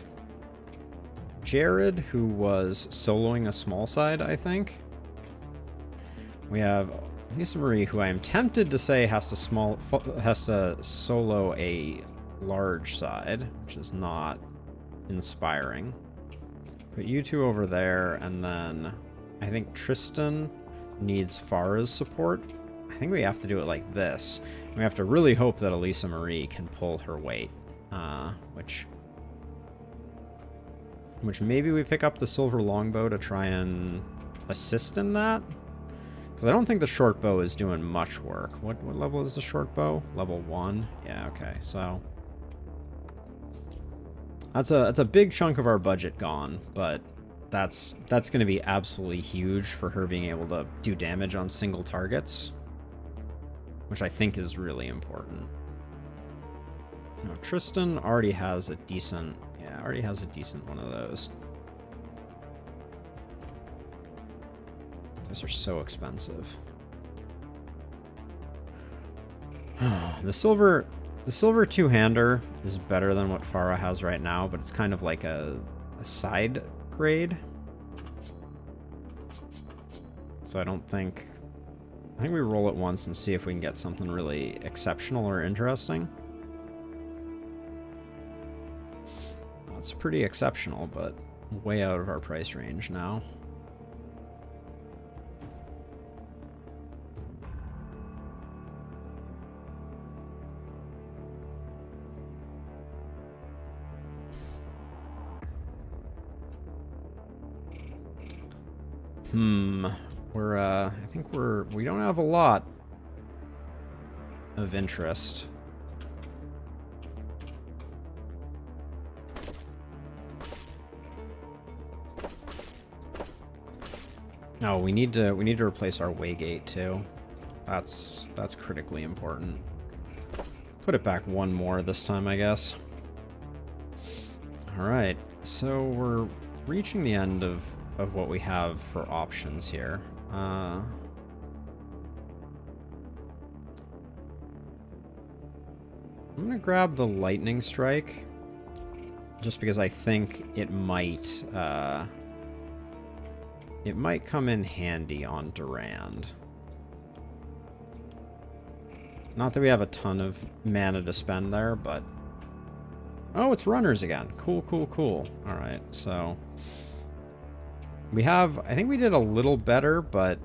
Jared, who was soloing a small side, I think. We have Lisa Marie, who I am tempted to say has to solo a large side, which is not inspiring. Put you two over there, and then I think Tristan needs Farah's support. I think we have to do it like this. We have to really hope that Elisa Marie can pull her weight, which maybe we pick up the silver longbow to try and assist in that. Because I don't think the short bow is doing much work. What level is the short bow? Level 1? Yeah, okay, so that's a big chunk of our budget gone, but that's going to be absolutely huge for her being able to do damage on single targets, which I think is really important. Now, Tristan already has a decent one of those. Those are so expensive. The silver two-hander is better than what Farah has right now, but it's kind of like a side grade. So I think we roll it once and see if we can get something really exceptional or interesting. Well, it's pretty exceptional, but way out of our price range now. I think we don't have a lot of interest. No, we need to replace our waygate too. That's critically important. Put it back one more this time, I guess. All right, so we're reaching the end of what we have for options here. I'm gonna grab the lightning strike just because I think it might come in handy on Durand. Not that we have a ton of mana to spend there, but oh, it's runners again. Cool. All right, so I think we did a little better, but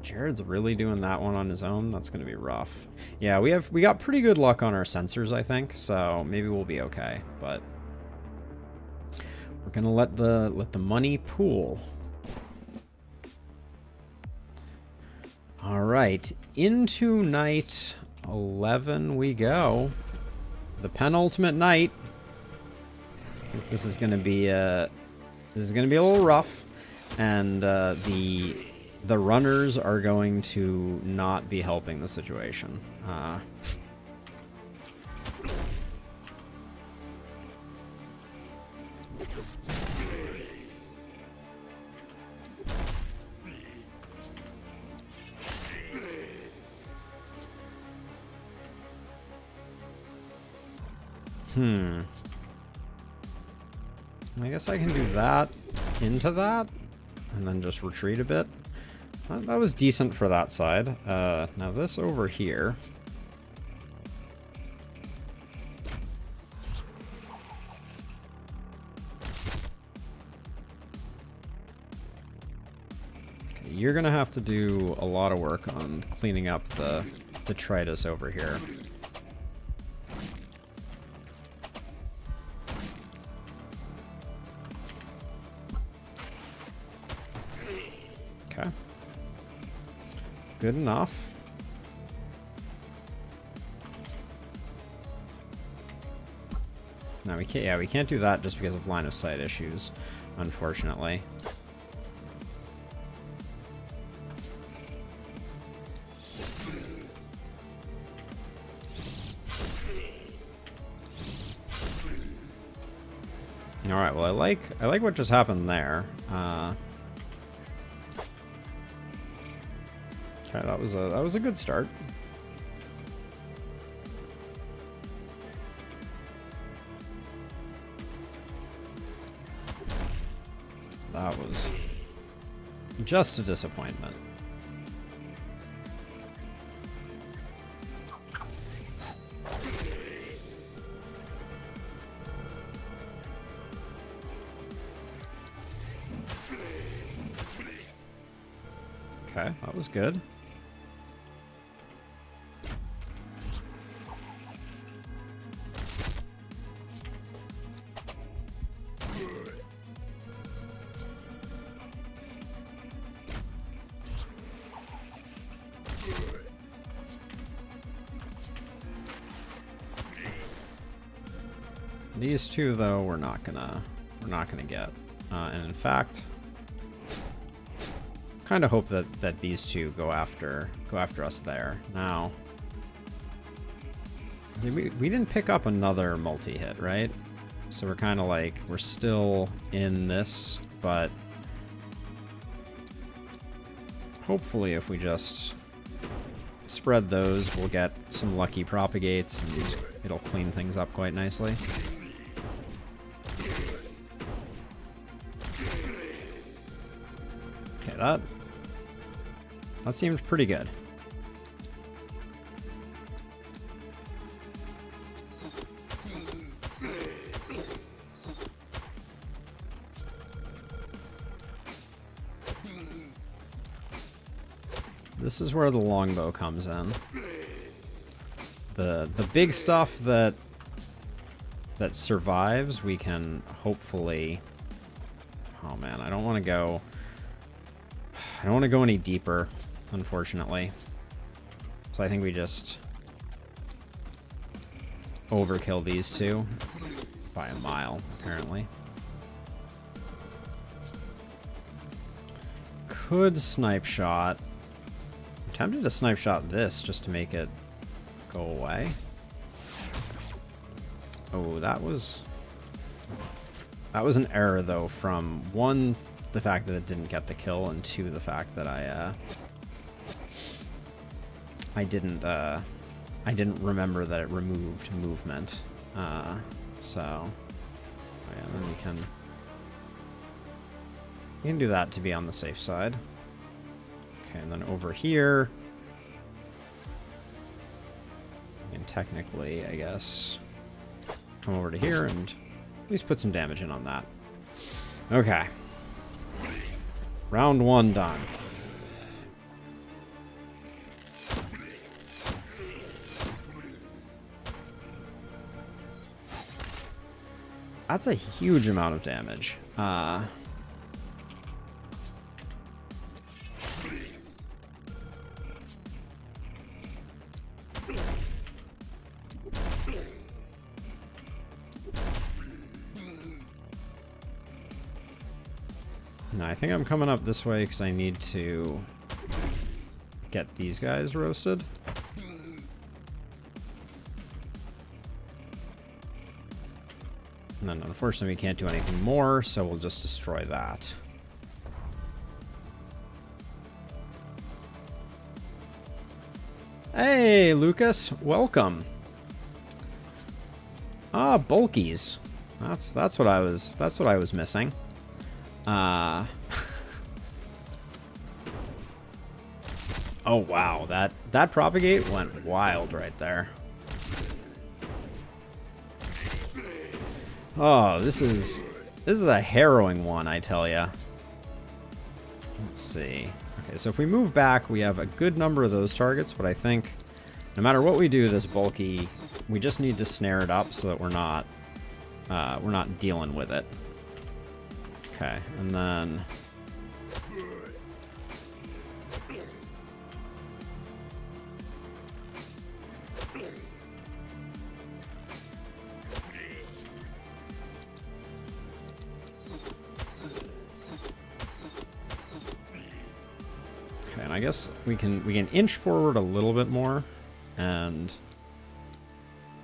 Jared's really doing that one on his own. That's going to be rough. Yeah, we got pretty good luck on our sensors, I think, so maybe we'll be okay, but We're gonna let the money pool. All right, into night 11 we go. The penultimate night. I think this is gonna be a little rough, and the runners are going to not be helping the situation. I guess I can do that into that, and then just retreat a bit. That was decent for that side. Now this over here. Okay, you're gonna have to do a lot of work on cleaning up the detritus over here. Okay. Good enough. No, we can't. Yeah, we can't do that just because of line of sight issues, unfortunately. All right. Well, I like what just happened there. Okay, that was a good start. That was just a disappointment. Okay, that was good. These two, though, we're not gonna get, and in fact, kind of hope that these two go after us there. Now, we didn't pick up another multi-hit, right? So we're kind of like we're still in this, but hopefully, if we just spread those, we'll get some lucky propagates, and it'll clean things up quite nicely. Okay, that seemed pretty good. This is where the longbow comes in. The big stuff that survives, we can hopefully. Oh man, I don't want to go any deeper, unfortunately. So I think we just overkill these two by a mile, apparently. Could snipe shot. I'm tempted to snipe shot this just to make it go away. Oh, that was an error, though, from one, the fact that it didn't get the kill, and two, the fact that I didn't remember that it removed movement. So yeah, then we can do that to be on the safe side. Okay, and then over here, and technically, I guess, come over to here and at least put some damage in on that. Okay. Round one done. That's a huge amount of damage. No, I think I'm coming up this way because I need to get these guys roasted. And then unfortunately we can't do anything more, so we'll just destroy that. Hey, Lucas, welcome. Ah, bulkies. That's what I was missing. Oh wow, that propagate went wild right there. Oh, this is a harrowing one, I tell ya. Let's see. Okay, so if we move back, we have a good number of those targets, but I think no matter what we do, this bulky, we just need to snare it up so that we're not dealing with it. Okay, and then I guess we can inch forward a little bit more and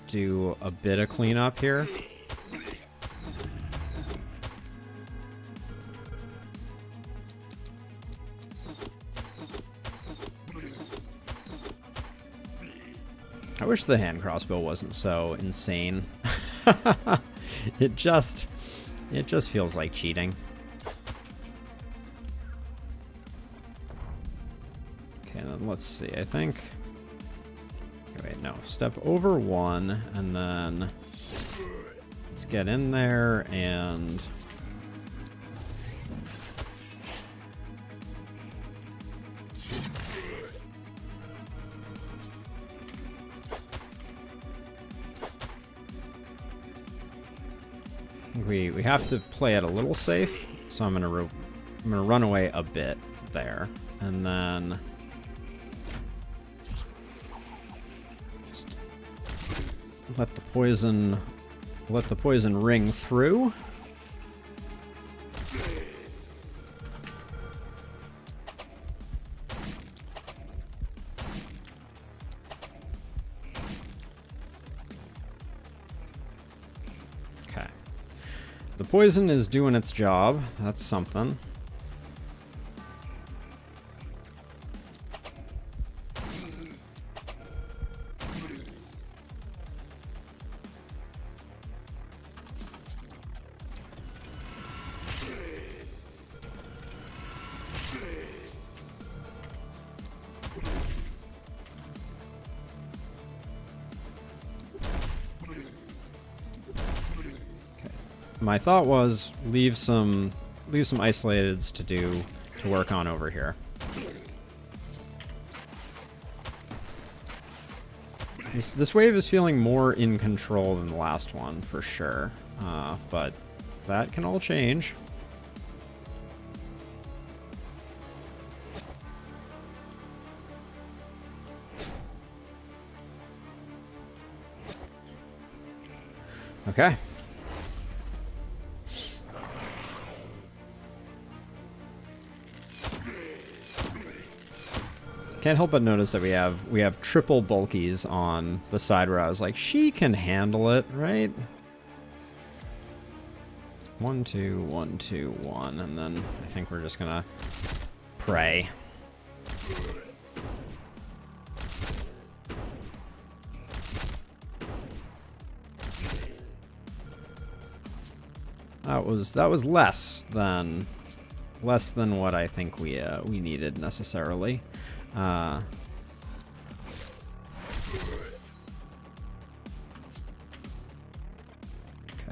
do a bit of cleanup here. I wish the hand crossbow wasn't so insane. It just feels like cheating. Let's see, I think... Wait, no. Step over one, and then... Let's get in there, and... We have to play it a little safe, so I'm gonna run away a bit there, and then... Let the poison ring through. Okay. The poison is doing its job. That's something. My thought was leave some isolateds to work on over here. This wave is feeling more in control than the last one for sure, but that can all change. Okay. Can't help but notice that we have triple bulkies on the side where I was like, she can handle it, right? 1, 2, 1, 2, 1, and then I think we're just gonna pray. That was less than what I think we needed necessarily. Okay,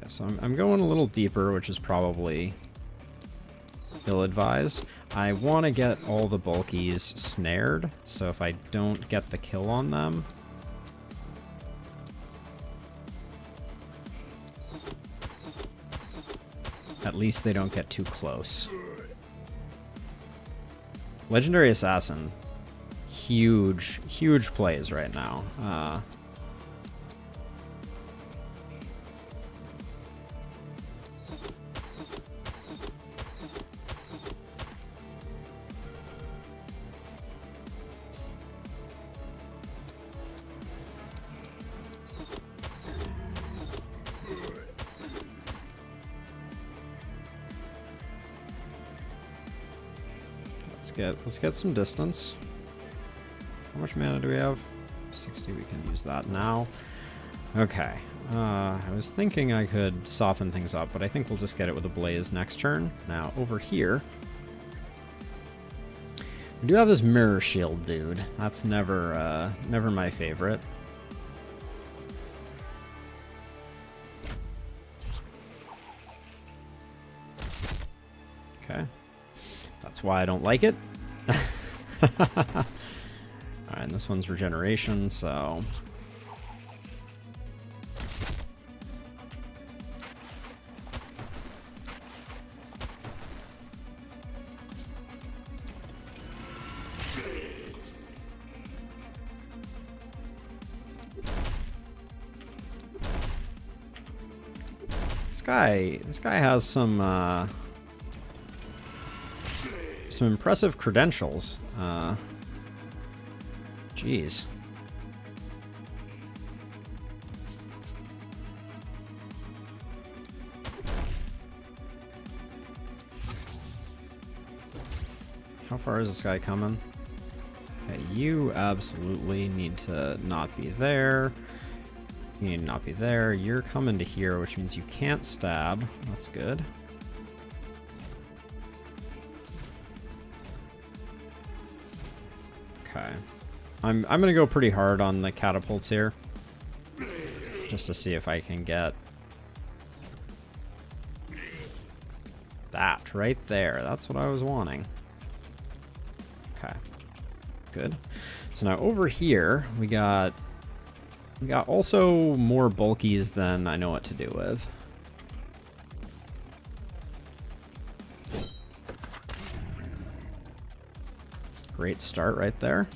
so I'm going a little deeper, which is probably ill-advised. I want to get all the bulkies snared, so if I don't get the kill on them... at least they don't get too close. Legendary Assassin. Huge, huge plays right now. Let's get some distance. How much mana do we have? 60. We can use that now. Okay. I was thinking I could soften things up, but I think we'll just get it with a blaze next turn. Now over here, we do have this mirror shield dude. That's never my favorite. Okay. That's why I don't like it. Alright, and this one's regeneration, so... This guy has some impressive credentials. Jeez. How far is this guy coming? Okay, you absolutely need to not be there. You need to not be there. You're coming to here, which means you can't stab. That's good. Okay. I'm gonna go pretty hard on the catapults here. Just to see if I can get that right there. That's what I was wanting. Okay. Good. So now over here we got also more bulkies than I know what to do with. Great start right there.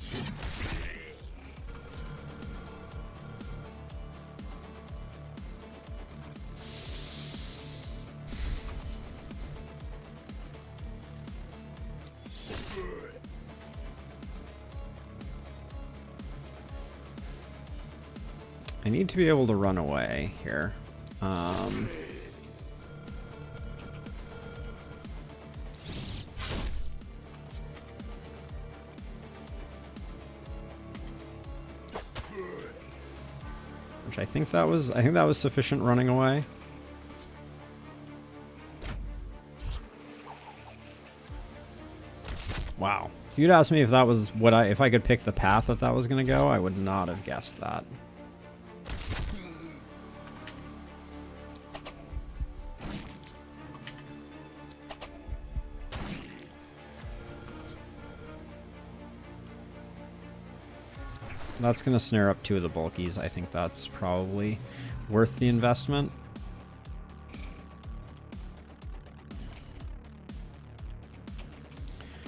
I need to be able to run away here. Which I think that was sufficient running away. Wow. If you'd asked me if that was if I could pick the path that was going to go, I would not have guessed that. That's going to snare up two of the bulkies. I think that's probably worth the investment.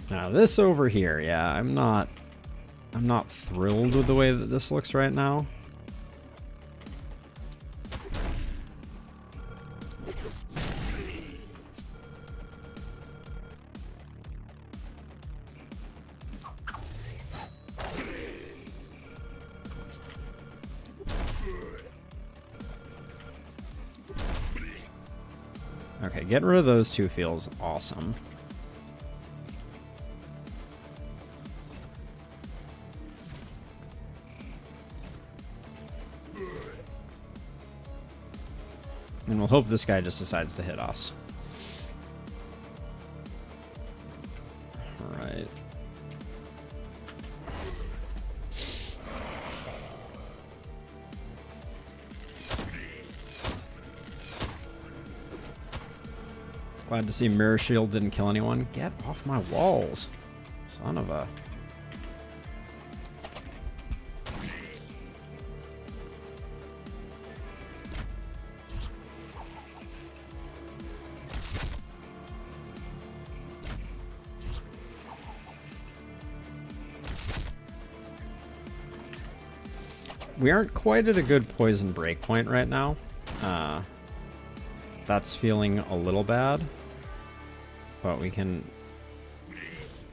Now this over here, yeah, I'm not thrilled with the way that this looks right now. Okay, getting rid of those two feels awesome. And we'll hope this guy just decides to hit us. Alright. Glad to see Mirror Shield didn't kill anyone. Get off my walls. Son of a... We aren't quite at a good poison breakpoint right now. That's feeling a little bad. But we can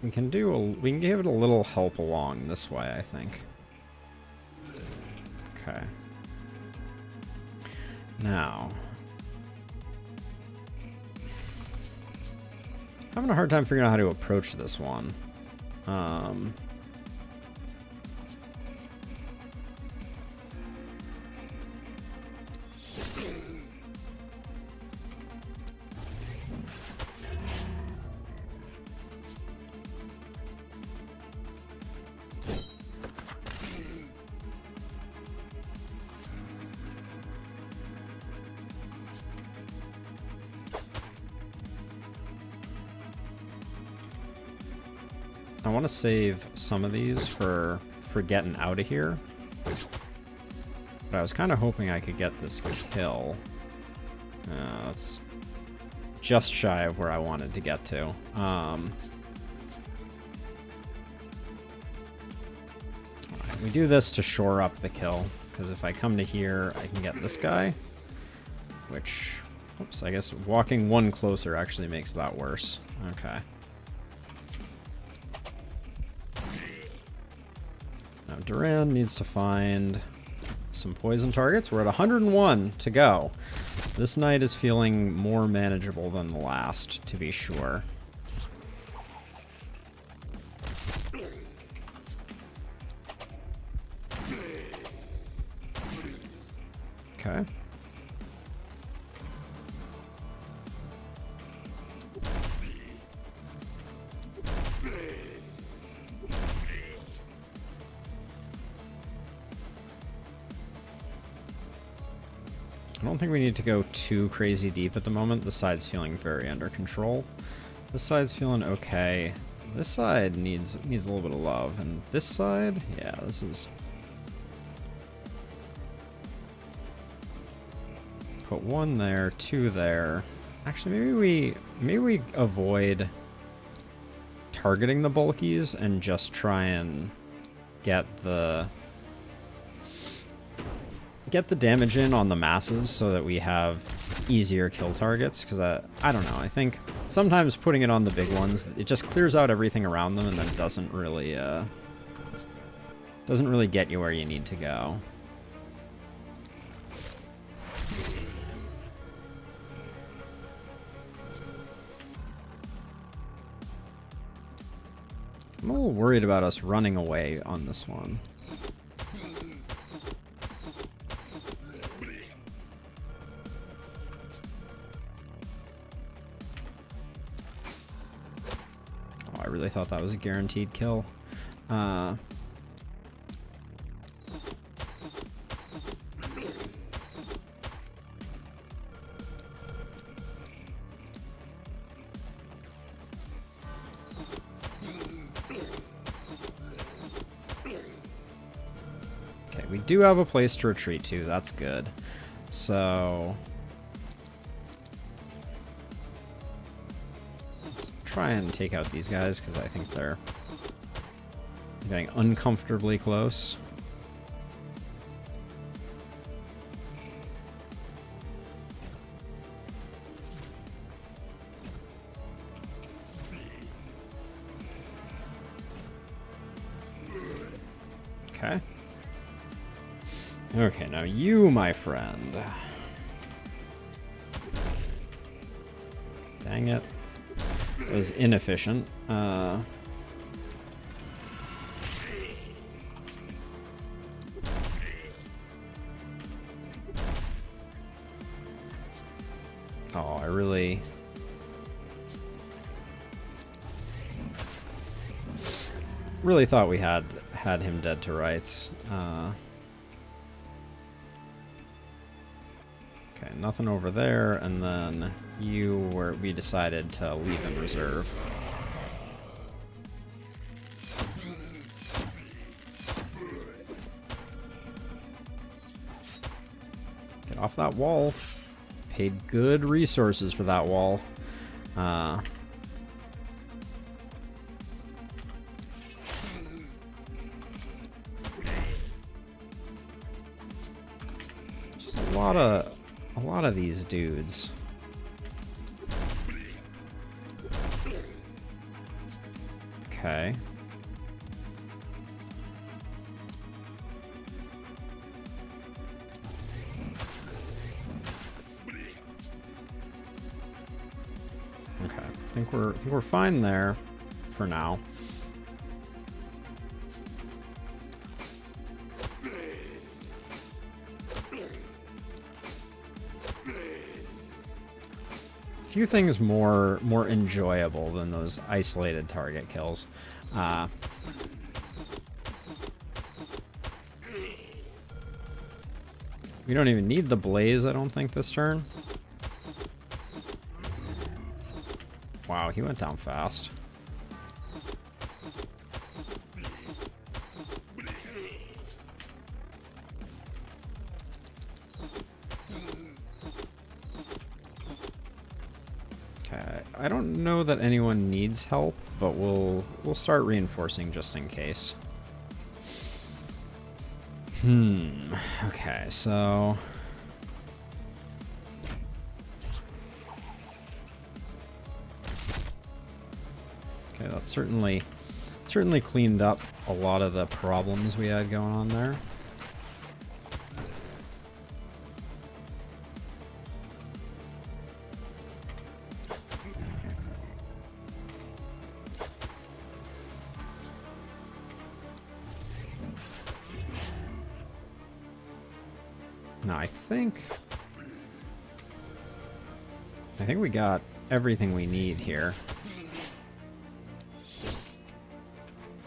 give it a little help along this way, I think. Okay. Now, having a hard time figuring out how to approach this one. I want to save some of these for getting out of here. But I was kind of hoping I could get this kill. That's just shy of where I wanted to get to. We do this to shore up the kill, because if I come to here, I can get this guy. Which, oops, I guess walking one closer actually makes that worse. Okay. Now Duran needs to find some poison targets. We're at 101 to go. This night is feeling more manageable than the last, to be sure. Okay. I don't think we need to go too crazy deep at the moment. This side's feeling very under control. This side's feeling okay. This side needs a little bit of love, and this side, yeah, this is. Put one there, two there. Actually, maybe we avoid targeting the bulkies and just try and get the damage in on the masses so that we have easier kill targets, because I don't know, I think sometimes putting it on the big ones, it just clears out everything around them and then it doesn't really get you where you need to go. I'm a little worried about us running away on this one. I really thought that was a guaranteed kill. Oh, okay, we do have a place to retreat to. That's good. So try and take out these guys, because I think they're getting uncomfortably close. Okay. Okay, now you, my friend. Dang it. It was inefficient. Oh, I really thought we had him dead to rights. Okay, nothing over there, and then we decided to leave in reserve. Get off that wall. Paid good resources for that wall. a lot of these dudes. Okay. Okay, I think we're fine there for now. Few things more enjoyable than those isolated target kills. We don't even need the blaze, I don't think, this turn. Wow, he went down fast. Okay, I don't know that anyone needs help, but we'll start reinforcing just in case. Okay, so okay, that certainly cleaned up a lot of the problems we had going on there. Now I think we got everything we need here.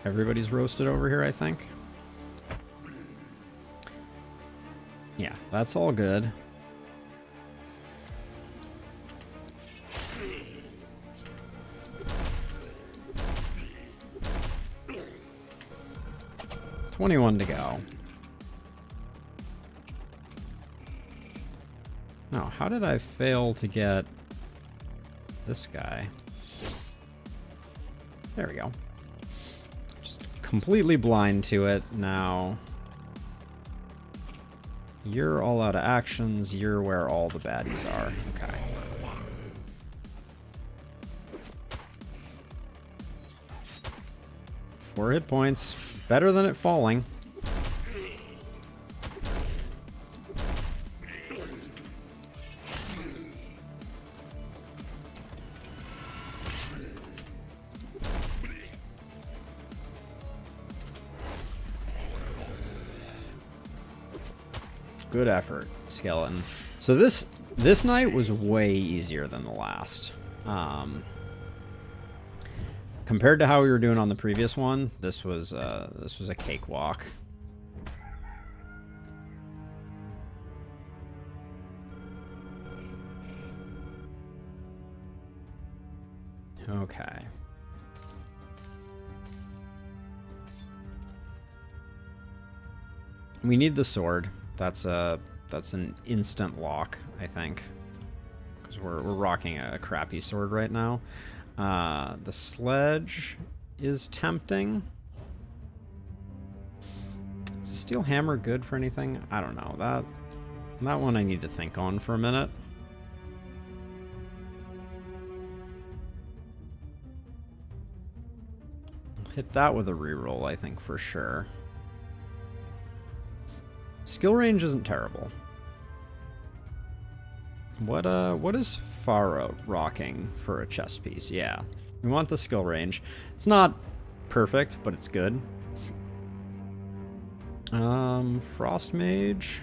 Everybody's roasted over here, I think. Yeah, that's all good. $21 to go. Now, how did I fail to get this guy? There we go. Just completely blind to it now. You're all out of actions. You're where all the baddies are. Okay. Four hit points. Better than it falling. Good effort, skeleton. So this night was way easier than the last. Compared to how we were doing on the previous one, this was a cakewalk. Okay. We need the sword. That's an instant lock, I think, because we're rocking a crappy sword right now. The sledge is tempting. Is the steel hammer good for anything? I don't know. That one I need to think on for a minute. I'll hit that with a reroll, I think, for sure. Skill range isn't terrible. What is Farah rocking for a chest piece? Yeah, we want the skill range. It's not perfect, but it's good. Frost Mage,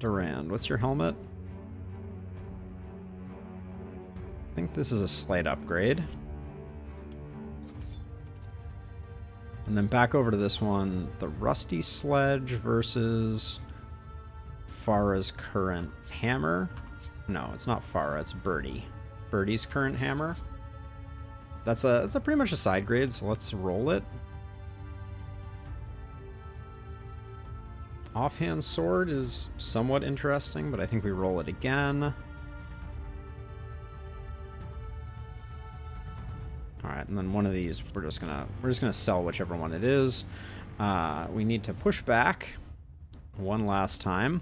Durand. What's your helmet? I think this is a slight upgrade. And then back over to this one, the Rusty Sledge versus Farah's current hammer. No, it's not Farah, it's Birdie. Birdie's current hammer. That's pretty much a side grade, so let's roll it. Offhand sword is somewhat interesting, but I think we roll it again. All right, and then one of these we're just gonna sell whichever one it is. We need to push back one last time.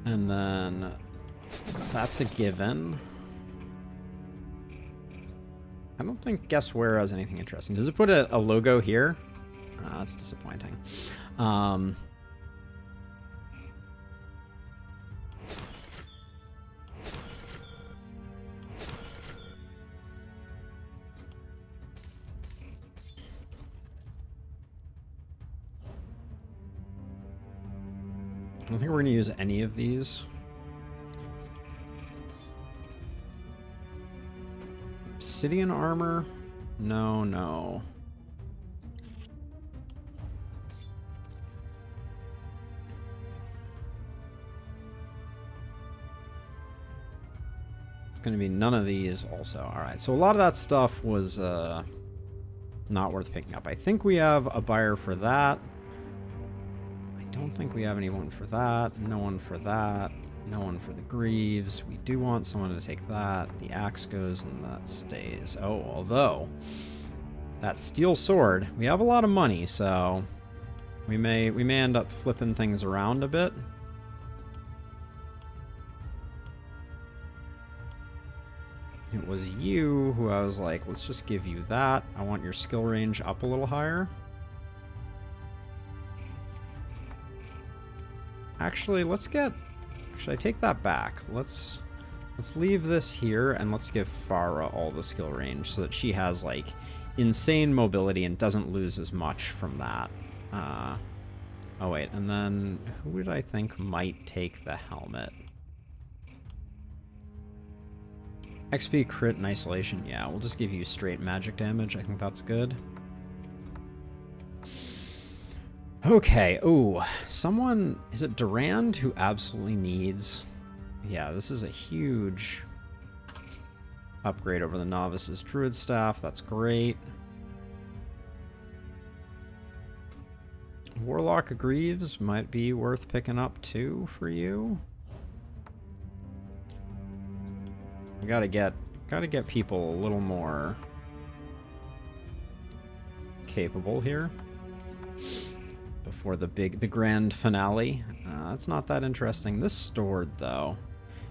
And then that's a given. I don't think Guess Where has anything interesting. Does it put a logo here? That's disappointing. I don't think we're going to use any of these. Obsidian armor? No, no. It's going to be none of these also. All right, so a lot of that stuff was not worth picking up. I think we have a buyer for that. Don't think we have anyone for that. No one for that. No one for the Greaves. We do want someone to take that. The axe goes and that stays. Oh, although that steel sword, we have a lot of money, so we may end up flipping things around a bit. It was you who I was like, let's just give you that. I want your skill range up a little higher. Actually, I take that back. Let's leave this here and let's give Farah all the skill range so that she has like insane mobility and doesn't lose as much from that. Oh wait, and then who did I think might take the helmet? XP crit and isolation. Yeah, we'll just give you straight magic damage. I think that's good. Okay, ooh, someone, is it Durand who absolutely needs, yeah, this is a huge upgrade over the Novice's Druid Staff, that's great. Warlock of Greaves might be worth picking up too for you. We gotta get people a little more capable here. Before the grand finale. That's not that interesting. This stored, though.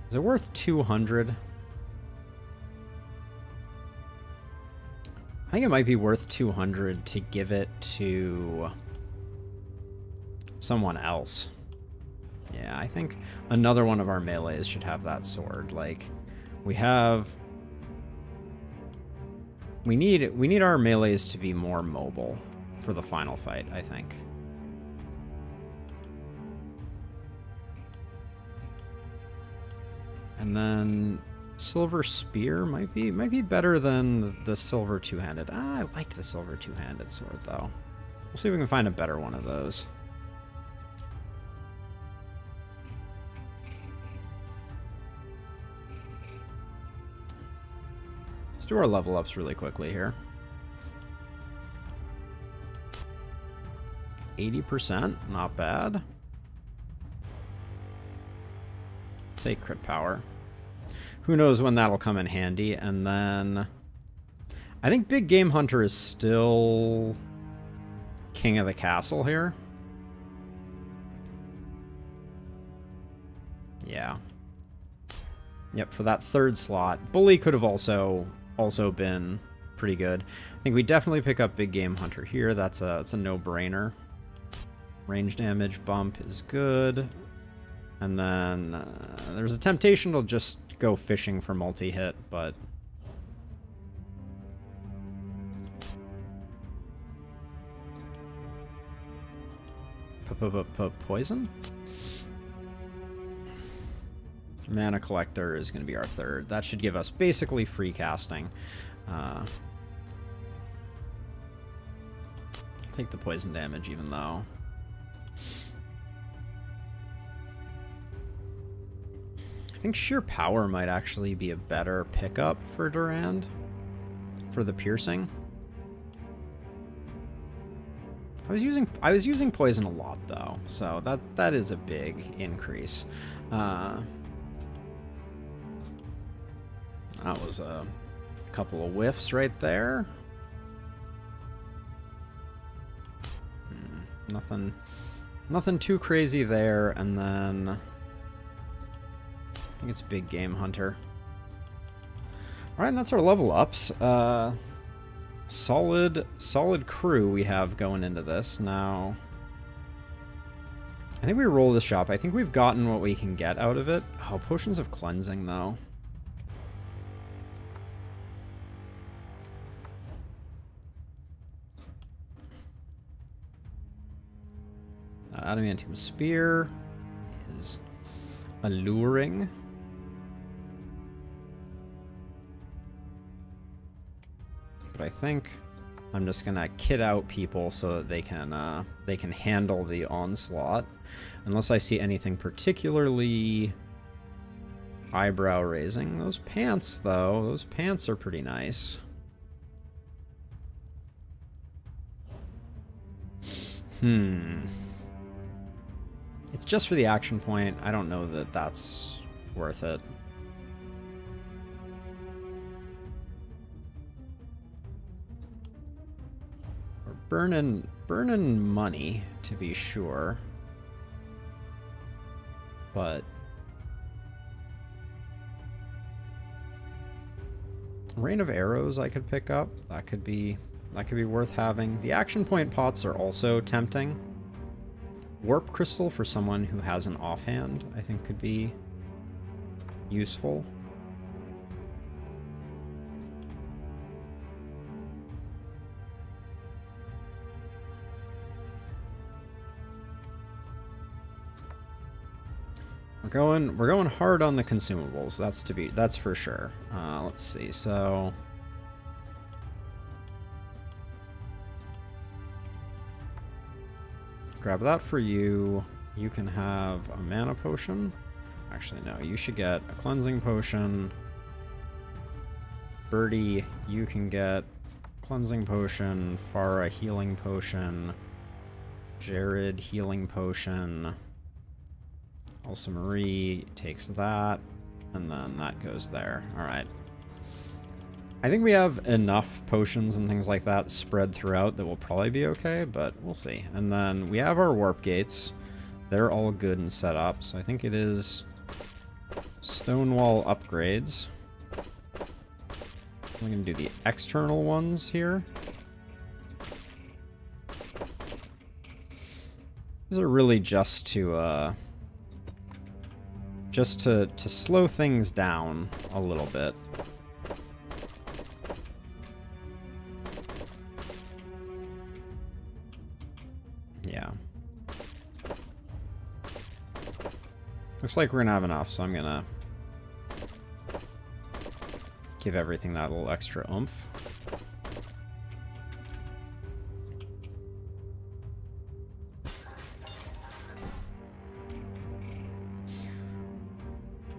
Is it worth 200? I think it might be worth 200 to give it to someone else. Yeah, I think another one of our melees should have that sword. Like, we need our melees to be more mobile for the final fight, I think. And then Silver Spear might be better than the silver two-handed. I like the silver two-handed sword, though. We'll see if we can find a better one of those. Let's do our level ups really quickly here. 80%, not bad. Say crit power. Who knows when that'll come in handy. And then I think Big Game Hunter is still king of the castle here. Yeah. Yep, for that third slot. Bully could have also been pretty good. I think we definitely pick up Big Game Hunter here. It's a no-brainer. Range damage bump is good. And then there's a temptation to just go fishing for multi-hit, but poison? Mana Collector is going to be our third. That should give us basically free casting. Take the poison damage even though. I think sheer power might actually be a better pickup for Durand for the piercing. I was using poison a lot though, so that is a big increase. That was a couple of whiffs right there. Nothing too crazy there, and then think it's Big Game Hunter. Alright, and that's our level ups. Solid crew we have going into this. Now, I think we roll this shop. I think we've gotten what we can get out of it. Oh, potions of cleansing, though. Adamantium Spear is alluring. But I think I'm just gonna kit out people so that they can handle the onslaught, unless I see anything particularly eyebrow raising. Those pants, though, those pants are pretty nice. It's just for the action point. I don't know that that's worth it. We're burning money, to be sure. But Rain of Arrows I could pick up. That could be worth having. The action point pots are also tempting. Warp Crystal for someone who has an offhand, I think, could be useful. We're going hard on the consumables. That's for sure. Let's see. So grab that for you. You can have a mana potion. Actually, no. You should get a cleansing potion. Birdie, you can get cleansing potion. Farah, healing potion. Jared, healing potion. Also, Marie takes that, and then that goes there. All right. I think we have enough potions and things like that spread throughout that will probably be okay, but we'll see. And then we have our warp gates. They're all good and set up, so I think it is Stonewall upgrades. I'm going to do the external ones here. These are really just to slow things down a little bit. Yeah. Looks like we're gonna have enough, so I'm gonna give everything that little extra oomph.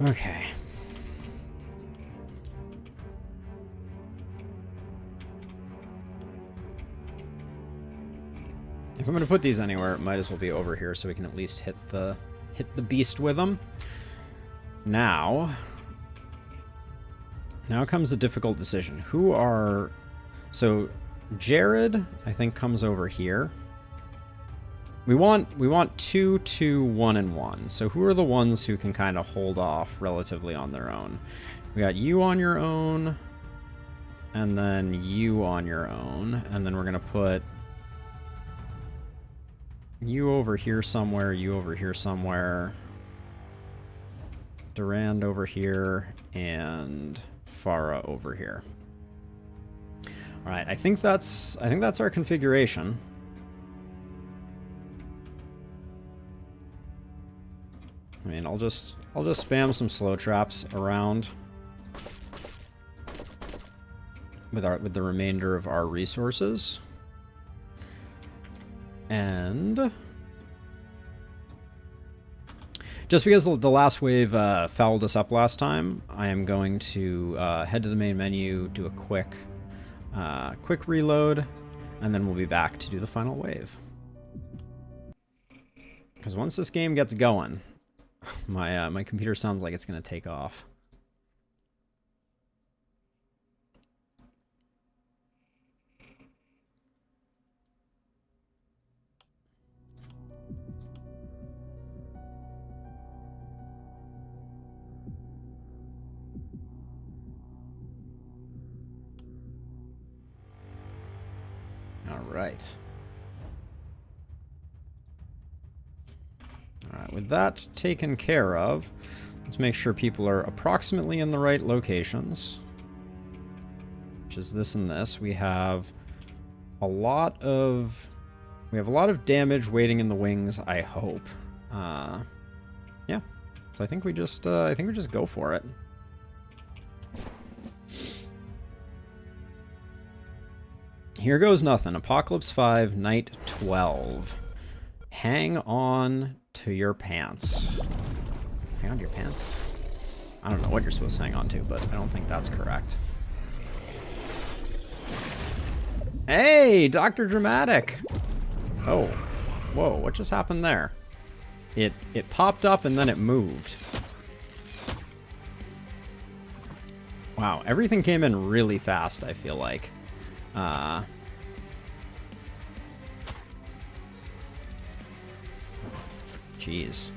Okay. If I'm going to put these anywhere, it might as well be over here so we can at least hit the beast with them. Now comes a difficult decision. So Jared, I think, comes over here. We want 2, 2, 1, and 1. So who are the ones who can kind of hold off relatively on their own? We got you on your own, and then you on your own, and then we're gonna put you over here somewhere, you over here somewhere, Durand over here, and Farah over here. All right, I think that's our configuration. I mean, I'll just spam some slow traps around with the remainder of our resources. And just because the last wave fouled us up last time, I am going to head to the main menu, do a quick reload, and then we'll be back to do the final wave. Because once this game gets going, my computer sounds like it's going to take off. All right. All right, with that taken care of, let's make sure people are approximately in the right locations. Which is this and this. We have a lot of damage waiting in the wings, I hope. Yeah. So I think we just go for it. Here goes nothing. Apocalypse 5, Night 12. Hang on to your pants. Hang on to your pants? I don't know what you're supposed to hang on to, but I don't think that's correct. Hey, Dr. Dramatic! Oh. Whoa, what just happened there? It popped up and then it moved. Wow, everything came in really fast, I feel like. Jeez.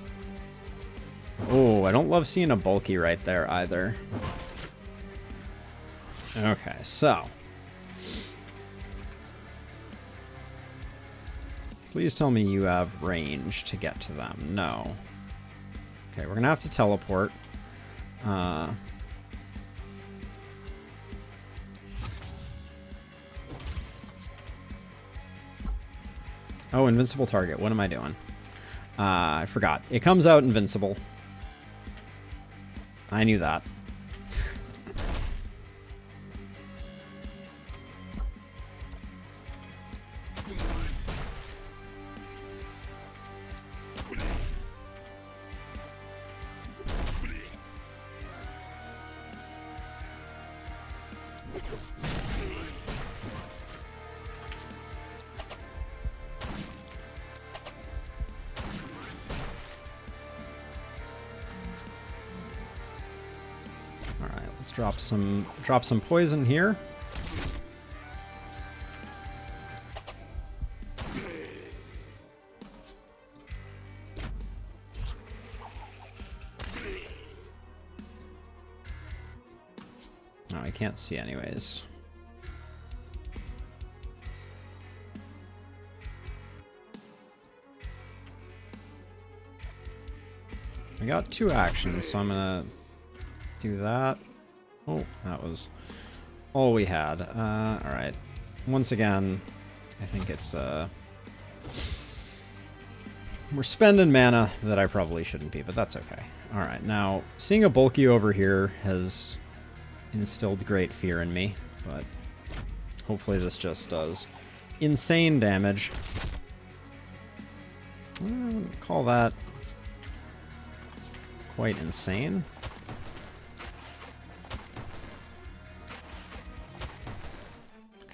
Oh, I don't love seeing a bulky right there either. Okay, so. Please tell me you have range to get to them. No. Okay, we're gonna have to teleport. Oh, invincible target. What am I doing? I forgot. It comes out invincible. I knew that. Drop some poison here. Oh, I can't see anyways. I got 2 actions, so I'm gonna do that. Oh, that was all we had. Alright. Once again, I think it's, we're spending mana that I probably shouldn't be, but that's okay. Alright, now, seeing a bulky over here has instilled great fear in me, but hopefully this just does insane damage. I wouldn't call that quite insane.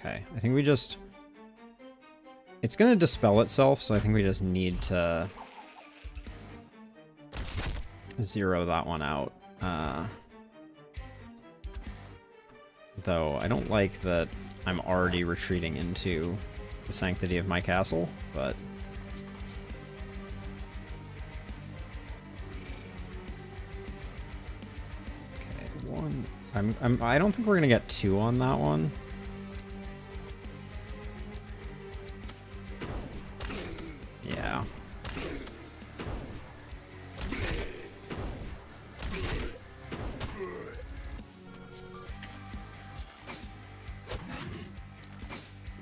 Okay, I think we just... It's going to dispel itself, so I think we just need to zero that one out. Though I don't like that I'm already retreating into the sanctity of my castle, but... Okay, 1... I don't think we're going to get 2 on that one. Yeah.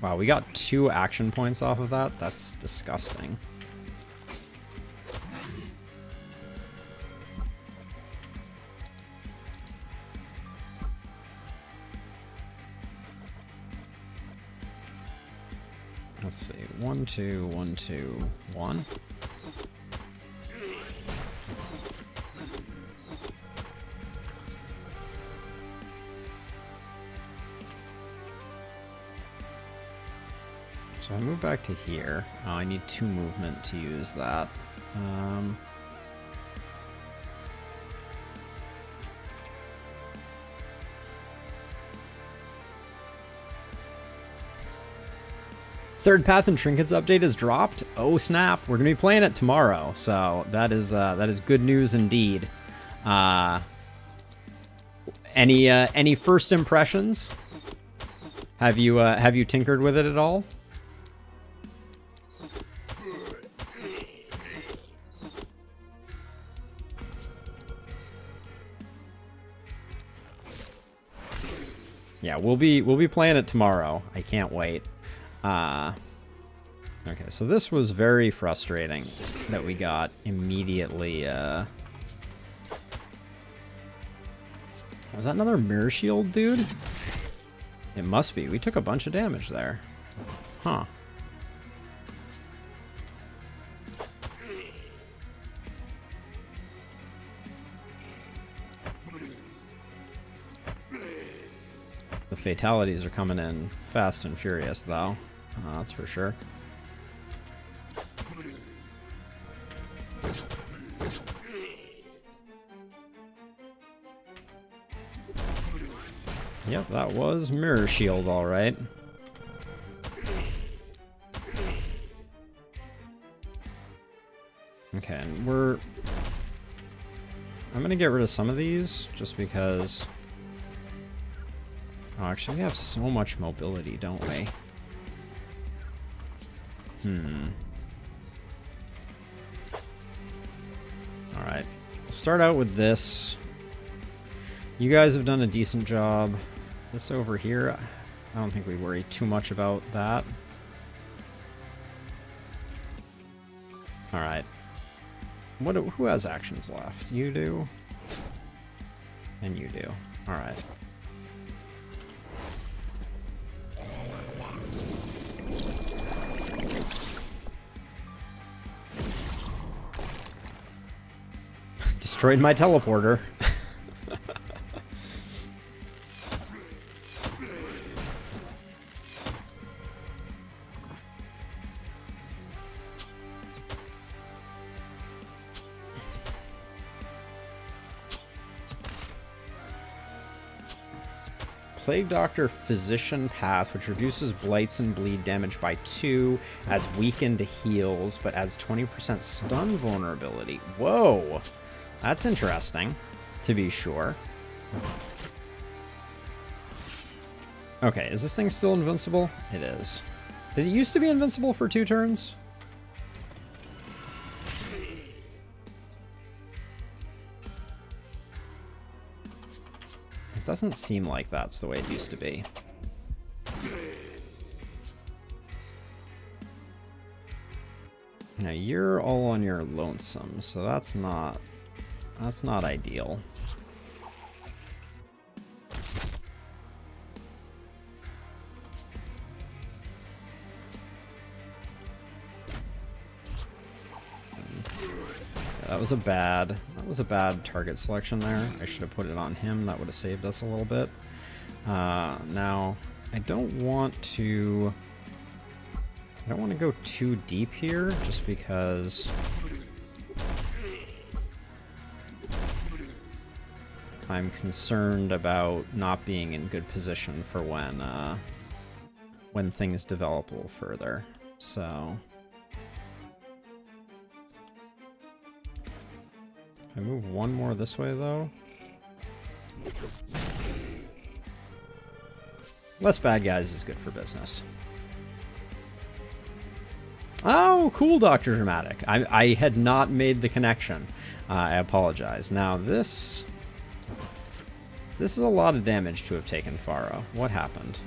Wow, we got 2 action points off of that? That's disgusting. Let's see. 1, 2, 1, 2, 1. So I move back to here. Oh, I need 2 movement to use that. Third Path and Trinkets update is dropped. Oh snap! We're gonna be playing it tomorrow, so that is good news indeed. Any first impressions? Have you tinkered with it at all? Yeah, we'll be playing it tomorrow. I can't wait. Okay, so this was very frustrating that we got immediately. Was that another mirror shield, dude? It must be. We took a bunch of damage there. Huh. The fatalities are coming in fast and furious, though. That's for sure. Yep, that was mirror shield, all right. Okay, and I'm gonna get rid of some of these just because. Oh, actually, we have so much mobility, don't we? All right, we'll start out with this. You guys have done a decent job. This over here, I don't think we worry too much about that. All right. Who has actions left? You do. And you do. All right. Destroyed my teleporter. Plague Doctor Physician Path, which reduces blights and bleed damage by 2, adds weaken to heals, but adds 20% stun vulnerability. Whoa! That's interesting, to be sure. Okay, is this thing still invincible? It is. Did it used to be invincible for 2 turns? It doesn't seem like that's the way it used to be. Now you're all on your lonesome, so that's not ideal. That was a bad target selection there. I should have put it on him. That would have saved us a little bit. Now, I don't want to go too deep here, just because I'm concerned about not being in good position for when things develop a little further. So. If I move one more this way, though. Less bad guys is good for business. Oh, cool, Dr. Dramatic. I had not made the connection. I apologize. Now, this is a lot of damage to have taken, Pharaoh. What happened?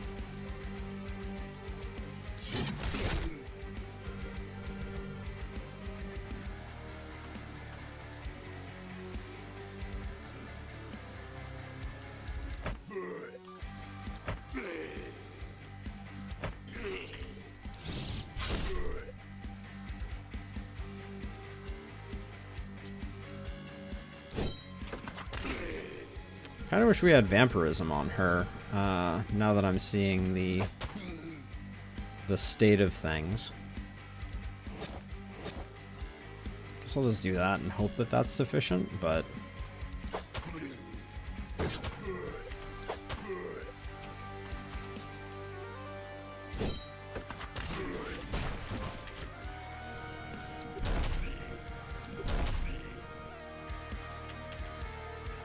I kind of wish we had vampirism on her, now that I'm seeing the state of things. Guess I'll just do that and hope that that's sufficient, but...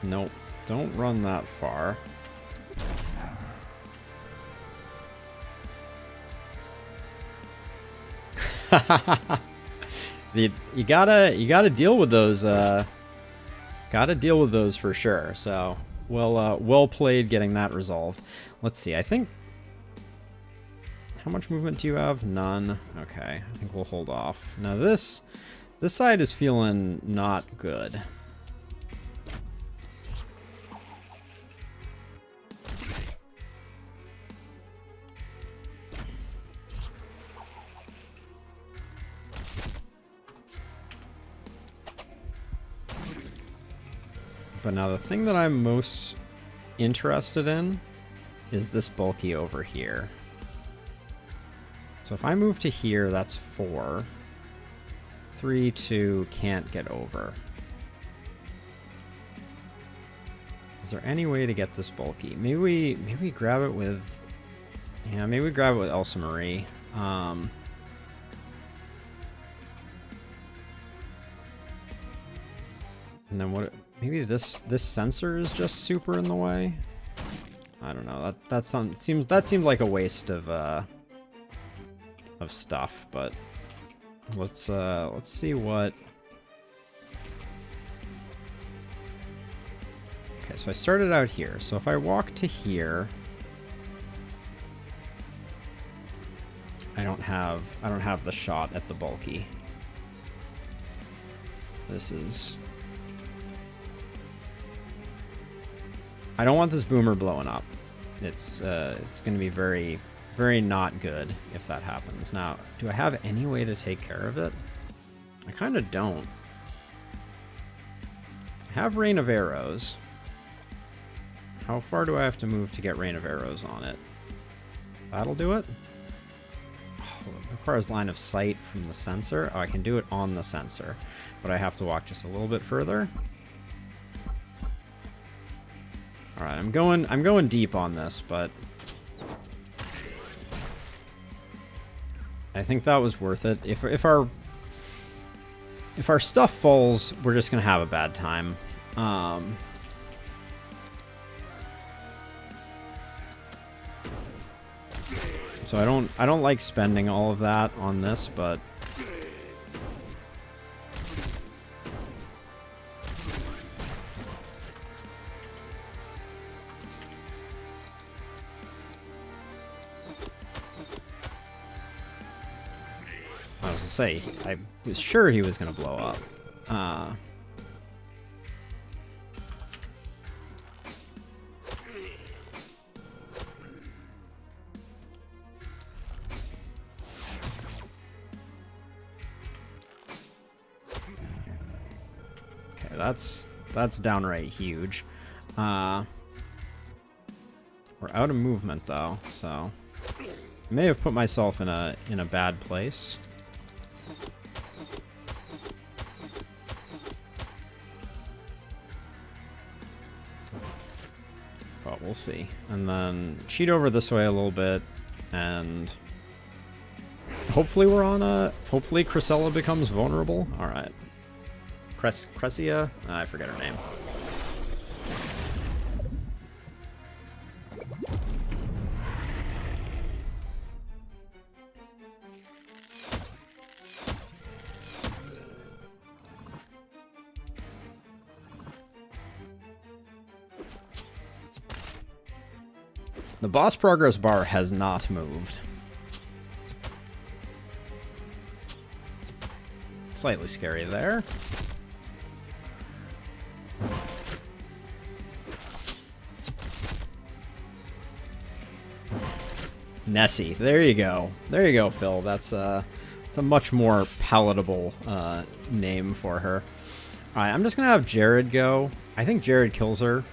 Nope. Don't run that far. You gotta deal with those. Gotta deal with those for sure. So well played getting that resolved. Let's see, I think... How much movement do you have? None. Okay, I think we'll hold off. Now this side is feeling not good. But now the thing that I'm most interested in is this bulky over here. So if I move to here, that's 4. 3, 2, can't get over. Is there any way to get this bulky? Maybe we grab it with... Yeah, maybe we grab it with Elsa Marie. And then what... Maybe this sensor is just super in the way. I don't know. That seemed like a waste of stuff. But let's see what. Okay, so I started out here. So if I walk to here, I don't have the shot at the bulky. This is. I don't want this boomer blowing up. It's going to be very, very not good if that happens. Now, do I have any way to take care of it? I kind of don't. I have Rain of Arrows. How far do I have to move to get Rain of Arrows on it? That'll do it? Oh, it requires line of sight from the sensor. Oh, I can do it on the sensor, but I have to walk just a little bit further. All right, I'm going deep on this, but I think that was worth it. If our stuff falls, we're just gonna have a bad time. So I don't like spending all of that on this, but I was gonna say, I was sure he was gonna blow up. Okay, that's downright huge. We're out of movement though, so I may have put myself in a bad place. But we'll see. And then cheat over this way a little bit, and hopefully we're on a... Hopefully Cresella becomes vulnerable. Alright. Cressia? I forget her name. The boss progress bar has not moved. Slightly scary there. Nessie. There you go. There you go, Phil. That's a much more palatable name for her. Alright, I'm just gonna have Jared go. I think Jared kills her.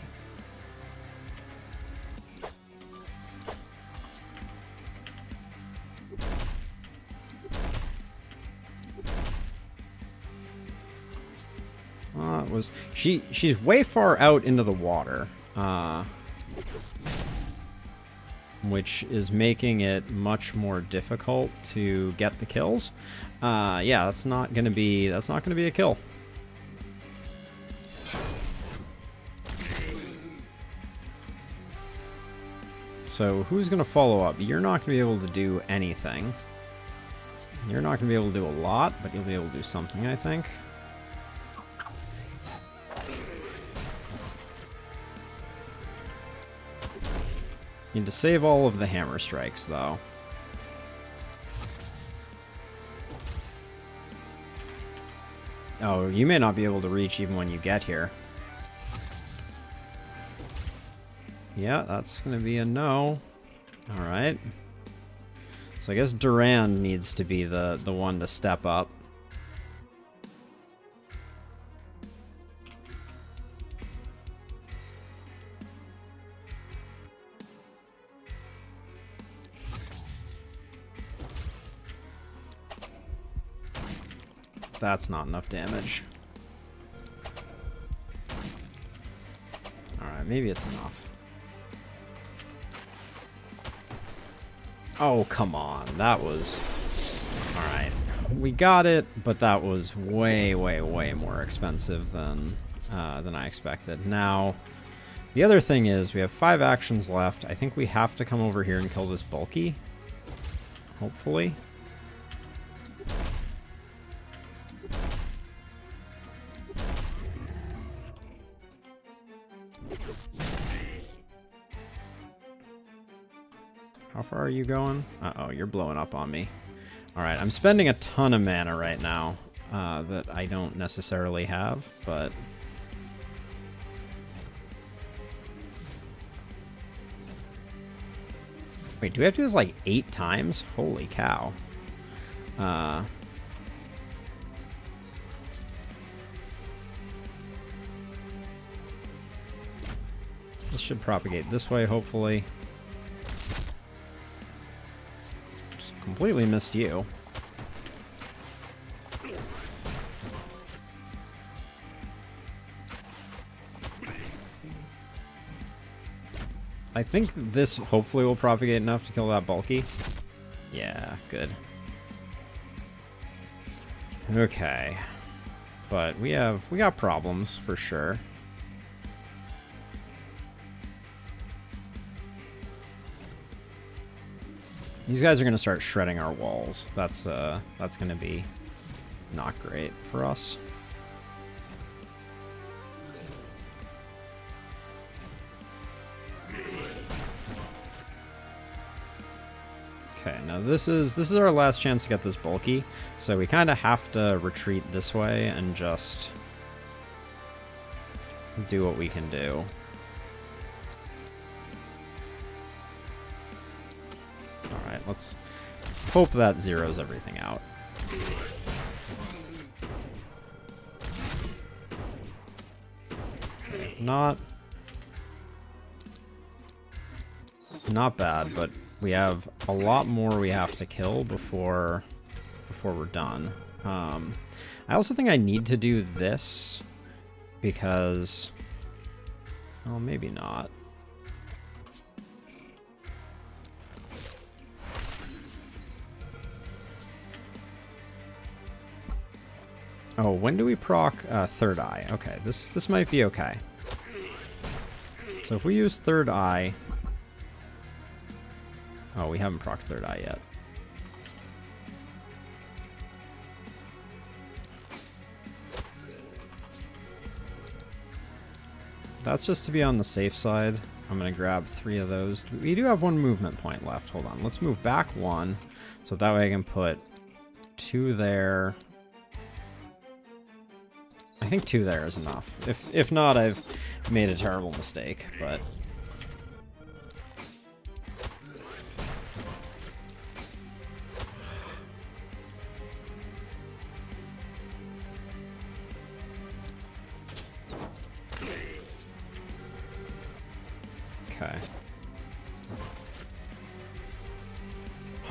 She's way far out into the water, which is making it much more difficult to get the kills. Yeah, that's not gonna be a kill. So who's gonna follow up? You're not gonna be able to do anything. You're not gonna be able to do a lot, but you'll be able to do something, I think. Need to save all of the hammer strikes, though. Oh, you may not be able to reach even when you get here. Yeah, that's going to be a no. Alright. So I guess Duran needs to be the one to step up. That's not enough damage. Alright, maybe it's enough. Oh, come on. That was... Alright. We got it, but that was way, way, way more expensive than I expected. Now, the other thing is, we have 5 actions left. I think we have to come over here and kill this bulky. Hopefully. How far are you going? Uh-oh, you're blowing up on me. Alright, I'm spending a ton of mana right now that I don't necessarily have, but... Wait, do we have to do this like 8 times? Holy cow. This should propagate this way, hopefully. Completely missed you. I think this hopefully will propagate enough to kill that bulky. Yeah, good. Okay. But we got problems for sure. These guys are going to start shredding our walls. That's going to be not great for us. Okay, now this is our last chance to get this bulky, so we kind of have to retreat this way and just do what we can do. Alright, let's hope that zeroes everything out. Okay, not bad, but we have a lot more we have to kill before we're done. I also think I need to do this because... Well, maybe not. Oh, when do we proc Third Eye? Okay, this might be okay. So if we use Third Eye... Oh, we haven't proc Third Eye yet. That's just to be on the safe side. I'm going to grab 3 of those. We do have 1 movement point left. Hold on. Let's move back 1. So that way I can put 2 there. I think 2 there is enough. If not, I've made a terrible mistake, but... Okay.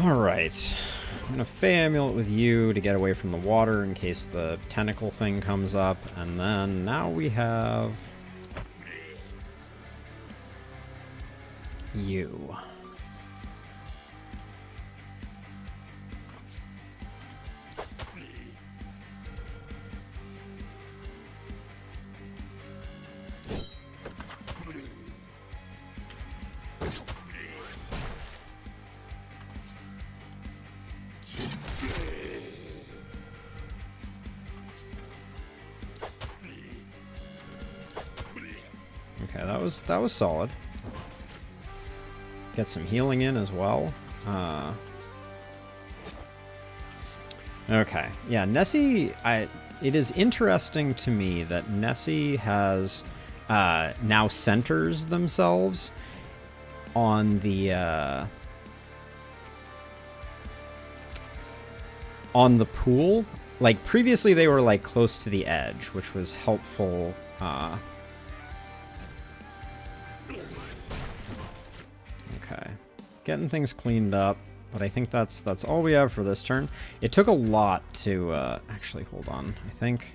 Alright. I'm gonna Fey Amulet with you to get away from the water in case the tentacle thing comes up, and then now we have... you. Okay, that was solid. get some healing in as well. Okay, yeah, Nessie, it is interesting to me that Nessie has now centers themselves on the pool. Like previously they were like close to the edge, which was helpful. Okay, getting things cleaned up, but I think that's all we have for this turn. It took a lot to actually hold on. I think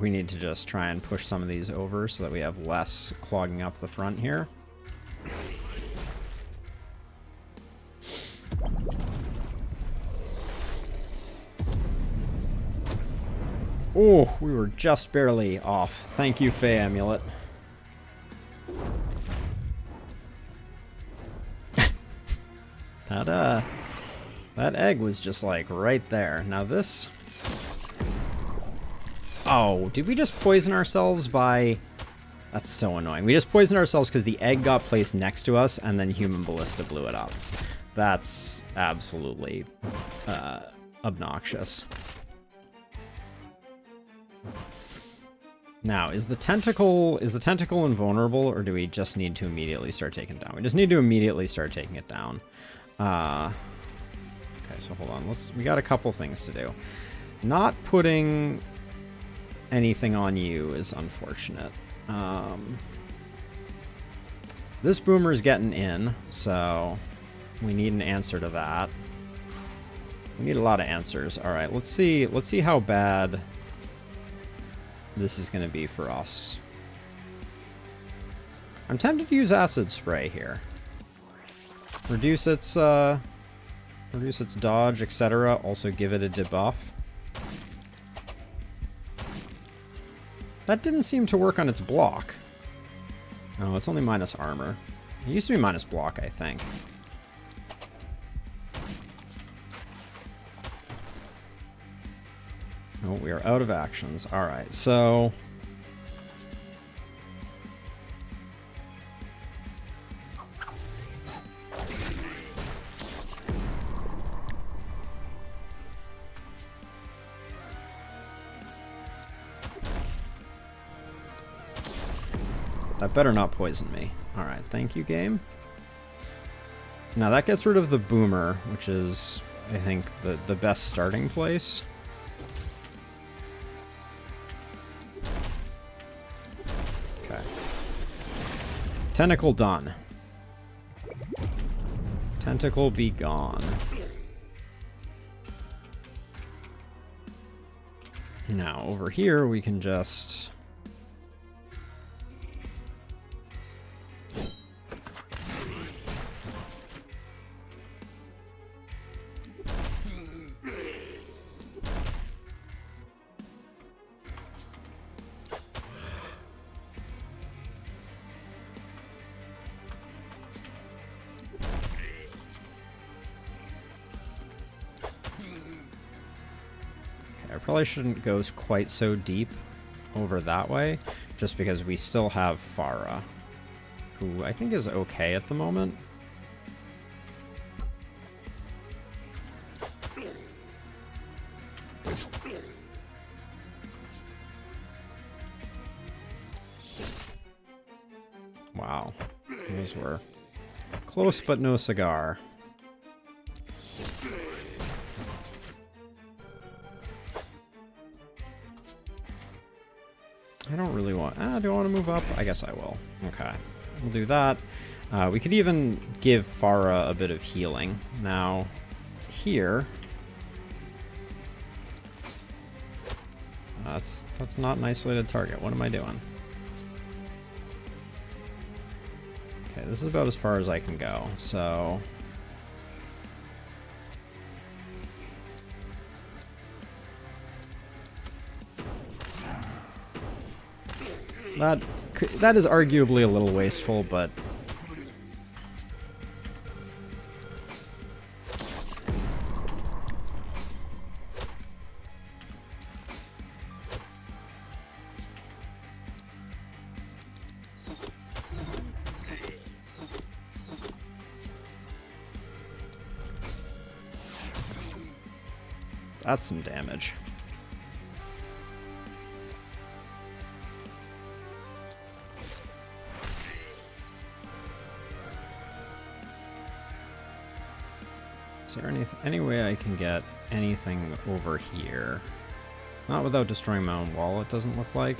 we need to just try and push some of these over so that we have less clogging up the front here. Oh, we were just barely off. Thank you, Fey Amulet. That egg was just like right there. Now this... Oh, did we just poison ourselves by... That's so annoying. We just poisoned ourselves because the egg got placed next to us and then Human Ballista blew it up. That's absolutely obnoxious. Now, is the tentacle invulnerable, or do we just need to immediately start taking it down? We just need to immediately start taking it down. Okay, so hold on. We got a couple things to do. Not putting anything on you is unfortunate. This boomer's getting in, so we need an answer to that. We need a lot of answers. All right, let's see how bad this is going to be for us. I'm tempted to use acid spray here. Reduce its dodge, etc. Also give it a debuff. That didn't seem to work on its block. Oh, it's only minus armor. It used to be minus block, I think. Oh, we are out of actions. All right, so... That better not poison me. All right, thank you, game. Now that gets rid of the boomer, which is, I think, the best starting place. Okay. Tentacle done. Tentacle be gone. Now, over here, we can just... Probably shouldn't go quite so deep over that way, just because we still have Farah, who I think is okay at the moment. Wow, those were close but no cigar. I don't really want... do I want to move up? I guess I will. Okay. We'll do that. We could even give Farah a bit of healing. Now, here... that's not an isolated target. What am I doing? Okay, this is about as far as I can go. So... That is arguably a little wasteful, but... That's some damage. Is there any way I can get anything over here? Not without destroying my own wall, it doesn't look like.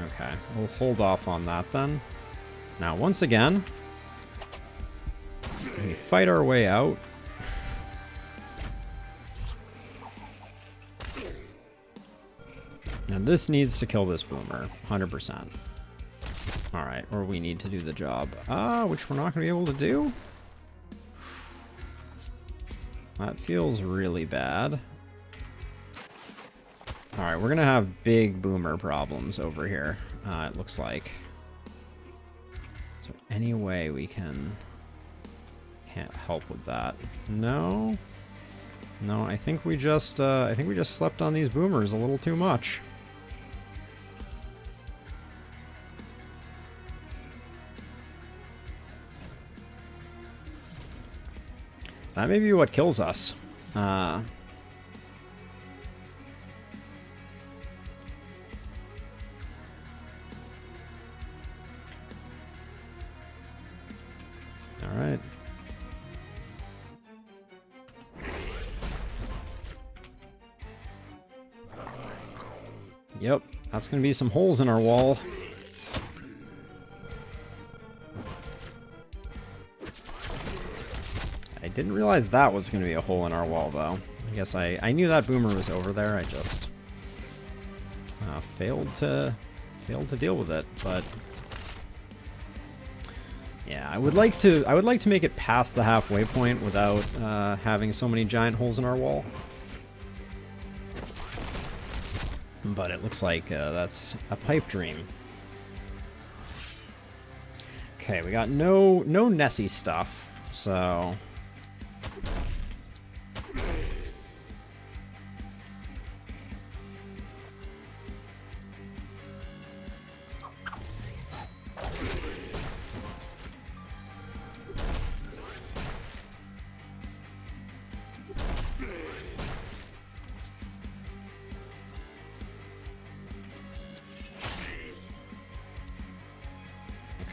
Okay, we'll hold off on that then. Now, once again, we fight our way out. Now, this needs to kill this boomer, 100%. Alright, or we need to do the job. Which we're not going to be able to do? That feels really bad. Alright, we're going to have big boomer problems over here, it looks like. Is there any way we can't help with that? No? No, I think we just slept on these boomers a little too much. That may be what kills us. Alright. Yep, that's gonna be some holes in our wall. I didn't realize that was going to be a hole in our wall, though. I guess I knew that boomer was over there. I just failed to deal with it. But yeah, I would like to make it past the halfway point without having so many giant holes in our wall. But it looks like that's a pipe dream. Okay, we got no Nessie stuff, so.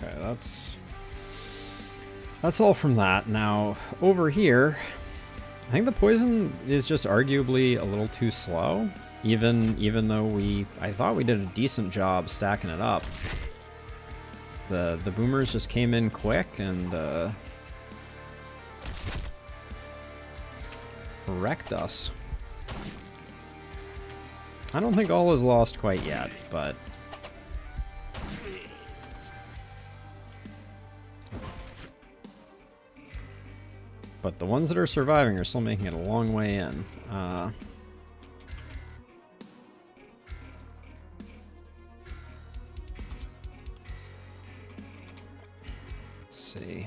Okay, that's all from that. Now, over here, I think the poison is just arguably a little too slow, even though I thought we did a decent job stacking it up. The boomers just came in quick and wrecked us. I don't think all is lost quite yet, but the ones that are surviving are still making it a long way in. Let's see.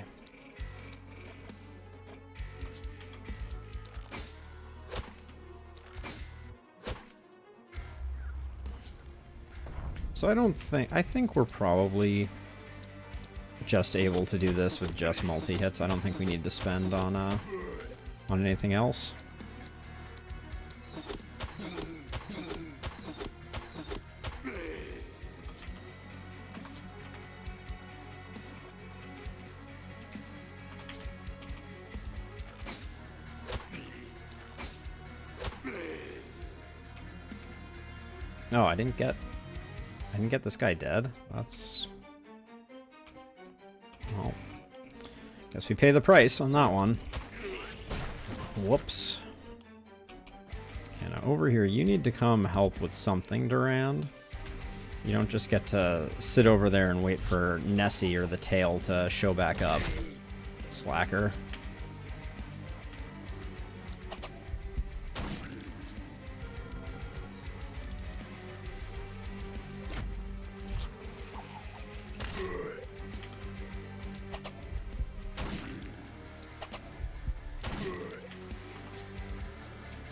So I think we're probably just able to do this with just multi-hits. I don't think we need to spend on anything else. No, I didn't get this guy dead. That's... well, guess we pay the price on that one. Whoops. Okay, now over here, you need to come help with something, Durand. You don't just get to sit over there and wait for Nessie or the tail to show back up. Slacker.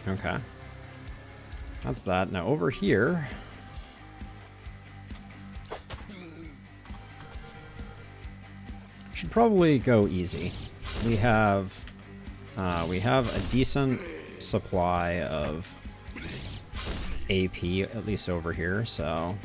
Okay. That's that. Now over here... should probably go easy. We have a decent supply of AP, at least over here, so...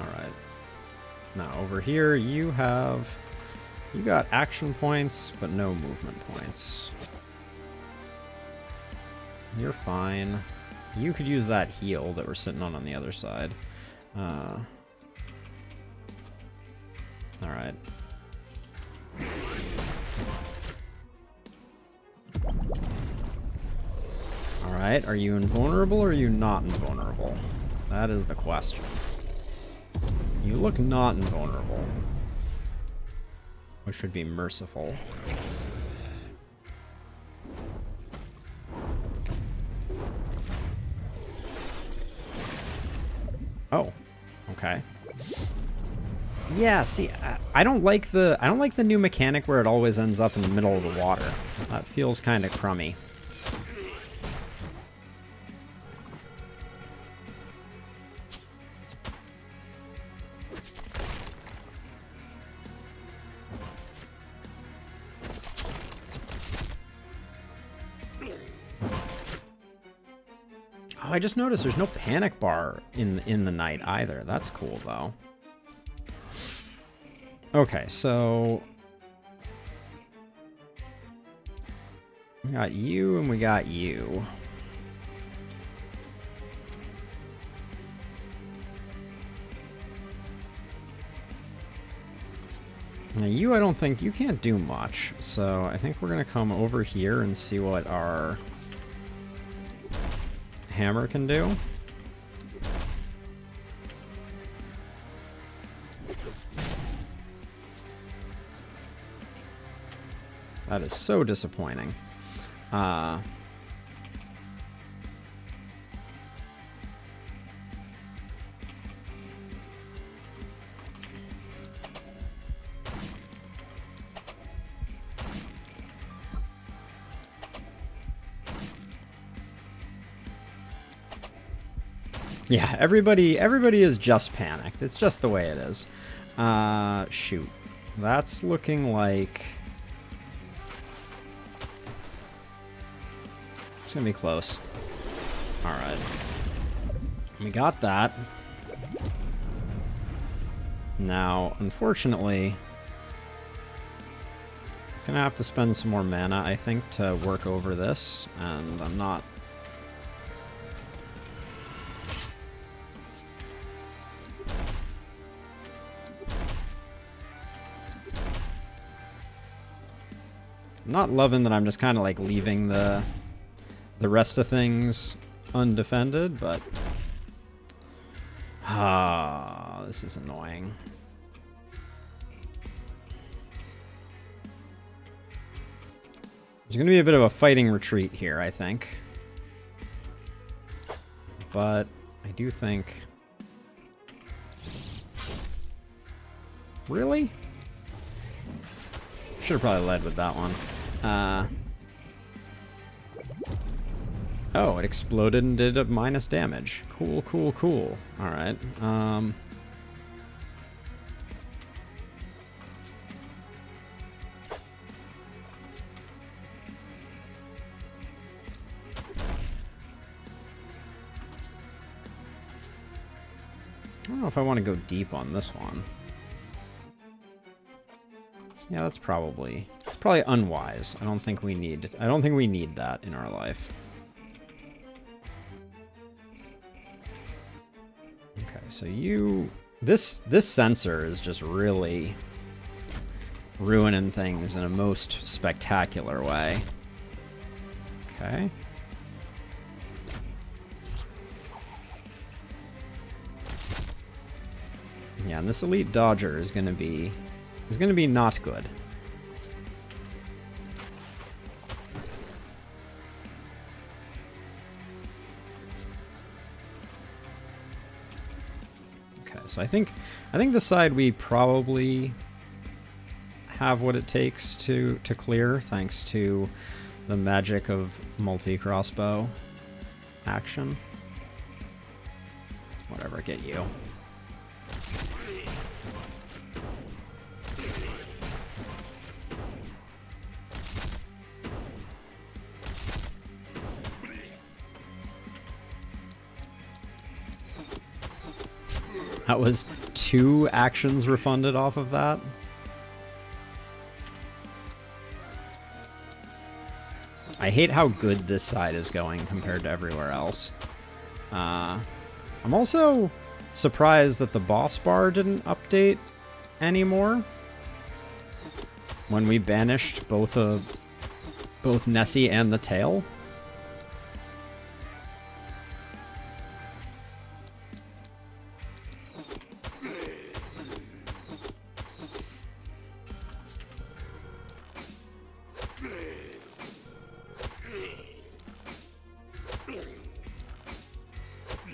Alright. Now, over here, you got action points, but no movement points. You're fine. You could use that heal that we're sitting on the other side. Alright. Alright, are you invulnerable or are you not invulnerable? That is the question. You look not invulnerable, which should be merciful. Oh, okay. Yeah, see, I don't like the new mechanic where it always ends up in the middle of the water. That feels kind of crummy. Oh, I just noticed there's no panic bar in the night either. That's cool, though. Okay, so... we got you and we got you. Now you, I don't think, you can't do much, so I think we're gonna come over here and see what our hammer can do. That is so disappointing. Yeah, everybody is just panicked. It's just the way it is. Shoot. That's looking like... it's gonna be close. Alright. We got that. Now, unfortunately... gonna have to spend some more mana, I think, to work over this, and I'm not... not loving that I'm just kind of like leaving the rest of things undefended, but this is annoying. There's going to be a bit of a fighting retreat here, I think. But I do think... really? Should have probably led with that one. Oh, it exploded and did a minus damage. Cool, cool, cool. Alright. I don't know if I want to go deep on this one. Yeah, that's probably unwise. I don't think we need that in our life. Okay, so this sensor is just really ruining things in a most spectacular way. Okay. Yeah, and this elite dodger is gonna be not good. I think this side we probably have what it takes to clear, thanks to the magic of multi-crossbow action. Whatever, get you. That was 2 actions refunded off of that. I hate how good this side is going compared to everywhere else. I'm also surprised that the boss bar didn't update anymore when we banished both Nessie and the tail.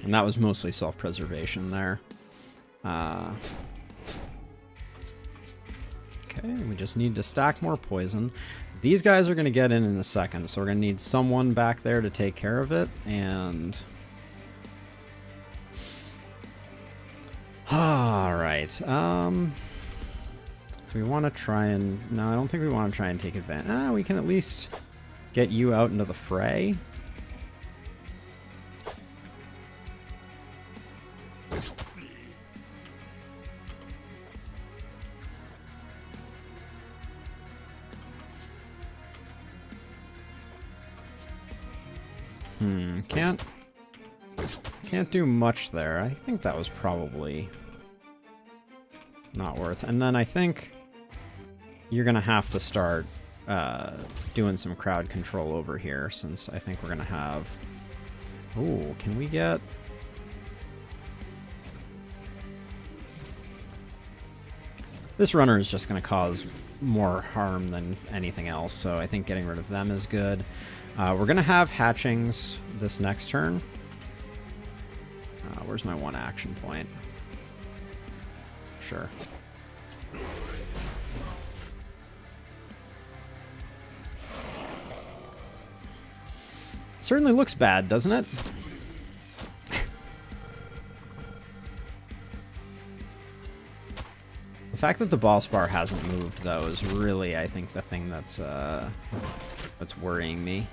And that was mostly self-preservation there. Okay, we just need to stack more poison. These guys are going to get in a second, so we're going to need someone back there to take care of it. And all right. Do we want to try and... No, I don't think we want to try and take advantage. We can at least get you out into the fray. Can't do much there. I think that was probably not worth. And then I think you're gonna have to start doing some crowd control over here, since I think we're gonna have... Oh, can we get... This runner is just gonna cause more harm than anything else, so I think getting rid of them is good. We're gonna have hatchings this next turn. Where's my 1 action point? Sure. Certainly looks bad, doesn't it? The fact that the boss bar hasn't moved, though, is really, I think, the thing that's worrying me.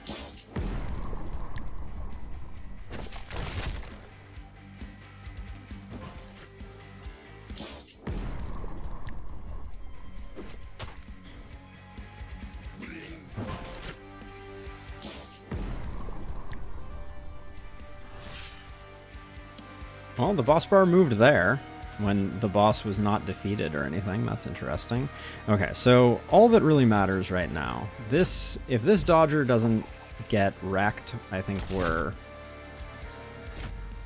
Well, the boss bar moved there when the boss was not defeated or anything. That's interesting. Okay, so all that really matters right now, if this dodger doesn't get wrecked, I think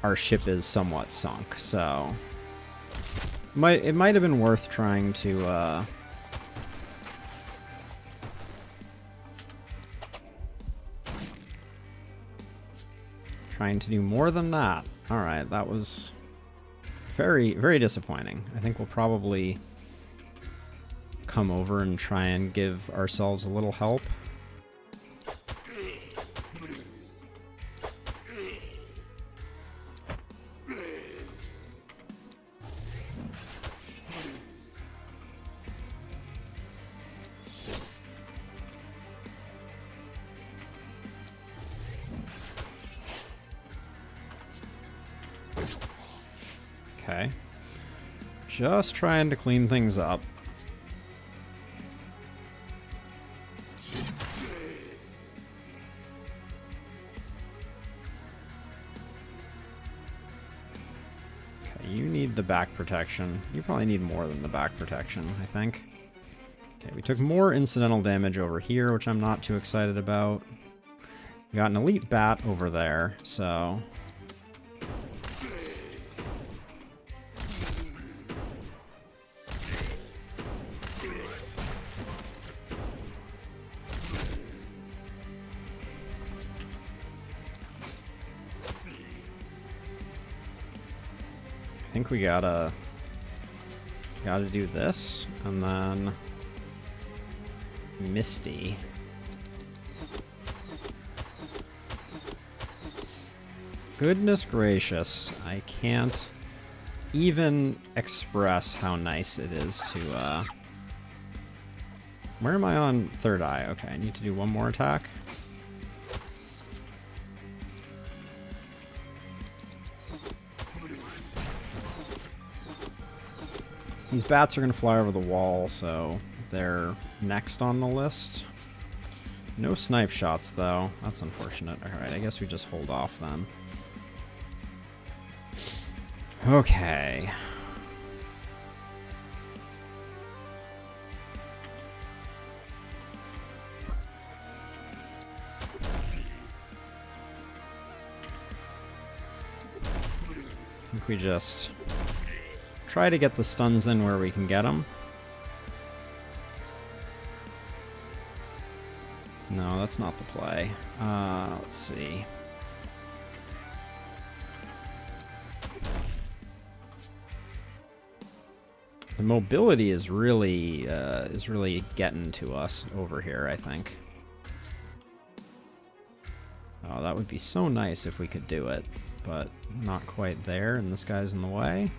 our ship is somewhat sunk. So it might have been worth trying to do more than that. All right, that was very, very disappointing. I think we'll probably come over and try and give ourselves a little help. Okay. Just trying to clean things up. Okay, you need the back protection. You probably need more than the back protection, I think. Okay, we took more incidental damage over here, which I'm not too excited about. We got an elite bat over there, so... I think we gotta Gotta do this, and then Misty. Goodness gracious, I can't even express how nice it is to, Where am I on third eye? Okay, I need to do one more attack. These bats are going to fly over the wall, so they're next on the list. No snipe shots, though. That's unfortunate. Alright, I guess we just hold off then. Okay. I think we just try to get the stuns in where we can get them. No, that's not the play. Let's see. The mobility is really getting to us over here, I think. Oh, that would be so nice if we could do it, but not quite there, and this guy's in the way.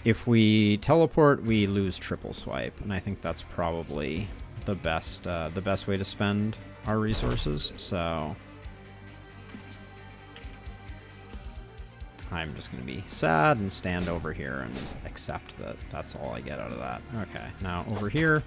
If we teleport, we lose triple swipe, and I think that's probably the best way to spend our resources. So I'm just going to be sad and stand over here and accept that that's all I get out of that. Okay, now over here.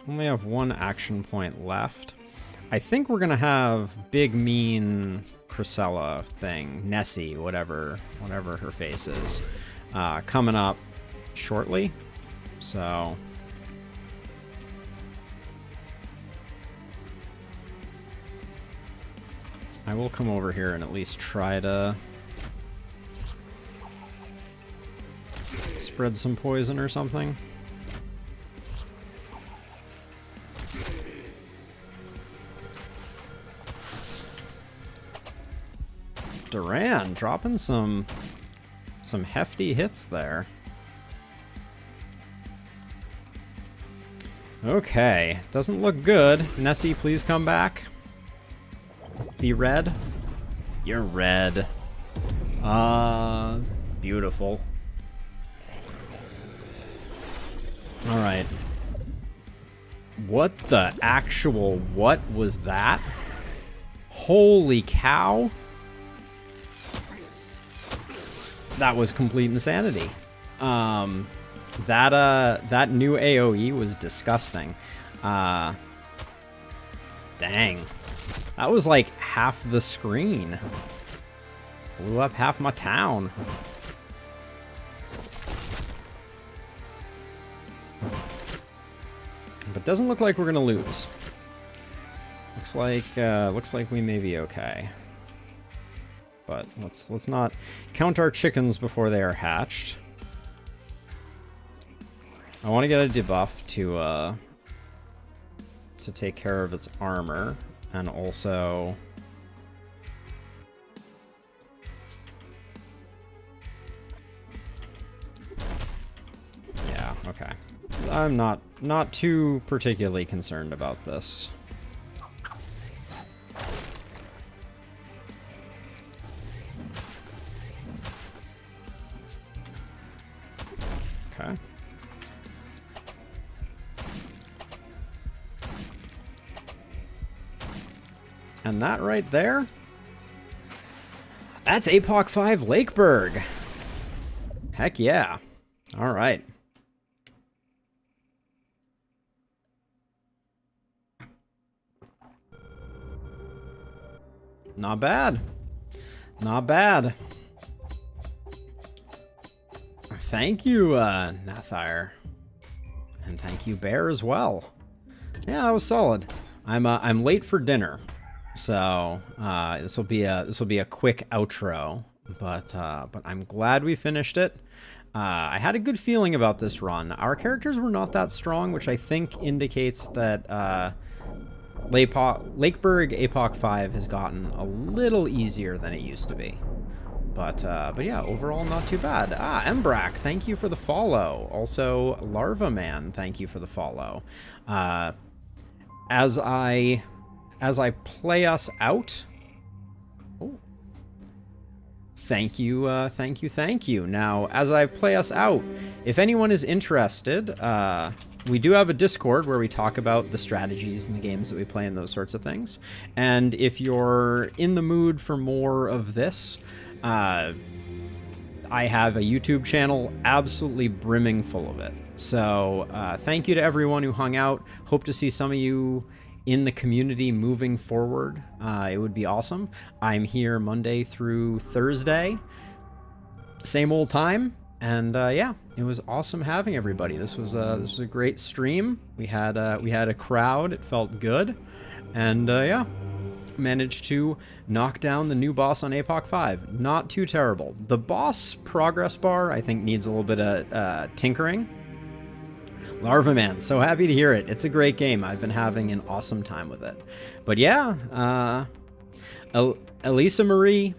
Only have one action point left. I think we're gonna have big mean Chrysella thing, Nessie, whatever her face is, coming up shortly. So I will come over here and at least try to spread some poison or something. Duran dropping some hefty hits there. Okay, doesn't look good. Nessie, please come back. Be red. You're red. Beautiful. All right. What the actual what was that? Holy cow. That was complete insanity. That new AoE was disgusting. Dang. That was like half the screen. Blew up half my town. But doesn't look like we're gonna lose. Looks like we may be okay. But let's not count our chickens before they are hatched. I want to get a debuff to take care of its armor, and also yeah, okay. I'm not too particularly concerned about this. Okay. And that right there, that's Apoc 5 Lakeburg. Heck yeah. All right. Not bad. Not bad. Thank you, Nathire. And thank you, Bear, as well. Yeah, that was solid. I'm late for dinner, so this will be a quick outro. But I'm glad we finished it. I had a good feeling about this run. Our characters were not that strong, which I think indicates that Lakeburg Apoc 5 has gotten a little easier than it used to be. But yeah, overall not too bad. Embrak, thank you for the follow. Also, Larva Man, thank you for the follow. As I play us out. Oh, thank you, thank you. Now, as I play us out, if anyone is interested, we do have a Discord where we talk about the strategies and the games that we play and those sorts of things. And if you're in the mood for more of this, I have a YouTube channel absolutely brimming full of it. So thank you to everyone who hung out. Hope to see some of you in the community moving forward. It would be awesome. I'm here Monday through Thursday. Same old time. And yeah, it was awesome having everybody. This was a great stream. We had a crowd. It felt good. And yeah, managed to knock down the new boss on Apoc 5. Not too terrible. The boss progress bar, I think, needs a little bit of tinkering. Larva Man, so happy to hear it. It's a great game. I've been having an awesome time with it. But yeah, Elisa Marie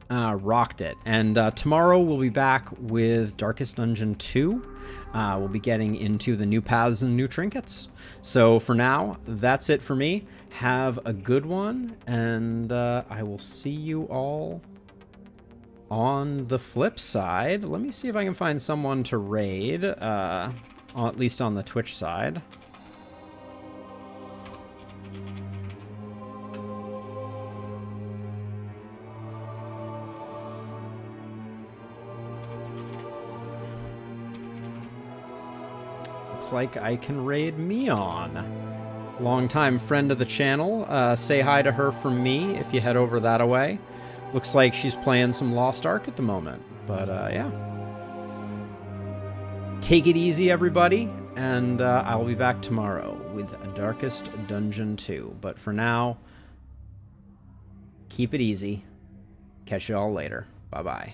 rocked it. And tomorrow we'll be back with Darkest Dungeon 2. We'll be getting into the new paths and new trinkets. So for now, that's it for me. Have a good one, and I will see you all on the flip side. Let me see if I can find someone to raid, at least on the Twitch side. Looks like I can raid Meon. Longtime friend of the channel. Say hi to her from me if you head over that away. Looks like she's playing some Lost Ark at the moment. But yeah. Take it easy, everybody. And I'll be back tomorrow with Darkest Dungeon 2. But for now, keep it easy. Catch you all later. Bye-bye.